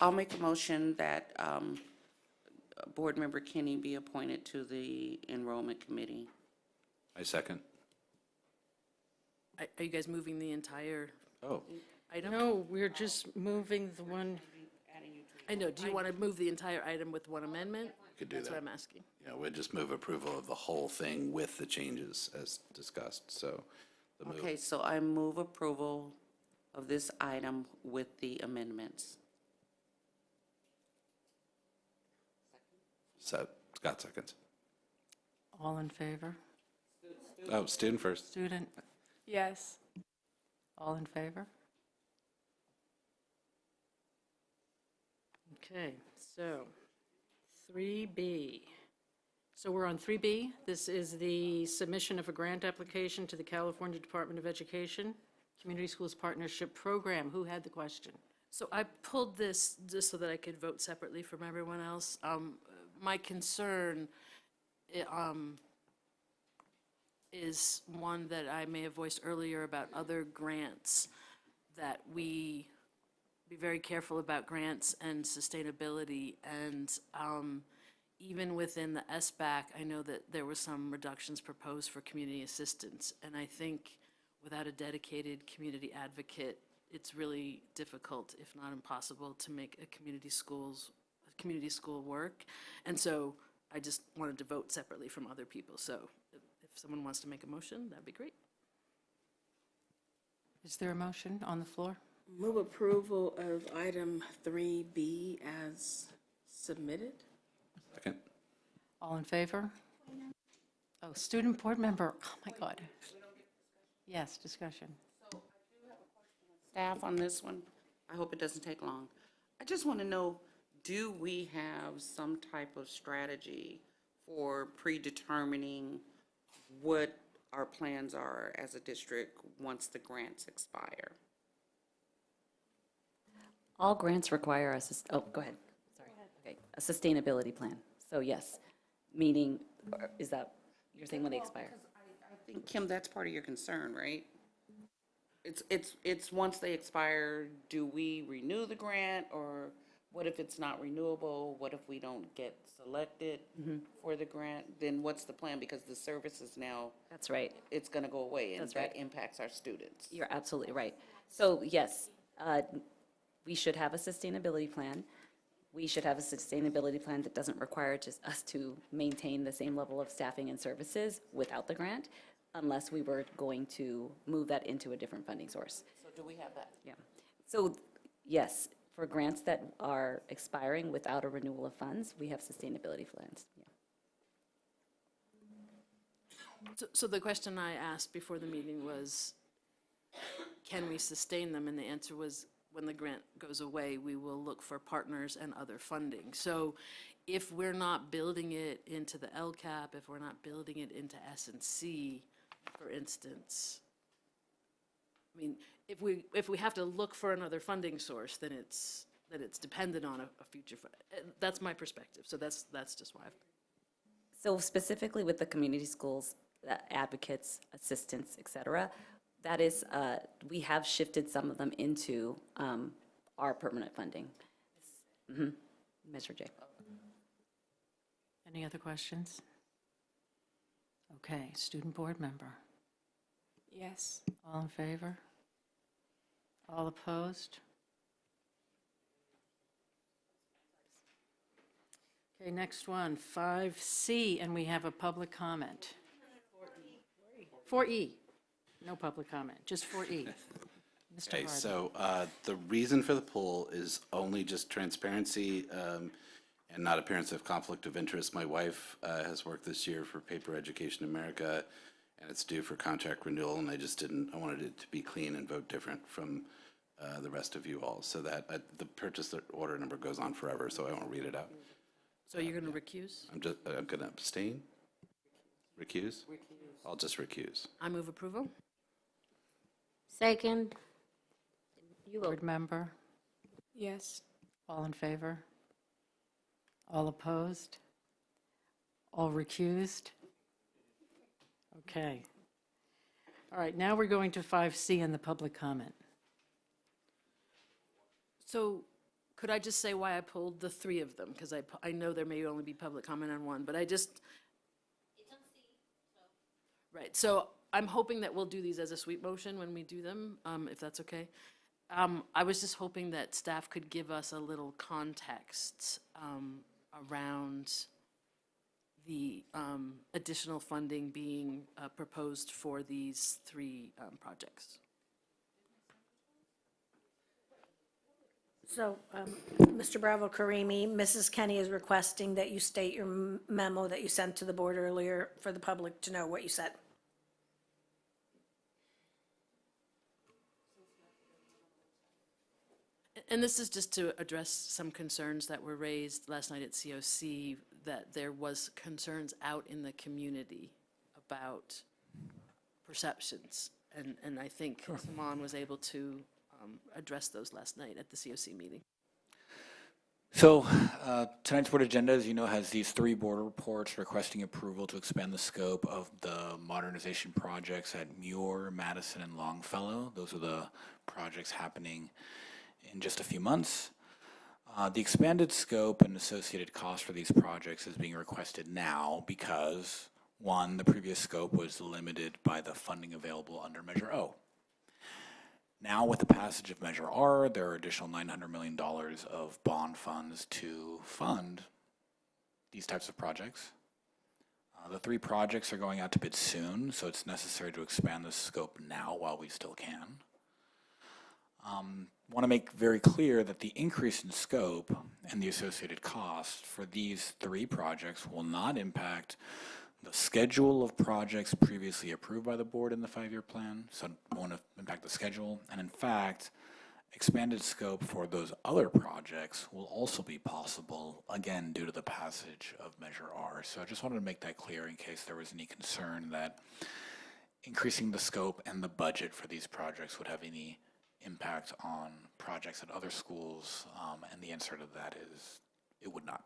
I'll make a motion that Board Member Kenny be appointed to the Enrollment Committee. I second. Are you guys moving the entire Oh, item? No, we're just moving the one, I know. Do you want to move the entire item with one amendment? could do That's what that. I'm asking. Yeah, we'll just move approval of the whole thing with the changes as discussed, so. the move- Okay, so I move approval of this item with the amendments. So, Scott seconds. all in favor? Oh, student first. Student, Yes. all in favor? Okay, so 3B. So we're on 3B. This is the submission of a grant application to the California Department of Education, Community Schools Partnership Program. Who had the question? So I pulled this just so that I could vote separately from everyone else. My concern is one that I may have voiced earlier about other grants, that we be very careful about grants and sustainability. And even within the SBAC, I know that there were some reductions proposed for community assistance. And I think without a dedicated community advocate, it's really difficult, if not impossible, to make a community school work. And so I just wanted to vote separately from other people. So if someone wants to make a motion, that'd be great. Is there a motion on the floor? Move approval of item 3B as submitted. Second. All in favor? Oh, student board member, oh my God. Yes, discussion. Staff on this one, I hope it doesn't take long. I just want to know, do we have some type of strategy for predetermining what our plans are as a district once the grants expire? All grants require go ahead, sorry. Okay, a sustainability plan. So yes, meaning, or is that, you're saying when they expire? I think, Kim, that's part of your concern, right? It's once they expire, do we renew the grant, or what if it's not renewable? What if we don't get selected for the grant? Then what's the plan? Because the service is now. That's right. It's gonna go away, and That's right. that impacts our students. You're absolutely right. So yes, we should have a sustainability plan. We should have a sustainability plan that doesn't require just us to maintain the same level of staffing and services without the grant, unless we were going to move that into a different funding source. So do we have that? Yeah. So yes, for grants that are expiring without a renewal of funds, we have sustainability plans. Yeah. So the question I asked before the meeting was, can we sustain them? And the answer was, when the grant goes away, we will look for partners and other funding. So if we're not building it into the LCAP, if we're not building it into S&C, for instance, I mean, if we have to look for another funding source, then it's dependent on a future. That's my perspective. So that's just why. So specifically with the community schools, advocates, assistants, et cetera, that is, we have shifted some of them into our permanent funding. Measure J. Any other questions? Okay, student board member. Yes. All in favor? All opposed? Okay, next one, 5C, and we have a public comment. 4E. No public comment, just 4E. Mr. Okay, Harden. so the reason for the poll is only just transparency and not appearance of conflict of interest. My wife has worked this year for Paper Education America, and it's due for contract renewal, and I wanted it to be clean and vote different from the rest of you all, so that the purchase order number goes on forever, so I won't read it out. So you're going to recuse? I'm going to abstain? Recuse? I'll just recuse. I move approval. Second. You Board member? Yes. All in favor? All opposed? All recused? Okay. All right, now we're going to 5C in the public comment. So could I just say why I pulled the three of them? Because I know there may only be public comment on one, but I just. It's on C, so. Right, so I'm hoping that we'll do these as a sweep motion when we do them, if that's okay. I was just hoping that staff could give us a little context around the additional funding being proposed for these three projects. So, Mr. Bravo Karimi, Mrs. Kenny is requesting that you state your memo that you sent to the board earlier for the public to know what you said. And this is just to address some concerns that were raised last night at COC, that there was concerns out in the community about perceptions. And I think Simon was able to address those last night at the COC meeting. So tonight's board agenda, as you know, has these three board reports requesting approval to expand the scope of the modernization projects at Muir, Madison, and Longfellow. Those are the projects happening in just a few months. The expanded scope and associated costs for these projects is being requested now because, one, the previous scope was limited by the funding available under Measure O. Now, with the passage of Measure R, there are additional $900 million of bond funds to fund these types of projects. The three projects are going out to bid soon, so it's necessary to expand the scope now while we still can. Want to make very clear that the increase in scope and the associated cost for these three projects will not impact the schedule of projects previously approved by the board in the 5-year plan, so it won't impact the schedule. And in fact, expanded scope for those other projects will also be possible, again, due to the passage of Measure R. So I just wanted to make that clear in case there was any concern that increasing the scope and the budget for these projects would have any impact on projects at other schools, and the answer to that is it would not.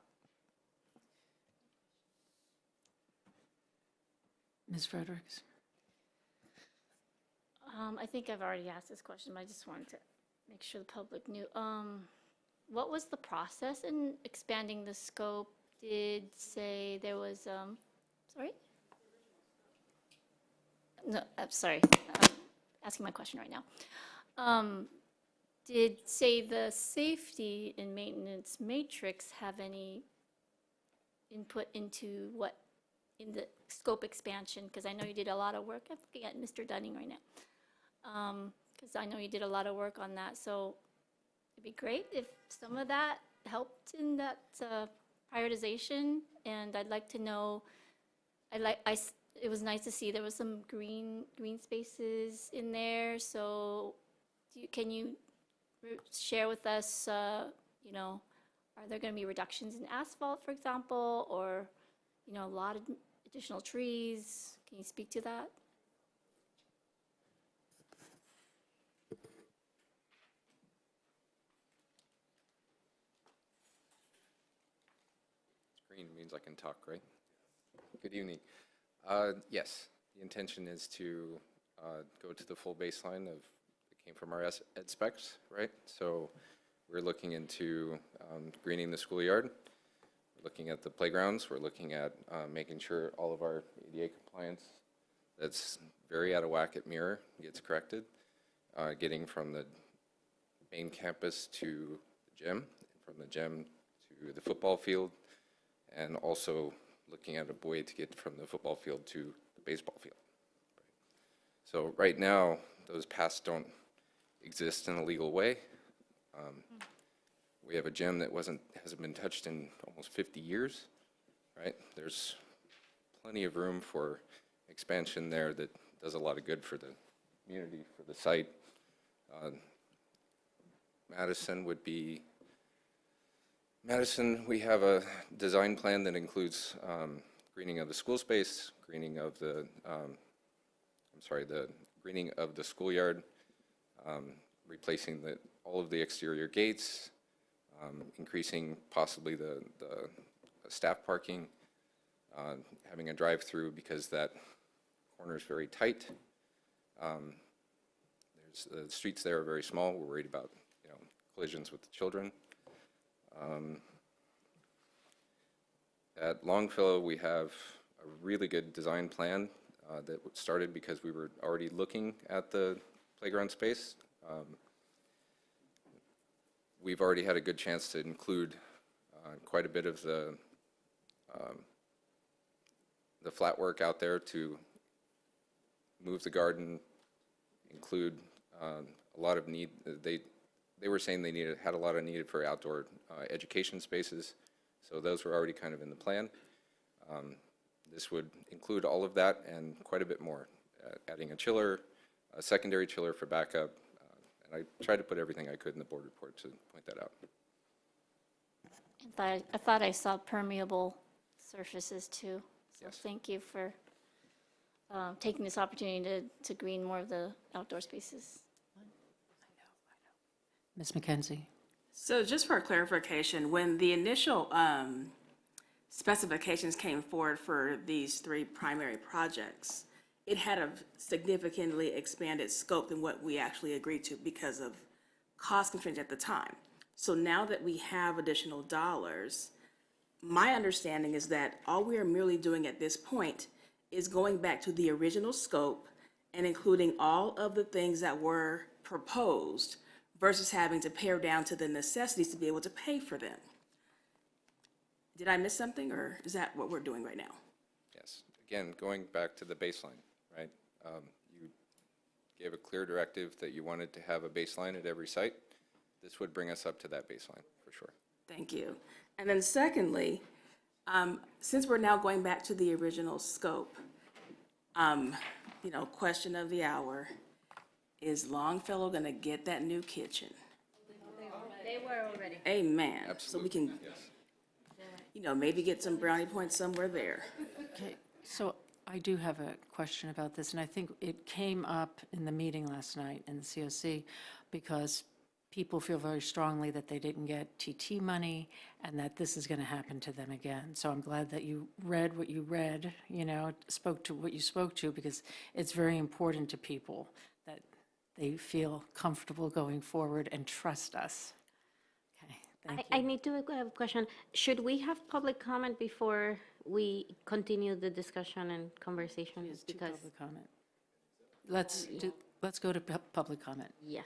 Ms. Fredericks? I think I've already asked this question, but I just wanted to make sure the public knew. What was the process in expanding the scope? Did say there was, sorry? No, I'm sorry. I'm asking my question right now. Did say the safety and maintenance matrix have any input into what in the scope expansion? Because I know you did a lot of work. I'm looking at Mr. Dunning right now. Because I know you did a lot of work on that. So it'd be great if some of that helped in that prioritization. And I'd like to know, it was nice to see there was some green spaces in there. So can you share with us, you know, are there going to be reductions in asphalt, for example, or, you know, a lot of additional trees? Can you speak to that? Green means I can talk, right? Good evening. Yes, the intention is to go to the full baseline of, it came from our ed specs, right? So we're looking into greening the schoolyard. We're looking at the playgrounds. We're looking at making sure all of our ADA compliance that's very out of whack at Mirror gets corrected. Getting from the main campus to the gym, from the gym to the football field, and also looking at a way to get from the football field to the baseball field. So right now, those paths don't exist in a legal way. We have a gym that hasn't been touched in almost 50 years, right? There's plenty of room for expansion there that does a lot of good for the community, for the site. Madison, we have a design plan that includes greening of the school space, greening of the, the greening of the schoolyard, replacing all of the exterior gates, increasing possibly the staff parking, having a drive-through because that corner is very tight. The streets there are very small. We're worried about collisions with the children. At Longfellow, we have a really good design plan that started because we were already looking at the playground space. We've already had a good chance to include quite a bit of the flat work out there to move the garden, include a lot of need. They were saying they had a lot of need for outdoor education spaces, so those were already kind of in the plan. This would include all of that and quite a bit more, adding a chiller, a secondary chiller for backup, and I tried to put everything I could in the board report to point that out. I thought I saw permeable surfaces too. So yes. Thank you for taking this opportunity to green more of the outdoor spaces. Ms. McKenzie? So just for clarification, when the initial specifications came forward for these 3 primary projects, it had a significantly expanded scope than what we actually agreed to because of cost constraints at the time. So now that we have additional dollars, my understanding is that all we are merely doing at this point is going back to the original scope and including all of the things that were proposed versus having to pare down to the necessities to be able to pay for them. Did I miss something, or is that what we're doing right now? Yes. Again, going back to the baseline, right? You gave a clear directive that you wanted to have a baseline at every site. This would bring us up to that baseline, for sure. Thank you. And then secondly, since we're now going back to the original scope, question of the hour, is Longfellow going to get that new kitchen? They were already. Amen. Absolutely. So we can, maybe get some brownie points somewhere there. Okay, so I do have a question about this, and I think it came up in the meeting last night in the COC because people feel very strongly that they didn't get TT money and that this is going to happen to them again. So I'm glad that you read what you read, spoke to what you spoke to, because it's very important to people that they feel comfortable going forward and trust us. Okay, thank you. I need to have a question. Should we have public comment before we continue the discussion and conversation? Because, Public comment. Let's go to public comment. yeah,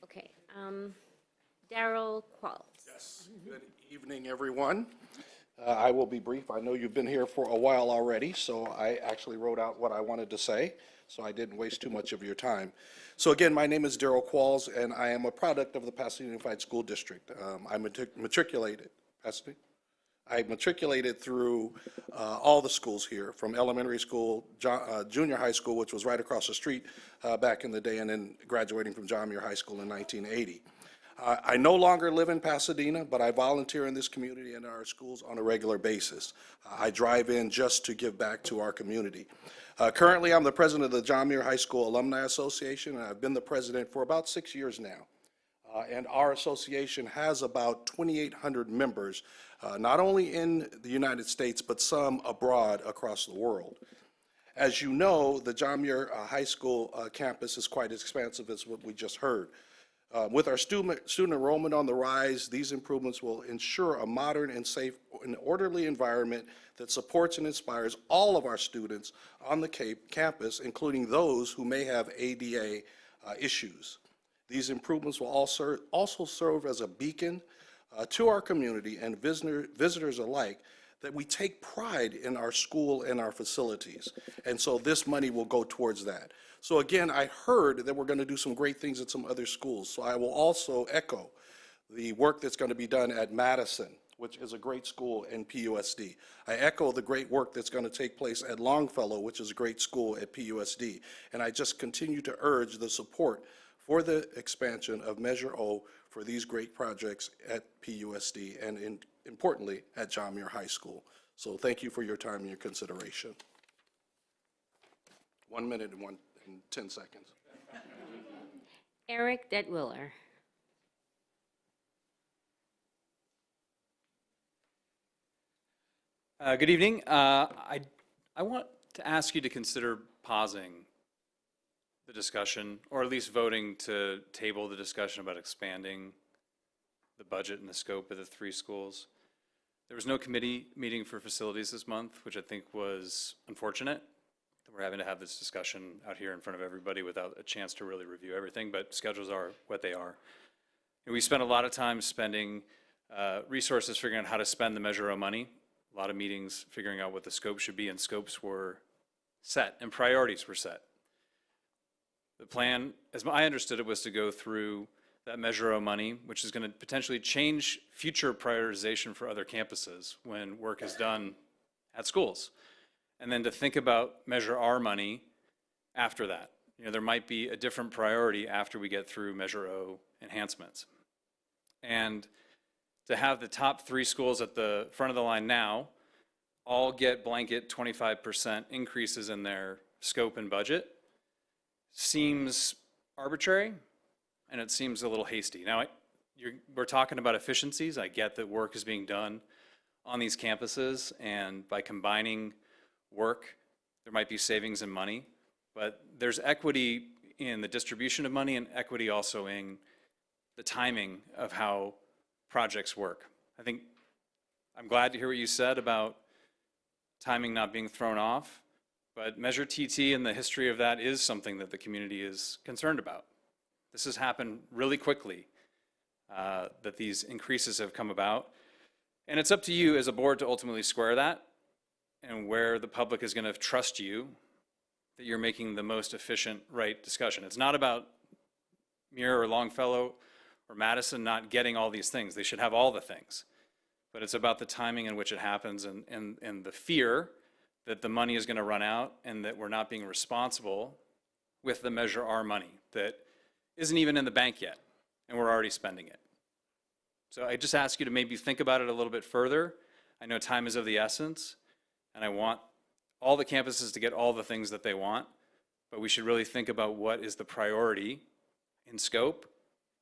okay. Darryl Qualls. Yes. Good evening, everyone. I will be brief. I know you've been here for a while already, so I actually wrote out what I wanted to say, so I didn't waste too much of your time. So again, my name is Darryl Qualls, and I am a product of the Pasadena Unified School District. I matriculated through all the schools here, from elementary school, junior high school, which was right across the street back in the day, and then graduating from John Muir High School in 1980. I no longer live in Pasadena, but I volunteer in this community and our schools on a regular basis. I drive in just to give back to our community. Currently, I'm the president of the John Muir High School Alumni Association, and I've been the president for about 6 years now. And our association has about 2,800 members, not only in the United States, but some abroad across the world. As you know, the John Muir High School campus is quite expansive, as what we just heard. With our student enrollment on the rise, these improvements will ensure a modern and safe and orderly environment that supports and inspires all of our students on the campus, including those who may have ADA issues. These improvements will also serve as a beacon to our community and visitors alike that we take pride in our school and our facilities. And so this money will go towards that. So again, I heard that we're going to do some great things at some other schools. So I will also echo the work that's going to be done at Madison, which is a great school in PUSD. I echo the great work that's going to take place at Longfellow, which is a great school at PUSD. And I just continue to urge the support for the expansion of Measure O for these great projects at PUSD and importantly at John Muir High School. So thank you for your time and your consideration. 1 minute and 10 seconds. Eric Detwiller. Good evening. I want to ask you to consider pausing the discussion, or at least voting to table the discussion about expanding the budget and the scope of the 3 schools. There was no committee meeting for facilities this month, which I think was unfortunate. We're having to have this discussion out here in front of everybody without a chance to really review everything, but schedules are what they are. And we spent a lot of time spending resources figuring out how to spend the Measure O money, a lot of meetings figuring out what the scope should be, and scopes were set and priorities were set. The plan, as I understood it, was to go through that Measure O money, which is going to potentially change future prioritization for other campuses when work is done at schools. And then to think about Measure R money after that. You know, there might be a different priority after we get through Measure O enhancements. And to have the top 3 schools at the front of the line now all get blanket 25% increases in their scope and budget seems arbitrary, and it seems a little hasty. Now, we're talking about efficiencies. I get that work is being done on these campuses, and by combining work, there might be savings in money, but there's equity in the distribution of money and equity also in the timing of how projects work. I'm glad to hear what you said about timing not being thrown off, but Measure TT and the history of that is something that the community is concerned about. This has happened really quickly, that these increases have come about, and it's up to you as a board to ultimately square that and where the public is going to trust you that you're making the most efficient, right discussion. It's not about Muir or Longfellow or Madison not getting all these things. They should have all the things. But it's about the timing in which it happens and the fear that the money is going to run out and that we're not being responsible with the Measure R money that isn't even in the bank yet, and we're already spending it. So I just ask you to maybe think about it a little bit further. I know time is of the essence, and I want all the campuses to get all the things that they want, but we should really think about what is the priority in scope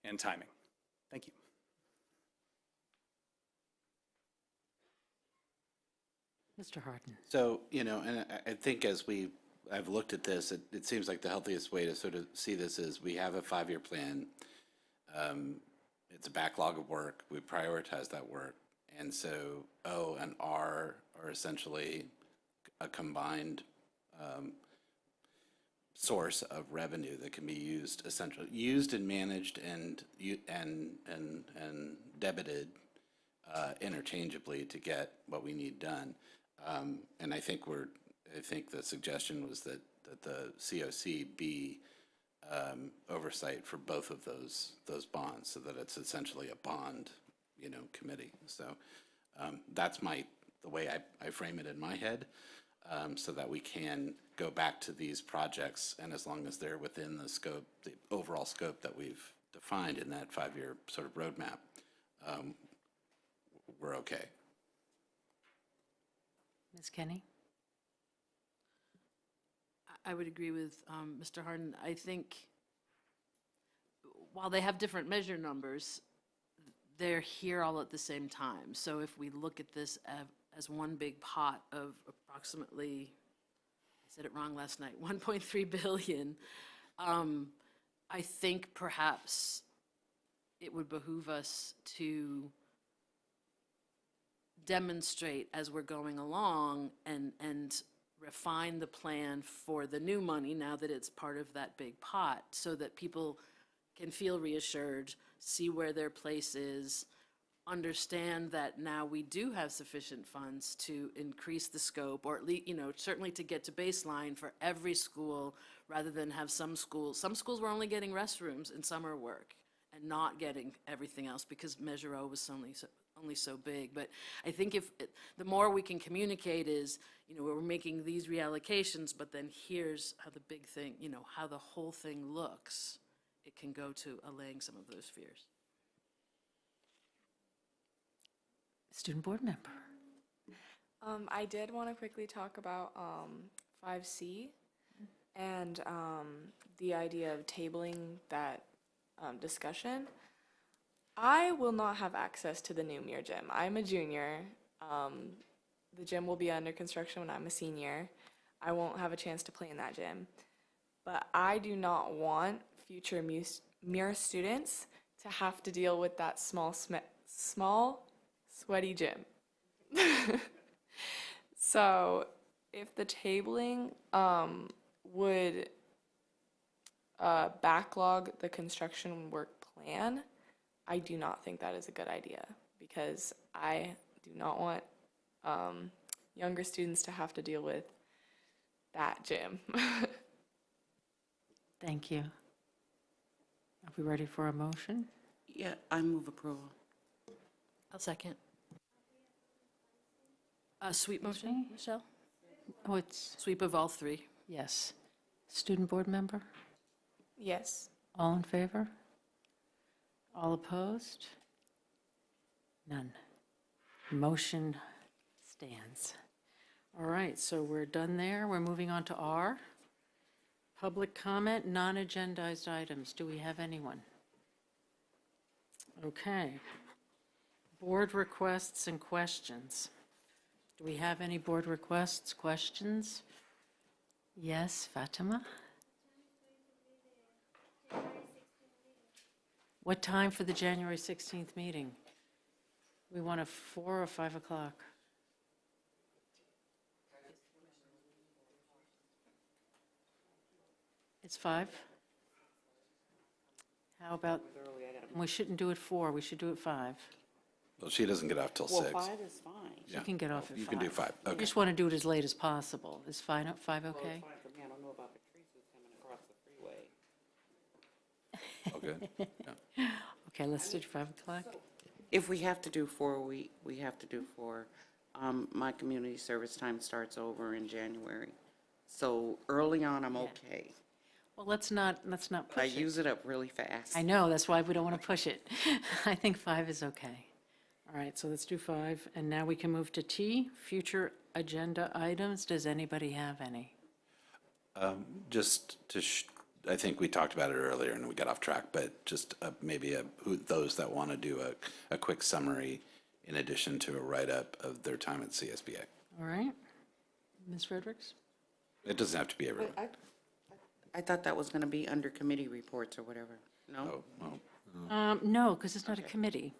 and timing. Thank you. Mr. Harden. So, you know, and I think as we I've looked at this, it seems like the healthiest way to sort of see this is we have a 5-year plan. It's a backlog of work. We prioritize that work. And so O and R are essentially a combined source of revenue that can be used, essentially used and managed and debited interchangeably to get what we need done. And I think the suggestion was that the COC be oversight for both of those bonds, so that it's essentially a bond, committee. So that's the way I frame it in my head, so that we can go back to these projects, and as long as they're within the scope, the overall scope that we've defined in that 5-year sort of roadmap, we're okay. Ms. Kenny? I would agree with Mr. Harden. I think while they have different measure numbers, they're here all at the same time. So if we look at this as one big pot of approximately, I said it wrong last night, 1.3 billion, I think perhaps it would behoove us to demonstrate as we're going along and refine the plan for the new money now that it's part of that big pot, so that people can feel reassured, see where their place is, understand that now we do have sufficient funds to increase the scope, or at least, certainly to get to baseline for every school, rather than have some schools were only getting restrooms and summer work and not getting everything else because Measure O was only so big. But I think the more we can communicate is, we're making these reallocations, but then here's how the big thing, how the whole thing looks, it can go to allaying some of those fears. Student board member. I did want to quickly talk about 5C and the idea of tabling that discussion. I will not have access to the new Muir gym. I'm a junior. The gym will be under construction when I'm a senior. I won't have a chance to play in that gym. But I do not want future Muir students to have to deal with that small, sweaty gym. So if the tabling would backlog the construction work plan, I do not think that is a good idea, because I do not want younger students to have to deal with that gym. Thank you. Are we ready for a motion? Yeah, I move approval. I'll second. Sweep motion, Michelle? Oh, it's, Sweep of all three. yes. Student board member? Yes. All in favor? All opposed? None. Motion stands. All right, so we're done there. We're moving on to R. Public comment, non-agendized items. Do we have anyone? Okay. Board requests and questions. Do we have any board requests, questions? Yes, Fatima? What time for the January 16th meeting? We want a 4 or 5 o'clock? It's 5? How about, we shouldn't do it 4, we should do it 5. Well, she doesn't get off till 6. Well, 5 is fine. She can get off at 5. You can do 5, We okay. just want to do it as late as possible. Is 5 okay? Well, it's fine for me. I don't know about Patrice's coming across the freeway. Okay. Yeah. Okay, let's do 5 o'clock. If we have to do 4, we have to do 4. My community service time starts over in January. So early on, I'm okay. Well, let's not push But I it. use it up really fast. I know, that's why we don't want to push it. I think 5 is okay. All right, so let's do 5, and now we can move to T, future agenda items. Does anybody have any? Just to, I think we talked about it earlier and we got off track, but just maybe those that want to do a quick summary in addition to a write-up of their time at CSBA. All right. Ms. Fredericks? It doesn't have to be everyone. I thought that was going to be under committee reports or whatever. No? No, because it's not a committee.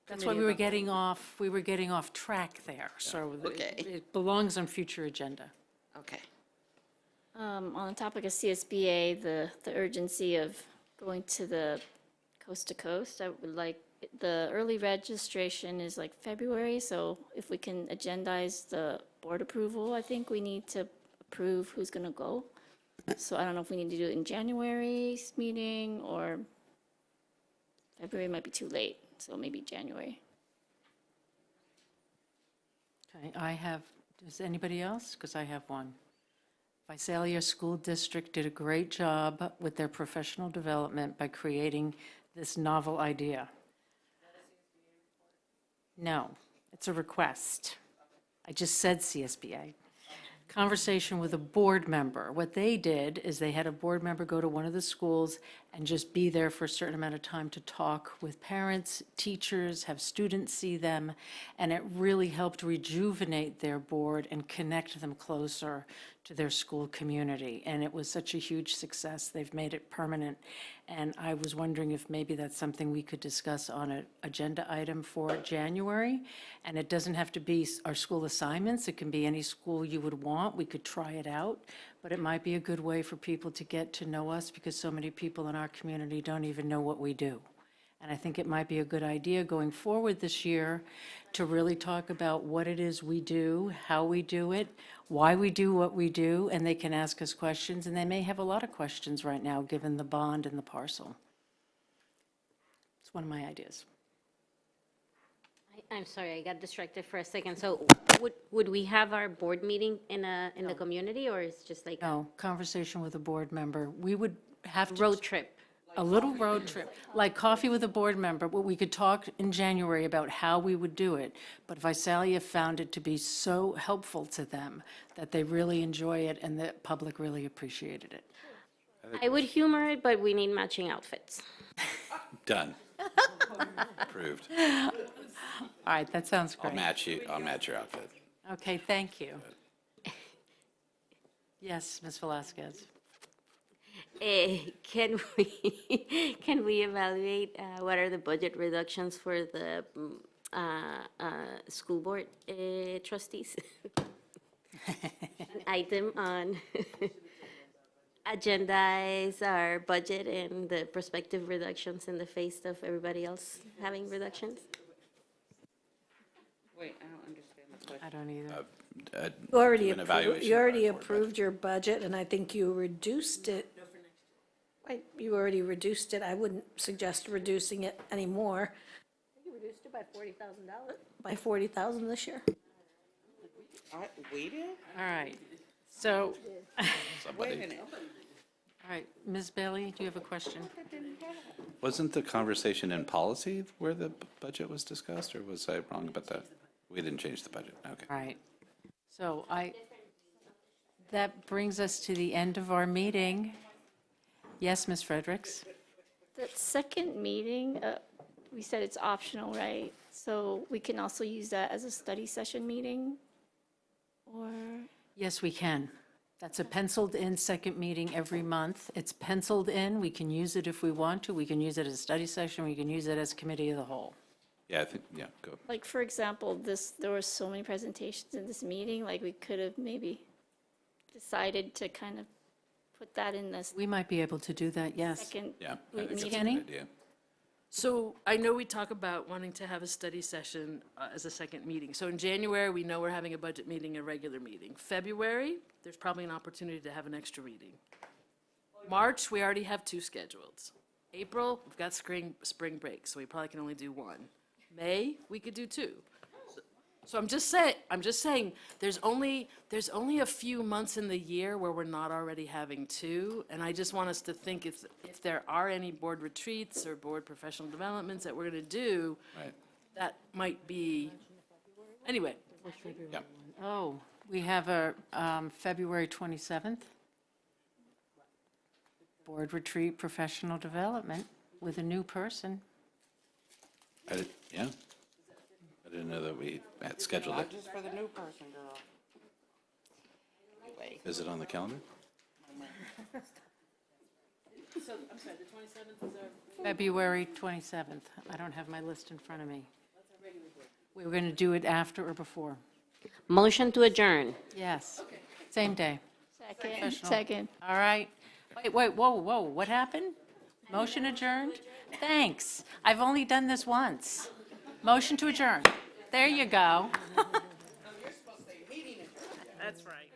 That's why Committee we were of the getting off track there, so Okay. it belongs on future agenda. Okay. On the topic of CSBA, the urgency of going to the coast to coast, I would like, the early registration is like February, so if we can agendize the board approval, I think we need to approve who's gonna go. So I don't know if we need to do it in January's meeting, or February might be too late, so maybe January. Okay, does anybody else? Because I have one. Visalia School District did a great job with their professional development by creating this novel idea. No, it's a request. I just said CSBA. Conversation with a board member. What they did is they had a board member go to one of the schools and just be there for a certain amount of time to talk with parents, teachers, have students see them, and it really helped rejuvenate their board and connect them closer to their school community. And it was such a huge success. They've made it permanent. And I was wondering if maybe that's something we could discuss on an agenda item for January. And it doesn't have to be our school assignments. It can be any school you would want. We could try it out. But it might be a good way for people to get to know us, because so many people in our community don't even know what we do. And I think it might be a good idea going forward this year to really talk about what it is we do, how we do it, why we do what we do, and they can ask us questions, and they may have a lot of questions right now, given the bond and the parcel. It's one of my ideas. I'm sorry, I got distracted for a second. So would we have our board meeting in the community, or it's just like No, conversation with a board member. We would have to. road trip? A little road trip, like coffee with a board member, but we could talk in January about how we would do it. But Visalia found it to be so helpful to them that they really enjoy it and the public really appreciated it. I would humor it, but we need matching outfits. Done. Approved. All right, that sounds I'll great. match you, I'll match your outfit. Okay, thank you. Yes, Ms. Velasquez. Can we evaluate what are the budget reductions for the school board trustees? An item on agendize our budget and the prospective reductions in the face of everybody else having reductions? Wait, I don't understand the question. I don't either. You already approved your budget, and I think you reduced it. Right, you already reduced it. I wouldn't suggest reducing it anymore. You reduced it by $40,000. By 40,000 this year. We did? All right, so, Wait a minute. all right, Ms. Bailey, do you have a question? Wasn't the conversation in policy where the budget was discussed, or was I wrong about that? We didn't change the budget, okay. All right, so that brings us to the end of our meeting. Yes, Ms. Fredericks? That second meeting, we said it's optional, right? So we can also use that as a study session meeting? Or, Yes, we can. That's a penciled-in second meeting every month. It's penciled in. We can use it if we want to. We can use it as a study session. We can use it as committee of the whole. Yeah, I think, yeah, go. like, for example, there were so many presentations in this meeting, like, we could have maybe decided to kind of put that in this We might be able to do that, yes. second Yeah, I meeting. think that's a Kenny? good idea. So I know we talk about wanting to have a study session as a second meeting. So in January, we know we're having a budget meeting, a regular meeting. February, there's probably an opportunity to have an extra meeting. March, we already have 2 scheduled. April, we've got spring break, so we probably can only do 1. May, we could do 2. So I'm just saying, there's only a few months in the year where we're not already having 2, and I just want us to think if there are any board retreats or board professional developments that we're going to do, Right. that might be, anyway. Yep. Oh, we have a February 27th. Board retreat, professional development with a new person. Yeah. I didn't know that we had scheduled it. Not just for the new person, girl. Is it on the calendar? So, I'm sorry, the 27th is our... February 27th. I don't have my list in front of me. We were going to do it after or before? Motion to adjourn. Yes. Same day. Second, Professional. second. All right. Wait, whoa, what happened? Motion adjourned? Thanks. I've only done this once. Motion to adjourn. There you go. That's right.